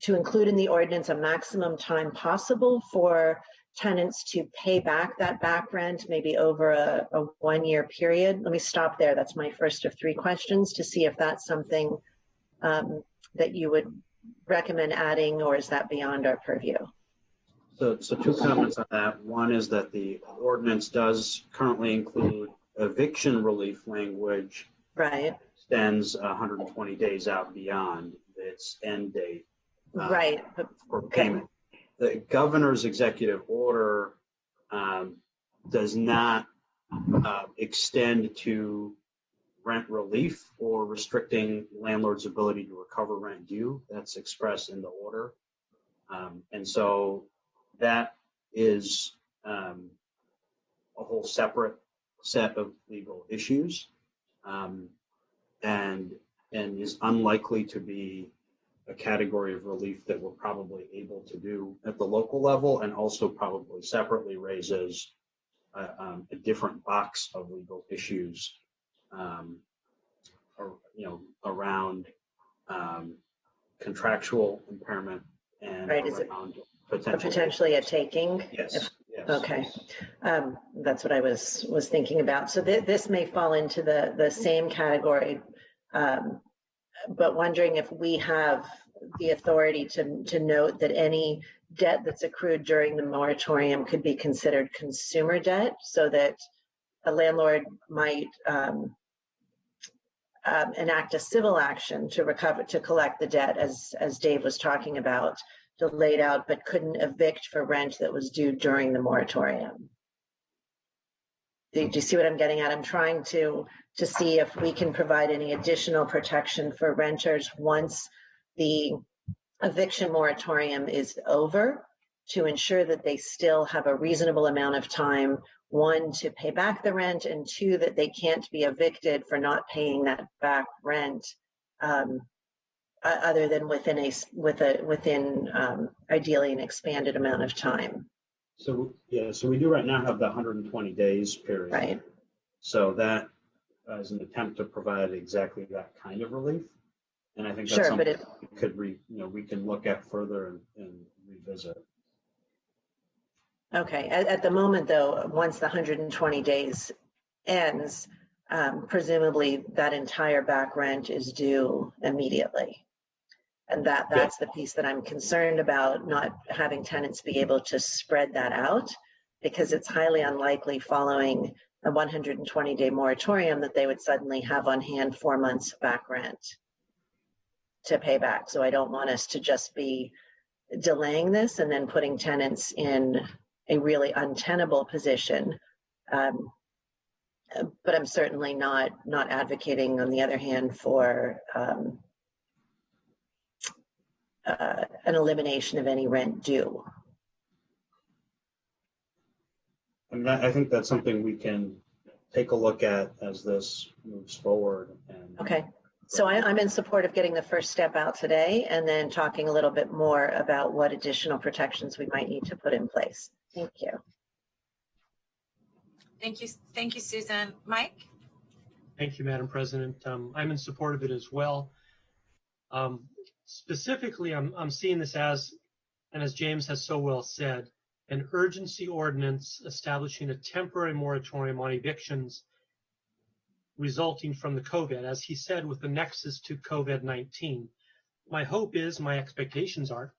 to include in the ordinance a maximum time possible for tenants to pay back that back rent, maybe over a 1-year period. Let me stop there. That's my first of 3 questions, to see if that's something that you would recommend adding, or is that beyond our purview? So 2 comments on that. One is that the ordinance does currently include eviction relief language. Right. Extends 120 days out beyond its end date. Right. For payment. The governor's executive order does not extend to rent relief or restricting landlords' ability to recover rent due. That's expressed in the order. And so that is a whole separate set of legal issues, and is unlikely to be a category of relief that we're probably able to do at the local level, and also probably separately raises a different box of legal issues around contractual impairment and right. Is it potentially a taking? Yes. Yes. Okay. That's what I was thinking about. So this may fall into the same category, but wondering if we have the authority to note that any debt that's accrued during the moratorium could be considered consumer debt, so that a landlord might enact a civil action to collect the debt, as Dave was talking about, delayed out, but couldn't evict for rent that was due during the moratorium. Do you see what I'm getting at? I'm trying to see if we can provide any additional protection for renters once the eviction moratorium is over, to ensure that they still have a reasonable amount of time, 1, to pay back the rent, and 2, that they can't be evicted for not paying that back rent, other than within ideally an expanded amount of time. So we do right now have the 120 days period. Right. So that is an attempt to provide exactly that kind of relief, and I think that's sure, something but we could we can look at further and revisit. Okay. At the moment, though, once the 120 days ends, presumably that entire back rent is due immediately. And that's the piece that I'm concerned about, not having tenants be able to spread that out, because it's highly unlikely following a 120-day moratorium that they would suddenly have on hand 4 months back rent to pay back. So I don't want us to just be delaying this and then putting tenants in a really untenable position. But I'm certainly not advocating, on the other hand, for an elimination of any rent due. And I think that's something we can take a look at as this moves forward. And okay. So I'm in support of getting the first step out today and then talking a little bit more about what additional protections we might need to put in place. Thank you. Thank you, Susan. Mike? Thank you, Madam President. I'm in support of it as well. Specifically, I'm seeing this as, and as James has so well said, an urgency ordinance establishing a temporary moratorium on evictions resulting from the COVID, as he said, with the nexus to COVID-19. My hope is, my expectations are,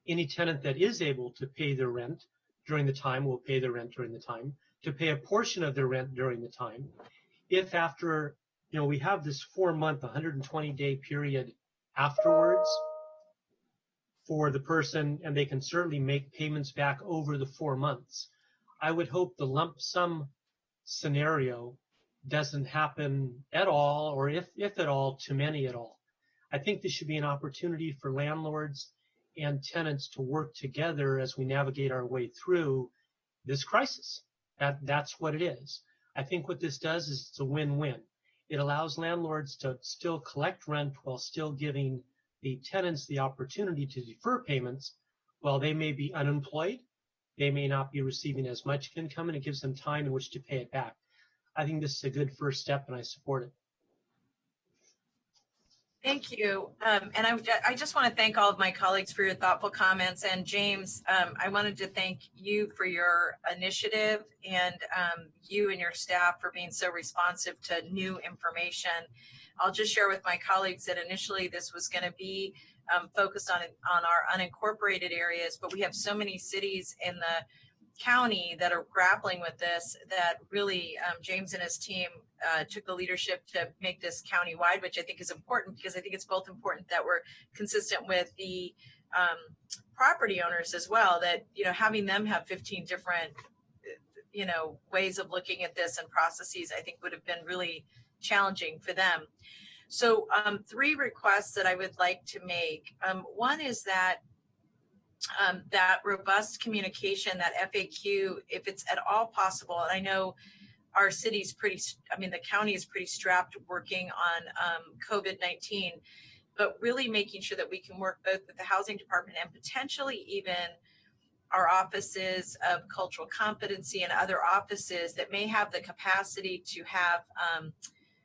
any tenant that is able to pay their rent during the time will pay their rent during the time, to pay a portion of their rent during the time. If after, we have this 4-month, 120-day period afterwards for the person, and they can certainly make payments back over the 4 months. I would hope the lump sum scenario doesn't happen at all, or if at all, to many at all. I think this should be an opportunity for landlords and tenants to work together as we navigate our way through this crisis. That's what it is. I think what this does is it's a win-win. It allows landlords to still collect rent while still giving the tenants the opportunity to defer payments while they may be unemployed. They may not be receiving as much income, and it gives them time in which to pay it back. I think this is a good first step, and I support it. Thank you. And I just want to thank all of my colleagues for your thoughtful comments. And James, I wanted to thank you for your initiative, and you and your staff for being so responsive to new information. I'll just share with my colleagues that initially this was going to be focused on our unincorporated areas, but we have so many cities in the county that are grappling with this that really James and his team took the leadership to make this county-wide, which I think is important, because I think it's both important that we're consistent with the property owners as well, that having them have 15 different ways of looking at this and processes, I think would have been really challenging for them. So 3 requests that I would like to make. One is that that robust communication, that FAQ, if it's at all possible, and I know our city's the county is pretty strapped working on COVID-19, but really making sure that we can work both with the housing department and potentially even our offices of cultural competency and other offices that may have the capacity to have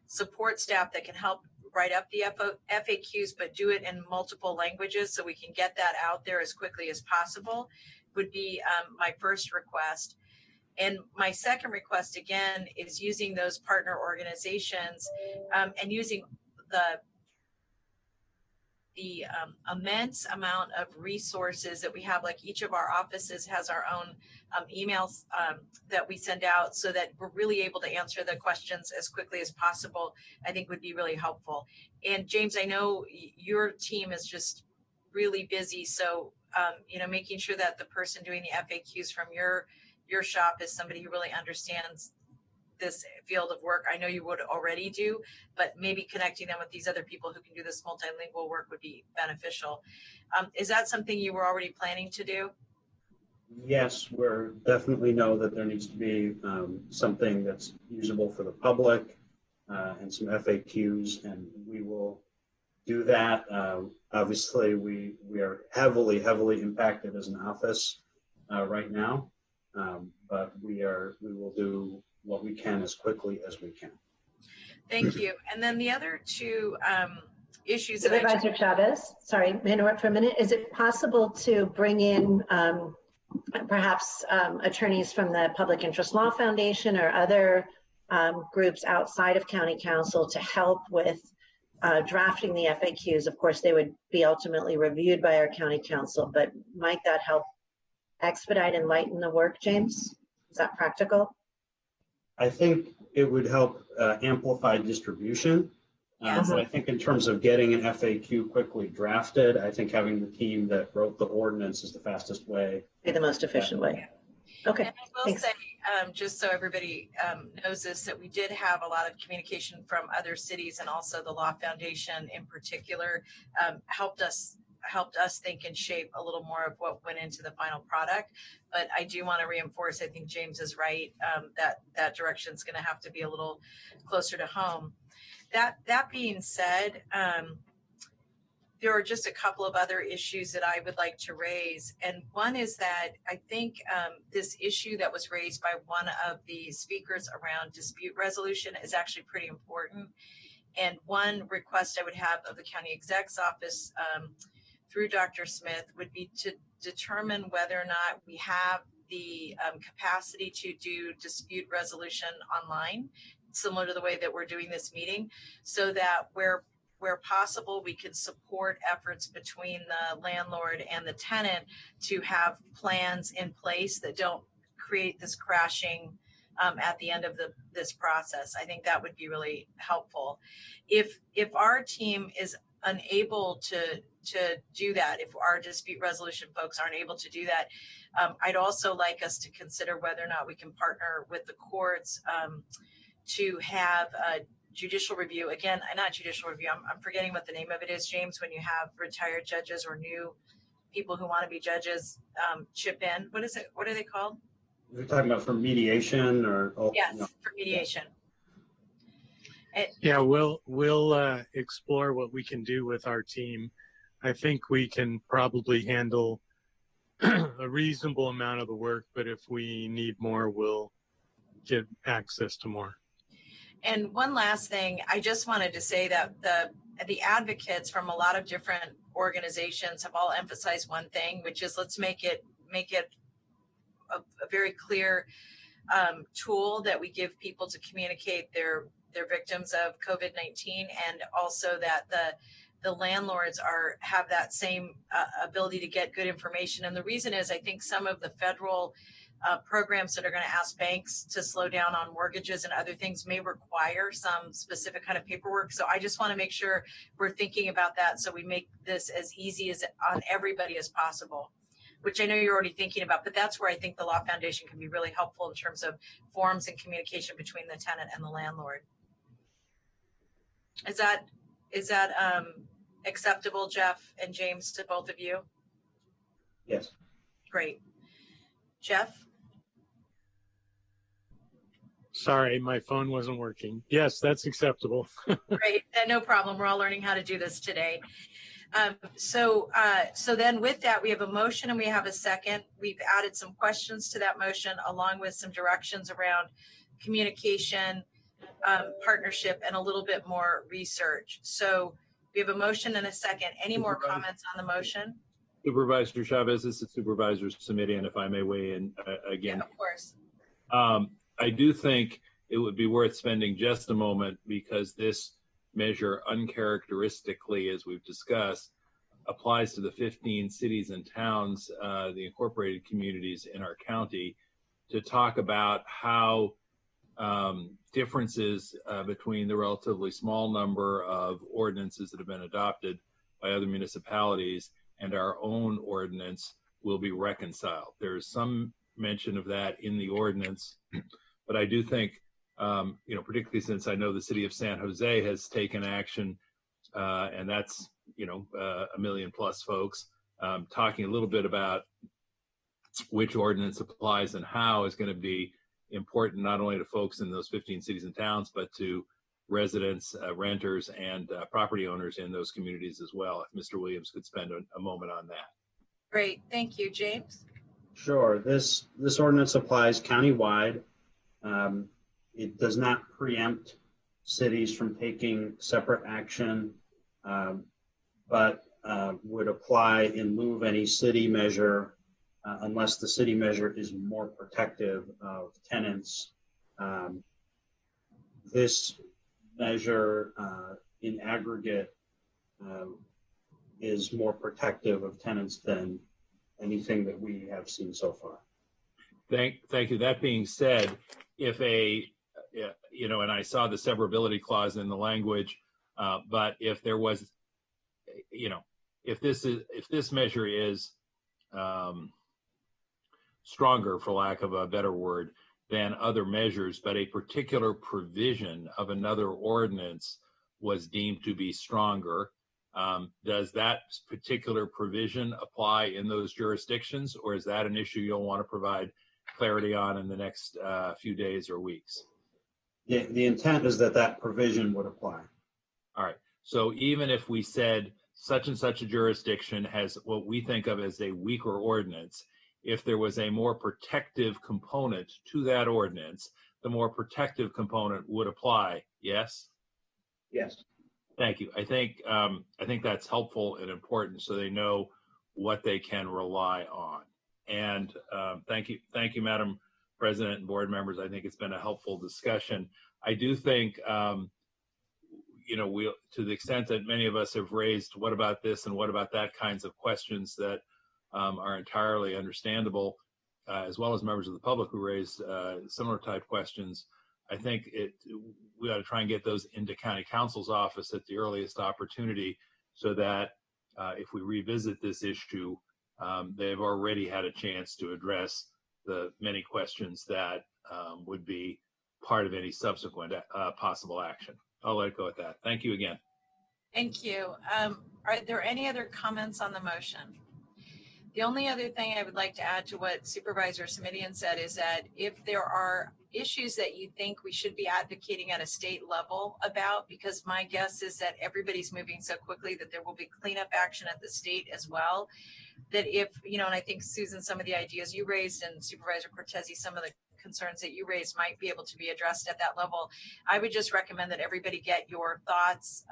support staff that can help write up the FAQs, but do it in multiple languages so we can get that out there as quickly as possible, would be my first request. And my second request, again, is using those partner organizations and using the immense amount of resources that we have. Like each of our offices has our own emails that we send out so that we're really able to answer the questions as quickly as possible, I think would be really helpful. And James, I know your team is just really busy. So, making sure that the person doing the FAQs from your shop is somebody who really understands this field of work. I know you would already do, but maybe connecting them with these other people who can do this multilingual work would be beneficial. Is that something you were already planning to do? Yes, we're definitely know that there needs to be something that's usable for the public and some FAQs, and we will do that. Obviously, we are heavily impacted as an office right now, but we will do what we can as quickly as we can. Thank you. And then the other 2 issues. Supervisor Chavez, sorry, may I interrupt for a minute? Is it possible to bring in perhaps attorneys from the Public Interest Law Foundation or other groups outside of County Council to help with drafting the FAQs? Of course, they would be ultimately reviewed by our County Council, but might that help expedite and lighten the work, James? Is that practical? I think it would help amplify distribution. But I think in terms of getting an FAQ quickly drafted, I think having the team that wrote the ordinance is the fastest way. Be the most efficient way. Okay. And I will say, just so everybody knows this, that we did have a lot of communication from other cities, and also the Law Foundation in particular helped us think and shape a little more of what went into the final product. But I do want to reinforce, I think James is right, that direction is going to have to be a little closer to home. That being said, there are just a couple of other issues that I would like to raise. And one is that I think this issue that was raised by one of the speakers around dispute resolution is actually pretty important. And one request I would have of the county exec's office through Dr. Smith would be to determine whether or not we have the capacity to do dispute resolution online, similar to the way that we're doing this meeting, so that where possible, we can support efforts between the landlord and the tenant to have plans in place that don't create this crashing at the end of this process. I think that would be really helpful. If our team is unable to do that, if our dispute resolution folks aren't able to do that, I'd also like us to consider whether or not we can partner with the courts to have a judicial review. Again, not judicial review, I'm forgetting what the name of it is, James, when you have retired judges or new people who want to be judges chip in. What is it? What are they called? You're talking about for mediation or? Yes, no. For mediation. Yeah, we'll explore what we can do with our team. I think we can probably handle a reasonable amount of the work, but if we need more, we'll get access to more. And one last thing, I just wanted to say that the advocates from a lot of different organizations have all emphasized one thing, which is let's make it a very clear tool that we give people to communicate their victims of COVID-19, and also that the landlords have that same ability to get good information. And the reason is, I think some of the federal programs that are going to ask banks to slow down on mortgages and other things may require some specific kind of paperwork. So I just want to make sure we're thinking about that, so we make this as easy as on everybody as possible, which I know you're already thinking about, but that's where I think the Law Foundation can be really helpful in terms of forms and communication between the tenant and the landlord. Is that acceptable, Jeff and James, to both of you? Yes. Great. Jeff? Sorry, my phone wasn't working. Yes, that's acceptable. Great, no problem. We're all learning how to do this today. So then with that, we have a motion and we have a second. We've added some questions to that motion, along with some directions around communication, partnership, and a little bit more research. So we have a motion and a second. Any more comments on the motion? Supervisor Chavez, this is Supervisors Committee, and if I may weigh in again. Yeah, of course. I do think it would be worth spending just a moment, because this measure uncharacteristically, as we've discussed, applies to the 15 cities and towns, the incorporated communities in our county, to talk about how differences between the relatively small number of ordinances that have been adopted by other municipalities and our own ordinance will be reconciled. There's some mention of that in the ordinance, but I do think, particularly since I know the city of San Jose has taken action, and that's, a million plus folks, talking a little bit about which ordinance applies and how is going to be important, not only to folks in those 15 cities and towns, but to residents, renters, and property owners in those communities as well. If Mr. Williams could spend a moment on that. Great, thank you. James? Sure. This ordinance applies countywide. It does not preempt cities from taking separate action, but would apply in lieu of any city measure unless the city measure is more protective of tenants. This measure in aggregate is more protective of tenants than anything that we have seen so far. Thank you. That being said, if and I saw the severability clause in the language, but if there was, if this measure is stronger, for lack of a better word, than other measures, but a particular provision of another ordinance was deemed to be stronger. Does that particular provision apply in those jurisdictions, or is that an issue you'll want to provide clarity on in the next few days or weeks? The intent is that that provision would apply. All right. So even if we said such and such a jurisdiction has what we think of as a weaker ordinance, if there was a more protective component to that ordinance, the more protective component would apply. Yes? Yes. Thank you. I think that's helpful and important so they know what they can rely on. And thank you, Madam President and board members. I think it's been a helpful discussion. I do think, we, to the extent that many of us have raised what about this and what about that kinds of questions that are entirely understandable, as well as members of the public who raised similar type questions. I think we ought to try and get those into County Counsel's office at the earliest opportunity so that if we revisit this issue, they've already had a chance to address the many questions that would be part of any subsequent possible action. I'll let it go at that. Thank you again. Thank you. Are there any other comments on the motion? The only other thing I would like to add to what Supervisor Simidian said is that if there are issues that you think we should be advocating at a state level about, because my guess is that everybody's moving so quickly that there will be cleanup action at the state as well, that if, and I think Susan, some of the ideas you raised and Supervisor Cortese, some of the concerns that you raised might be able to be addressed at that level. I would just recommend that everybody get your thoughts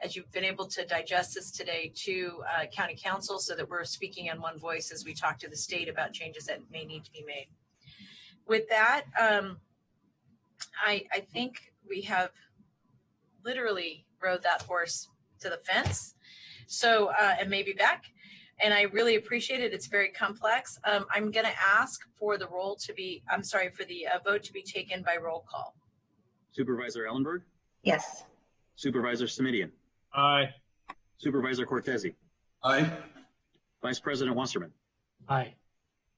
as you've been able to digest this today to County Council so that we're speaking in one voice as we talk to the state about changes that may need to be made. With that, I think we have literally rode that horse to the fence. So, and maybe back. And I really appreciate it. It's very complex. I'm going to ask for the vote to be taken by roll call. Supervisor Ellenberg? Yes. Supervisor Simidian? Aye. Supervisor Cortese? Aye. Vice President Wasserman? Aye.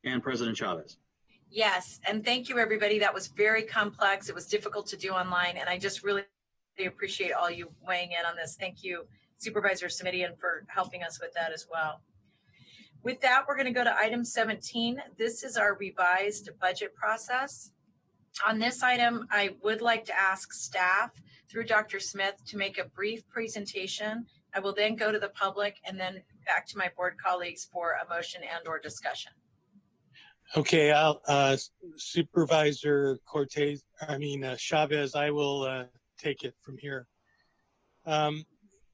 And President Chavez? Yes. And thank you, everybody. That was very complex. It was difficult to do online. And I just really appreciate all you weighing in on this. Thank you, Supervisor Simidian, for helping us with that as well. With that, we're going to go to item 17. This is our revised budget process. On this item, I would like to ask staff through Dr. Smith to make a brief presentation. I will then go to the public and then back to my board colleagues for a motion and or discussion. Okay, Supervisor Chavez, I will take it from here.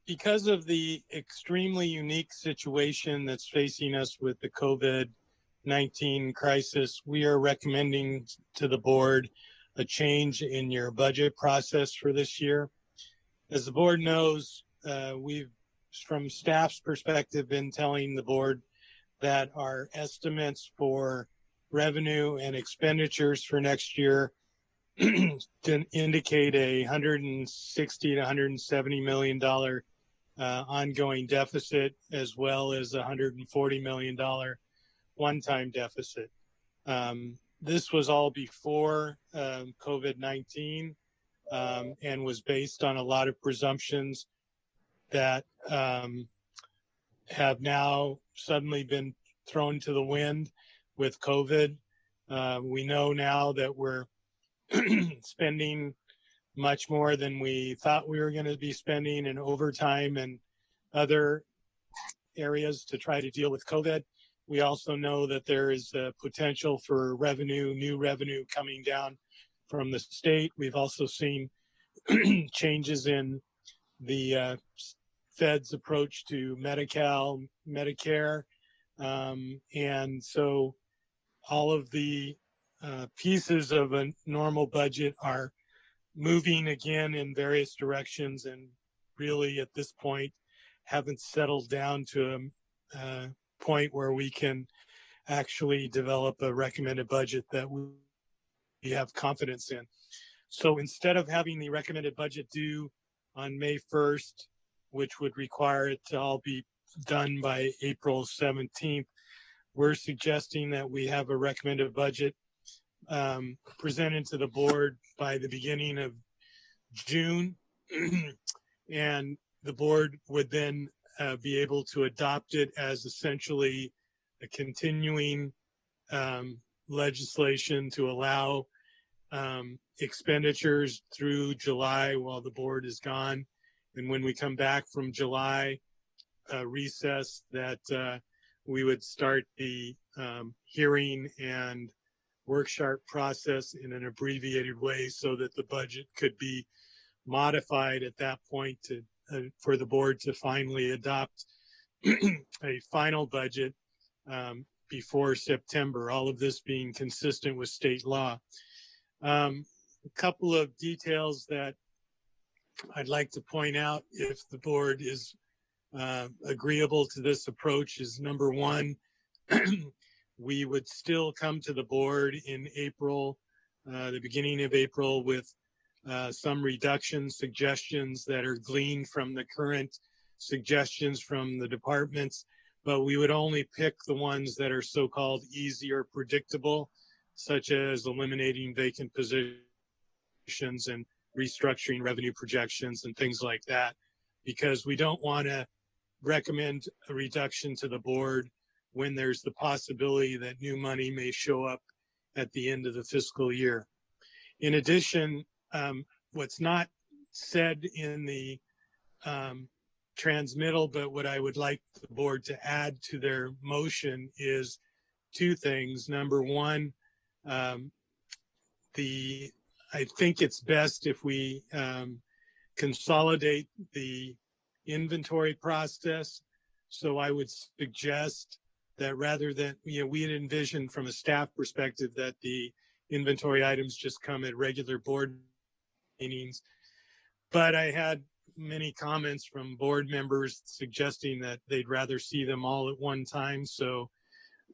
Because of the extremely unique situation that's facing us with the COVID-19 crisis, we are recommending to the board a change in your budget process for this year. As the board knows, we've, from staff's perspective, been telling the board that our estimates for revenue and expenditures for next year indicate a $160 to $170 million ongoing deficit, as well as a $140 million one-time deficit. This was all before COVID-19 and was based on a lot of presumptions that have now suddenly been thrown to the wind with COVID. We know now that we're spending much more than we thought we were going to be spending in overtime and other areas to try to deal with COVID. We also know that there is a potential for new revenue coming down from the state. We've also seen changes in the Fed's approach to Medi-Cal, Medicare. And so all of the pieces of a normal budget are moving again in various directions, and really at this point haven't settled down to a point where we can actually develop a recommended budget that we have confidence in. So instead of having the recommended budget due on May 1st, which would require it to all be done by April 17th, we're suggesting that we have a recommended budget presented to the board by the beginning of June. And the board would then be able to adopt it as essentially a continuing legislation to allow expenditures through July while the board is gone. And when we come back from July recess, that we would start the hearing and workshop process in an abbreviated way so that the budget could be modified at that point to for the board to finally adopt a final budget before September, all of this being consistent with state law. A couple of details that I'd like to point out if the board is agreeable to this approach is, number one, we would still come to the board in April, the beginning of April, with some reduction suggestions that are gleaned from the current suggestions from the departments, but we would only pick the ones that are so-called easy or predictable, such as eliminating vacant positions and restructuring revenue projections and things like that, because we don't want to recommend a reduction to the board when there's the possibility that new money may show up at the end of the fiscal year. In addition, what's not said in the transmittal, but what I would like the board to add to their motion is two things. Number one, I think it's best if we consolidate the inventory process. So I would suggest that rather than, we had envisioned from a staff perspective that the inventory items just come at regular board meetings. But I had many comments from board members suggesting that they'd rather see them all at one time. So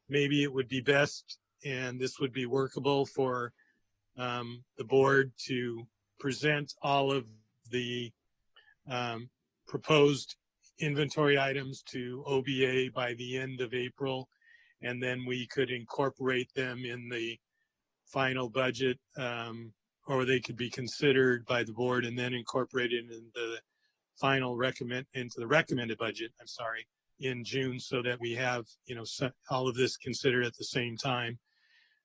maybe it would be best, and this would be workable for the board to present all of the proposed inventory items to OBA by the end of April, and then we could incorporate them in the final budget, or they could be considered by the board and then incorporated in the final into the recommended budget, in June, so that we have, all of this considered at the same time.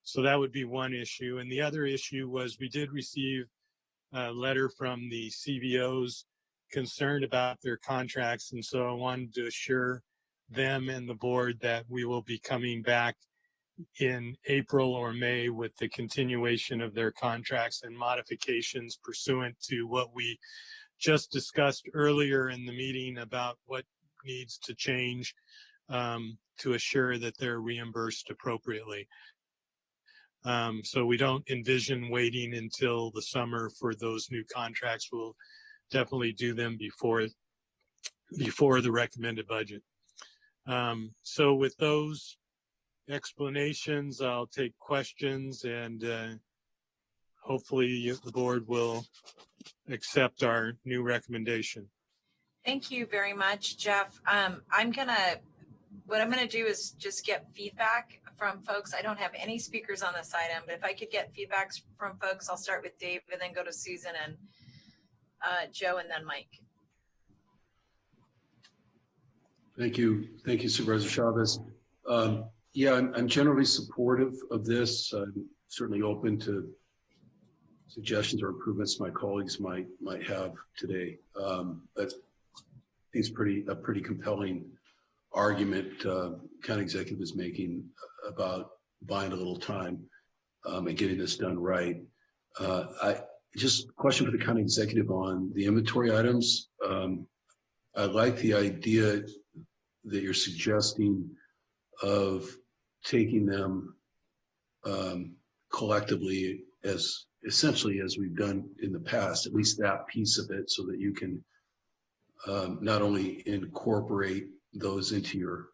So that would be one issue. And the other issue was we did receive a letter from the CVOs concerned about their contracts. And so I wanted to assure them and the board that we will be coming back in April or May with the continuation of their contracts and modifications pursuant to what we just discussed earlier in the meeting about what needs to change to assure that they're reimbursed appropriately. So we don't envision waiting until the summer for those new contracts. We'll definitely do them before the recommended budget. So with those explanations, I'll take questions, and hopefully the board will accept our new recommendation. Thank you very much, Jeff. What I'm gonna do is just get feedback from folks. I don't have any speakers on this item, but if I could get feedback from folks, I'll start with Dave and then go to Susan and Joe and then Mike. Thank you, Supervisor Chavez. Yeah, I'm generally supportive of this. I'm certainly open to suggestions or improvements my colleagues might have today. But I think it's a pretty compelling argument county executive is making about buying a little time and getting this done right. Just a question for the county executive on the inventory items. I like the idea that you're suggesting of taking them collectively as essentially as we've done in the past, at least that piece of it, so that you can not only incorporate those into your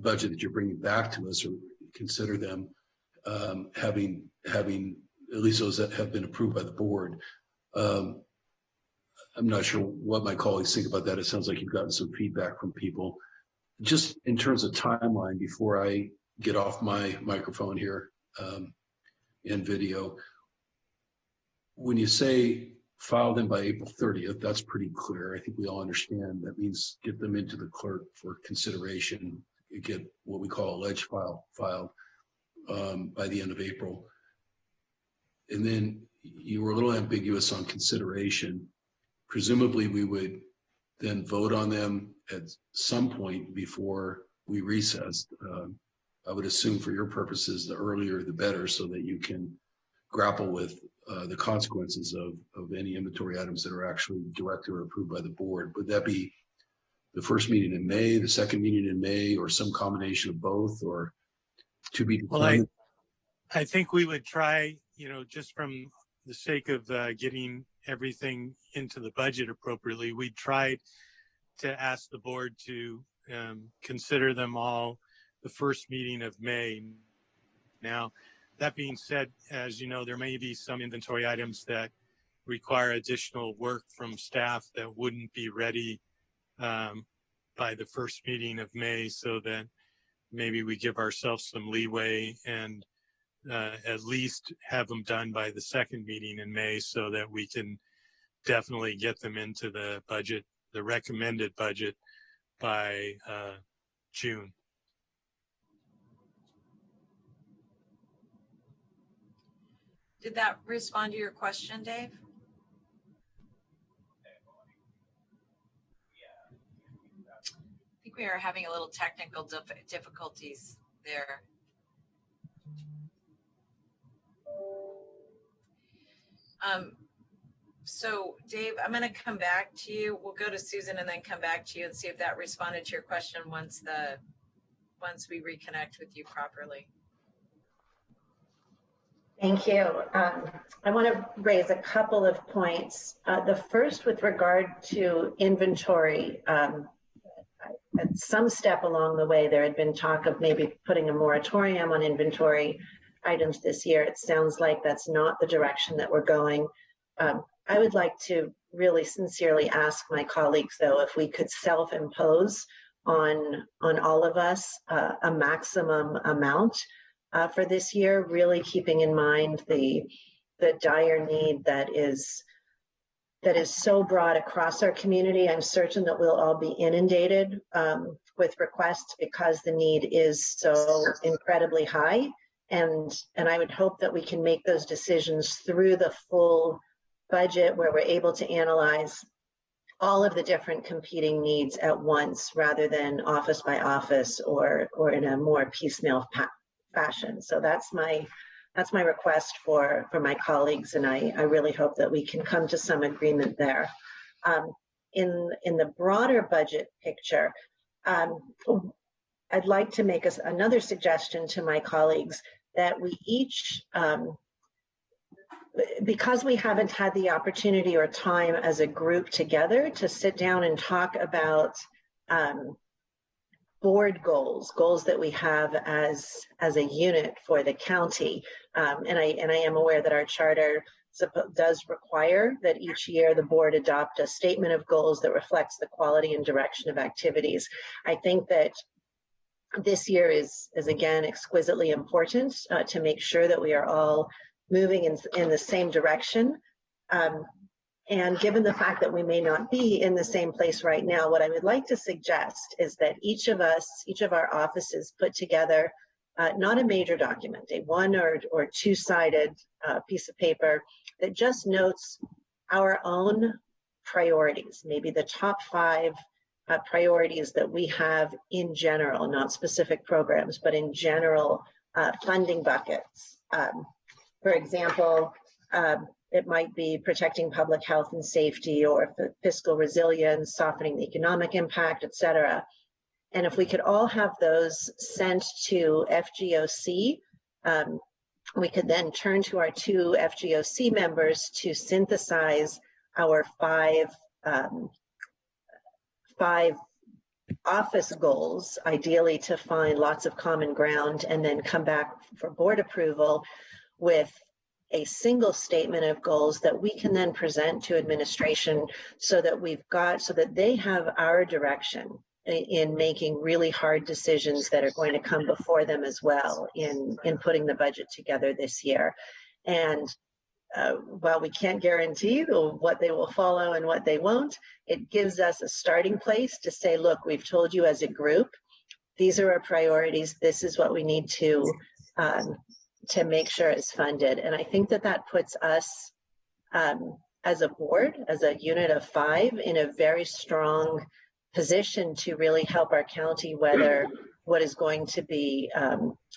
budget that you're bringing back to us, or consider them having at least those that have been approved by the board. I'm not sure what my colleagues think about that. It sounds like you've gotten some feedback from people. just in terms of timeline, before I get off my microphone here and video, when you say file them by April 30th, that's pretty clear. I think we all understand that means get them into the clerk for consideration. You get what we call a ledge file filed by the end of April. And then you were a little ambiguous on consideration. Presumably we would then vote on them at some point before we recessed. I would assume for your purposes, the earlier the better, so that you can grapple with the consequences of any inventory items that are actually directed or approved by the board. Would that be the first meeting in May, the second meeting in May, or some combination of both, or to be determined? Well, I think we would try, just from the sake of getting everything into the budget appropriately, we tried to ask the board to consider them all the first meeting of May. Now, that being said, as you know, there may be some inventory items that require additional work from staff that wouldn't be ready by the first meeting of May, so that maybe we give ourselves some leeway and at least have them done by the second meeting in May, so that we can definitely get them into the budget, the recommended budget, by June. Did that respond to your question, Dave? I think we are having a little technical difficulties there. So Dave, I'm going to come back to you. We'll go to Susan and then come back to you and see if that responded to your question once we reconnect with you properly. Thank you. I want to raise a couple of points. The first, with regard to inventory, at some step along the way, there had been talk of maybe putting a moratorium on inventory items this year. It sounds like that's not the direction that we're going. I would like to really sincerely ask my colleagues, though, if we could self-impose on all of us a maximum amount for this year, really keeping in mind the dire need that is so broad across our community. I'm certain that we'll all be inundated with requests because the need is so incredibly high. And I would hope that we can make those decisions through the full budget, where we're able to analyze all of the different competing needs at once, rather than office by office or in a more piecemeal fashion. So that's my request for my colleagues, and I really hope that we can come to some agreement there. In the broader budget picture, I'd like to make another suggestion to my colleagues, that we each, because we haven't had the opportunity or time as a group together to sit down and talk about board goals that we have as a unit for the county. And I am aware that our charter does require that each year the board adopt a statement of goals that reflects the quality and direction of activities. I think that this year is again exquisitely important to make sure that we are all moving in the same direction. And given the fact that we may not be in the same place right now, what I would like to suggest is that each of our offices put together not a major document, a one or two-sided piece of paper that just notes our own priorities, maybe the top 5 priorities that we have in general, not specific programs, but in general funding buckets. For example, it might be protecting public health and safety, or fiscal resilience, softening the economic impact, et cetera. And if we could all have those sent to FGOC, we could then turn to our 2 FGOC members to synthesize our 5 office goals, ideally to find lots of common ground, and then come back for board approval with a single statement of goals that we can then present to administration, so that they have our direction in making really hard decisions that are going to come before them as well in putting the budget together this year. And while we can't guarantee what they will follow and what they won't, it gives us a starting place to say, look, we've told you as a group, these are our priorities. This is what we need to make sure it's funded. And I think that puts us as a board, as a unit of 5, in a very strong position to really help our county weather what is going to be,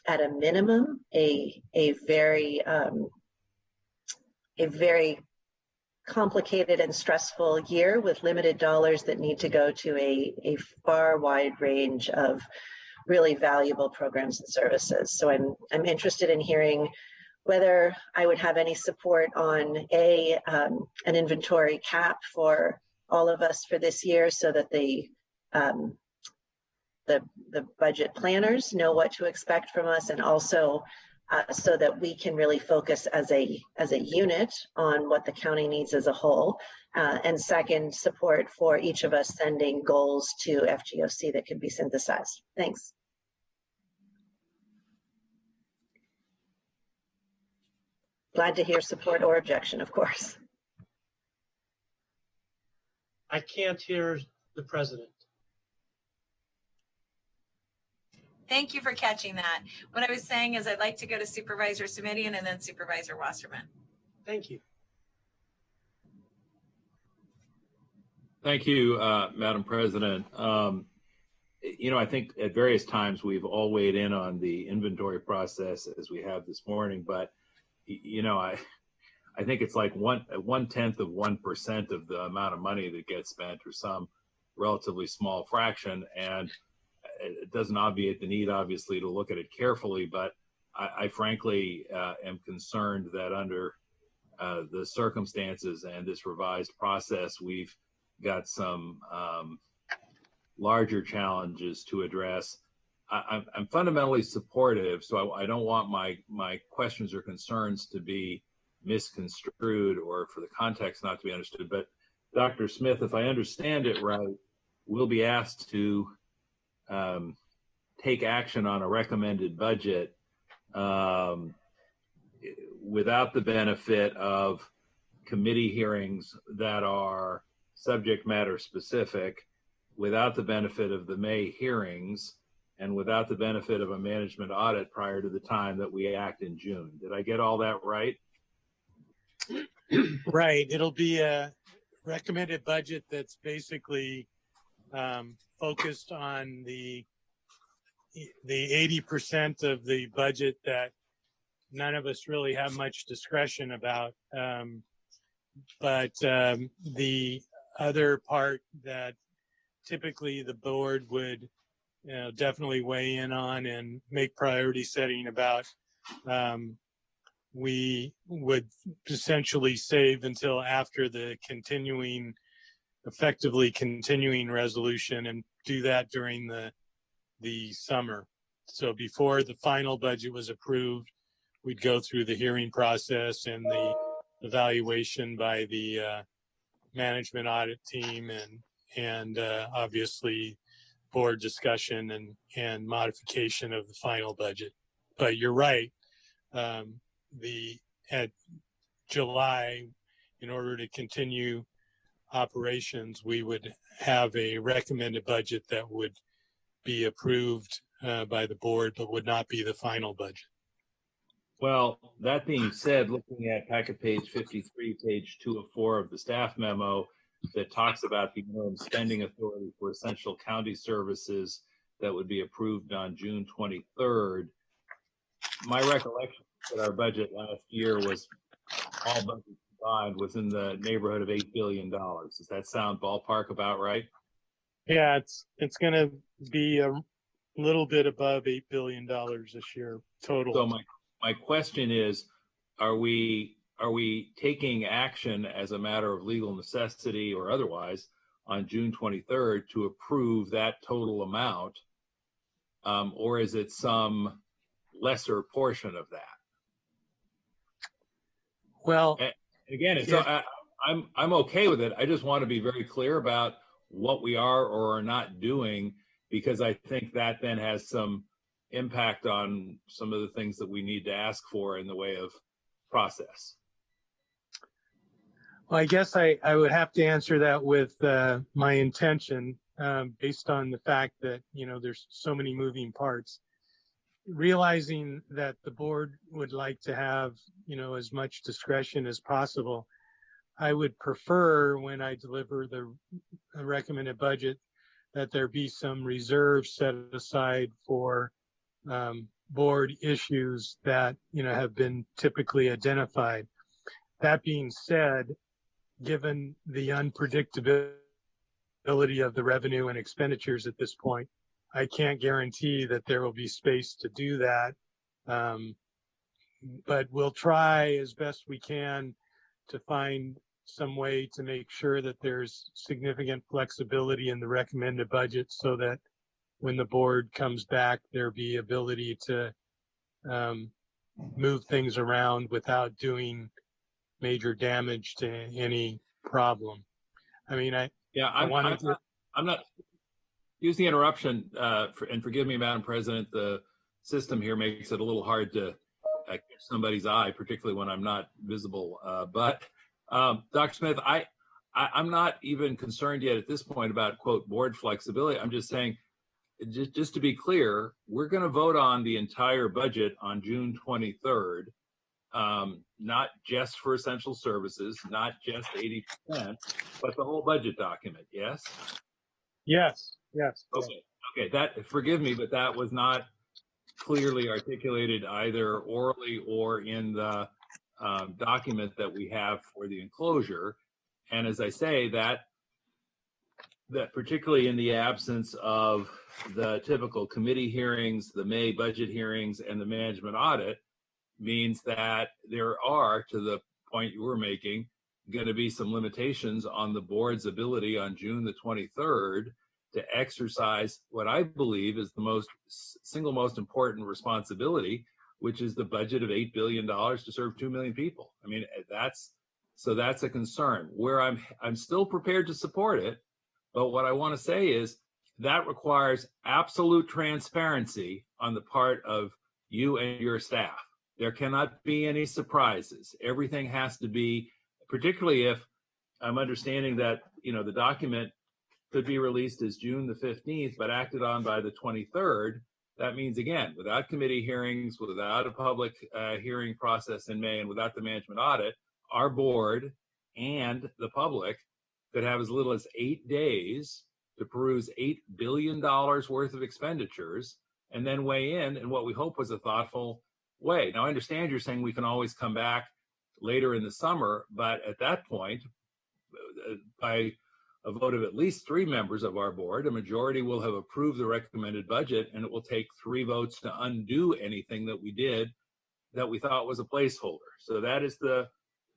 at a minimum, a very complicated and stressful year with limited dollars that need to go to a far wide range of really valuable programs and services. So I'm interested in hearing whether I would have any support on an inventory cap for all of us for this year, so that the budget planners know what to expect from us, and also so that we can really focus as a unit on what the county needs as a whole. And second, support for each of us sending goals to FGOC that can be synthesized. Thanks. Glad to hear support or objection, of course. I can't hear the president. Thank you for catching that. What I was saying is I'd like to go to Supervisor Simitian and then Supervisor Wasserman. Thank you. Thank you, Madam President. I think at various times we've all weighed in on the inventory process as we have this morning, but I think it's like 1/10 of 1% of the amount of money that gets spent, or some relatively small fraction, and it doesn't obviate the need, obviously, to look at it carefully. But I frankly am concerned that under the circumstances and this revised process, we've got some larger challenges to address. I'm fundamentally supportive, so I don't want my questions or concerns to be misconstrued or for the context not to be understood. But Dr. Smith, if I understand it right, we'll be asked to take action on a recommended budget without the benefit of committee hearings that are subject matter specific, without the benefit of the May hearings, and without the benefit of a management audit prior to the time that we act in June. Did I get all that right? Right. It'll be a recommended budget that's basically focused on the 80% of the budget that none of us really have much discretion about. But the other part that typically the board would definitely weigh in on and make priority setting about, we would essentially save until after the effectively continuing resolution, and do that during the summer. So before the final budget was approved, we'd go through the hearing process and the evaluation by the management audit team, and obviously board discussion and modification of the final budget. But you're right, at July, in order to continue operations, we would have a recommended budget that would be approved by the board, but would not be the final budget. Well, that being said, looking at packet page 53, page 204 of the staff memo that talks about the minimum spending authority for essential county services that would be approved on June 23rd, my recollection that our budget last year was, all budgets combined, was in the neighborhood of $8 billion. Does that sound ballpark about right? Yeah, it's going to be a little bit above $8 billion this year total. So my question is, are we taking action as a matter of legal necessity or otherwise on June 23rd to approve that total amount, or is it some lesser portion of that? Well, again, I'm okay with it. I just want to be very clear about what we are or are not doing, because I think that then has some impact on some of the things that we need to ask for in the way of process. Well, I guess I would have to answer that with my intention, based on the fact that, there's so many moving parts. Realizing that the board would like to have, as much discretion as possible, I would prefer when I deliver the recommended budget that there be some reserves set aside for board issues that, have been typically identified. That being said, given the unpredictability of the revenue and expenditures at this point, I can't guarantee that there will be space to do that. But we'll try as best we can to find some way to make sure that there's significant flexibility in the recommended budget so that when the board comes back, there be ability to move things around without doing major damage to any problem. I mean, I'm not use the interruption, and forgive me, Madam President, the system here makes it a little hard to catch somebody's eye, particularly when I'm not visible. But Dr. Smith, I'm not even concerned yet at this point about, quote, board flexibility. I'm just saying, just to be clear, we're going to vote on the entire budget on June 23rd, not just for essential services, not just 80%, but the whole budget document, yes? Yes. Okay. That, forgive me, but that was not clearly articulated either orally or in the document that we have for the enclosure. And as I say, that particularly in the absence of the typical committee hearings, the May budget hearings, and the management audit, means that there are, to the point you were making, going to be some limitations on the board's ability on June the 23rd to exercise what I believe is the single most important responsibility, which is the budget of $8 billion to serve 2 million people. I mean, that's a concern. Where I'm still prepared to support it, but what I want to say is that requires absolute transparency on the part of you and your staff. There cannot be any surprises. Everything has to be, particularly if I'm understanding that, the document could be released as June the 15th, but acted on by the 23rd. That means, again, without committee hearings, without a public hearing process in May, and without the management audit, our board and the public could have as little as 8 days to peruse $8 billion worth of expenditures and then weigh in what we hope was a thoughtful way. Now, I understand you're saying we can always come back later in the summer, but at that point, by a vote of at least 3 members of our board, a majority will have approved the recommended budget, and it will take 3 votes to undo anything that we did that we thought was a placeholder. So that is the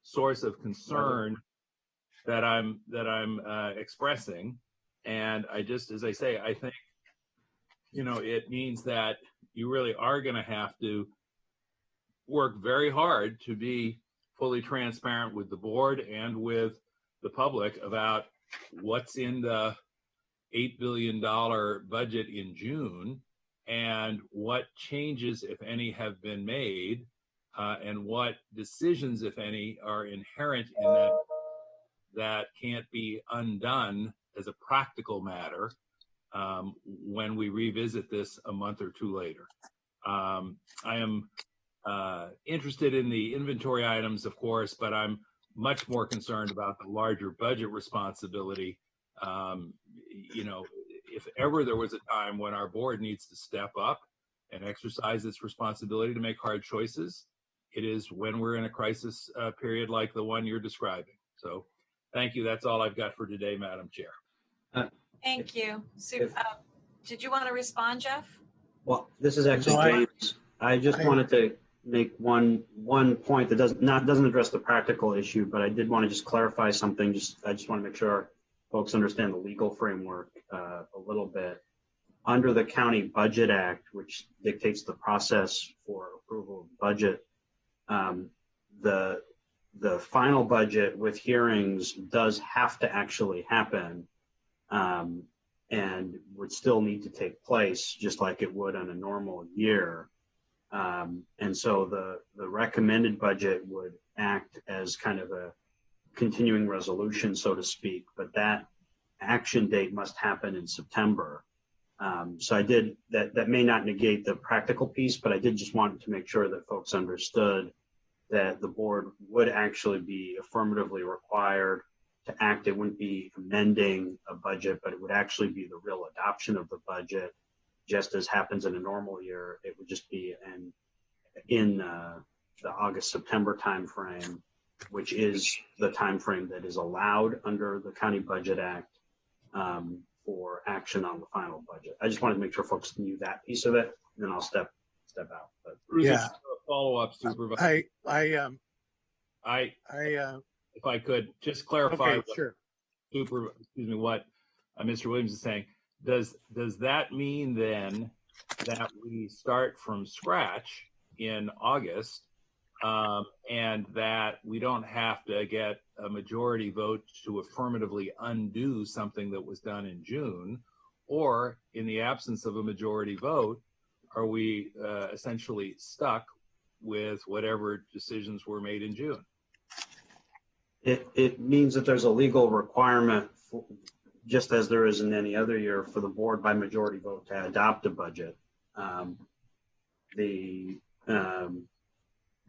source of concern that I'm expressing. And I just, as I say, I think, it means that you really are going to have to work very hard to be fully transparent with the board and with the public about what's in the $8 billion budget in June and what changes, if any, have been made, and what decisions, if any, are inherent in that can't be undone as a practical matter when we revisit this a month or 2 later. I am interested in the inventory items, of course, but I'm much more concerned about the larger budget responsibility. If ever there was a time when our board needs to step up and exercise its responsibility to make hard choices, it is when we're in a crisis period like the one you're describing. So thank you. That's all I've got for today, Madam Chair. Thank you. Did you want to respond, Jeff? Well, this is actually James. I just wanted to make one point that doesn't address the practical issue, but I did want to just clarify something. I just want to make sure folks understand the legal framework a little bit. Under the County Budget Act, which dictates the process for approval of budget, the final budget with hearings does have to actually happen and would still need to take place just like it would on a normal year. And so the recommended budget would act as kind of a continuing resolution, so to speak, but that action date must happen in September. So I did that may not negate the practical piece, but I did just want to make sure that folks understood that the board would actually be affirmatively required to act. It wouldn't be amending a budget, but it would actually be the real adoption of the budget, just as happens in a normal year. It would just be in the August-September timeframe, which is the timeframe that is allowed under the County Budget Act for action on the final budget. I just wanted to make sure folks knew that piece of it, and then I'll step out. But Yeah. Follow-up, Supervisor. If I could just clarify, Okay, sure. what Mr. Williams is saying. Does that mean then that we start from scratch in August, and that we don't have to get a majority vote to affirmatively undo something that was done in June? Or in the absence of a majority vote, are we essentially stuck with whatever decisions were made in June? It means that there's a legal requirement, just as there is in any other year, for the board by majority vote to adopt a budget. The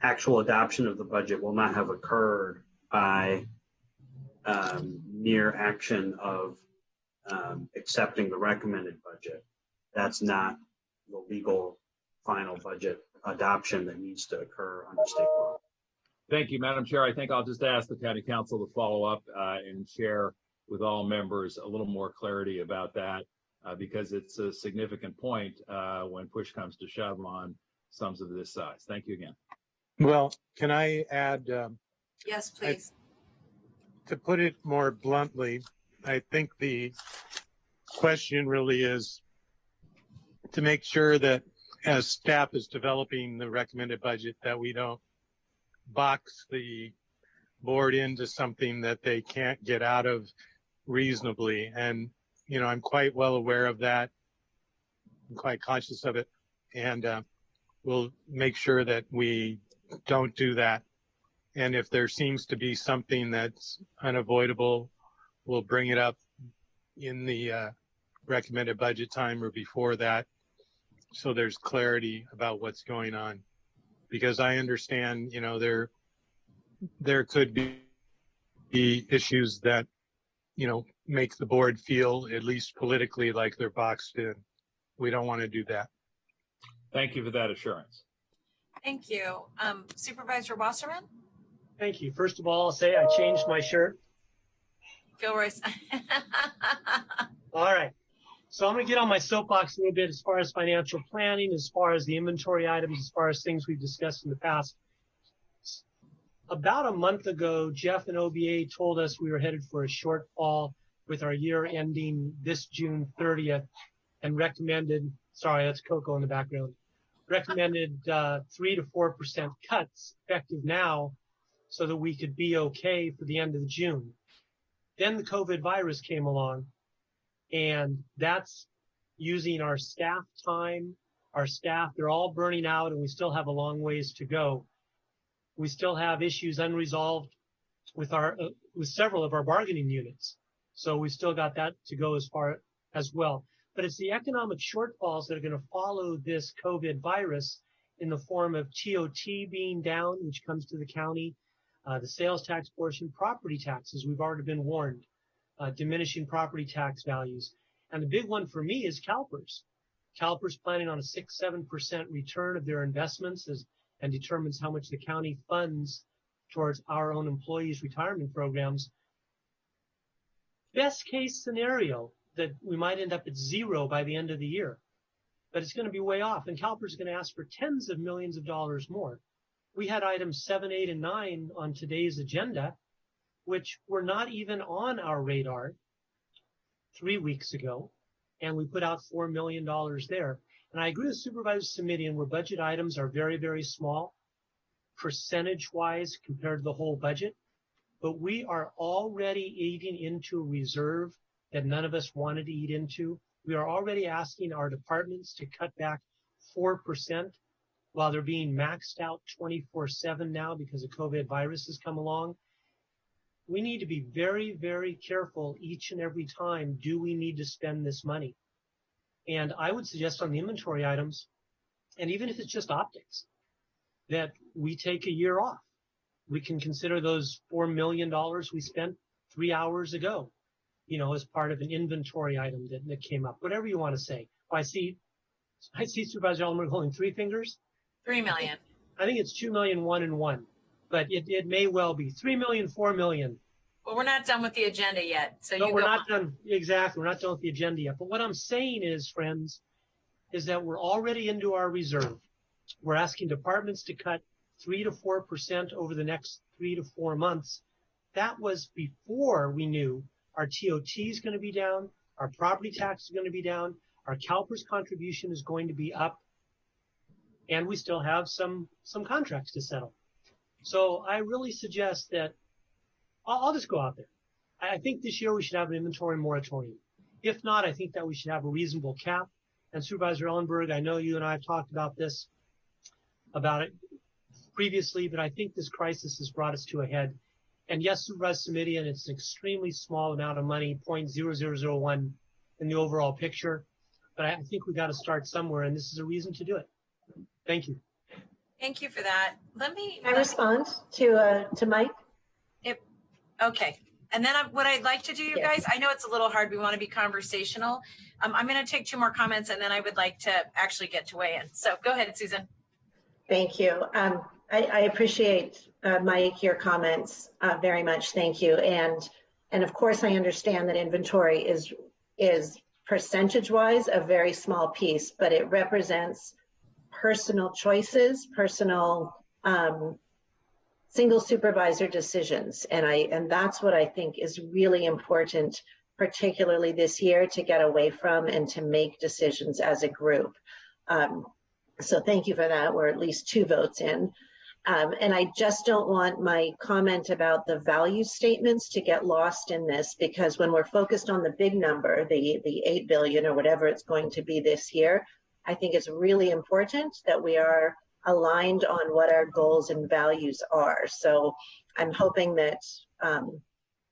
actual adoption of the budget will not have occurred by mere action of accepting the recommended budget. That's not the legal final budget adoption that needs to occur under state law. Thank you, Madam Chair. I think I'll just ask the County Council to follow up and share with all members a little more clarity about that, because it's a significant point when push comes to shove on sums of this size. Thank you again. Well, can I add? Yes, please. To put it more bluntly, I think the question really is to make sure that as staff is developing the recommended budget, that we don't box the board into something that they can't get out of reasonably. And, you know, I'm quite well aware of that. I'm quite conscious of it. And we'll make sure that we don't do that. And if there seems to be something that's unavoidable, we'll bring it up in the recommended budget time or before that, so there's clarity about what's going on. Because I understand, you know, there could be issues that, you know, make the board feel, at least politically, like they're boxed in. We don't want to do that. Thank you for that assurance. Thank you. Supervisor Wasserman? Thank you. First of all, I'll say I changed my shirt. Go, Royce. All right. So I'm going to get on my soapbox a little bit as far as financial planning, as far as the inventory items, as far as things we've discussed in the past. About a month ago, Jeff and OBA told us we were headed for a shortfall with our year ending this June 30th and recommended, sorry, that's Coco in the background, recommended 3 to 4% cuts effective now so that we could be okay for the end of June. Then the COVID virus came along, and that's using our staff time. Our staff, they're all burning out, and we still have a long ways to go. We still have issues unresolved with several of our bargaining units. So we still got that to go as far as well. But it's the economic shortfalls that are going to follow this COVID virus in the form of TOT being down, which comes to the county, the sales tax portion, property taxes, we've already been warned, diminishing property tax values. And the big one for me is CalPERS. CalPERS planning on a 6-7% return of their investments and determines how much the county funds towards our own employees' retirement programs. Best case scenario that we might end up at zero by the end of the year, but it's going to be way off. And CalPERS is going to ask for tens of millions of dollars more. We had items 7, 8, and 9 on today's agenda, which were not even on our radar 3 weeks ago, and we put out $4 million there. And I agree with Supervisor Simitian, where budget items are very, very small, percentage-wise compared to the whole budget, but we are already eating into a reserve that none of us wanted to eat into. We are already asking our departments to cut back 4% while they're being maxed out 24/7 now because the COVID virus has come along. We need to be very, very careful each and every time. Do we need to spend this money? And I would suggest on the inventory items, and even if it's just optics, that we take a year off. We can consider those $4 million we spent 3 hours ago, as part of an inventory item that came up, whatever you want to say. I see Supervisor Ellenberg holding 3 fingers. 3 million. I think it's 2 million, 1 and 1, but it may well be 3 million, 4 million. Well, we're not done with the agenda yet. So No, you we're go not on. done. Exactly. We're not done with the agenda yet. But what I'm saying is, friends, is that we're already into our reserve. We're asking departments to cut 3 to 4% over the next 3 to 4 months. That was before we knew our TOT is going to be down, our property tax is going to be down, our CalPERS contribution is going to be up, and we still have some contracts to settle. So I really suggest that I'll just go out there. I think this year we should have an inventory moratorium. If not, I think that we should have a reasonable cap. And Supervisor Ellenberg, I know you and I have talked about it previously, but I think this crisis has brought us to a head. And yes, Supervisor Simidian, it's an extremely small amount of money, 0.0001 in the overall picture. But I think we got to start somewhere, and this is a reason to do it. Thank you. Thank you for that. Can I respond to Mike? Okay. And then what I'd like to do, you guys, I know it's a little hard. We want to be conversational. I'm going to take 2 more comments, and then I would like to actually get to weigh in. So go ahead, Susan. Thank you. I appreciate, Mike, your comments very much. Thank you. And of course, I understand that inventory is percentage-wise a very small piece, but it represents personal choices, personal single supervisor decisions. And that's what I think is really important, particularly this year, to get away from and to make decisions as a group. So thank you for that. We're at least 2 votes in. And I just don't want my comment about the value statements to get lost in this, because when we're focused on the big number, the 8 billion or whatever it's going to be this year, I think it's really important that we are aligned on what our goals and values are. So I'm hoping that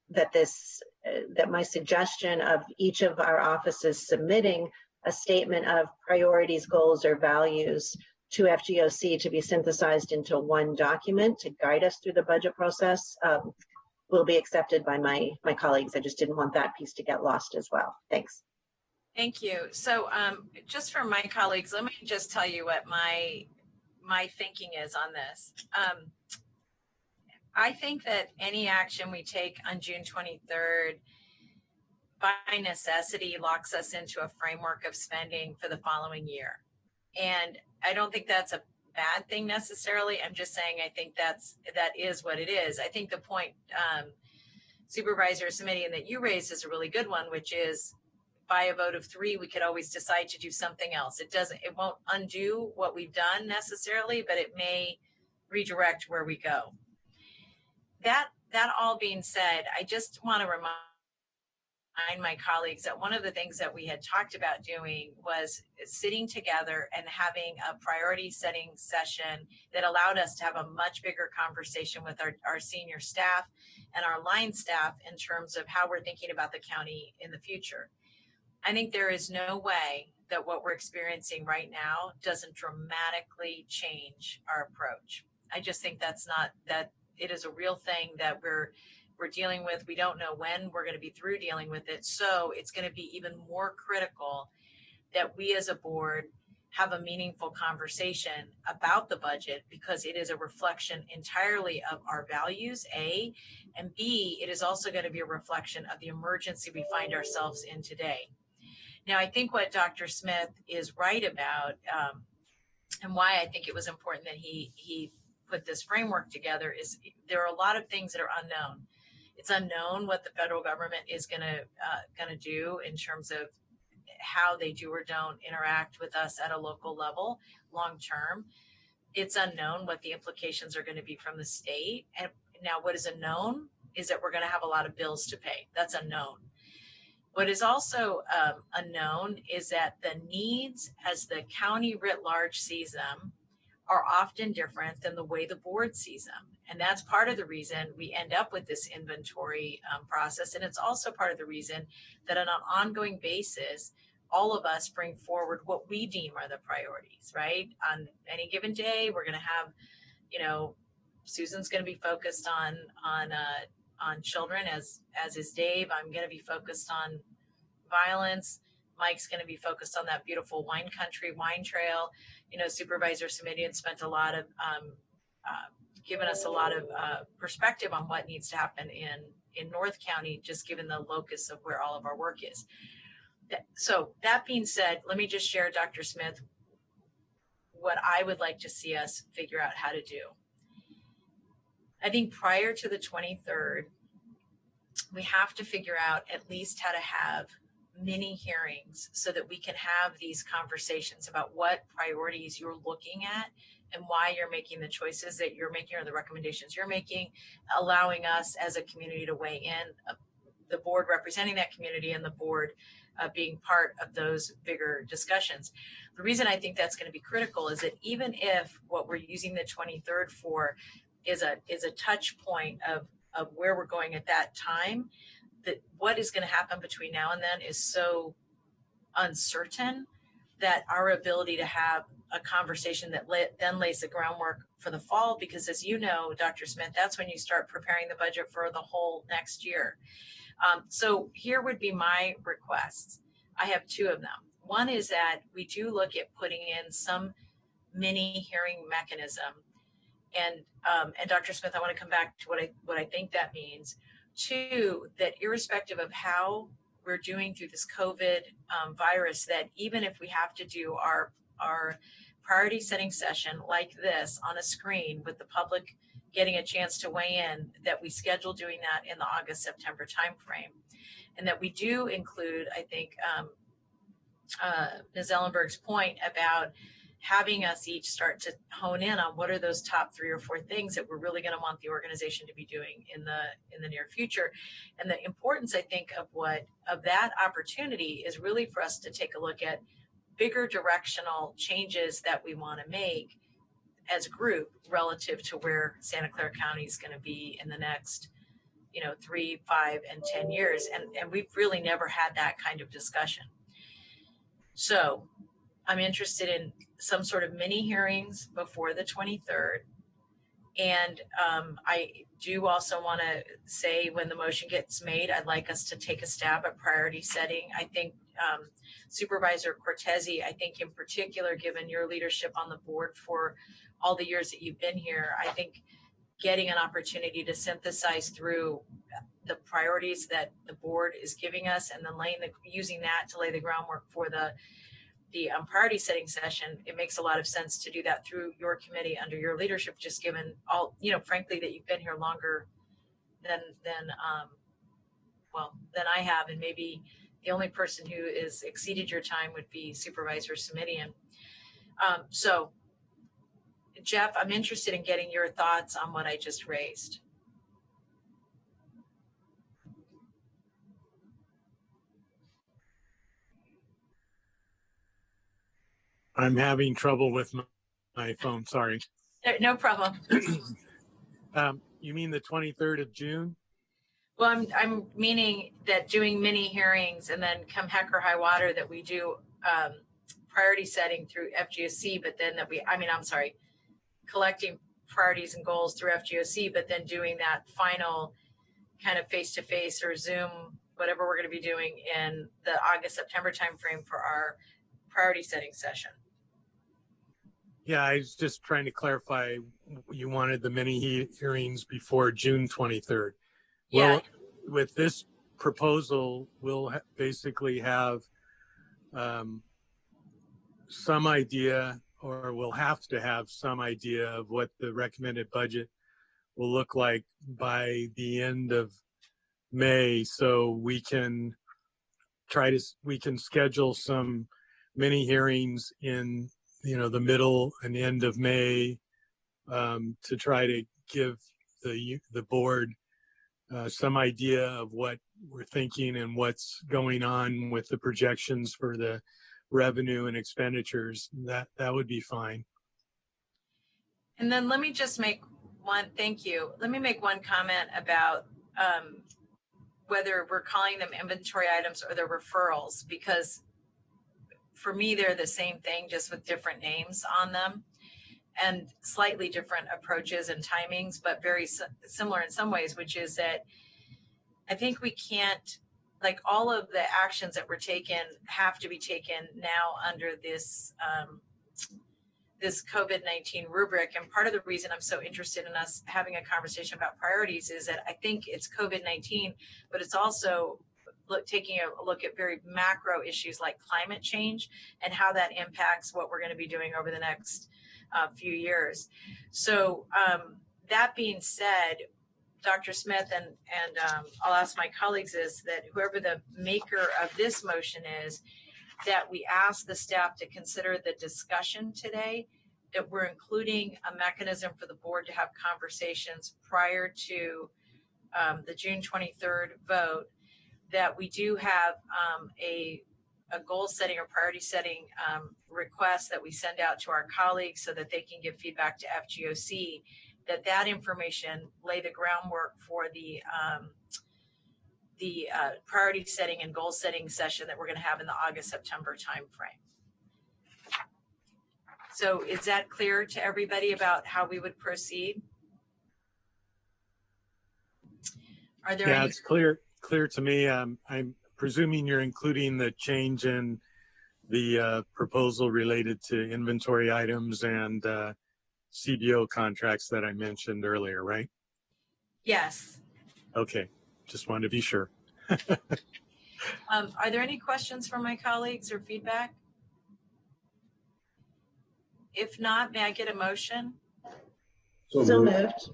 that my suggestion of each of our offices submitting a statement of priorities, goals, or values to FGOC to be synthesized into one document to guide us through the budget process will be accepted by my colleagues. I just didn't want that piece to get lost as well. Thanks. Thank you. So just for my colleagues, let me just tell you what my thinking is on this. I think that any action we take on June 23rd by necessity locks us into a framework of spending for the following year. And I don't think that's a bad thing necessarily. I'm just saying I think that is what it is. I think the point, Supervisor Simidian, that you raised is a really good one, which is by a vote of 3, we could always decide to do something else. It won't undo what we've done necessarily, but it may redirect where we go. That all being said, I just want to remind my colleagues that one of the things that we had talked about doing was sitting together and having a priority setting session that allowed us to have a much bigger conversation with our senior staff and our line staff in terms of how we're thinking about the county in the future. I think there is no way that what we're experiencing right now doesn't dramatically change our approach. I just think that it is a real thing that we're dealing with. We don't know when we're going to be through dealing with it. So it's going to be even more critical that we as a board have a meaningful conversation about the budget, because it is a reflection entirely of our values, A, and B, it is also going to be a reflection of the emergency we find ourselves in today. Now, I think what Dr. Smith is right about, and why I think it was important that he put this framework together, is there are a lot of things that are unknown. It's unknown what the federal government is going to do in terms of how they do or don't interact with us at a local level long term. It's unknown what the implications are going to be from the state. And now what is unknown is that we're going to have a lot of bills to pay. That's unknown. What is also unknown is that the needs as the county writ large sees them are often different than the way the board sees them. And that's part of the reason we end up with this inventory process. And it's also part of the reason that on an ongoing basis, all of us bring forward what we deem are the priorities, right? On any given day, we're going to have, you know, Susan's going to be focused on children, as is Dave. I'm going to be focused on violence. Mike's going to be focused on that beautiful wine country, wine trail. You know, Supervisor Simidian spent a lot of given us a lot of perspective on what needs to happen in North County, just given the locus of where all of our work is. So that being said, let me just share, Dr. Smith, what I would like to see us figure out how to do. I think prior to the 23rd, we have to figure out at least how to have mini hearings so that we can have these conversations about what priorities you're looking at and why you're making the choices that you're making or the recommendations you're making, allowing us as a community to weigh in, the board representing that community and the board being part of those bigger discussions. The reason I think that's going to be critical is that even if what we're using the 23rd for is a touch point of where we're going at that time, that what is going to happen between now and then is so uncertain that our ability to have a conversation that then lays the groundwork for the fall, because as you know, Dr. Smith, that's when you start preparing the budget for the whole next year. So here would be my requests. I have two of them. One is that we do look at putting in some mini hearing mechanism. And Dr. Smith, I want to come back to what I think that means. Two, that irrespective of how we're doing through this COVID virus, that even if we have to do our priority setting session like this on a screen with the public getting a chance to weigh in, that we schedule doing that in the August-September timeframe. And that we do include, I think, Ms. Ellenberg's point about having us each start to hone in on what are those top 3 or 4 things that we're really going to want the organization to be doing in the near future. And the importance, I think, of that opportunity is really for us to take a look at bigger directional changes that we want to make as a group relative to where Santa Clara County is going to be in the next 3, 5, and 10 years. And we've really never had that kind of discussion. So I'm interested in some sort of mini hearings before the 23rd. And I do also want to say, when the motion gets made, I'd like us to take a stab at priority setting. I think Supervisor Cortese, I think in particular, given your leadership on the board for all the years that you've been here, I think getting an opportunity to synthesize through the priorities that the board is giving us, and then using that to lay the groundwork for the priority setting session, it makes a lot of sense to do that through your committee under your leadership, just given all, frankly, that you've been here longer than I have, and maybe the only person who has exceeded your time would be Supervisor Simidian. So Jeff, I'm interested in getting your thoughts on what I just raised. I'm having trouble with my phone, sorry. No problem. You mean the 23rd of June? Well, I'm meaning that doing mini hearings, and then come heck or high water that we do priority setting through FGOC, but then collecting priorities and goals through FGOC, but then doing that final kind of face-to-face or Zoom, whatever we're going to be doing in the August-September timeframe for our priority setting session. Yeah, I was just trying to clarify, you wanted the mini hearings before June 23rd. Yeah. Well, with this proposal, we'll basically have some idea, or we'll have to have some idea of what the recommended budget will look like by the end of May, so we can schedule some mini hearings in the middle and end of May to try to give the board some idea of what we're thinking and what's going on with the projections for the revenue and expenditures, that would be fine. And then let me just make one, thank you. Let me make one comment about whether we're calling them inventory items or the referrals, because for me, they're the same thing, just with different names on them and slightly different approaches and timings, but very similar in some ways, which is that I think we can't, like, all of the actions that were taken have to be taken now under this this COVID-19 rubric. And part of the reason I'm so interested in us having a conversation about priorities is that I think it's COVID-19, but it's also taking a look at very macro issues like climate change and how that impacts what we're going to be doing over the next few years. So that being said, Dr. Smith, and I'll ask my colleagues, is that whoever the maker of this motion is, that we ask the staff to consider the discussion today, that we're including a mechanism for the board to have conversations prior to the June 23rd vote, that we do have a goal setting or priority setting request that we send out to our colleagues so that they can give feedback to FGOC, that information lay the groundwork for the priority setting and goal setting session that we're going to have in the August-September timeframe. So is that clear to everybody about how we would proceed? Are there any? It's clear to me. I'm presuming you're including the change in the proposal related to inventory items and CBO contracts that I mentioned earlier, right? Yes. Okay, just wanted to be sure. Are there any questions from my colleagues or feedback? If not, may I get a motion? So moved.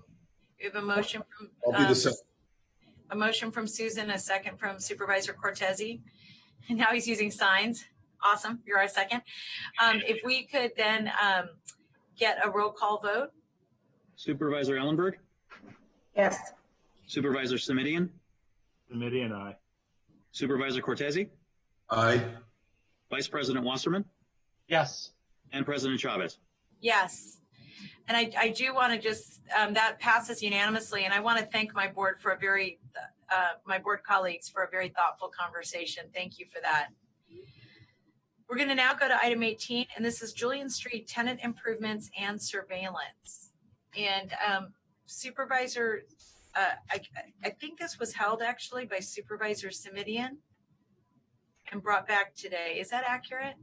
We have a motion from I'll be the second. a motion from Susan, a second from Supervisor Cortese. And now he's using signs. Awesome, you're our second. If we could then get a roll call vote. Supervisor Ellenberg? Yes. Supervisor Simidian? Simidian, aye. Supervisor Cortese? Aye. Vice President Wasserman? Yes. And President Chavez? Yes. And I do want to just, that passes unanimously. And I want to thank my board for a very, my board colleagues for a very thoughtful conversation. Thank you for that. We're going to now go to item 18, and this is Julian Street tenant improvements and surveillance. And Supervisor, I think this was held actually by Supervisor Simidian and brought back today. Is that accurate?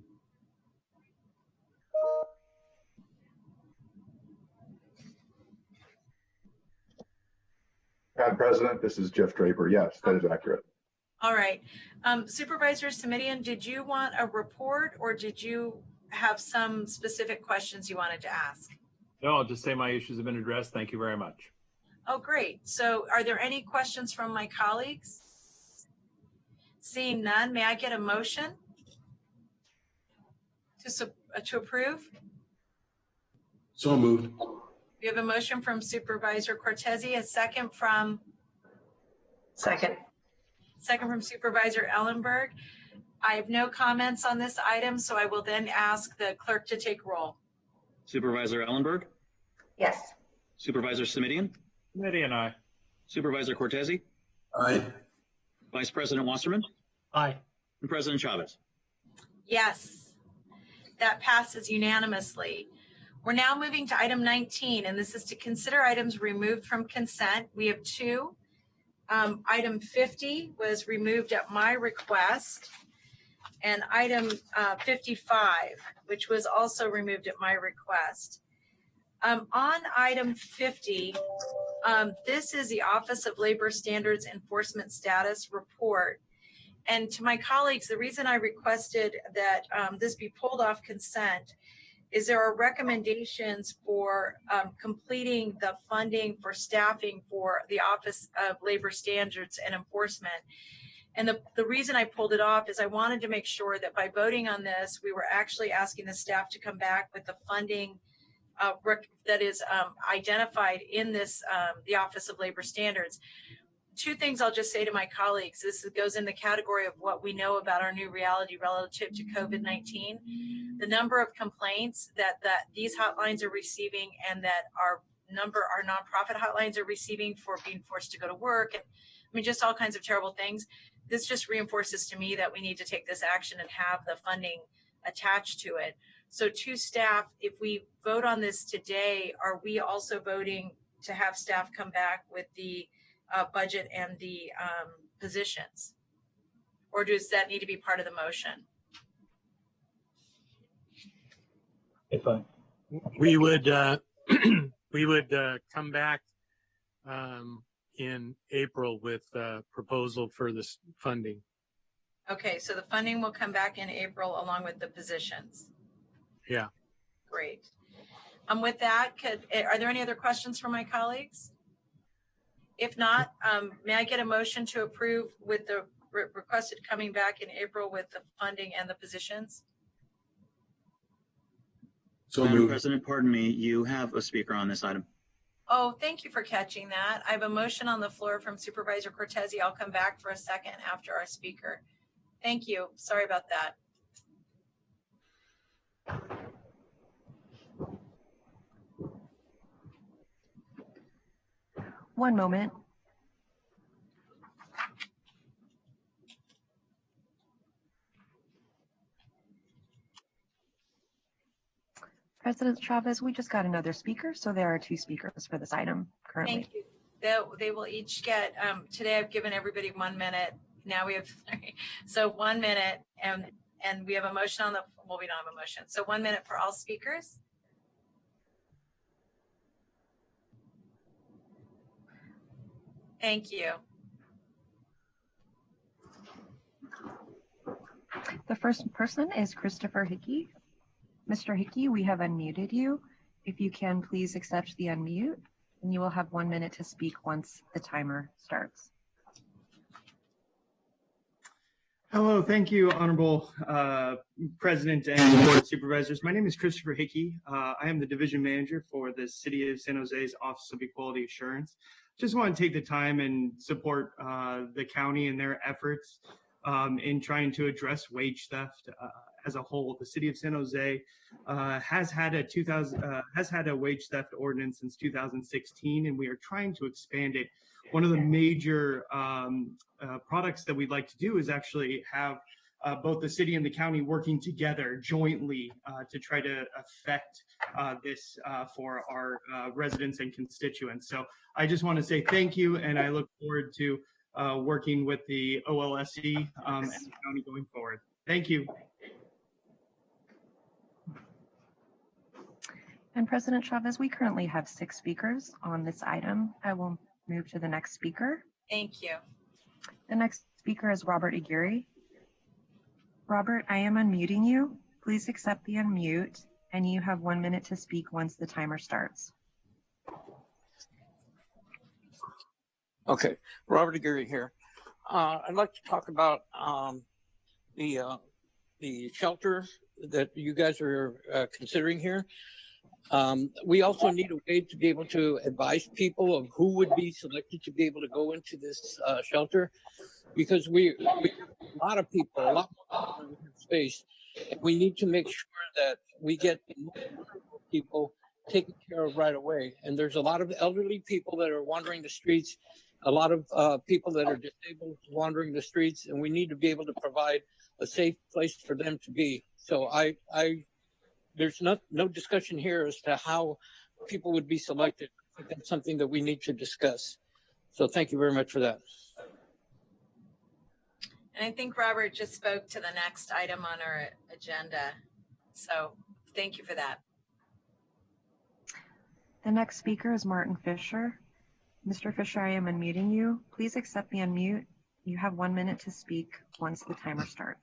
Madam President, this is Jeff Draper. Yes, that is accurate. All right. Supervisor Simidian, did you want a report or did you have some specific questions you wanted to ask? No, I'll just say my issues have been addressed. Thank you very much. Oh, great. So are there any questions from my colleagues? Seeing none, may I get a motion to approve? So moved. We have a motion from Supervisor Cortese, a second from? Second. Second from Supervisor Ellenberg. I have no comments on this item, so I will then ask the clerk to take roll. Supervisor Ellenberg? Yes. Supervisor Simidian? Simidian, aye. Supervisor Cortese? Aye. Vice President Wasserman? Aye. And President Chavez? Yes, that passes unanimously. We're now moving to item 19, and this is to consider items removed from consent. We have two. Item 50 was removed at my request, and item 55, which was also removed at my request. On item 50, this is the Office of Labor Standards Enforcement Status Report. And to my colleagues, the reason I requested that this be pulled off consent is there are recommendations for completing the funding for staffing for the Office of Labor Standards and Enforcement. And the reason I pulled it off is I wanted to make sure that by voting on this, we were actually asking the staff to come back with the funding that is identified in this, the Office of Labor Standards. two things I'll just say to my colleagues. This goes in the category of what we know about our new reality relative to COVID-19. The number of complaints that these hotlines are receiving and that our nonprofit hotlines are receiving for being forced to go to work, and I mean, just all kinds of terrible things. This just reinforces to me that we need to take this action and have the funding attached to it. So to staff, if we vote on this today, are we also voting to have staff come back with the budget and the positions? Or does that need to be part of the motion? We would we would come back in April with a proposal for this funding. Okay, so the funding will come back in April along with the positions. Yeah. Great. With that, are there any other questions from my colleagues? If not, may I get a motion to approve with the requested coming back in April with the funding and the positions? So Madam President, pardon me, you have a speaker on this item. Oh, thank you for catching that. I have a motion on the floor from Supervisor Cortese. I'll come back for a second after our speaker. Thank you. Sorry about that. One moment. President Chavez, we just got another speaker, so there are two speakers for this item currently. Thank you. They will each get, today I've given everybody 1 minute. Now we have 3. So 1 minute, and we have a motion on the, well, we don't have a motion. So 1 minute for all speakers. Thank you. The first person is Christopher Hickey. Mr. Hickey, we have unmuted you. If you can, please accept the unmute, and you will have 1 minute to speak once the timer starts. Hello, thank you, Honorable President and Board of Supervisors. My name is Christopher Hickey. I am the Division Manager for the City of San Jose's Office of Equality Assurance. Just want to take the time and support the county and their efforts in trying to address wage theft as a whole. The City of San Jose has had a wage theft ordinance since 2016, and we are trying to expand it. One of the major products that we'd like to do is actually have both the city and the county working together jointly to try to affect this for our residents and constituents. So I just want to say thank you, and I look forward to working with the OLSC and the county going forward. Thank you. And President Chavez, we currently have 6 speakers on this item. I will move to the next speaker. Thank you. The next speaker is Robert Aguirre. Robert, I am unmuting you. Please accept the unmute, and you have 1 minute to speak once the timer starts. Okay, Robert Aguirre here. I'd like to talk about the shelter that you guys are considering here. We also need a way to be able to advise people of who would be selected to be able to go into this shelter, because we have a lot of people, a lot more people in space, and we need to make sure that we get people taken care of right away. And there's a lot of elderly people that are wandering the streets, a lot of people that are disabled wandering the streets, and we need to be able to provide a safe place for them to be. So there's no discussion here as to how people would be selected. I think that's something that we need to discuss. So thank you very much for that. And I think Robert just spoke to the next item on our agenda. So thank you for that. The next speaker is Martin Fisher. Mr. Fisher, I am unmuting you. Please accept the unmute. You have 1 minute to speak once the timer starts.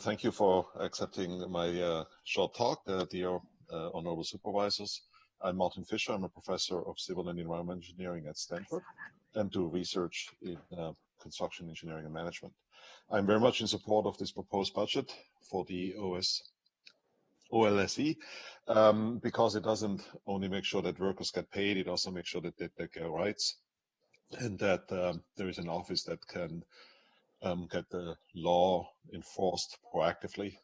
Thank you for accepting my short talk, dear Honorable Supervisors. I'm Martin Fisher. I'm a professor of civil and environmental engineering at Stanford and do research in construction engineering and management. I'm very much in support of this proposed budget for the OS OLSE, because it doesn't only make sure that workers get paid, it also makes sure that they get rights, and that there is an office that can get the law enforced proactively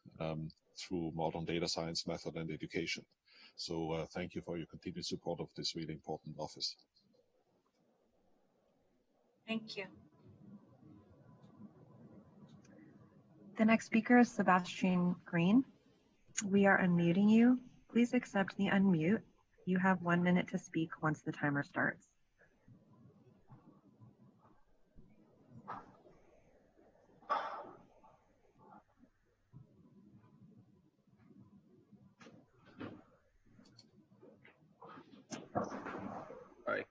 through modern data science method and education. So thank you for your continued support of this really important office. Thank you. The next speaker is Sebastian Green. We are unmuting you. Please accept the unmute. You have 1 minute to speak once the timer starts.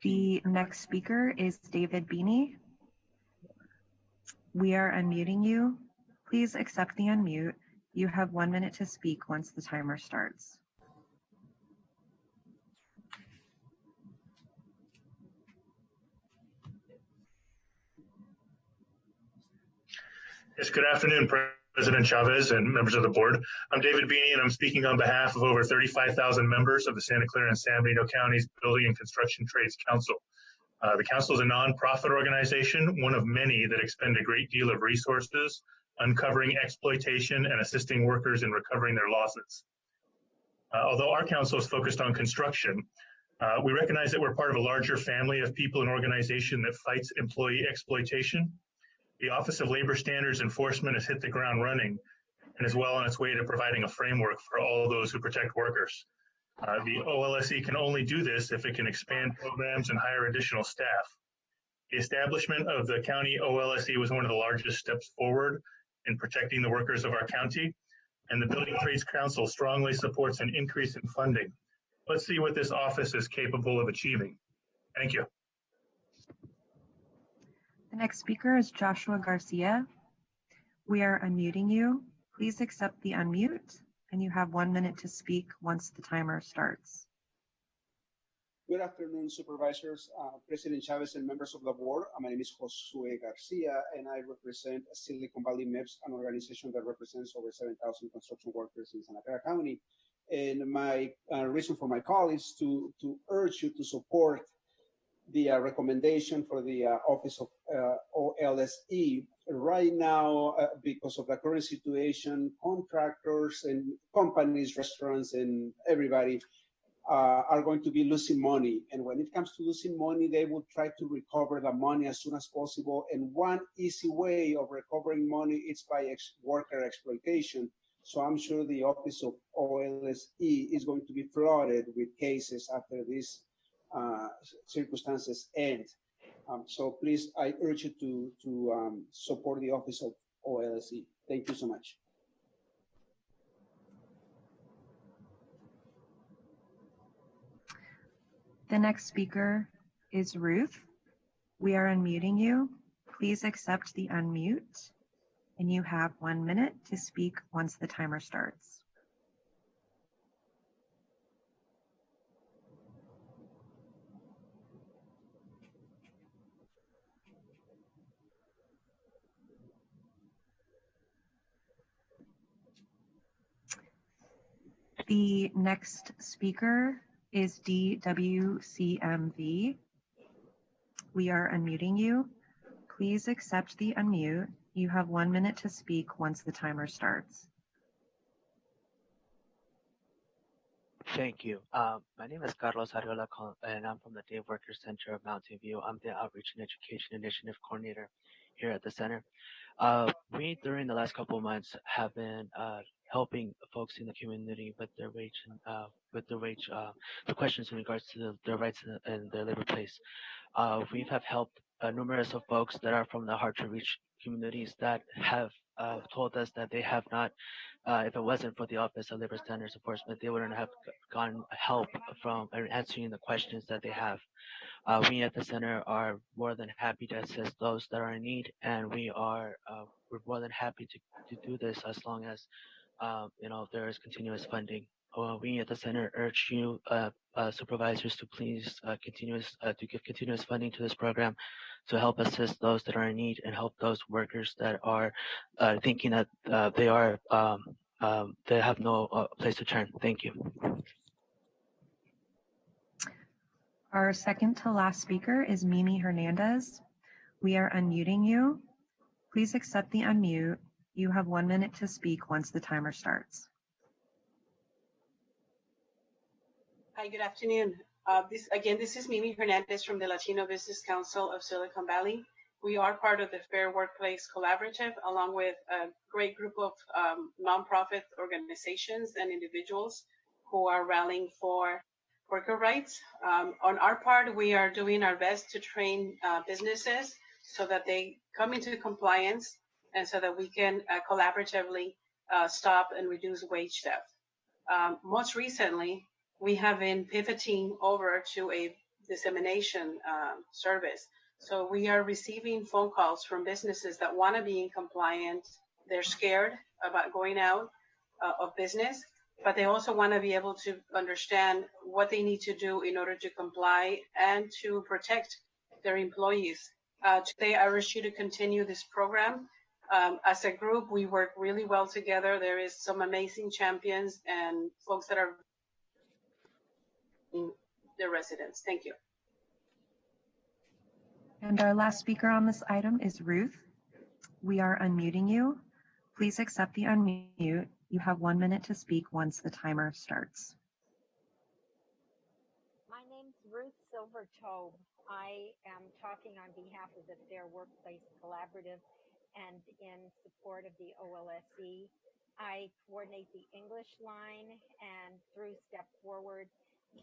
The next speaker is David Beanie. We are unmuting you. Please accept the unmute. You have 1 minute to speak once the timer starts. Yes, good afternoon, President Chavez and members of the board. I'm David Beanie, and I'm speaking on behalf of over 35,000 members of the Santa Clara and San Benito Counties Building and Construction Trades Council. The council is a nonprofit organization, one of many that expend a great deal of resources uncovering exploitation and assisting workers in recovering their losses. Although our council is focused on construction, we recognize that we're part of a larger family of people and organization that fights employee exploitation. The Office of Labor Standards Enforcement has hit the ground running and is well on its way to providing a framework for all those who protect workers. The OLSE can only do this if it can expand programs and hire additional staff. The establishment of the county OLSE was one of the largest steps forward in protecting the workers of our county, and the Building Trades Council strongly supports an increase in funding. Let's see what this office is capable of achieving. Thank you. The next speaker is Joshua Garcia. We are unmuting you. Please accept the unmute, and you have 1 minute to speak once the timer starts. Good afternoon, Supervisors, President Chavez, and members of the board. My name is Josue Garcia, and I represent Silicon Valley MEPS, an organization that represents over 7,000 construction workers in Santa Clara County. And my reason for my call is to urge you to support the recommendation for the Office of OLSE. Right now, because of the current situation, contractors and companies, restaurants, and everybody are going to be losing money. And when it comes to losing money, they will try to recover the money as soon as possible. And one easy way of recovering money is by worker exploitation. So I'm sure the Office of OLSE is going to be flooded with cases after these circumstances end. So please, I urge you to support the Office of OLSE. Thank you so much. The next speaker is Ruth. We are unmuting you. Please accept the unmute, and you have 1 minute to speak once the timer starts. The next speaker is DWCMV. We are unmuting you. Please accept the unmute. You have 1 minute to speak once the timer starts. Thank you. My name is Carlos Ariola, and I'm from the Day Worker Center of Mountain View. I'm the Outreach and Education Initiative Coordinator here at the center. We, during the last couple of months, have been helping folks in the community with their the questions in regards to their rights and their labor place. We have helped numerous of folks that are from the hard-to-reach communities that have told us that they have not, if it wasn't for the Office of Labor Standards Enforcement, they wouldn't have gotten help from answering the questions that they have. We at the center are more than happy to assist those that are in need, and we're more than happy to do this as long as there is continuous funding. We at the center urge you, supervisors, to please to give continuous funding to this program to help assist those that are in need and help those workers that are thinking that they are they have no place to turn. Thank you. Our second to last speaker is Mimi Hernandez. We are unmuting you. Please accept the unmute. You have 1 minute to speak once the timer starts. Hi, good afternoon. This is Mimi Hernandez from the Latino Business Council of Silicon Valley. We are part of the Fair Workplace Collaborative, along with a great group of nonprofit organizations and individuals who are rallying for worker rights. On our part, we are doing our best to train businesses so that they come into compliance and so that we can collaboratively stop and reduce wage theft. Most recently, we have been pivoting over to a dissemination service. So we are receiving phone calls from businesses that want to be in compliance. They're scared about going out of business, but they also want to be able to understand what they need to do in order to comply and to protect their employees. Today, I urge you to continue this program. As a group, we work really well together. There is some amazing champions and folks that are in their residents. Thank you. And our last speaker on this item is Ruth. We are unmuting you. Please accept the unmute. You have 1 minute to speak once the timer starts. My name's Ruth Silvertobe. I am talking on behalf of the Fair Workplace Collaborative and in support of the OLSC. I coordinate the English line and through Step Forward,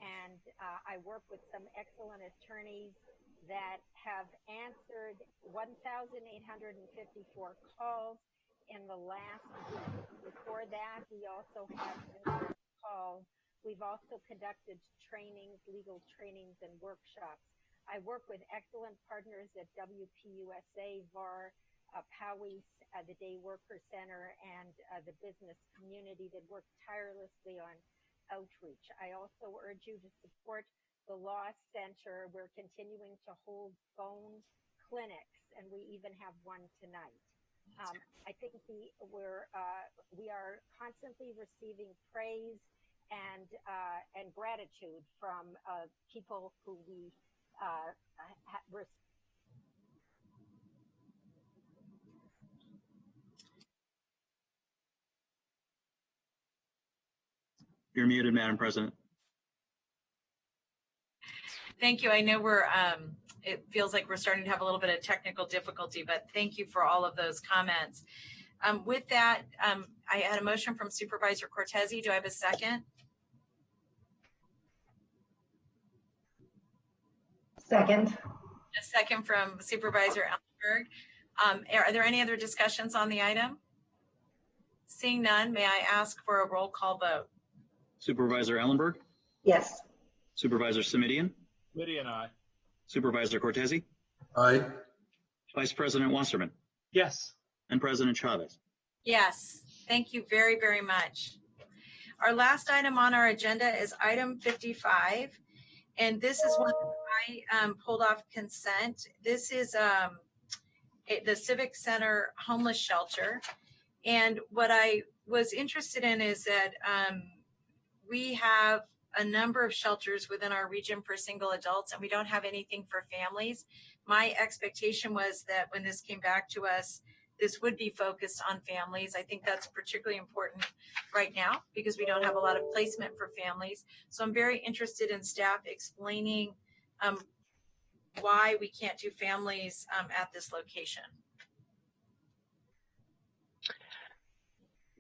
and I work with some excellent attorneys that have answered 1,854 calls in the last week. Before that, we also have calls. We've also conducted trainings, legal trainings and workshops. I work with excellent partners at WPUSA, VAR, POWIS, the Day Worker Center, and the business community that work tirelessly on outreach. I also urge you to support the Law Center. We're continuing to hold phone clinics, and we even have one tonight. I think we are constantly receiving praise and gratitude from people who we You're muted, Madam President. Thank you. I know it feels like we're starting to have a little bit of technical difficulty, but thank you for all of those comments. With that, I had a motion from Supervisor Cortese. Do I have a second? Second. A second from Supervisor Ellenberg. Are there any other discussions on the item? Seeing none, may I ask for a roll call vote? Supervisor Ellenberg? Yes. Supervisor Simidian? Simidian, aye. Supervisor Cortese? Aye. Vice President Wasserman? Yes. And President Chavez? Yes. Thank you very, very much. Our last item on our agenda is item 55. And this is one that I pulled off consent. This is the Civic Center homeless shelter. And what I was interested in is that we have a number of shelters within our region for single adults, and we don't have anything for families. My expectation was that when this came back to us, this would be focused on families. I think that's particularly important right now because we don't have a lot of placement for families. So I'm very interested in staff explaining why we can't do families at this location.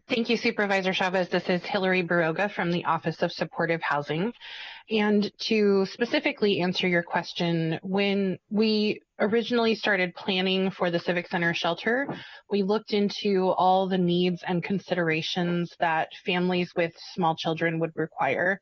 Thank you, Supervisor Chavez. This is Hillary Baroga from the Office of Supportive Housing. And to specifically answer your question, when we originally started planning for the Civic Center shelter, we looked into all the needs and considerations that families with small children would require,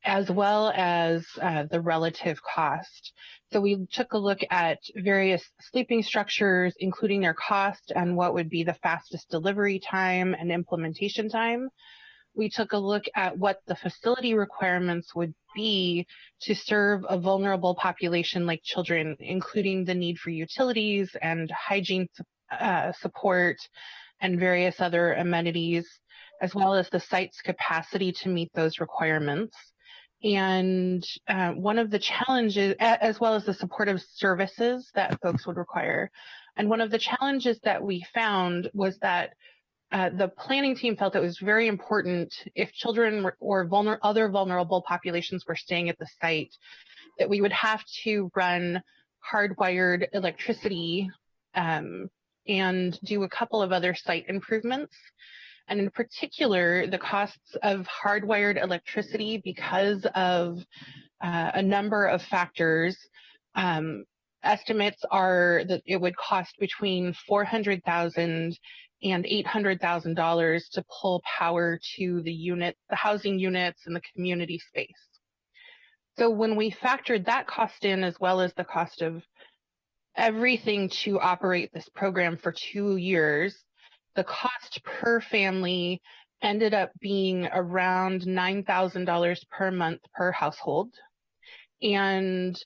as well as the relative cost. So we took a look at various sleeping structures, including their cost and what would be the fastest delivery time and implementation time. We took a look at what the facility requirements would be to serve a vulnerable population like children, including the need for utilities and hygiene support and various other amenities. as well as the site's capacity to meet those requirements. And one of the challenges, as well as the supportive services that folks would require. And one of the challenges that we found was that the planning team felt it was very important if children or other vulnerable populations were staying at the site, that we would have to run hardwired electricity and do a couple of other site improvements. And in particular, the costs of hardwired electricity, because of a number of factors, estimates are that it would cost between $400,000 and $800,000 to pull power to the housing units and the community space. So when we factored that cost in, as well as the cost of everything to operate this program for 2 years, the cost per family ended up being around $9,000 per month per household. And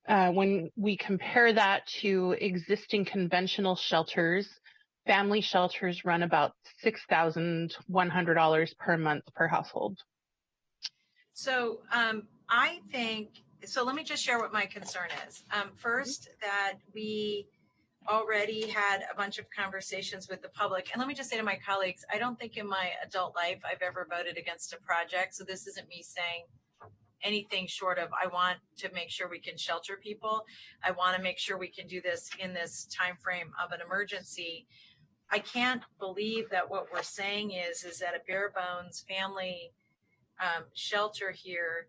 when we compare that to existing conventional shelters, family shelters run about $6,100 per month per household. So so let me just share what my concern is. First, that we already had a bunch of conversations with the public. And let me just say to my colleagues, I don't think in my adult life I've ever voted against a project. So this isn't me saying anything short of, I want to make sure we can shelter people. I want to make sure we can do this in this time frame of an emergency. I can't believe that what we're saying is that a bare bones family shelter here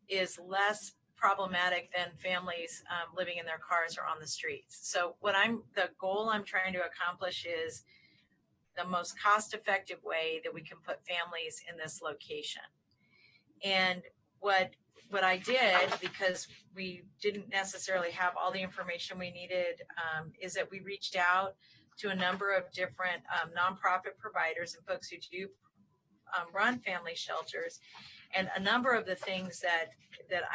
is less problematic than families living in their cars or on the streets. So the goal I'm trying to accomplish is the most cost-effective way that we can put families in this location. And what I did, because we didn't necessarily have all the information we needed, is that we reached out to a number of different nonprofit providers and folks who do run family shelters. And a number of the things that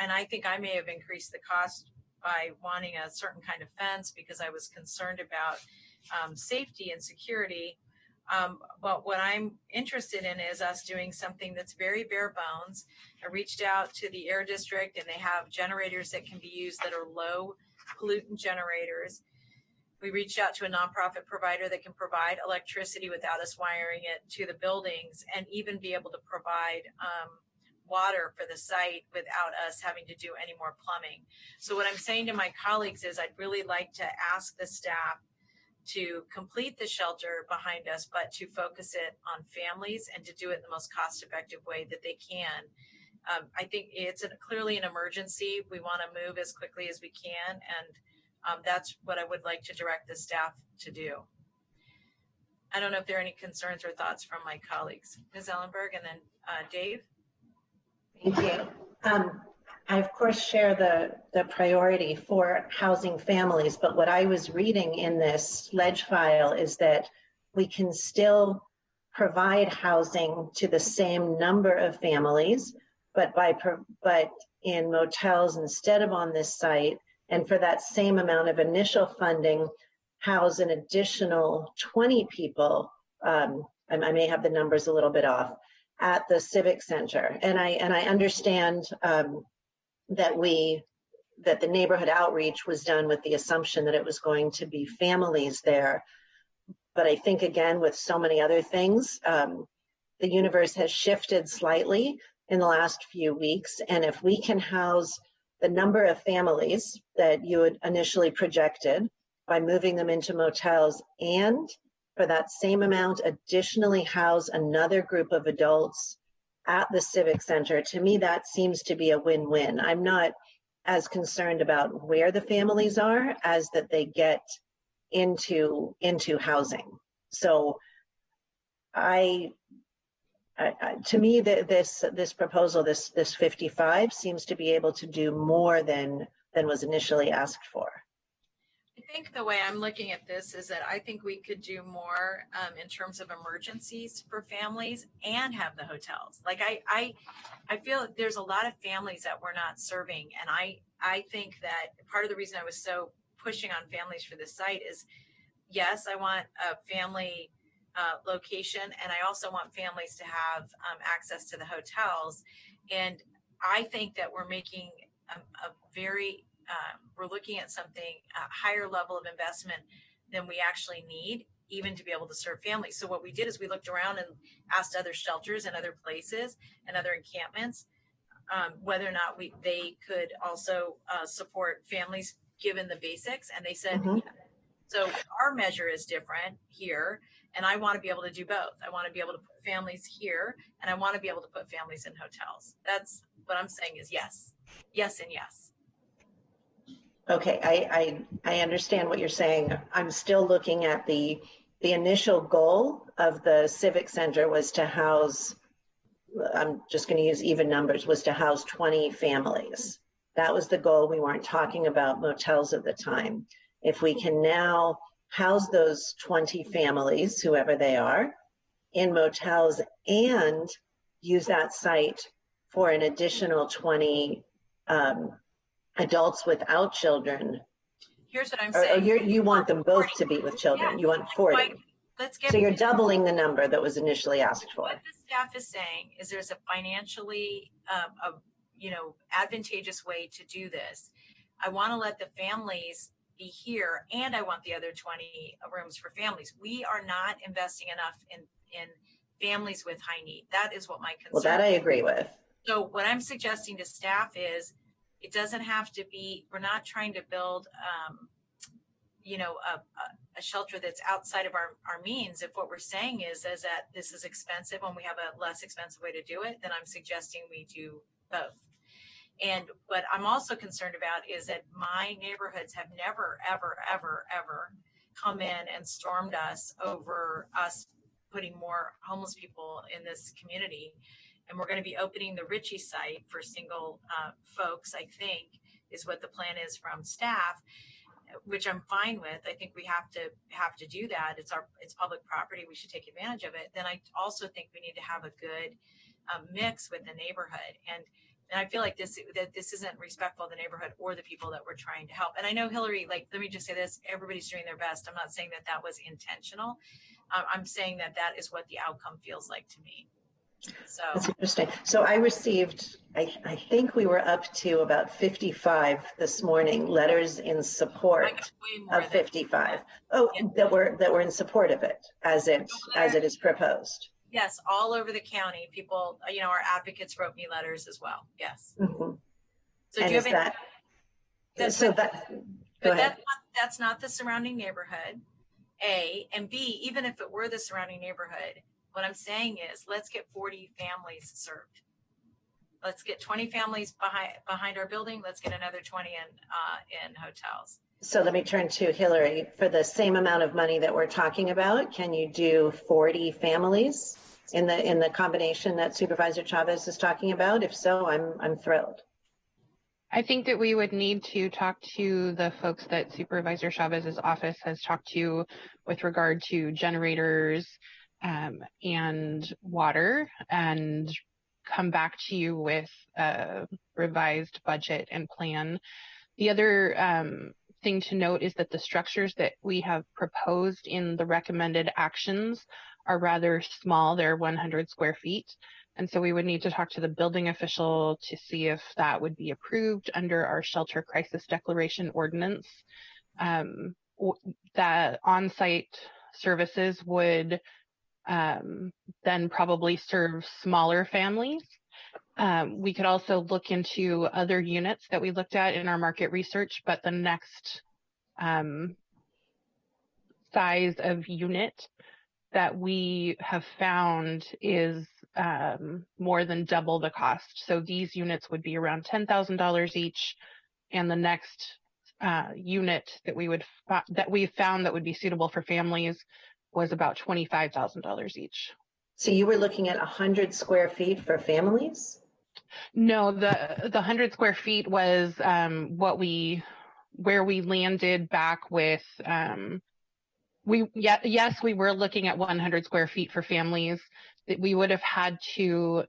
and I think I may have increased the cost by wanting a certain kind of fence because I was concerned about safety and security. But what I'm interested in is us doing something that's very bare bones. I reached out to the Air District, and they have generators that can be used that are low pollutant generators. We reached out to a nonprofit provider that can provide electricity without us wiring it to the buildings, and even be able to provide water for the site without us having to do any more plumbing. So what I'm saying to my colleagues is I'd really like to ask the staff to complete the shelter behind us, but to focus it on families and to do it in the most cost-effective way that they can. I think it's clearly an emergency. We want to move as quickly as we can, and that's what I would like to direct the staff to do. I don't know if there are any concerns or thoughts from my colleagues. Ms. Ellenberg, and then Dave. Thank you. I, of course, share the priority for housing families, but what I was reading in this ledge file is that we can still provide housing to the same number of families, but in motels instead of on this site, and for that same amount of initial funding, house an additional 20 people. I may have the numbers a little bit off, at the Civic Center. And I understand that the neighborhood outreach was done with the assumption that it was going to be families there. But I think, again, with so many other things, the universe has shifted slightly in the last few weeks. And if we can house the number of families that you had initially projected by moving them into motels, and for that same amount additionally house another group of adults at the Civic Center, to me that seems to be a win-win. I'm not as concerned about where the families are as that they get into housing. So to me, this proposal, this 55, seems to be able to do more than was initially asked for. I think the way I'm looking at this is that I think we could do more in terms of emergencies for families and have the hotels. Like I feel there's a lot of families that we're not serving, and I think that part of the reason I was so pushing on families for this site is, yes, I want a family location, and I also want families to have access to the hotels. And I think that we're making a very, we're looking at something, a higher level of investment than we actually need, even to be able to serve families. So what we did is we looked around and asked other shelters and other places and other encampments whether or not they could also support families given the basics, and they said, yeah. So our measure is different here, and I want to be able to do both. I want to be able to put families here, and I want to be able to put families in hotels. That's what I'm saying is yes, yes, and yes. Okay, I understand what you're saying. I'm still looking at the initial goal of the Civic Center was to house, I'm just going to use even numbers, was to house 20 families. That was the goal. We weren't talking about motels at the time. If we can now house those 20 families, whoever they are, in motels and use that site for an additional 20 adults without children. Here's what I'm saying. Or you want them both 40. To be with children. Yeah. You want 40. So you're doubling the number that was initially asked for. What the staff is saying is there's a financially, advantageous way to do this. I want to let the families be here, and I want the other 20 rooms for families. We are not investing enough in families with high need. That is what my concern. Well, that I agree with. So what I'm suggesting to staff is it doesn't have to be, we're not trying to build, a shelter that's outside of our means. If what we're saying is that this is expensive when we have a less expensive way to do it, then I'm suggesting we do both. And what I'm also concerned about is that my neighborhoods have never, ever, ever, ever come in and stormed us over us putting more homeless people in this community. And we're going to be opening the Ritchie site for single folks, I think, is what the plan is from staff, which I'm fine with. I think we have to do that. It's public property. We should take advantage of it. Then I also think we need to have a good mix with the neighborhood. And I feel like this isn't respectful of the neighborhood or the people that we're trying to help. And I know Hillary, let me just say this, everybody's doing their best. I'm not saying that was intentional. I'm saying that is what the outcome feels like to me. So that's interesting. So I received, I think we were up to about 55 this morning letters in support of 55. That were in support of it as it is proposed. Yes, all over the county, people, our advocates wrote me letters as well. Yes. Mm-hmm. So and do you have go ahead. That's not the surrounding neighborhood, A, and B, even if it were the surrounding neighborhood, what I'm saying is let's get 40 families served. Let's get 20 families behind our building. Let's get another 20 in hotels. So let me turn to Hillary. For the same amount of money that we're talking about, can you do 40 families in the combination that Supervisor Chavez is talking about? If so, I'm thrilled. I think that we would need to talk to the folks that Supervisor Chavez's office has talked to with regard to generators and water, and come back to you with a revised budget and plan. The other thing to note is that the structures that we have proposed in the recommended actions are rather small. They're 100 square feet. And so we would need to talk to the building official to see if that would be approved under our shelter crisis declaration ordinance. That on-site services would then probably serve smaller families. We could also look into other units that we looked at in our market research, but the next size of unit that we have found is more than double the cost. So these units would be around $10,000 each, and the next unit that we found that would be suitable for families was about $25,000 each. So you were looking at 100 square feet for families? No, the 100 square feet was where we landed back with. Yes, we were looking at 100 square feet for families. That we would have had to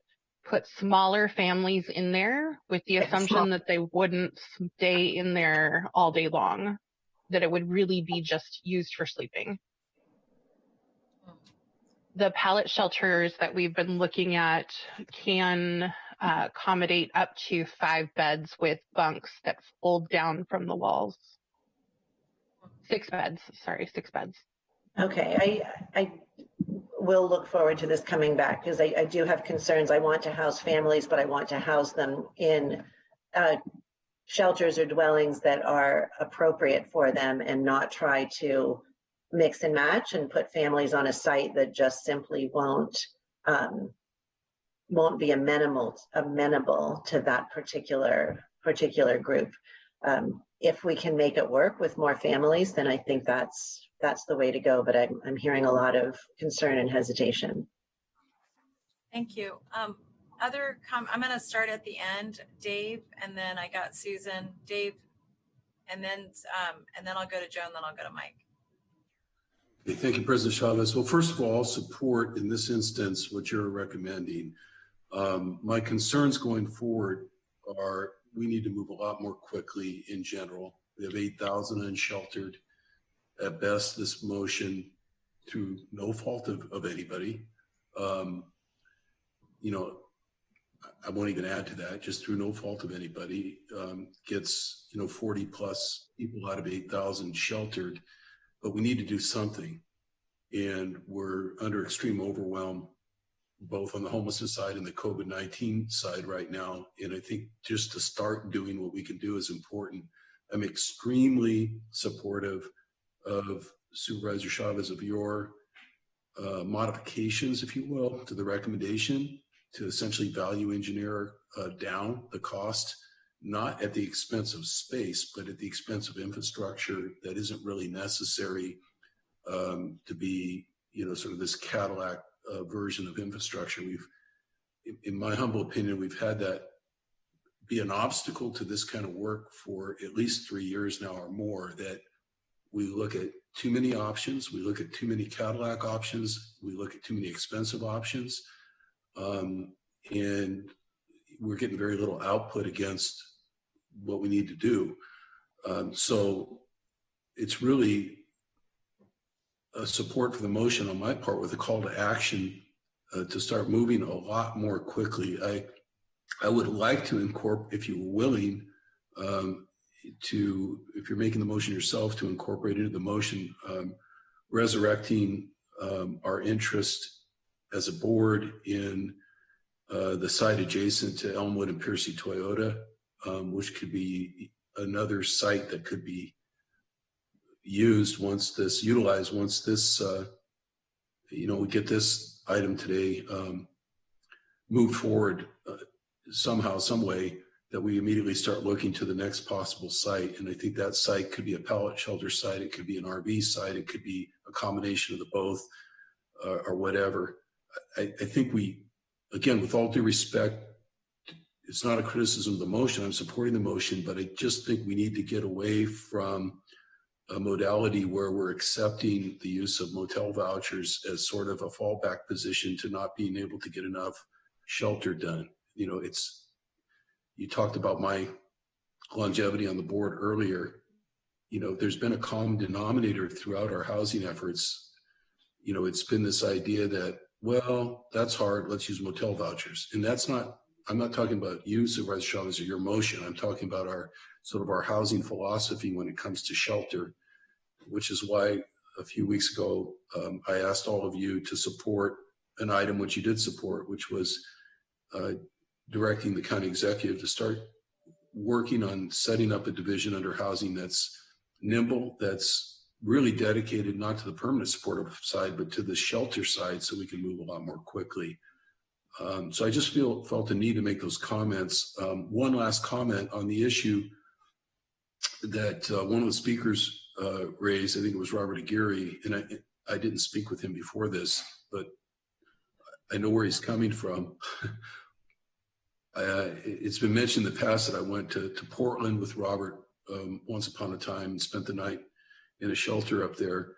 put smaller families in there with the assumption that they wouldn't stay in there all day long, that it would really be just used for sleeping. the pallet shelters that we've been looking at can accommodate up to 5 beds with bunks that fold down from the walls. 6 beds, sorry, 6 beds. Okay, I will look forward to this coming back because I do have concerns. I want to house families, but I want to house them in shelters or dwellings that are appropriate for them and not try to mix and match and put families on a site that just simply won't be amenable to that particular group. If we can make it work with more families, then I think that's the way to go. But I'm hearing a lot of concern and hesitation. Thank you. I'm going to start at the end, Dave, and then I got Susan, Dave, and then I'll go to Joe, and then I'll go to Mike. Okay, thank you, President Chavez. Well, first of all, I'll support in this instance what you're recommending. My concerns going forward are we need to move a lot more quickly in general. We have 8,000 unsheltered. At best, this motion, through no fault of anybody, I won't even add to that, just through no fault of anybody, gets 40 plus people out of 8,000 sheltered, but we need to do something. And we're under extreme overwhelm, both on the homelessness side and the COVID-19 side right now. And I think just to start doing what we can do is important. I'm extremely supportive of Supervisor Chavez of your modifications, if you will, to the recommendation to essentially value engineer down the cost, not at the expense of space, but at the expense of infrastructure that isn't really necessary to be, sort of this Cadillac version of infrastructure. In my humble opinion, we've had that be an obstacle to this kind of work for at least 3 years now or more, that we look at too many options, we look at too many Cadillac options, we look at too many expensive options, and we're getting very little output against what we need to do. So it's really a support for the motion on my part with a call to action to start moving a lot more quickly. I would like to incorporate, if you're willing, if you're making the motion yourself, to incorporate into the motion, resurrecting our interest as a board in the site adjacent to Elmwood and Piercy Toyota, which could be another site that could be utilized once this, we get this item today moved forward somehow, some way, that we immediately start looking to the next possible site. And I think that site could be a pallet shelter site, it could be an RV site, it could be a combination of the both, or whatever. I think again, with all due respect, it's not a criticism of the motion, I'm supporting the motion, but I just think we need to get away from a modality where we're accepting the use of motel vouchers as sort of a fallback position to not being able to get enough shelter done. You talked about my longevity on the board earlier. There's been a common denominator throughout our housing efforts. It's been this idea that, well, that's hard, let's use motel vouchers. And I'm not talking about you, Supervisor Chavez, or your motion. I'm talking about our housing philosophy when it comes to shelter, which is why a few weeks ago, I asked all of you to support an item which you did support, which was directing the county executive to start working on setting up a division under housing that's nimble, that's really dedicated not to the permanent supportive side, but to the shelter side, so we can move a lot more quickly. So I just felt the need to make those comments. One last comment on the issue that one of the speakers raised, I think it was Robert Aguirre, and I didn't speak with him before this, but I know where he's coming from. It's been mentioned in the past that I went to Portland with Robert once upon a time and spent the night in a shelter up there.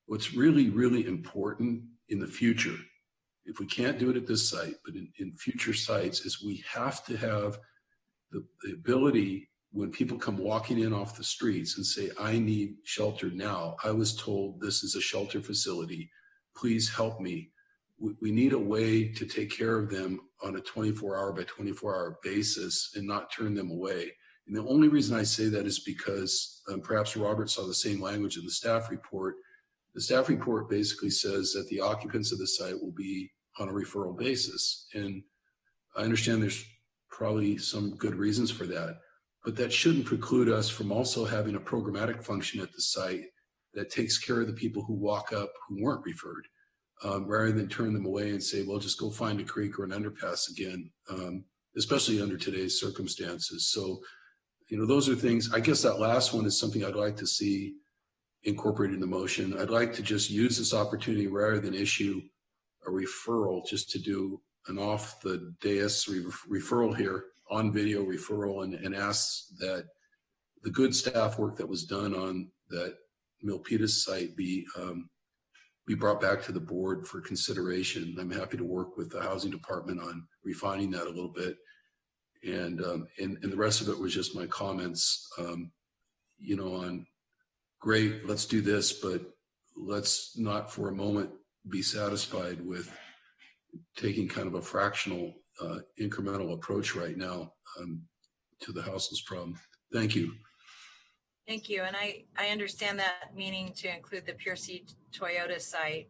What's really, really important in the future, if we can't do it at this site, but in future sites, is we have to have the ability, when people come walking in off the streets and say, I need shelter now, I was told this is a shelter facility, please help me. we need a way to take care of them on a 24-hour by 24-hour basis and not turn them away. And the only reason I say that is because perhaps Robert saw the same language in the staff report. The staff report basically says that the occupants of the site will be on a referral basis. And I understand there's probably some good reasons for that, but that shouldn't preclude us from also having a programmatic function at the site that takes care of the people who walk up who weren't referred, rather than turn them away and say, well, just go find a creek or an underpass again, especially under today's circumstances. So, you know, those are things. I guess that last one is something I'd like to see incorporated in the motion. I'd like to just use this opportunity rather than issue a referral, just to do an off the dais referral here, on video referral, and ask that the good staff work that was done on that Milpitas site be brought back to the board for consideration. I'm happy to work with the housing department on refining that a little bit. And the rest of it was just my comments, you know, on great, let's do this, but let's not for a moment be satisfied with taking kind of a fractional, incremental approach right now to the houseless problem. Thank you. Thank you. And I understand that meaning to include the Pure C Toyota site.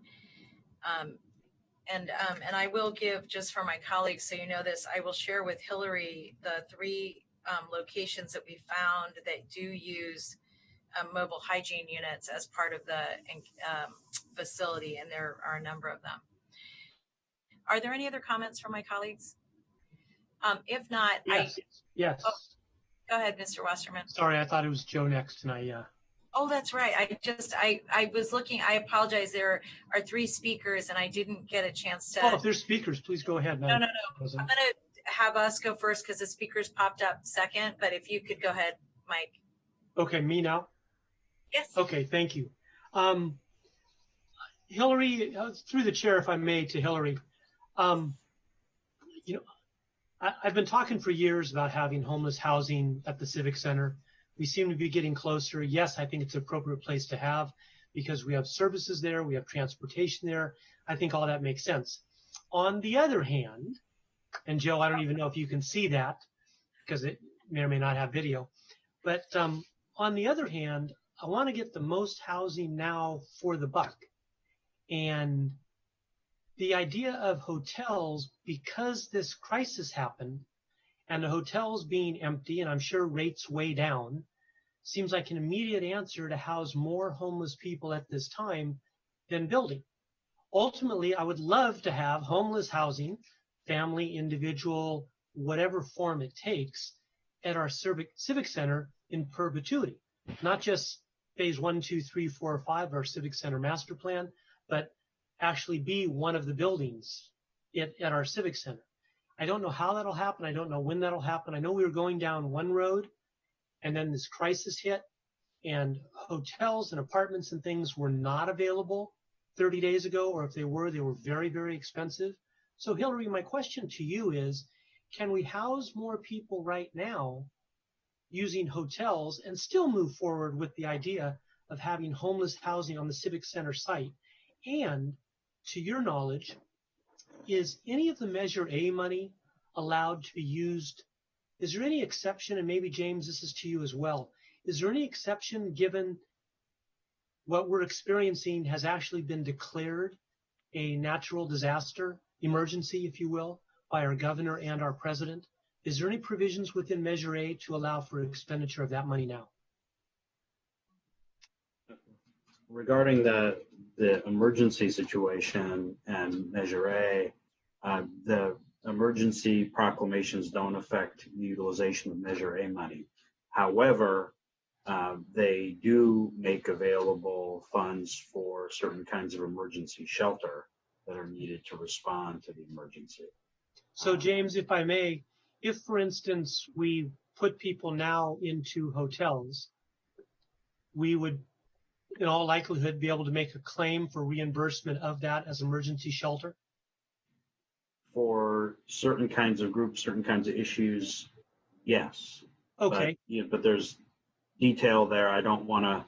And I will give, just for my colleagues, so you know this, I will share with Hillary the 3 locations that we found that do use mobile hygiene units as part of the facility, and there are a number of them. Are there any other comments from my colleagues? If not, Yes. Oh, go ahead, Mr. Wasserman. Sorry, I thought it was Joe next, and I. Oh, that's right. I was looking. I apologize. There are 3 speakers, and I didn't get a chance to. Oh, if there's speakers, please go ahead. No. I'm going to have us go first because the speakers popped up second. But if you could go ahead, Mike. Okay, me now. Yes. Okay, thank you. Hillary, through the chair, if I may, to Hillary. You know, I've been talking for years about having homeless housing at the Civic Center. We seem to be getting closer. Yes, I think it's an appropriate place to have because we have services there, we have transportation there. I think all that makes sense. On the other hand, and Joe, I don't even know if you can see that because it may or may not have video, but on the other hand, I want to get the most housing now for the buck. And the idea of hotels, because this crisis happened and the hotels being empty, and I'm sure rates way down, seems like an immediate answer to house more homeless people at this time than building. Ultimately, I would love to have homeless housing, family, individual, whatever form it takes, at our Civic Center in perpetuity, not just phase 1, 2, 3, 4, or 5 of our Civic Center master plan, but actually be one of the buildings at our Civic Center. I don't know how that'll happen. I don't know when that'll happen. I know we were going down one road and then this crisis hit and hotels and apartments and things were not available 30 days ago, or if they were very, very expensive. So Hillary, my question to you is, can we house more people right now using hotels and still move forward with the idea of having homeless housing on the Civic Center site? And to your knowledge, is any of the Measure A money allowed to be used? Is there any exception, and maybe James, this is to you as well, is there any exception given what we're experiencing has actually been declared a natural disaster, emergency, if you will, by our governor and our president? Is there any provisions within Measure A to allow for expenditure of that money now? Regarding the emergency situation and Measure A, the emergency proclamations don't affect the utilization of Measure A money. However, they do make available funds for certain kinds of emergency shelter that are needed to respond to the emergency. So James, if I may, if for instance we put people now into hotels, we would in all likelihood be able to make a claim for reimbursement of that as emergency shelter? For certain kinds of groups, certain kinds of issues, yes. Okay. But there's detail there. I don't want to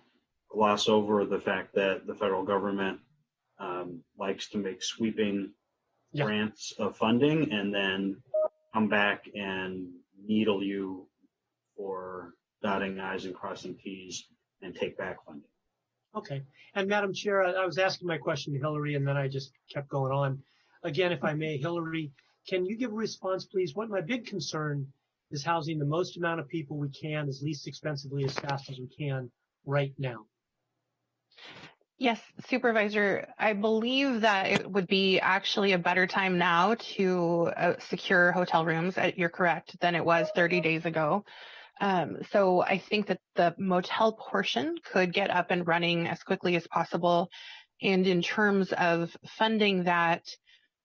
gloss over the fact that the federal government likes to make sweeping grants of funding and then come back and needle you for dotting I's and crossing T's and take back funding. Okay. And Madam Chair, I was asking my question to Hillary and then I just kept going on. Again, if I may, Hillary, can you give a response, please? What my big concern is housing the most amount of people we can as least expensively, as fast as we can right now. Yes, Supervisor, I believe that it would be actually a better time now to secure hotel rooms, you're correct, than it was 30 days ago. So I think that the motel portion could get up and running as quickly as possible. And in terms of funding that,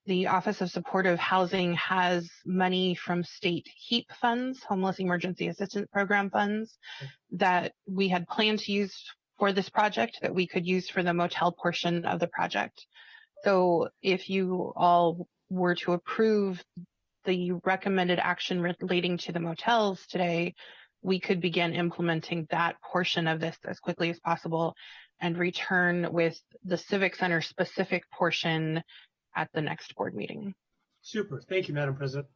the Office of Supportive Housing has money from state HEAP funds, Homeless Emergency Assistance Program funds, that we had planned to use for this project that we could use for the motel portion of the project. So if you all were to approve the recommended action relating to the motels today, we could begin implementing that portion of this as quickly as possible and return with the Civic Center specific portion at the next board meeting. Super. Thank you, Madam President.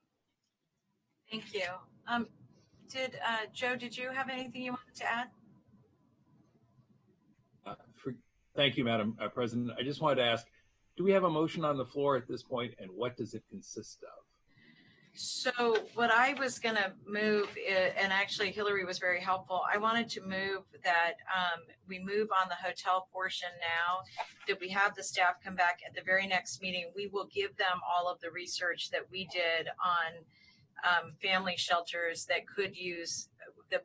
Thank you. Joe, did you have anything you wanted to add? Thank you, Madam President. I just wanted to ask, do we have a motion on the floor at this point, and what does it consist of? So what I was going to move, and actually Hillary was very helpful, I wanted to move that we move on the hotel portion now, that we have the staff come back at the very next meeting. We will give them all of the research that we did on family shelters that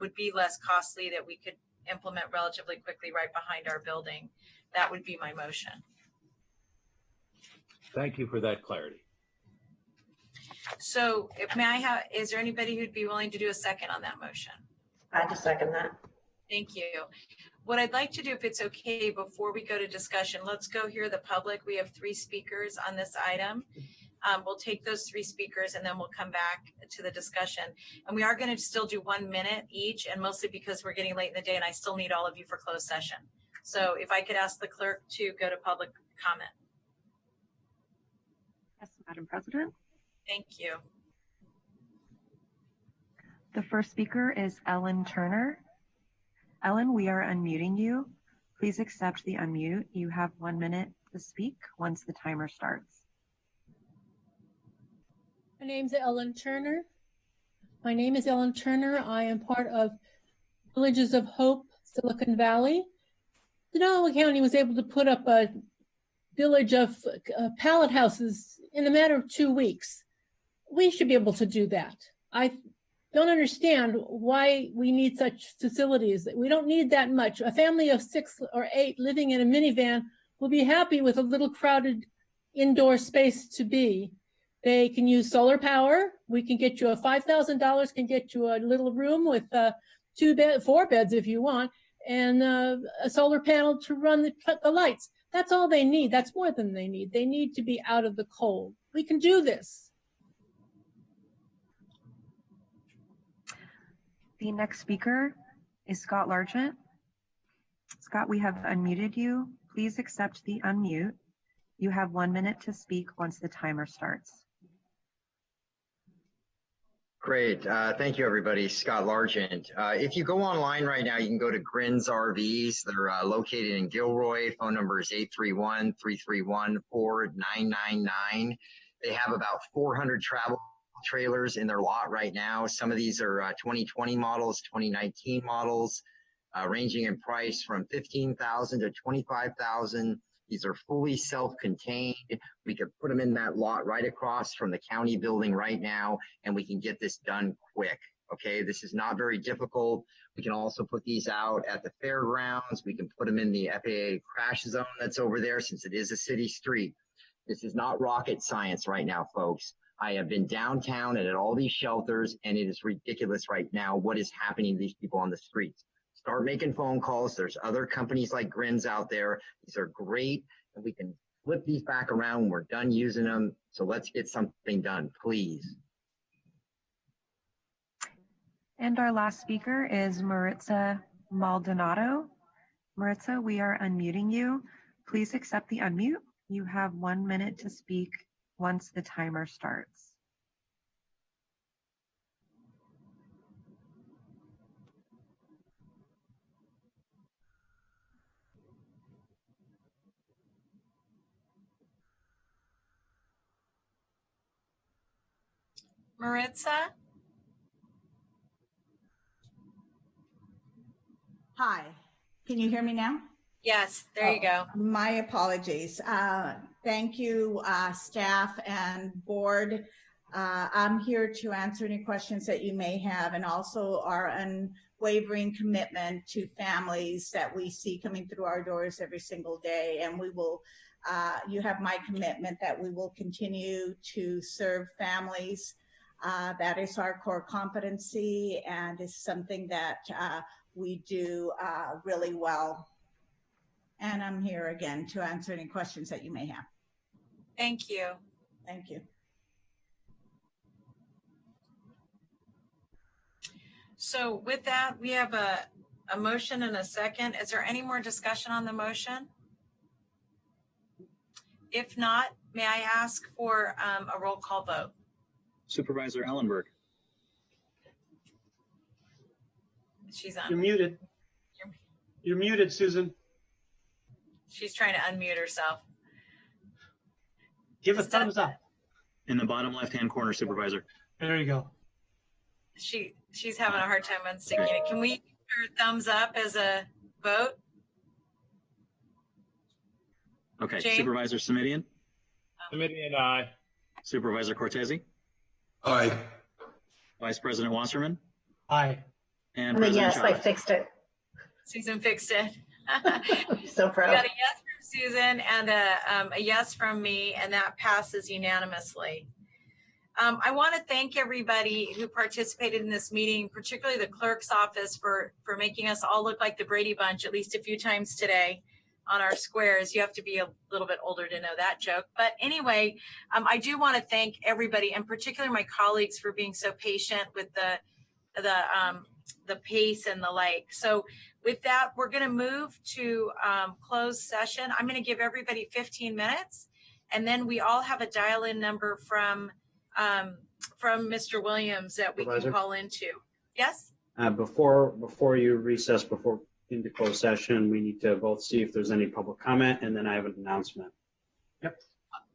would be less costly, that we could implement relatively quickly right behind our building. That would be my motion. Thank you for that clarity. So is there anybody who'd be willing to do a second on that motion? I'd second that. Thank you. What I'd like to do, if it's okay, before we go to discussion, let's go hear the public. We have 3 speakers on this item. We'll take those 3 speakers and then we'll come back to the discussion. And we are going to still do 1 minute each, and mostly because we're getting late in the day and I still need all of you for closed session. So if I could ask the clerk to go to public comment. Yes, Madam President. Thank you. The first speaker is Ellen Turner. Ellen, we are unmuting you. Please accept the unmute. You have 1 minute to speak once the timer starts. My name's Ellen Turner. My name is Ellen Turner. I am part of Villages of Hope, Silicon Valley. Sonoma County was able to put up a village of pallet houses in a matter of 2 weeks. We should be able to do that. I don't understand why we need such facilities. We don't need that much. A family of 6 or 8 living in a minivan will be happy with a little crowded indoor space to be. They can use solar power. We can get you $5,000 can get you a little room with 4 beds if you want, and a solar panel to run the lights. That's all they need. That's more than they need. They need to be out of the cold. We can do this. The next speaker is Scott Largent. Scott, we have unmuted you. Please accept the unmute. You have 1 minute to speak once the timer starts. Great. Thank you, everybody. Scott Largent. If you go online right now, you can go to Grins RVs. They're located in Gilroy. Phone number is 831-331-4999. They have about 400 travel trailers in their lot right now. Some of these are 2020 models, 2019 models, ranging in price from $15,000 to $25,000. These are fully self-contained. We could put them in that lot right across from the county building right now, and we can get this done quick. Okay, this is not very difficult. We can also put these out at the fairgrounds. We can put them in the FAA crash zone that's over there, since it is a city street. This is not rocket science right now, folks. I have been downtown and at all these shelters, and it is ridiculous right now what is happening to these people on the streets. Start making phone calls. There's other companies like Grins out there. These are great, and we can flip these back around when we're done using them. So let's get something done, please. And our last speaker is Maritza Maldonado. Maritza, we are unmuting you. Please accept the unmute. You have 1 minute to speak once the timer starts. Maritza? Hi, can you hear me now? Yes, there you go. My apologies. Thank you, staff and board. I'm here to answer any questions that you may have, and also our unwavering commitment to families that we see coming through our doors every single day. And we will, you have my commitment that we will continue to serve families. That is our core competency, and is something that we do really well. And I'm here again to answer any questions that you may have. Thank you. Thank you. So with that, we have a motion and a second. Is there any more discussion on the motion? If not, may I ask for a roll call vote? Supervisor Ellenberg. She's on. You're muted. You're muted, Susan. She's trying to unmute herself. Give a thumbs up. In the bottom left-hand corner, Supervisor. There you go. She's having a hard time unsticking it. Can we give her a thumbs up as a vote? Okay, James? Supervisor Simidian. Simidian, aye. Supervisor Cortese. Aye. Vice President Wasserman. Aye. And I'm a President yes, I Chavez. fixed it. Susan fixed it. So We proud. got a yes from Susan and a yes from me, and that passes unanimously. I want to thank everybody who participated in this meeting, particularly the clerk's office for making us all look like the Brady Bunch at least a few times today on our squares. You have to be a little bit older to know that joke. But anyway, I do want to thank everybody, and particularly my colleagues, for being so patient with the pace and the like. So with that, we're going to move to closed session. I'm going to give everybody 15 minutes, and then we all have a dial-in number from Mr. Williams that we can Supervisor? call into. Yes? Before you recess, before into closed session, we need to both see if there's any public comment, and then I have an announcement.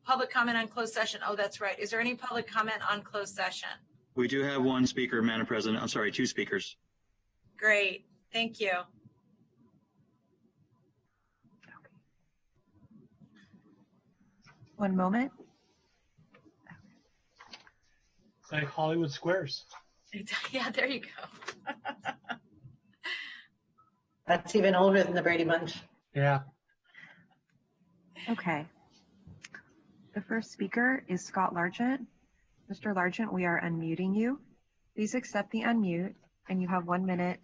Public comment on closed session. Oh, that's right. Is there any public comment on closed session? We do have one speaker, Madam President. I'm sorry, two speakers. Great. Thank you. One moment. Like Hollywood Squares. Yeah, there you go. That's even older than the Brady Bunch. Yeah. Okay. The first speaker is Scott Largent. Mr. Largent, we are unmuting you. Please accept the unmute, and you have 1 minute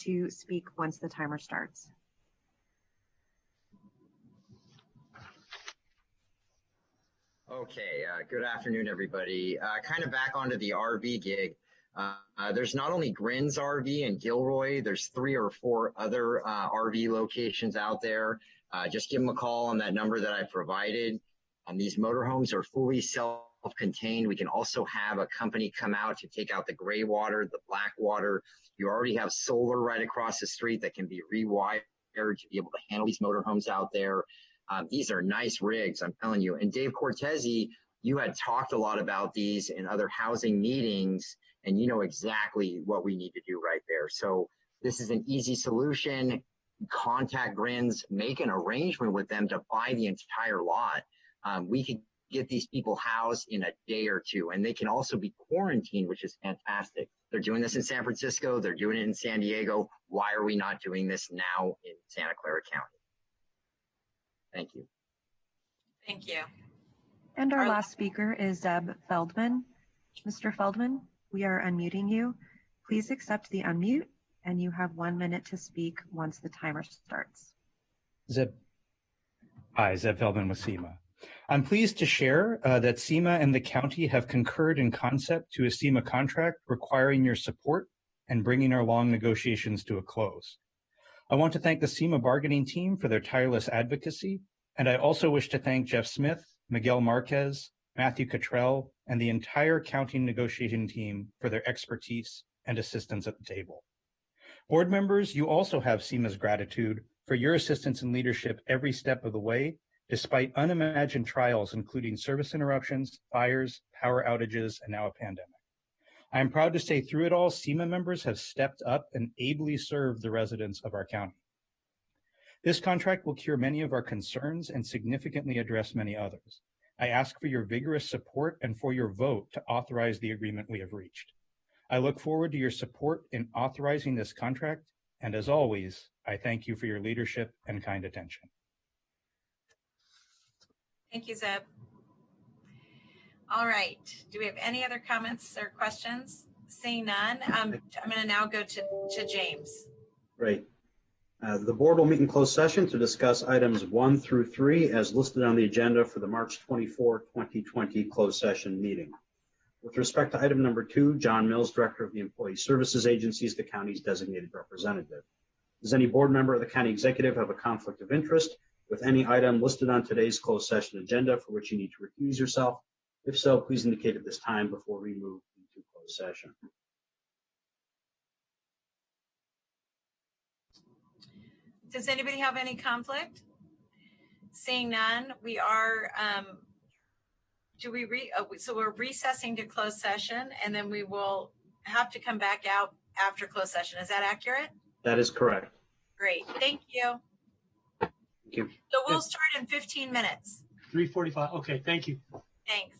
to speak once the timer starts. Okay, good afternoon, everybody. Kind of back onto the RV gig. There's not only Grins RV and Gilroy, there's 3 or 4 other RV locations out there. Just give them a call on that number that I provided. These motorhomes are fully self-contained. We can also have a company come out to take out the gray water, the black water. You already have solar right across the street that can be rewired to be able to handle these motorhomes out there. These are nice rigs, I'm telling you. And Dave Cortese, you had talked a lot about these in other housing meetings, and you know exactly what we need to do right there. So this is an easy solution. Contact Grins, make an arrangement with them to buy the entire lot. We could get these people housed in a day or 2, and they can also be quarantined, which is fantastic. They're doing this in San Francisco. They're doing it in San Diego. Why are we not doing this now in Santa Clara County? Thank you. Thank you. And our last speaker is Zeb Feldman. Mr. Feldman, we are unmuting you. Please accept the unmute, and you have 1 minute to speak once the timer starts. Hi, Zeb Feldman with SEMA. I'm pleased to share that SEMA and the county have concurred in concept to a SEMA contract requiring your support and bringing our long negotiations to a close. I want to thank the SEMA bargaining team for their tireless advocacy, and I also wish to thank Jeff Smith, Miguel Marquez, Matthew Cottrell, and the entire county negotiation team for their expertise and assistance at the table. Board members, you also have SEMA's gratitude for your assistance and leadership every step of the way, despite unimagined trials, including service interruptions, fires, power outages, and now a pandemic. I am proud to say through it all, SEMA members have stepped up and ably served the residents of our county. This contract will cure many of our concerns and significantly address many others. I ask for your vigorous support and for your vote to authorize the agreement we have reached. I look forward to your support in authorizing this contract, and as always, I thank you for your leadership and kind attention. Thank you, Zeb. All right. Do we have any other comments or questions? Seeing none, I'm going to now go to James. Great. The board will meet in closed session to discuss items 1 through 3 as listed on the agenda for the March 24, 2020 closed session meeting. With respect to item number 2, John Mills, Director of the Employee Services Agency, is the county's designated representative. Does any board member of the county executive have a conflict of interest with any item listed on today's closed session agenda for which you need to recuse yourself? If so, please indicate at this time before we move into closed session. Does anybody have any conflict? Seeing none, we are, so we're recessing to closed session, and then we will have to come back out after closed session. Is that accurate? That is correct. Great, thank you. Thank you. So we'll start in 15 minutes. 3:45. Okay, thank you. Thanks.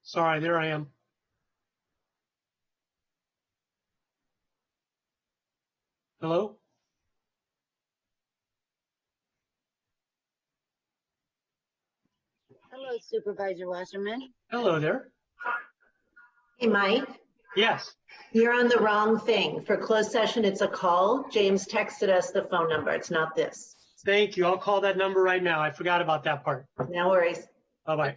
Sorry, there I am. Hello? Hello, Supervisor Wasserman. Hello there. Hey, Mike, Yes. you're on the wrong thing. For closed session, it's a call. James texted us the phone number. It's not this. Thank you. I'll call that number right now. I forgot about that part. No worries. Bye-bye.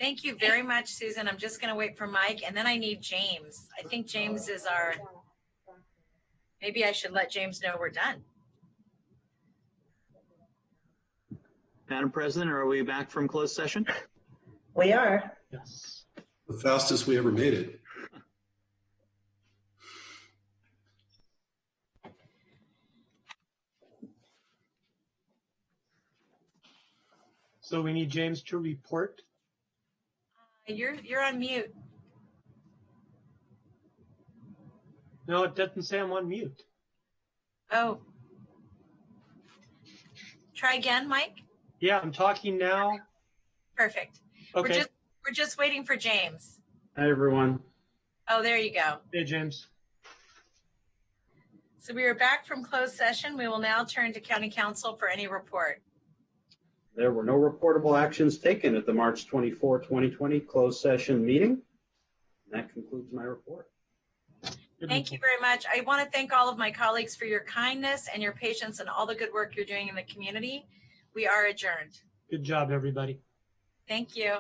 Thank you very much, Susan. I'm just going to wait for Mike, and then I need James. I think James is maybe I should let James know we're done. Madam President, are we back from closed session? We are. Yes. The fastest we ever made it. So we need James to report. You're on mute. No, it doesn't say I'm on mute. Oh. Try again, Mike. Yeah, I'm talking now. Perfect. Okay. We're just waiting for James. Hi, everyone. Oh, there you go. Hey, James. So we are back from closed session. We will now turn to County Council for any report. There were no reportable actions taken at the March 24, 2020 closed session meeting. That concludes my report. Thank you very much. I want to thank all of my colleagues for your kindness and your patience and all the good work you're doing in the community. We are adjourned. Good job, everybody. Thank you.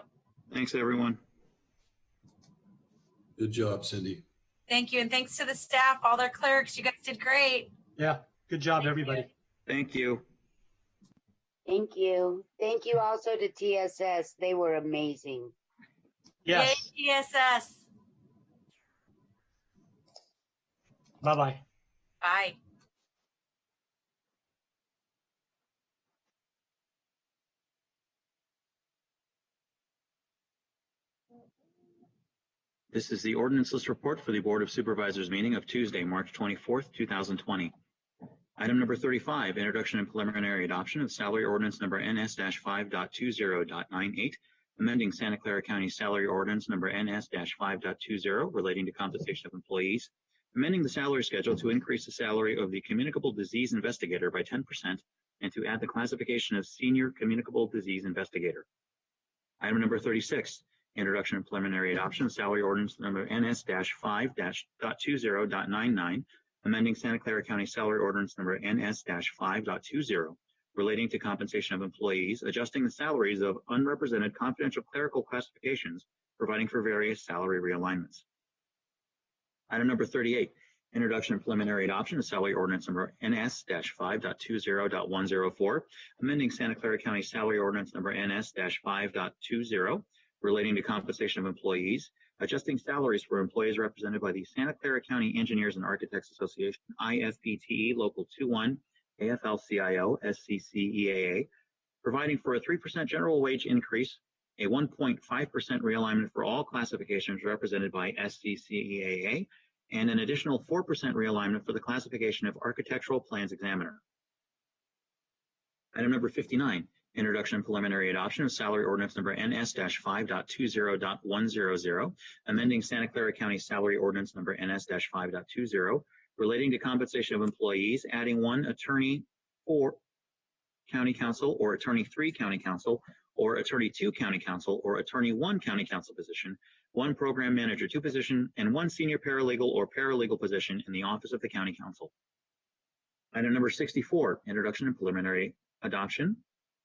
Thanks, everyone. Good job, Cindy. Thank you. And thanks to the staff, all their clerks. You guys did great. Yeah, good job, everybody. Thank you. Thank you. Thank you also to TSS. They were amazing. Yes. Yay, TSS. Bye-bye. Bye. This is the ordinance list report for the Board of Supervisors meeting of Tuesday, March 24th, 2020. Item number 35, introduction and preliminary adoption of salary ordinance number NS-5.20.98, amending Santa Clara County salary ordinance number NS-5.20 relating to compensation of employees, amending the salary schedule to increase the salary of the communicable disease investigator by 10% and to add the classification of senior communicable disease investigator. Item number 36, introduction and preliminary adoption of salary ordinance number NS-5.20.99, amending Santa Clara County salary ordinance number NS-5.20 relating to compensation of employees, adjusting the salaries of unrepresented confidential clerical classifications, providing for various salary realignments. Item number 38, introduction and preliminary adoption of salary ordinance number NS-5.20.104, amending Santa Clara County salary ordinance number NS-5.20 relating to compensation of employees, adjusting salaries for employees represented by the Santa Clara County Engineers and Architects Association, IFPTE Local 21, AFL-CIO, SCCEAA, providing for a 3% general wage increase, a 1.5% realignment for all classifications represented by SCCEAA, and an additional 4% realignment for the classification of architectural plans examiner. Item number 59, introduction and preliminary adoption of salary ordinance number NS-5.20.100, amending Santa Clara County salary ordinance number NS-5.20, relating to compensation of employees, adding one attorney 4 county council or attorney 3 county council or attorney 2 county council or attorney 1 county council position, one program manager 2 position, and one senior paralegal or paralegal position in the office of the county council. Item number 64, introduction and preliminary adoption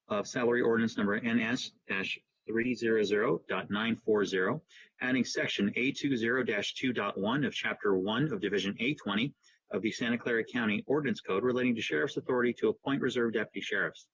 of salary ordinance number NS-300.940, adding section A20-2.1 of chapter 1 of division A20 of the Santa Clara County Ordinance Code relating to sheriff's authority to appoint reserve deputy sheriffs.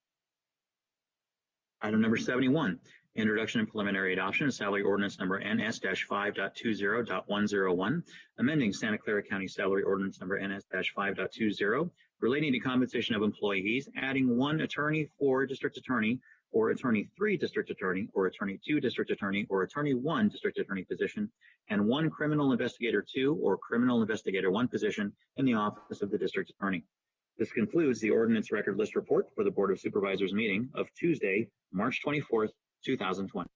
Item number 71, introduction and preliminary adoption of salary ordinance number NS-5.20.101, amending Santa Clara County salary ordinance number NS-5.20 relating to compensation of employees, adding one attorney 4 district attorney or attorney 3 district attorney or attorney 2 district attorney or attorney 1 district attorney position, and one criminal investigator 2 or criminal investigator 1 position in the office of the district attorney. This concludes the ordinance record list report for the Board of Supervisors meeting of Tuesday, March 24th, 2020.